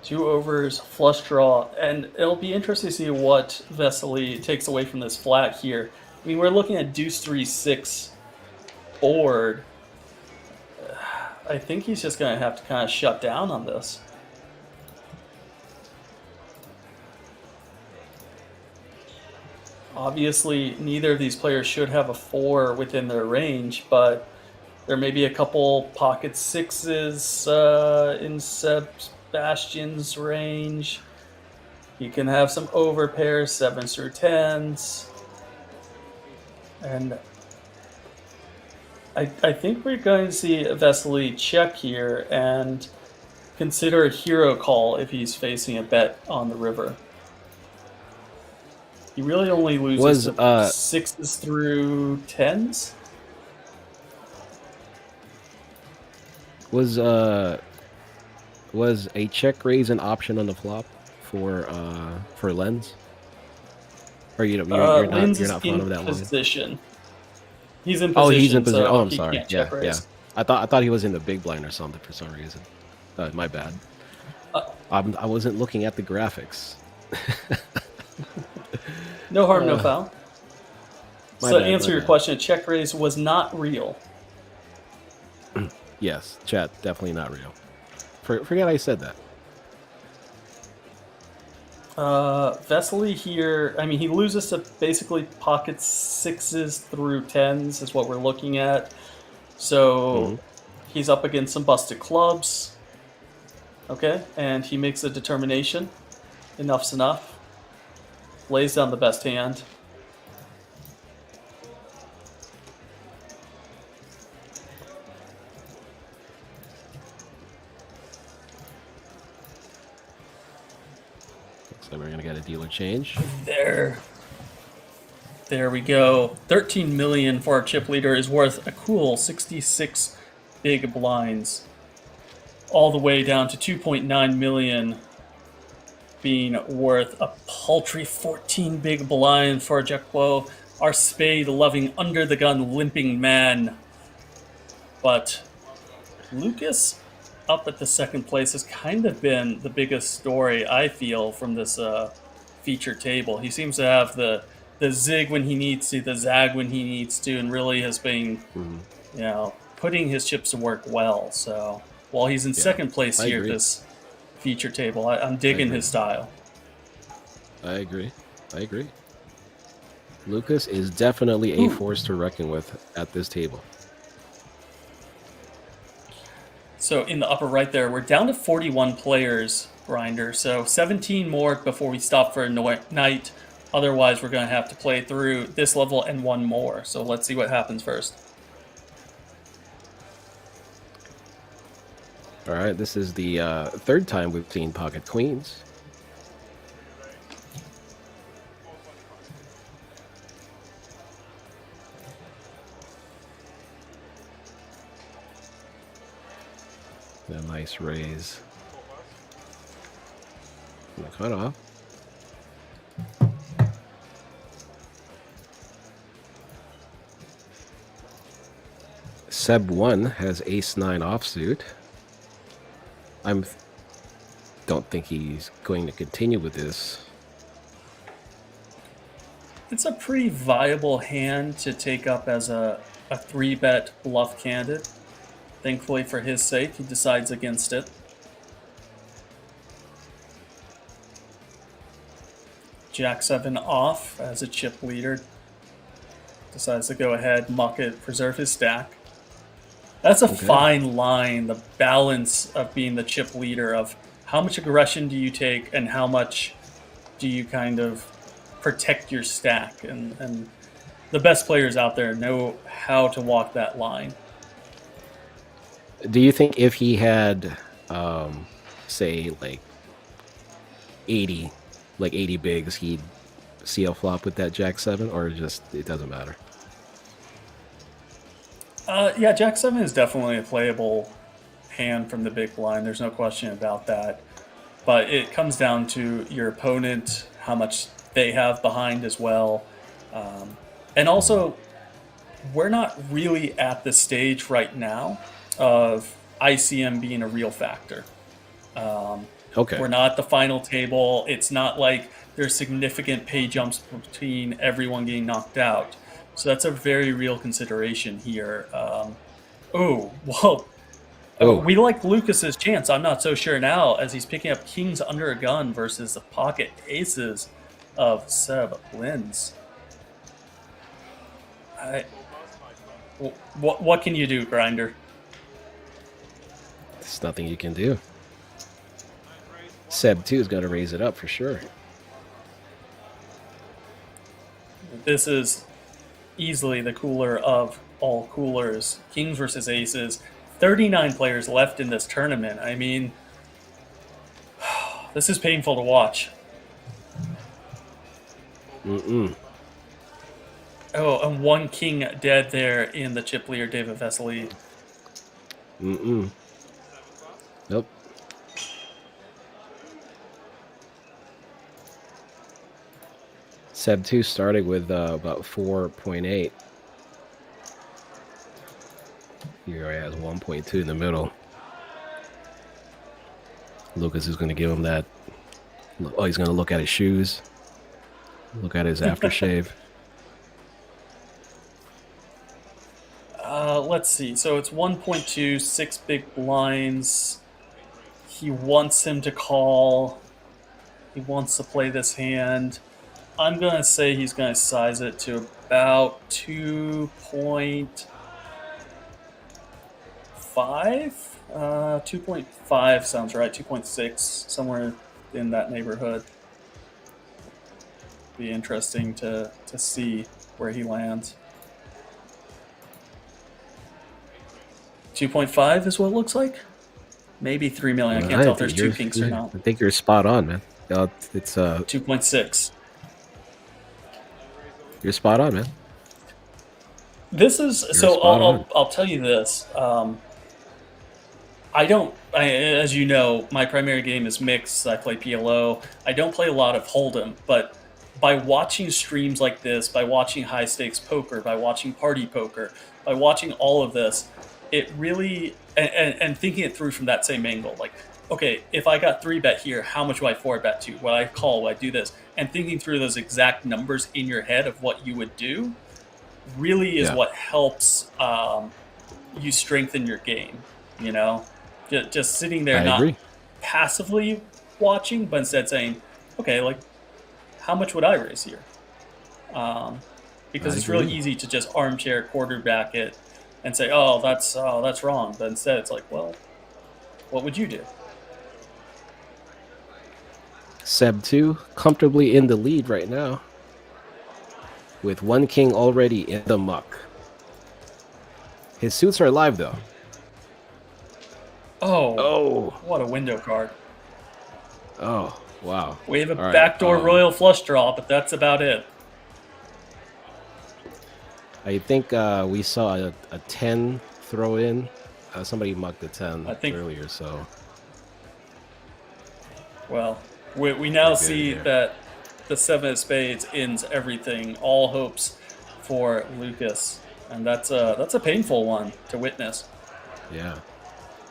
2 overs, flush draw, and it'll be interesting to see what Vesely takes away from this flat here. I mean, we're looking at deuce 3-6 board. I think he's just going to have to kind of shut down on this. Obviously, neither of these players should have a 4 within their range, but there may be a couple pocket 6s in Sebastian's range. You can have some overpairs, 7s through 10s. And I think we're going to see Vesely check here and consider a hero call if he's facing a bet on the river. He really only loses to 6s through 10s. Was a check raise an option on the flop for Lens? Or you're not fond of that one? Position. He's in position. Oh, he's in position. So I'm sorry. Yeah. I thought he was in the big blind or something for some reason. My bad. I wasn't looking at the graphics. No harm, no foul. So, answer your bad. question: a check raise was not real. Yes, chat, definitely not real. Forget I said that. Vesely here, I mean, he loses to basically pocket 6s through 10s is what we're looking at. So he's up against some busted clubs. Okay, and he makes a determination. Enough's enough. Lays down the best hand. So we're gonna get a dealer change. There we go. 13 million for our chip leader is worth a cool 66 big blinds. All the way down to 2.9 million being worth a paltry 14 big blind for Jacquot, our spade-loving, under-the-gun, limping man. But Lucas up at the second place has kind of been the biggest story, I feel, from this feature table. He seems to have the zig when he needs to, the zag when he needs to, and really has been, putting his chips to work well. So while he's in second place here at this feature table, I'm digging his style. I agree. Lucas is definitely a force to reckon with at this table. So in the upper right there, we're down to 41 players, Grinder. So 17 more before we stop for a night. Otherwise, we're going to have to play through this level and one more. So let's see what happens first. All right, this is the third time we've seen pocket queens. A nice raise. And the cutoff. Seb 1 has ace-9 offsuit. Don't think he's going to continue with this. It's a pretty viable hand to take up as a 3-bet bluff candidate. Thankfully for his sake, he decides against it. Jack 7 off as a chip leader. Decides to go ahead, muck it, preserve his stack. That's a fine line, the balance of being the chip leader, of how much aggression do you take and how much do you kind of protect your stack. And the best players out there know how to walk that line. Do you think if he had, say, like 80 bigs, he'd see a flop with that Jack 7, or just it doesn't matter? Yeah, Jack 7 is definitely a playable hand from the big blind. There's no question about that. But it comes down to your opponent, how much they have behind as well. And also, we're not really at the stage right now of ICM being a real factor. We're not at the final table. It's not like there's significant pay jumps between everyone getting knocked out. So that's a very real consideration here. We like Lucas's chance. I'm not so sure now, as he's picking up kings under a gun versus the pocket aces of Seb Lins. What can you do, Grinder? There's nothing you can do. Seb 2 is going to raise it up for sure. This is easily the cooler of all coolers. Kings versus aces. 39 players left in this tournament. I mean, this is painful to watch. Oh, and one king dead there in the chip leader, David Vesely. Nope. Seb 2 starting with about 4.8. Here he has 1.2 in the middle. Lucas is going to give him that. Oh, he's going to look at his shoes. Look at his aftershave. Let's see. So it's 1.2, 6 big blinds. He wants him to call. He wants to play this hand. I'm going to say he's going to size it to about 2.5. 2.5 sounds right. 2.6, somewhere in that neighborhood. Be interesting to see where he lands. 2.5 is what it looks like. Maybe 3 million. I can't tell if there's two kinks or not. I think you're spot on, man. It's 2.6. You're spot on, man. This is so. I'll tell you this. As you know, my primary game is mixed. I play PLO. I don't play a lot of Hold'em, but by watching streams like this, by watching high stakes poker, by watching party poker, by watching all of this, it really and thinking it through from that same angle, like, okay, if I got 3-bet here, how much would I 4-bet to? Would I call? Would I do this? And thinking through those exact numbers in your head of what you would do really is what helps you strengthen your game. You know, just sitting there, not passively watching, but instead saying, okay, like, how much would I raise here? Because it's really easy to just armchair quarterback it and say, oh, that's wrong. But instead, it's like, well, what would you do? Seb 2 comfortably in the lead right now, with one king already in the muck. His suits are live though. Oh, what a window card. Oh, wow. We have a backdoor royal flush draw, but that's about it. I think we saw a 10 throw in. Somebody mucked the 10 earlier, so. Well, we now see that the 7 of spades ends everything. All hopes for Lucas. And that's a painful one to witness. Yeah.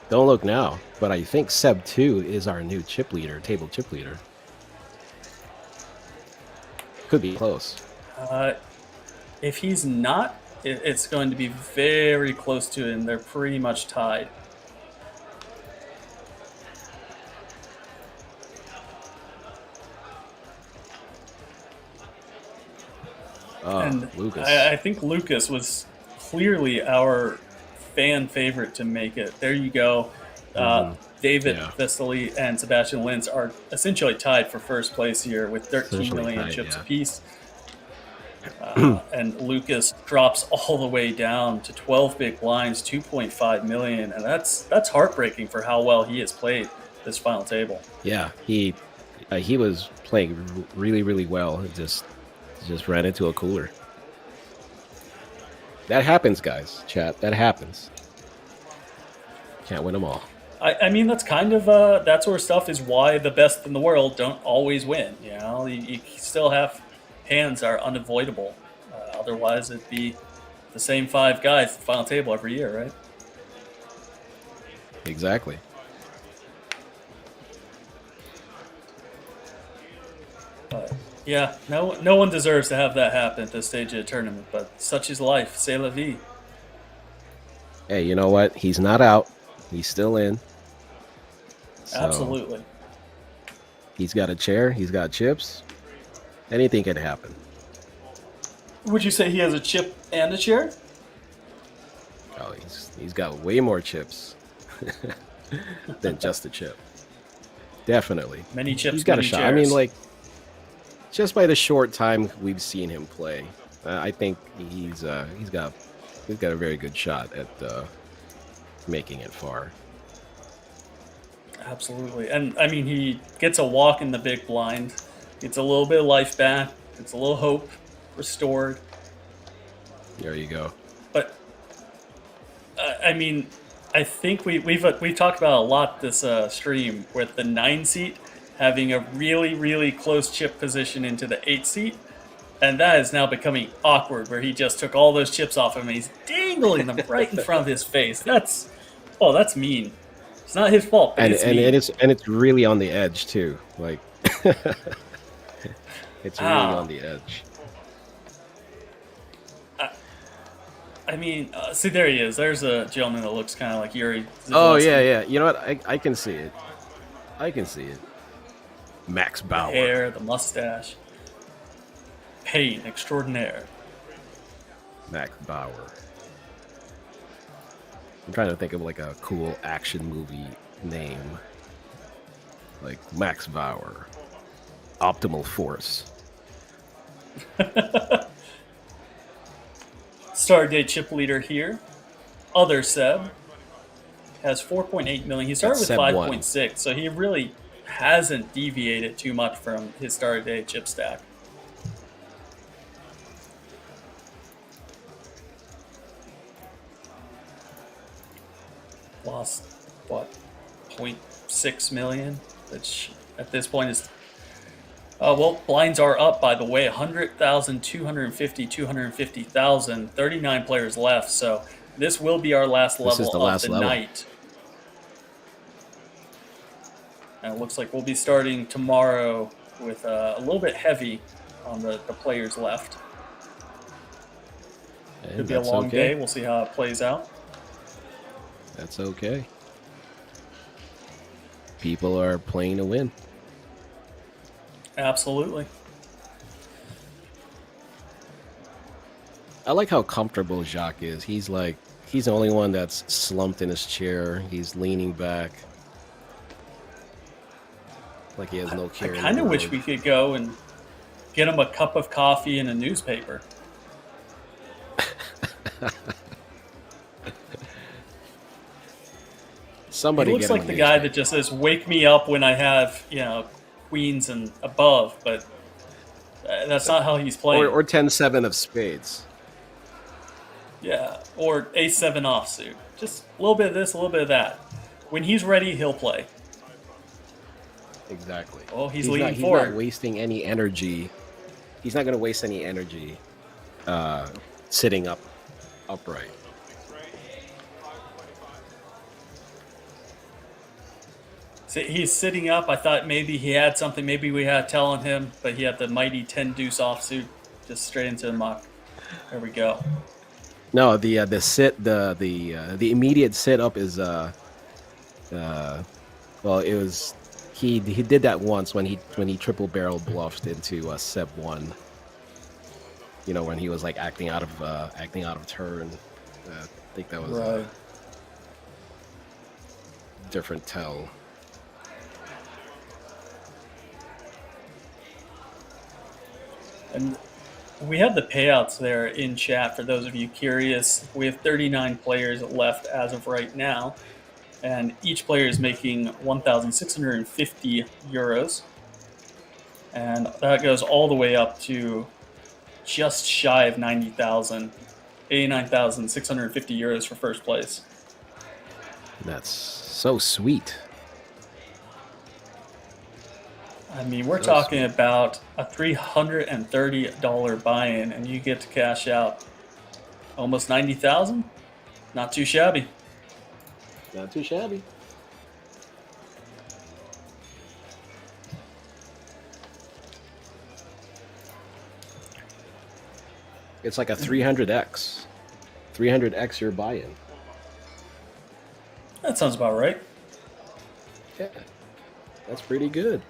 Don't look now, but I think Seb 2 is our new chip leader, table chip leader. Could be close. If he's not, it's going to be very close to him. They're pretty much tied. And Lucas. I think Lucas was clearly our fan favorite to make it. There you go. David Vesely and Sebastian Lintz are essentially tied for first place here with 13 million chips apiece. And Lucas drops all the way down to 12 big blinds, 2.5 million, and that's heartbreaking for how well he has played this final table. Yeah, he was playing really, really well. It just ran into a cooler. That happens, guys. Chat, that happens. Can't win them all. I mean, that's kind of that sort of stuff is why the best in the world don't always win. You know, you still have hands are unavoidable. Otherwise, it'd be the same 5 guys at the final table every year, right? Exactly. But yeah, no one deserves to have that happen at this stage of the tournament. But such is life. C'est la vie. Hey, you know what? He's not out. He's still in. So absolutely. He's got a chair. He's got chips. Anything can happen. Would you say he has a chip and a chair? Oh, he's got way more chips than just a chip. Definitely. Many chips, He's got a many shot. chairs. I mean, like, just by the short time we've seen him play, I think he's got a very good shot at making it far. Absolutely. And I mean, he gets a walk in the big blind, gets a little bit of life back, gets a little hope restored. There you go. But I mean, I think we've talked about a lot this stream with the 9 seat having a really close chip position into the 8 seat, and that is now becoming awkward. Where he just took all those chips off him and he's dangling them right in front of his face. That's mean. It's not his fault, but And it's mean. it's really on the edge too. Like it's really on the edge. I mean, see, there he is. There's a gentleman that looks kind of like Yuri. Oh Zavalsky. yeah. You know what? I can see it. I can see it. Max The Bauer. hair, the mustache. Pain extraordinaire. Max Bauer. I'm trying to think of like a cool action movie name. Like Max Bauer. Optimal Force. Stardate chip leader here. Other Seb has 4.8 million. He started with That's Seb 5.6, so he really hasn't deviated too much from his Stardate chip stack. Lost, what, 0.6 million? Which at this point is. Well, blinds are up, by the way, 100,000, 250, 250,000, 39 players left. So this will be our last level is the of last the level. night. And it looks like we'll be starting tomorrow with a little bit heavy on the players left. And Could be a that's long okay. day. We'll see how it plays out. That's okay. People are playing to win. Absolutely. I like how comfortable Jacques is. He's the only one that's slumped in his chair. He's leaning back. Like he has no care. I in kind the of wish world. we could go and get him a cup of coffee and a newspaper. Somebody He looks get him like a the guy newspaper. that just says, "Wake me up when I have, queens and above," but that's not how he's playing. or 10-7 of spades. Yeah, or ace-7 offsuit. Just a little bit of this, a little bit of that. When he's ready, he'll play. Exactly. Oh, he's leaning He's forward. not wasting any energy. He's not going to waste any energy sitting upright. See, he's sitting up. I thought maybe he had something. Maybe we had telling him, but he had the mighty 10 deuce offsuit, just straight into the muck. There we go. No, the immediate sit up is well, it was he did that once when he triple barrel bluffed into Seb 1. You know, when he was like acting out of turn. I think that was Right. a different tell. And we have the payouts there in chat for those of you curious. We have 39 players left as of right now, and each player is making 1,650 euros, and that goes all the way up to just shy of 90,000, 89,650 euros for first place. That's so sweet. I mean, we're So talking about a $330 buy-in, and you get to cash out almost 90,000. Not too shabby. Not too shabby. It's like a 300x. 300x your buy-in. That sounds about right. Yeah. That's pretty good.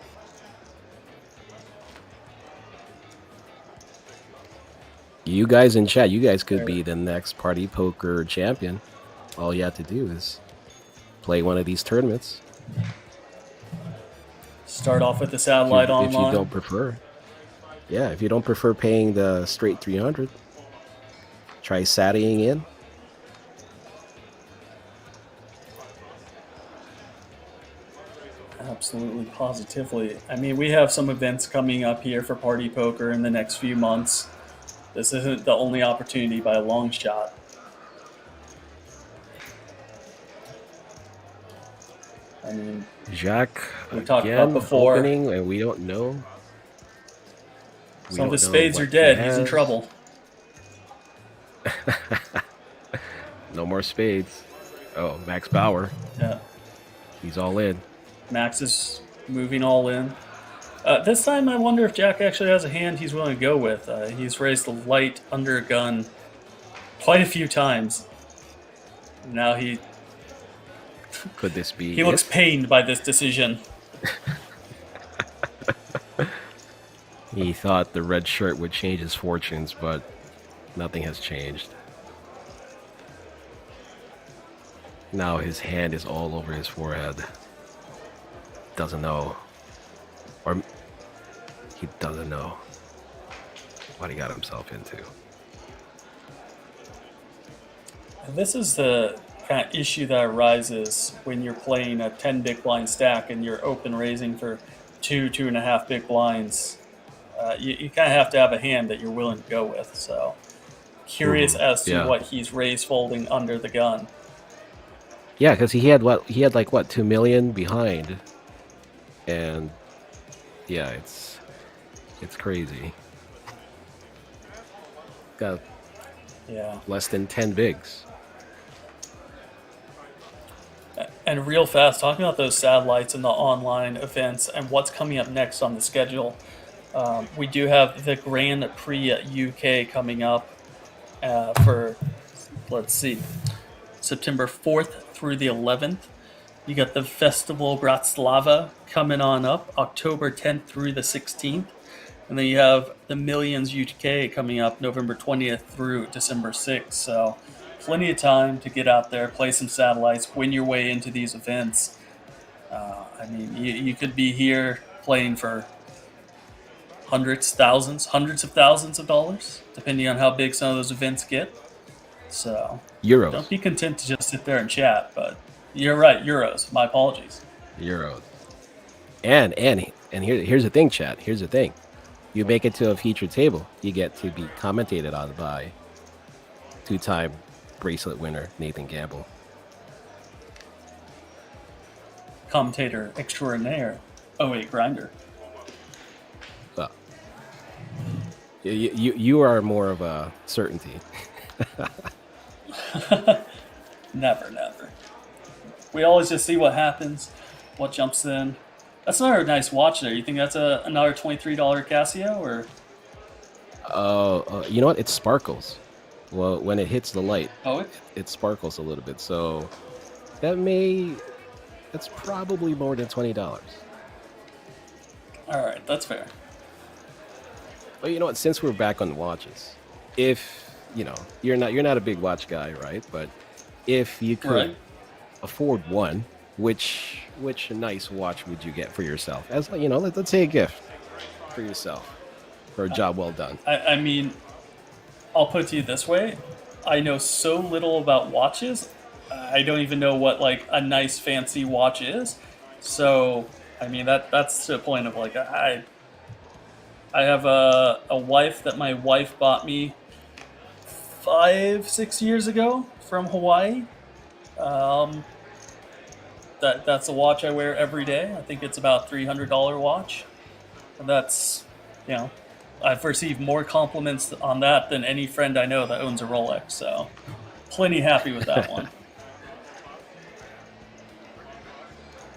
You guys in chat, you guys could be the next party poker champion. All you have to do is play one of these tournaments. Start off with the satellite If you online. don't prefer. Yeah, if you don't prefer paying the straight 300, try satting in. Absolutely, positively. I mean, we have some events coming up here for Party Poker in the next few months. This isn't the only opportunity by a long shot. I mean, Jacques we talked again, about before. opening, and we don't know. Some of his spades are dead. He's in trouble. No more spades. Oh, Max Bauer. Yeah. He's all in. Max is moving all in. This time, I wonder if Jack actually has a hand he's willing to go with. He's raised the light under a gun quite a few times. Now Could this be? he looks pained by this decision. He thought the red shirt would change his fortunes, but nothing has changed. Now his hand is all over his forehead. Doesn't know. Or he doesn't know what he got himself into. This is the kind of issue that arises when you're playing a 10 big blind stack and you're open raising for 2.5 big blinds. You kind of have to have a hand that you're willing to go with. So curious as to what he's raised folding under the gun. Yeah, because he had like 2 million behind, and yeah, it's crazy. Got less than 10 bigs. And real fast, talking about those satellites and the online events and what's coming up next on the schedule. We do have the Grand Prix UK coming up for, let's see, September 4th through the 11th. You got the Festival Bratislava coming on up October 10th through the 16th. And then you have the Millions UK coming up November 20th through December 6th. So plenty of time to get out there, play some satellites, win your way into these events. I mean, you could be here playing for hundreds of thousands of dollars, depending on how big some of those events get. So Euros. Don't be content to just sit there and chat, but you're right, euros. My apologies. Euros. And here's the thing, chat. Here's the thing. You make it to a featured table, you get to be commentated on by 2-time bracelet winner Nathan Gamble. Commentator extraordinaire. Oh wait, Grinder. Well, you are more of a certainty. Never. We always just see what happens, what jumps in. That's another nice watch there. You think that's another $23 Casio, or? You know what? It sparkles. Well, when it hits the light, it sparkles a little bit. So that's probably more than $20. All right, that's fair. Well, you know what? Since we're back on watches, if you're not a big watch guy, right? But if you could afford one, which nice watch would you get for yourself? As let's say a gift for yourself for a job well done. I mean, I'll put it to you this way: I know so little about watches. I don't even know what like a nice fancy watch is. So I mean that's the point of like I have a wife that my wife bought me 5-6 years ago from Hawaii. That's a watch I wear every day. I think it's about $300 watch. And that's, I've received more compliments on that than any friend I know that owns a Rolex. So plenty happy with that one.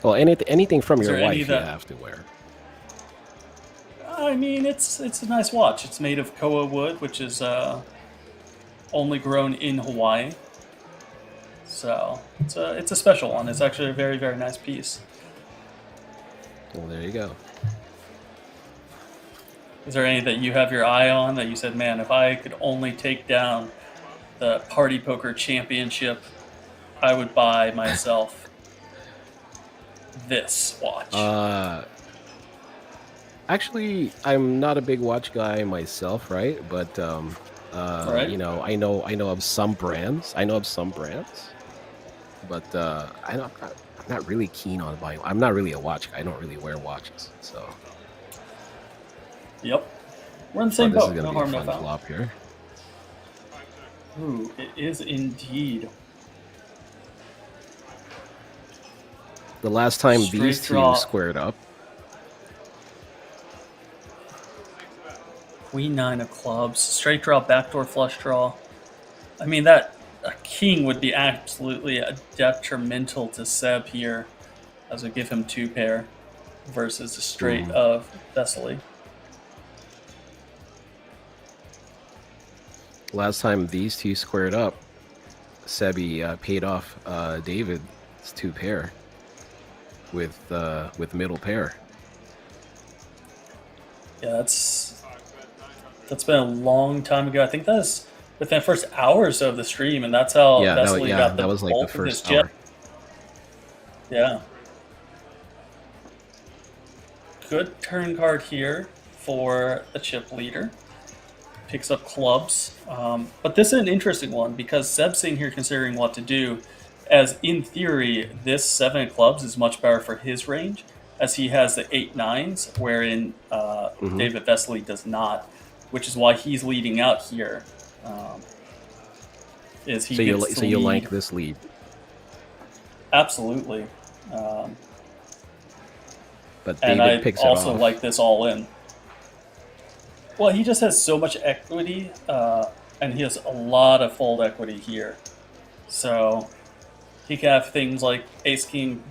Well, anything from your wife you have to wear. I mean, it's a nice watch. It's made of koa wood, which is only grown in Hawaii. So it's a special one. It's actually a very, very nice piece. Well, there you go. Is there any that you have your eye on that you said, man, if I could only take down the Party Poker Championship, I would buy myself this watch? Actually, I'm not a big watch guy myself, right? But Right. you know, I know of some brands. But I'm not really keen on buying. I'm not really a watch guy. I don't really wear watches, so. Yep. We're in the same This boat. is gonna No be a harm, no fun foul. flop here. Ooh, it is indeed. The last time Straight these draw. two squared up, Queen 9 of clubs, straight draw, backdoor flush draw. I mean, that a king would be absolutely detrimental to Seb here, as we give him 2 pair versus a straight of Vesely. last time these two squared up, Sebi paid off David's 2 pair with middle pair. Yeah, that's been a long time ago. I think that's within the first hour or so of the stream, and that's how Yeah, Vesely got the that was like bulk the of his first jet. hour. Yeah. Good turn card here for the chip leader. Picks up clubs. But this is an interesting one because Seb's sitting here considering what to do, as in theory, this 7 of clubs is much better for his range, as he has the 8-9s, wherein David Vesely does not, which is why he's leading out here. Is he So you gets so the you lead. like this lead? Absolutely. But And David I picks it also off. like this all in. Well, he just has so much equity, and he has a lot of fold equity here. So he can have things like ace king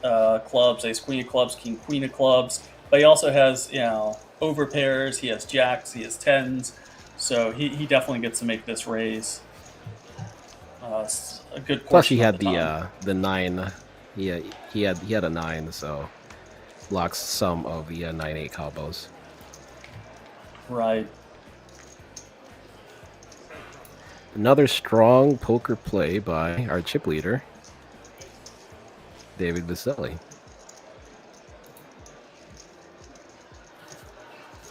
clubs, ace queen of clubs, king queen of clubs, but he also has, you know, over pairs, he has jacks, he has tens, so he definitely gets to make this raise. A good portion. Plus, he had of the time. the 9. He had a 9, so blocks some of the 9-8 combos. Right. Another strong poker play by our chip leader, David Vasily.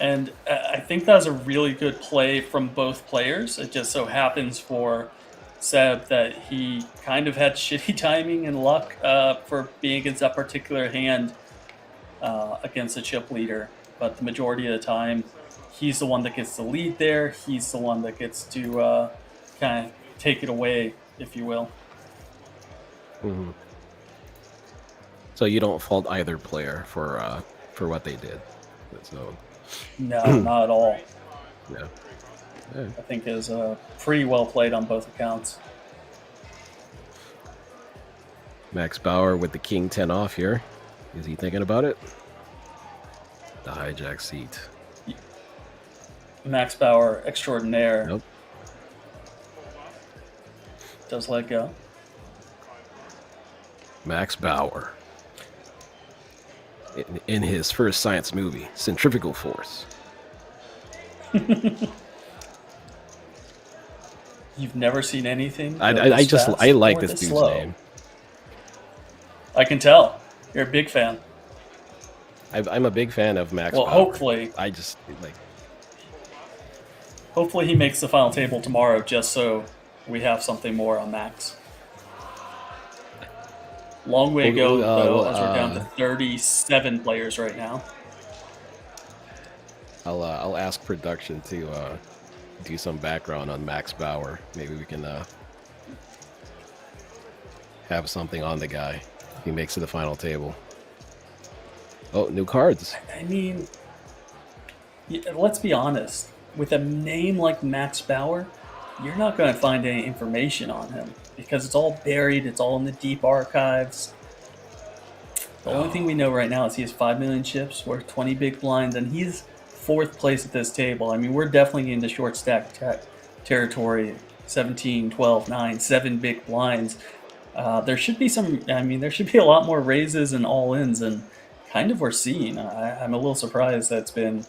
And I think that was a really good play from both players. It just so happens for Seb that he kind of had shitty timing and luck for being against that particular hand against the chip leader. But the majority of the time, he's the one that gets the lead there. He's the one that gets to kind of take it away, if you will. Mm-hmm. So you don't fault either player for what they did. So No, not at all. yeah. I think is pretty well played on both accounts. Max Bauer with the king 10 off here. Is he thinking about it? The hijack seat. Max Bauer extraordinaire. Nope. Does let go. Max Bauer. In his first science movie, Centrifugal Force. You've never seen anything? I that like stats this this dude's slow. name. I can tell. You're a big fan. I'm a big fan of Max Well, Bauer. hopefully I just like. Hopefully he makes the final table tomorrow just so we have something more on Max. Long way to go, though, as we're down to 37 players right now. I'll ask production to do some background on Max Bauer. Maybe we can have something on the guy if he makes it to the final table. Oh, new cards. I mean, let's be honest. With a name like Max Bauer, you're not going to find any information on him because it's all buried. It's all in the deep archives. The only thing we know right now is he has 5 million chips, worth 20 big blinds, and he's 4th place at this table. I mean, we're definitely in the short stack territory. 17, 12, 9, 7 big blinds. There should be there should be a lot more raises and all-ins, and kind of we're seeing. I'm a little surprised that it's been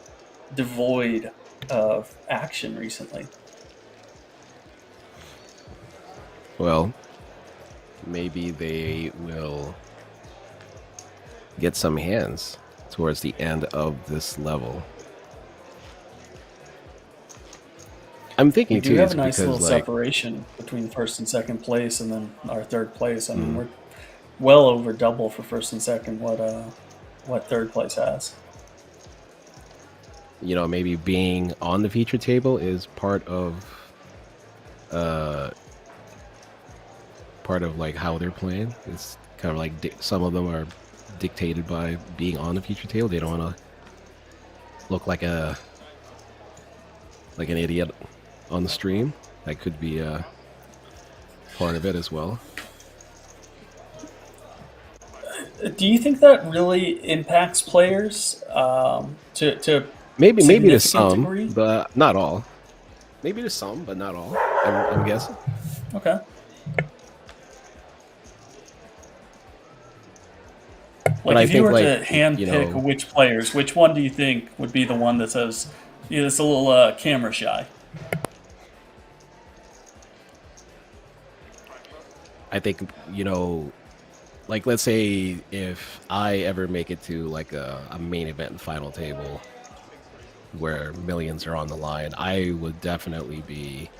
devoid of action recently. Well, maybe they will get some hands towards the end of this level. I'm thinking We do too, have it's a nice because little like separation between first and second place, and then our third place. I mean, we're well over double for first and second what third place has. you know, maybe being on the feature table is part of like how they're playing. It's kind of like some of them are dictated by being on the feature table. They don't want to look like an idiot on the stream. That could be part of it as well. Do you think that really impacts players to Maybe to significant some, degree? but not all. Maybe to some, but not all. I'm guessing. Okay. But Like, I if you think, were to like, handpick you know, which players, which one do you think would be the one that says, yeah, it's a little camera shy? I think, you know, like, let's say if I ever make it to like a main event and final table where millions are on the line, I would definitely be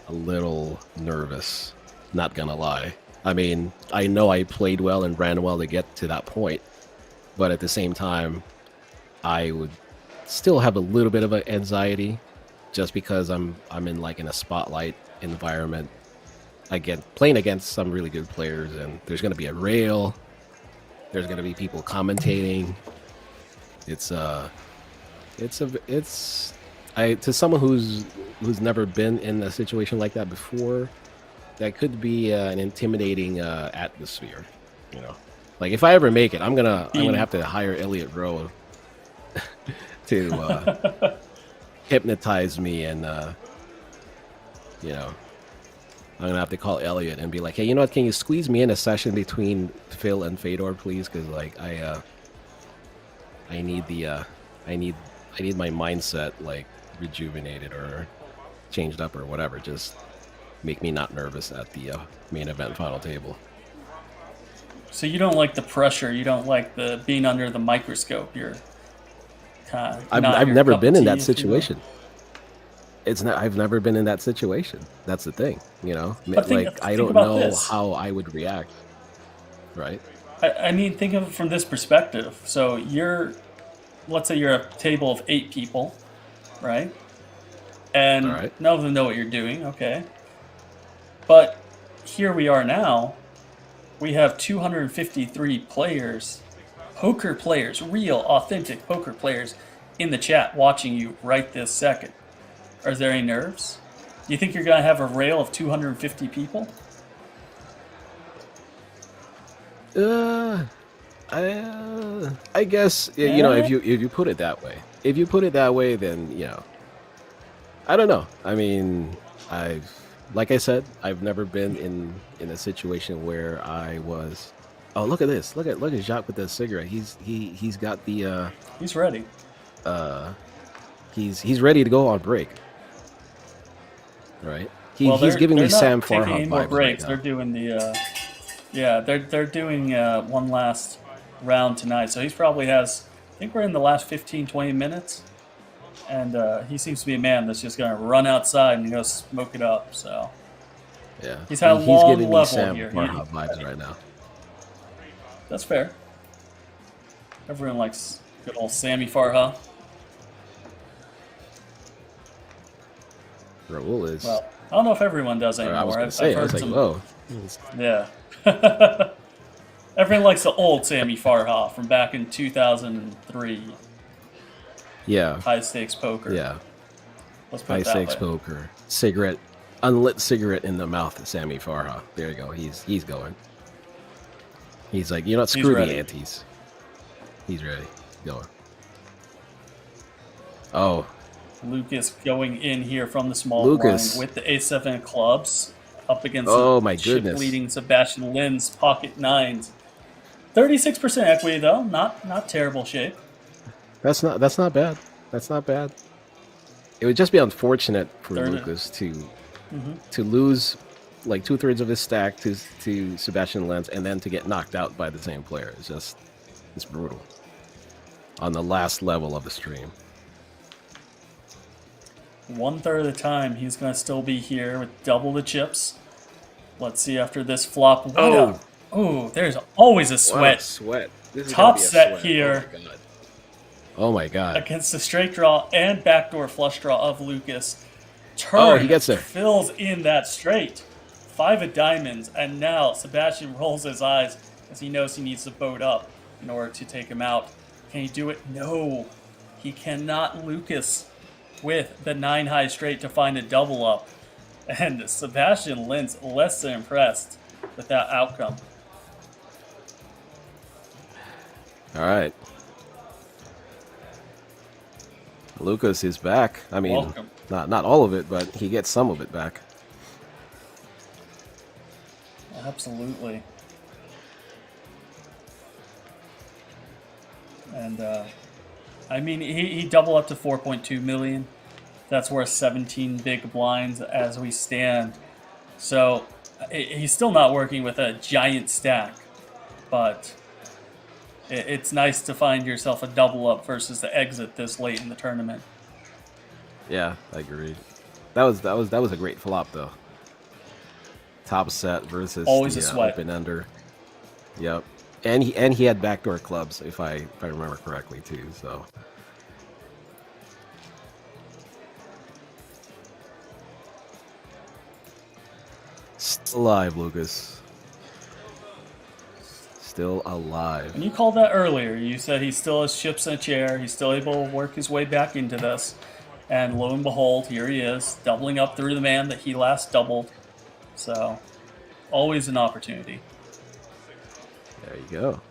a little nervous, not gonna lie. I mean, I know I played well and ran well to get to that point, but at the same time, I would still have a little bit of an anxiety just because I'm in like in a spotlight environment. Again, playing against some really good players, and there's going to be a rail. There's going to be people commentating. To someone who's never been in a situation like that before, that could be an intimidating atmosphere. You know, like if I ever make it, I'm gonna have to hire Elliot Rowe to hypnotize me, and you know. I'm gonna have to call Elliot and be like, "Hey, you know what? Can you squeeze me in a session between Phil and Fedor, please? Because like I need my mindset like rejuvenated or changed up or whatever. Just make me not nervous at the main event final table." So you don't like the pressure. You don't like the being under the microscope. You're I've never been in that situation. I've never been in that situation. That's the thing, you know. I don't know how I would react. Right. I mean, think of it from this perspective. So let's say you're a table of 8 people, right? And none of them know what you're doing. Okay. But here we are now. We have 253 players, poker players, real, authentic poker players in the chat watching you right this second. Are there any nerves? Do you think you're going to have a rail of 250 people? I guess you know, if you put it that way. If you put it that way, then you know. I don't know. I mean, like I said, I've never been in a situation where I was. Oh, look at this! Look at Jacques with the cigarette. He's got the. He's ready. He's ready to go on break. Right. He's giving me Sam Farha vibes breaks. Right now. They're doing they're doing one last round tonight. So he probably has. I think we're in the last 15, 20 minutes, and he seems to be a man that's just going to run outside and go smoke it up. So yeah, he's had a he's long giving me level Sam here. Farha vibes right now. That's fair. Everyone likes good old Sammy Farha. Raul is. Well, I don't know if everyone does anymore. I was going to say, I was like, whoa. Yeah. Everyone likes the old Sammy Farha from back in 2003. Yeah. High stakes poker. Yeah. Let's put High it that stakes way. poker. Cigarette. Unlit cigarette in the mouth of Sammy Farha. There you go. He's going. He's like, you know what? Screw the antes. He's ready. Going. Oh. Lucas going in here from the small blind with the A7 of clubs up against my goodness, leading Sebastian Lin's pocket nines. 36% equity though, not terrible shape. That's not bad. That's not bad. It would just be unfortunate for Third. Lucas to lose like 2/3 of his stack to Sebastian Lenz and then to get knocked out by the same player. It's brutal. On the last level of the stream. 1/3 of the time, he's going to still be here with double the chips. Let's see after this flop. There's always a sweat. What a sweat. This is Top gonna be a set sweat. here. Oh my god. Against the straight draw and backdoor flush draw of Lucas. Turn he gets there. fills in that straight. 5 of diamonds, and now Sebastian rolls his eyes as he knows he needs to boat up in order to take him out. Can he do it? No. He cannot. Lucas with the 9 high straight to find a double up. And Sebastian Lenz less than impressed with that outcome. All right. Lucas is back. I mean, Welcome. not all of it, but he gets some of it back. Absolutely. And I mean, he doubled up to 4.2 million. That's worth 17 big blinds as we stand. So he's still not working with a giant stack, but it's nice to find yourself a double up versus the exit this late in the tournament. Yeah, I agree. That was a great flop though. Top set versus Always the a sweat. open ender. Yep. And he had backdoor clubs if I remember correctly too, so still alive, Lucas. Still alive. And you called that earlier. You said he still has chips in a chair. He's still able to work his way back into this. And lo and behold, here he is, doubling up through the man that he last doubled. So, always an opportunity. There you go.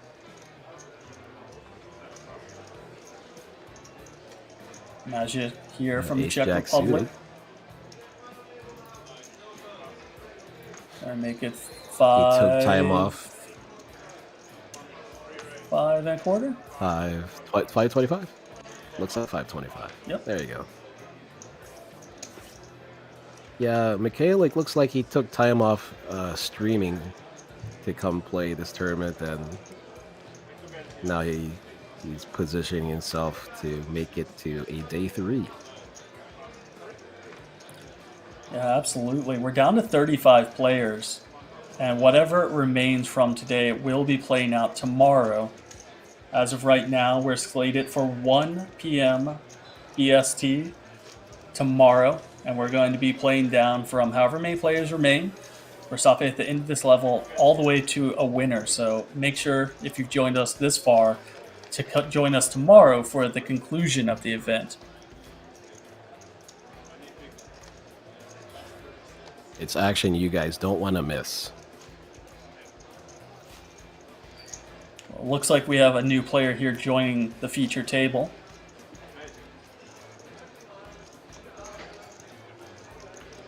Imagine here from the Ace Czech Jack Republic. suited. And make it He 5. took time off. 5 and a quarter? 525? Looks like 525. Yep. There you go. Yeah, Mikhail looks like he took time off streaming to come play this tournament, and now he's positioning himself to make it to a day 3. Yeah, absolutely. We're down to 35 players. And whatever remains from today will be playing out tomorrow. As of right now, we're slated for 1 p.m. EST tomorrow. And we're going to be playing down from however many players remain. We're stopping at the end of this level all the way to a winner. So make sure, if you've joined us this far, to join us tomorrow for the conclusion of the event. It's action you guys don't want to miss. Looks like we have a new player here joining the feature table.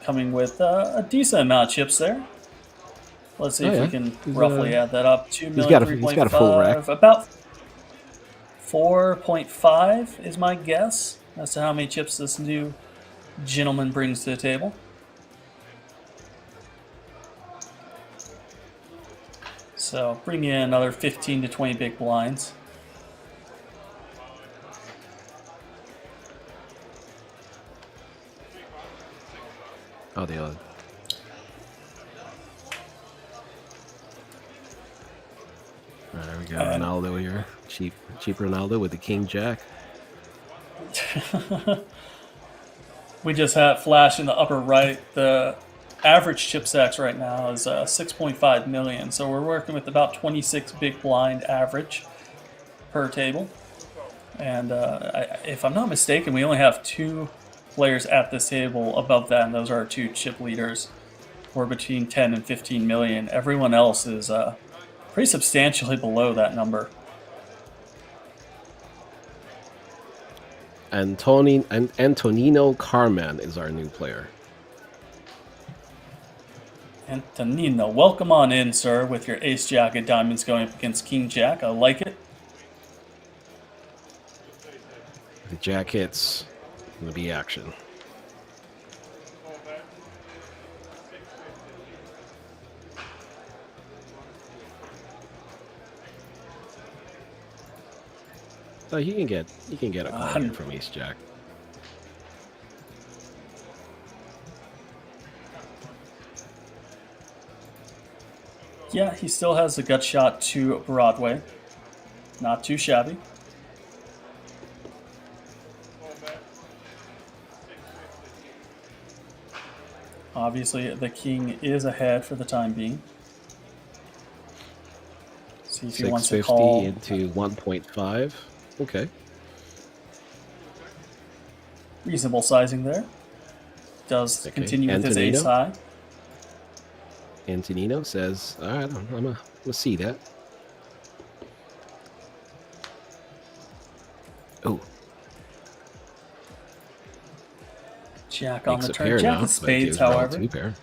Coming with a decent amount of chips there. Let's see if we can roughly add that up. 2 million, he's got a full rack. About 4.5 is my guess as to how many chips this new gentleman brings to the table. So bring in another 15 to 20 big blinds. Oh, the other. There we go, Ronaldo here. Cheap Ronaldo with the King Jack. We just had flash in the upper right. The average chip stacks right now is 6.5 million. So we're working with about 26 big blind average per table. And if I'm not mistaken, we only have 2 players at this table above that, and those are our 2 chip leaders. We're between 10 and 15 million. Everyone else is pretty substantially below that number. Antonino Carman is our new player. Antonino, welcome on in, sir, with your ace jack of diamonds going up against king jack. I like it. the jack hits, gonna be action. So you can get a call here from ace jack. Yeah, he still has a gut shot to Broadway. Not too shabby. Obviously, the king is ahead for the time being. See if he wants to 650 call into 1.5. Okay. reasonable sizing there. Does Okay, continue with his Antonino? ace high. Antonino says, all right, I'm gonna see that. Oh, Jack on makes the a turn. pair Jack now, of but spades, gives Raoul however. two pair.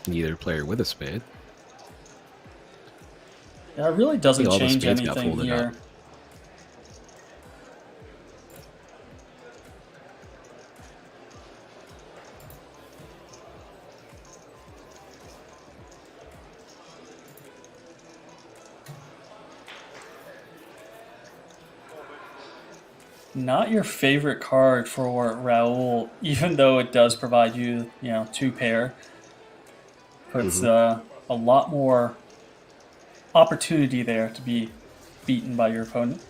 Neither player with a spade. Yeah, it really doesn't all the change spades got anything folded here. up. Not your favorite card for Raoul, even though it does provide you, two pair. Puts a lot more opportunity there to be beaten by your opponent.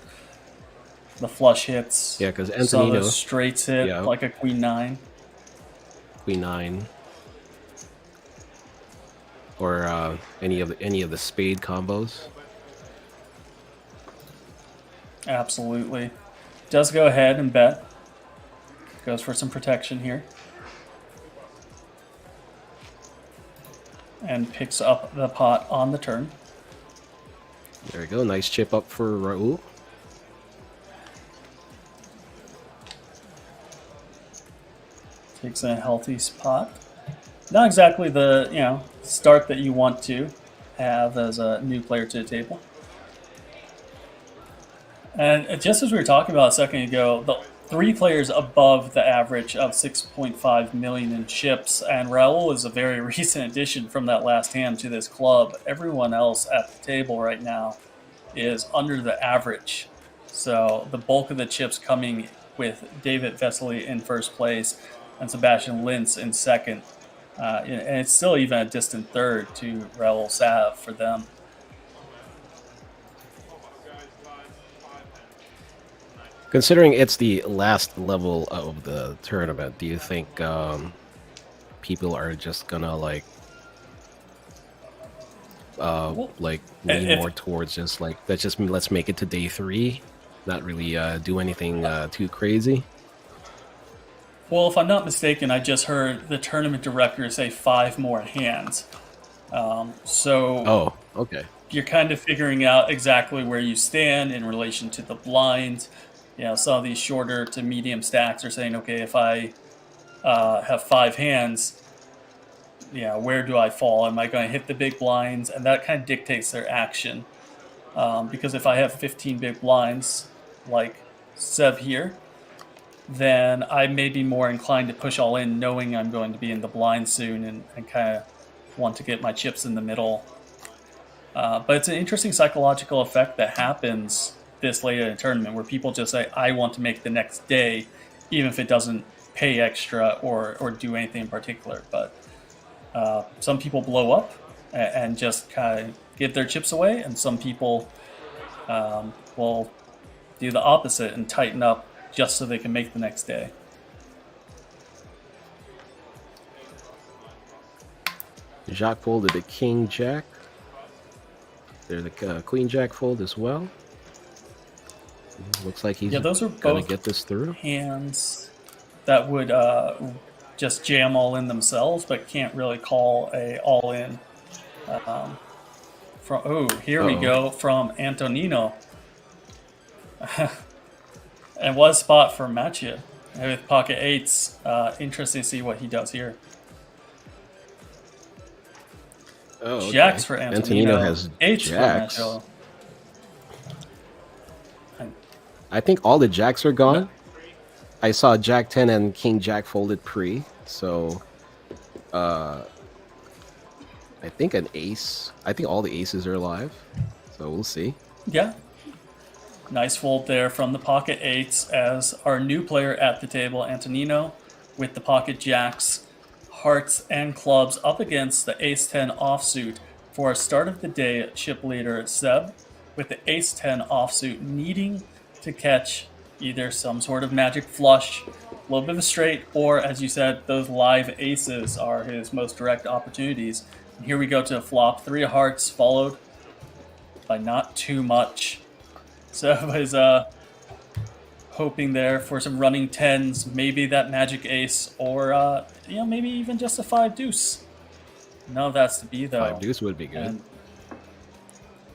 The flush hits. Yeah, because Some of Antonino, those straights hit, yeah. like a queen nine. Queen 9, or any of the spade combos. Absolutely. Does go ahead and bet. Goes for some protection here. And picks up the pot on the turn. There we go. Nice chip up for Raoul. Takes a healthy spot. Not exactly the start that you want to have as a new player to the table. And just as we were talking about a second ago, the 3 players above the average of 6.5 million in chips, and Raoul is a very recent addition from that last hand to this club. Everyone else at the table right now is under the average. So the bulk of the chips coming with David Vesely in first place and Sebastian Lintz in second. And it's still even a distant third to Raoul Sav for them. Considering it's the last level of the tournament, do you think people are just gonna lean more towards just let's make it to day 3, not really do anything too crazy? Well, if I'm not mistaken, I just heard the tournament director say 5 more hands. Oh, okay. You're kind of figuring out exactly where you stand in relation to the blinds. Some of these shorter to medium stacks are saying, okay, if I have 5 hands, where do I fall? Am I going to hit the big blinds? And that kind of dictates their action. Because if I have 15 big blinds, like Seb here, then I may be more inclined to push all in, knowing I'm going to be in the blind soon and kind of want to get my chips in the middle. But it's an interesting psychological effect that happens this late in a tournament where people just say, I want to make the next day, even if it doesn't pay extra or do anything in particular. But some people blow up and just kind of give their chips away, and some people will do the opposite and tighten up just so they can make the next day. Jacques folded the king jack. There's the queen jack fold as well. Looks like he's those are gonna both get this through. hands that would just jam all in themselves, but can't really call a all in. We go from Antonino. And what a spot for Mattia with pocket 8s. Interesting to see what he does here. Oh, okay. Jacks for Antonino. Antonino has 8s jacks. for Mattia. I think all the jacks are gone. I saw Jack 10 and King Jack folded pre, so I think an ace. I think all the aces are alive, so we'll see. Yeah. Nice fold there from the pocket eights as our new player at the table, Antonino, with the pocket jacks, hearts, and clubs up against the ace-10 offsuit for our start of the day chip leader Seb, with the ace-10 offsuit needing to catch either some sort of magic flush, a little bit of a straight, or as you said, those live aces are his most direct opportunities. And here we go to a flop, 3 of hearts followed by not too much. So I was hoping there for some running 10s, maybe that magic ace, or maybe even just a 5 deuce. None of that's to be though. 5 deuce would be good. And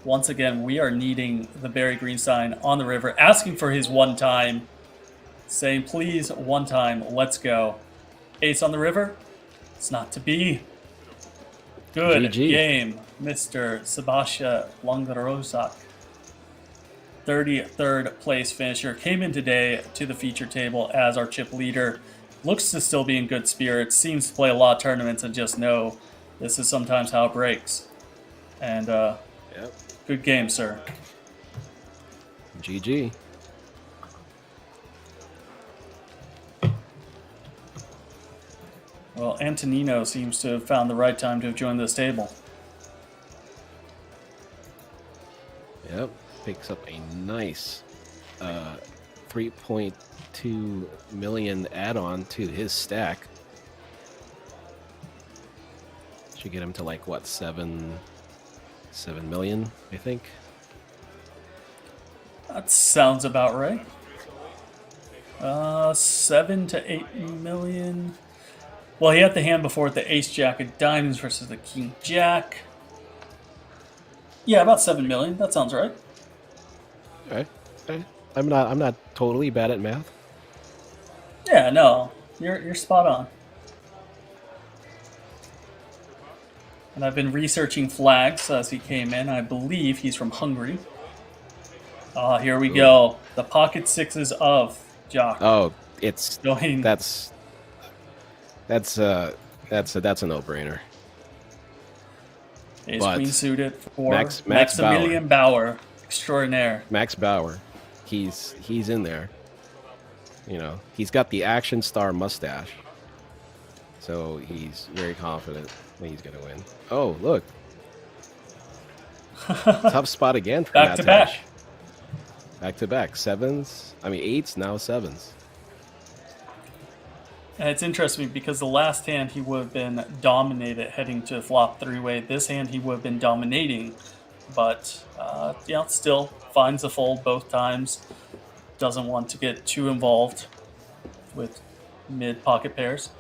once again, we are needing the Barry Greenstein on the river, asking for his one time, saying, please, one time, let's go. Ace on the river? It's not to be. Good GG. game, Mr. Sebastian Langerozak. 33rd place finisher, came in today to the feature table as our chip leader. Looks to still be in good spirits, seems to play a lot of tournaments and just know this is sometimes how it breaks. And Yep. good game, sir. GG. Well, Antonino seems to have found the right time to have joined this table. Yep. Picks up a nice 3.2 million add-on to his stack. Should get him to like what, 7 million, I think. That sounds about right. 7 to 8 million. Well, he had the hand before with the ace jack of diamonds versus the king jack. Yeah, about 7 million. That sounds right. Okay. I'm not totally bad at math. Yeah, no, you're spot on. And I've been researching flags as he came in. I believe he's from Hungary. Here we go. The pocket sixes of Jock. Oh, it's Going. that's a no-brainer. Ace but queen suited for Max Maximilian Bauer, extraordinaire. Max Bauer, he's in there. You know, he's got the action star mustache, so he's very confident that he's gonna win. Oh, look, tough spot again for Back to back. Back to back sevens. I mean eights, now sevens. And it's interesting because the last hand he would have been dominated heading to flop three-way. This hand he would have been dominating, but still finds the fold both times. Doesn't want to get too involved with mid-pocket pairs.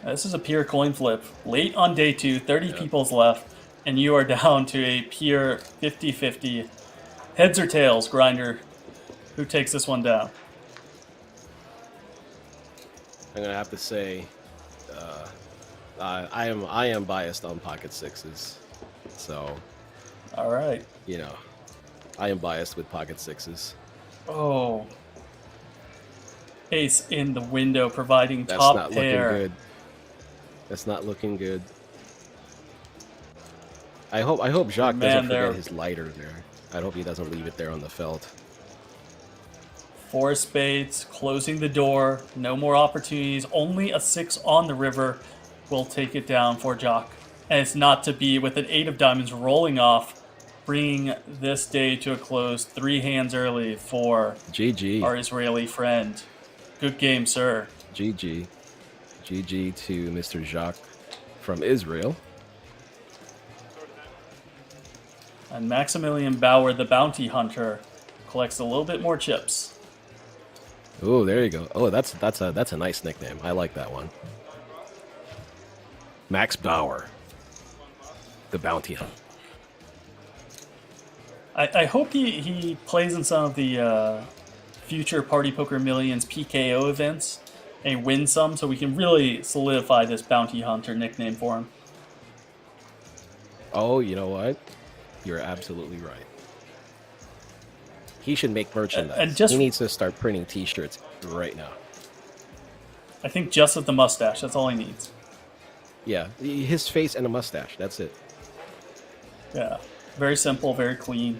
This is a pure coin flip. Late on day 2, 30 people's left, and you are down to a pure 50-50. Heads or tails, Grinder. Who takes this one down? I'm gonna have to say, I am biased on pocket sixes, so All right. you know, I am biased with pocket sixes. Oh. Ace in the window, providing That's top not pair. looking good. That's not looking good. I hope Jacques doesn't forget his lighter there. I hope he doesn't leave it there on the felt. 4 spades, closing the door. No more opportunities. Only a 6 on the river will take it down for Jock. And it's not to be with an 8 of diamonds rolling off, bringing this day to a close 3 hands early for GG. our Israeli friend. Good game, sir. GG. GG to Mr. Jacques from Israel. And Maximilian Bauer, the bounty hunter, collects a little bit more chips. Oh, there you go. Oh, that's a nice nickname. I like that one. Max Bauer, the bounty hunter. I hope he plays in some of the future Party Poker Millions PKO events and wins some, so we can really solidify this bounty hunter nickname for him. Oh, you know what? You're absolutely right. He should make merchandise. And just- he needs to start printing T-shirts right now. I think just with the mustache, that's all he needs. Yeah, his face and a mustache. That's it. Yeah, very simple, very clean.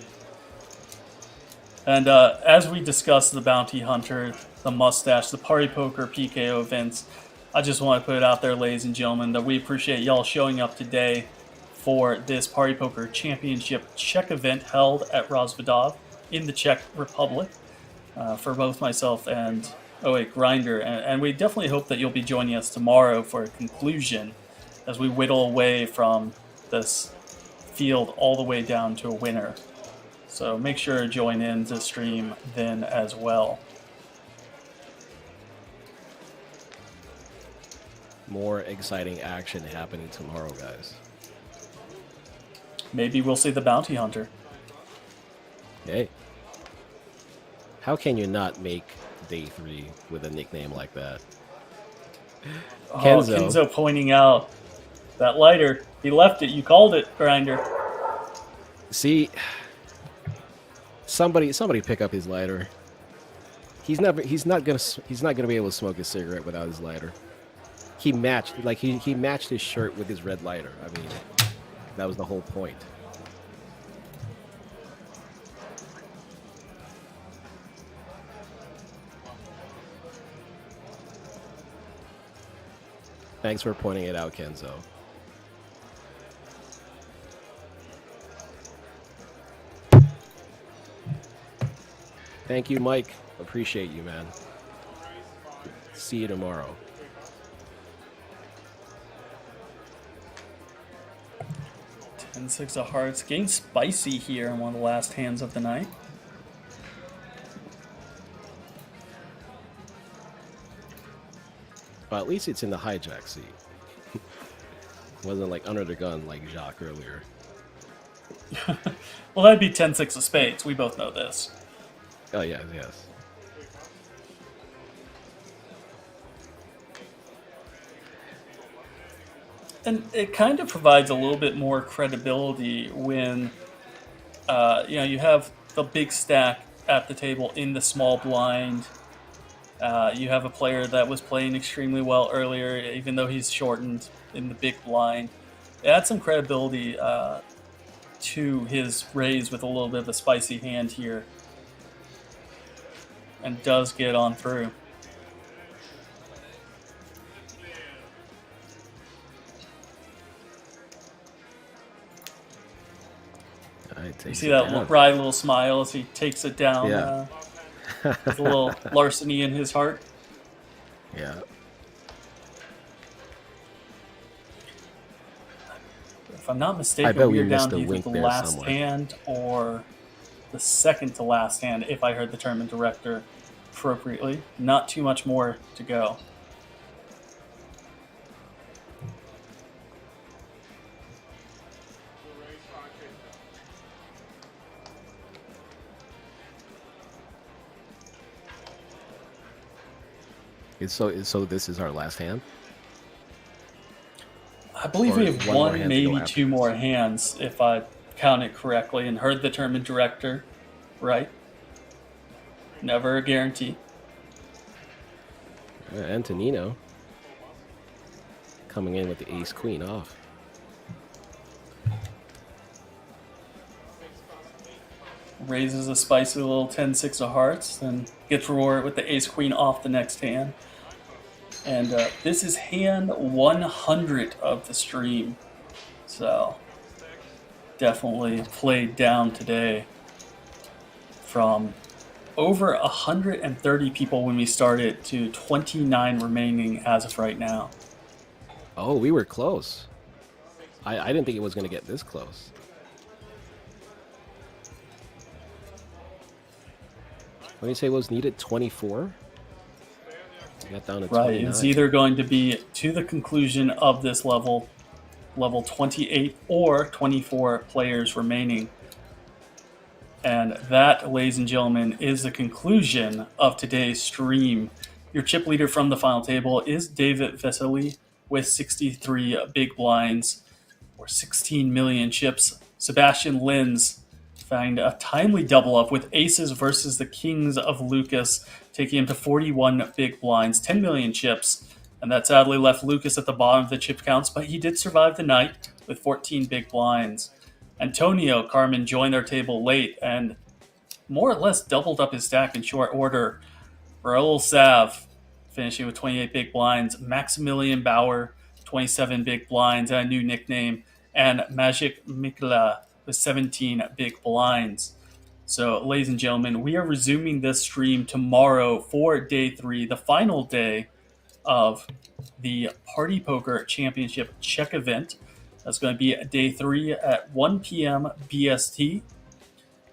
And as we discussed the Bounty Hunter, the mustache, the Party Poker PKO events, I just want to put it out there, ladies and gentlemen, that we appreciate y'all showing up today for this Party Poker Championship Czech event held at Rozvadov in the Czech Republic for both myself and Grinder. And we definitely hope that you'll be joining us tomorrow for a conclusion as we whittle away from this field all the way down to a winner. So make sure to join in to stream then as well. More exciting action happening tomorrow, guys. Maybe we'll see the Bounty Hunter. Hey. How can you not make day 3 with a nickname like that? Kenzo pointing out that lighter. He left it. You called it, Grinder. See, somebody pick up his lighter. He's not gonna be able to smoke a cigarette without his lighter. He matched his shirt with his red lighter. I mean, that was the whole point. Thanks for pointing it out, Kenzo. Thank you, Mike. Appreciate you, man. See you tomorrow. And 6 of hearts. Getting spicy here in one of the last hands of the night. Well, at least it's in the hijack seat. Wasn't like under the gun like Jacques earlier. Well, that'd be 10-6 of spades. We both know this. Oh, yeah, yes. And it kind of provides a little bit more credibility when, you have the big stack at the table in the small blind. You have a player that was playing extremely well earlier, even though he's shortened in the big blind. It adds some credibility to his raise with a little bit of a spicy hand here. And does get on through. You see that wry little smile as he takes it down. Yeah. With a little larceny in his heart. Yeah. If I'm not I mistaken, bet we we are missed down a to either wink the there last somewhere. hand or the second to last hand, if I heard the tournament director appropriately. Not too much more to go. So this is our last hand? I believe Or we is have one more one, hand to go maybe after two this? more hands, if I count it correctly and heard the tournament director right. Never a guarantee. Antonino coming in with the ace-queen off. Raises a spicy little 10-6 of hearts, then gets rewarded with the ace-queen off the next hand. And this is hand 100 of the stream. So, definitely played down today from over 130 people when we started to 29 remaining as of right now. Oh, we were close. I didn't think it was going to get this close. What do you say was needed? 24? Got down to 29. Right, it's either going to be to the conclusion of this level 28 or 24 players remaining. And that, ladies and gentlemen, is the conclusion of today's stream. Your chip leader from the final table is David Vesely with 63 big blinds or 16 million chips. Sebastian Linz find a timely double up with aces versus the kings of Lucas, taking him to 41 big blinds, 10 million chips. And that sadly left Lucas at the bottom of the chip counts, but he did survive the night with 14 big blinds. Antonio Carmen joined our table late and more or less doubled up his stack in short order. Raul Sav finishing with 28 big blinds. Maximilian Bauer, 27 big blinds, and a new nickname. And Magic Mikla with 17 big blinds. So, ladies and gentlemen, we are resuming this stream tomorrow for day 3, the final day of the Party Poker Championship Czech event. That's going to be day 3 at 1 p.m. BST.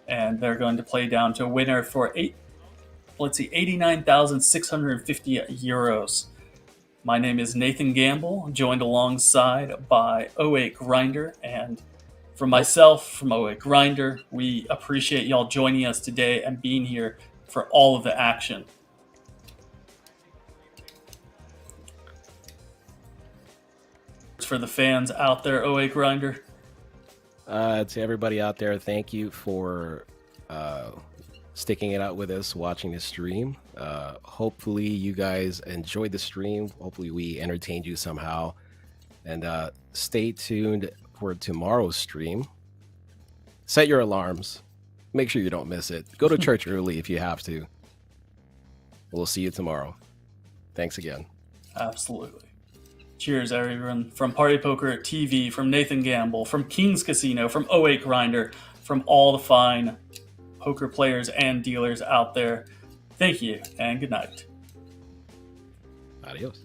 And they're going to play down to a winner for 89,650 euros. My name is Nathan Gamble, joined alongside by 08 Grinder, and from myself, from 08 Grinder, we appreciate y'all joining us today and being here for all of the action. For the fans out there, 08 Grinder. To everybody out there, thank you for sticking it out with us, watching the stream. Hopefully you guys enjoyed the stream. Hopefully we entertained you somehow. And stay tuned for tomorrow's stream. Set your alarms. Make sure you don't miss it. Go to church early if you have to. We'll see you tomorrow. Thanks again. Absolutely. Cheers, everyone. From Party Poker TV, from Nathan Gamble, from King's Casino, from 08 Grinder, from all the fine poker players and dealers out there. Thank you, and good night. Adios.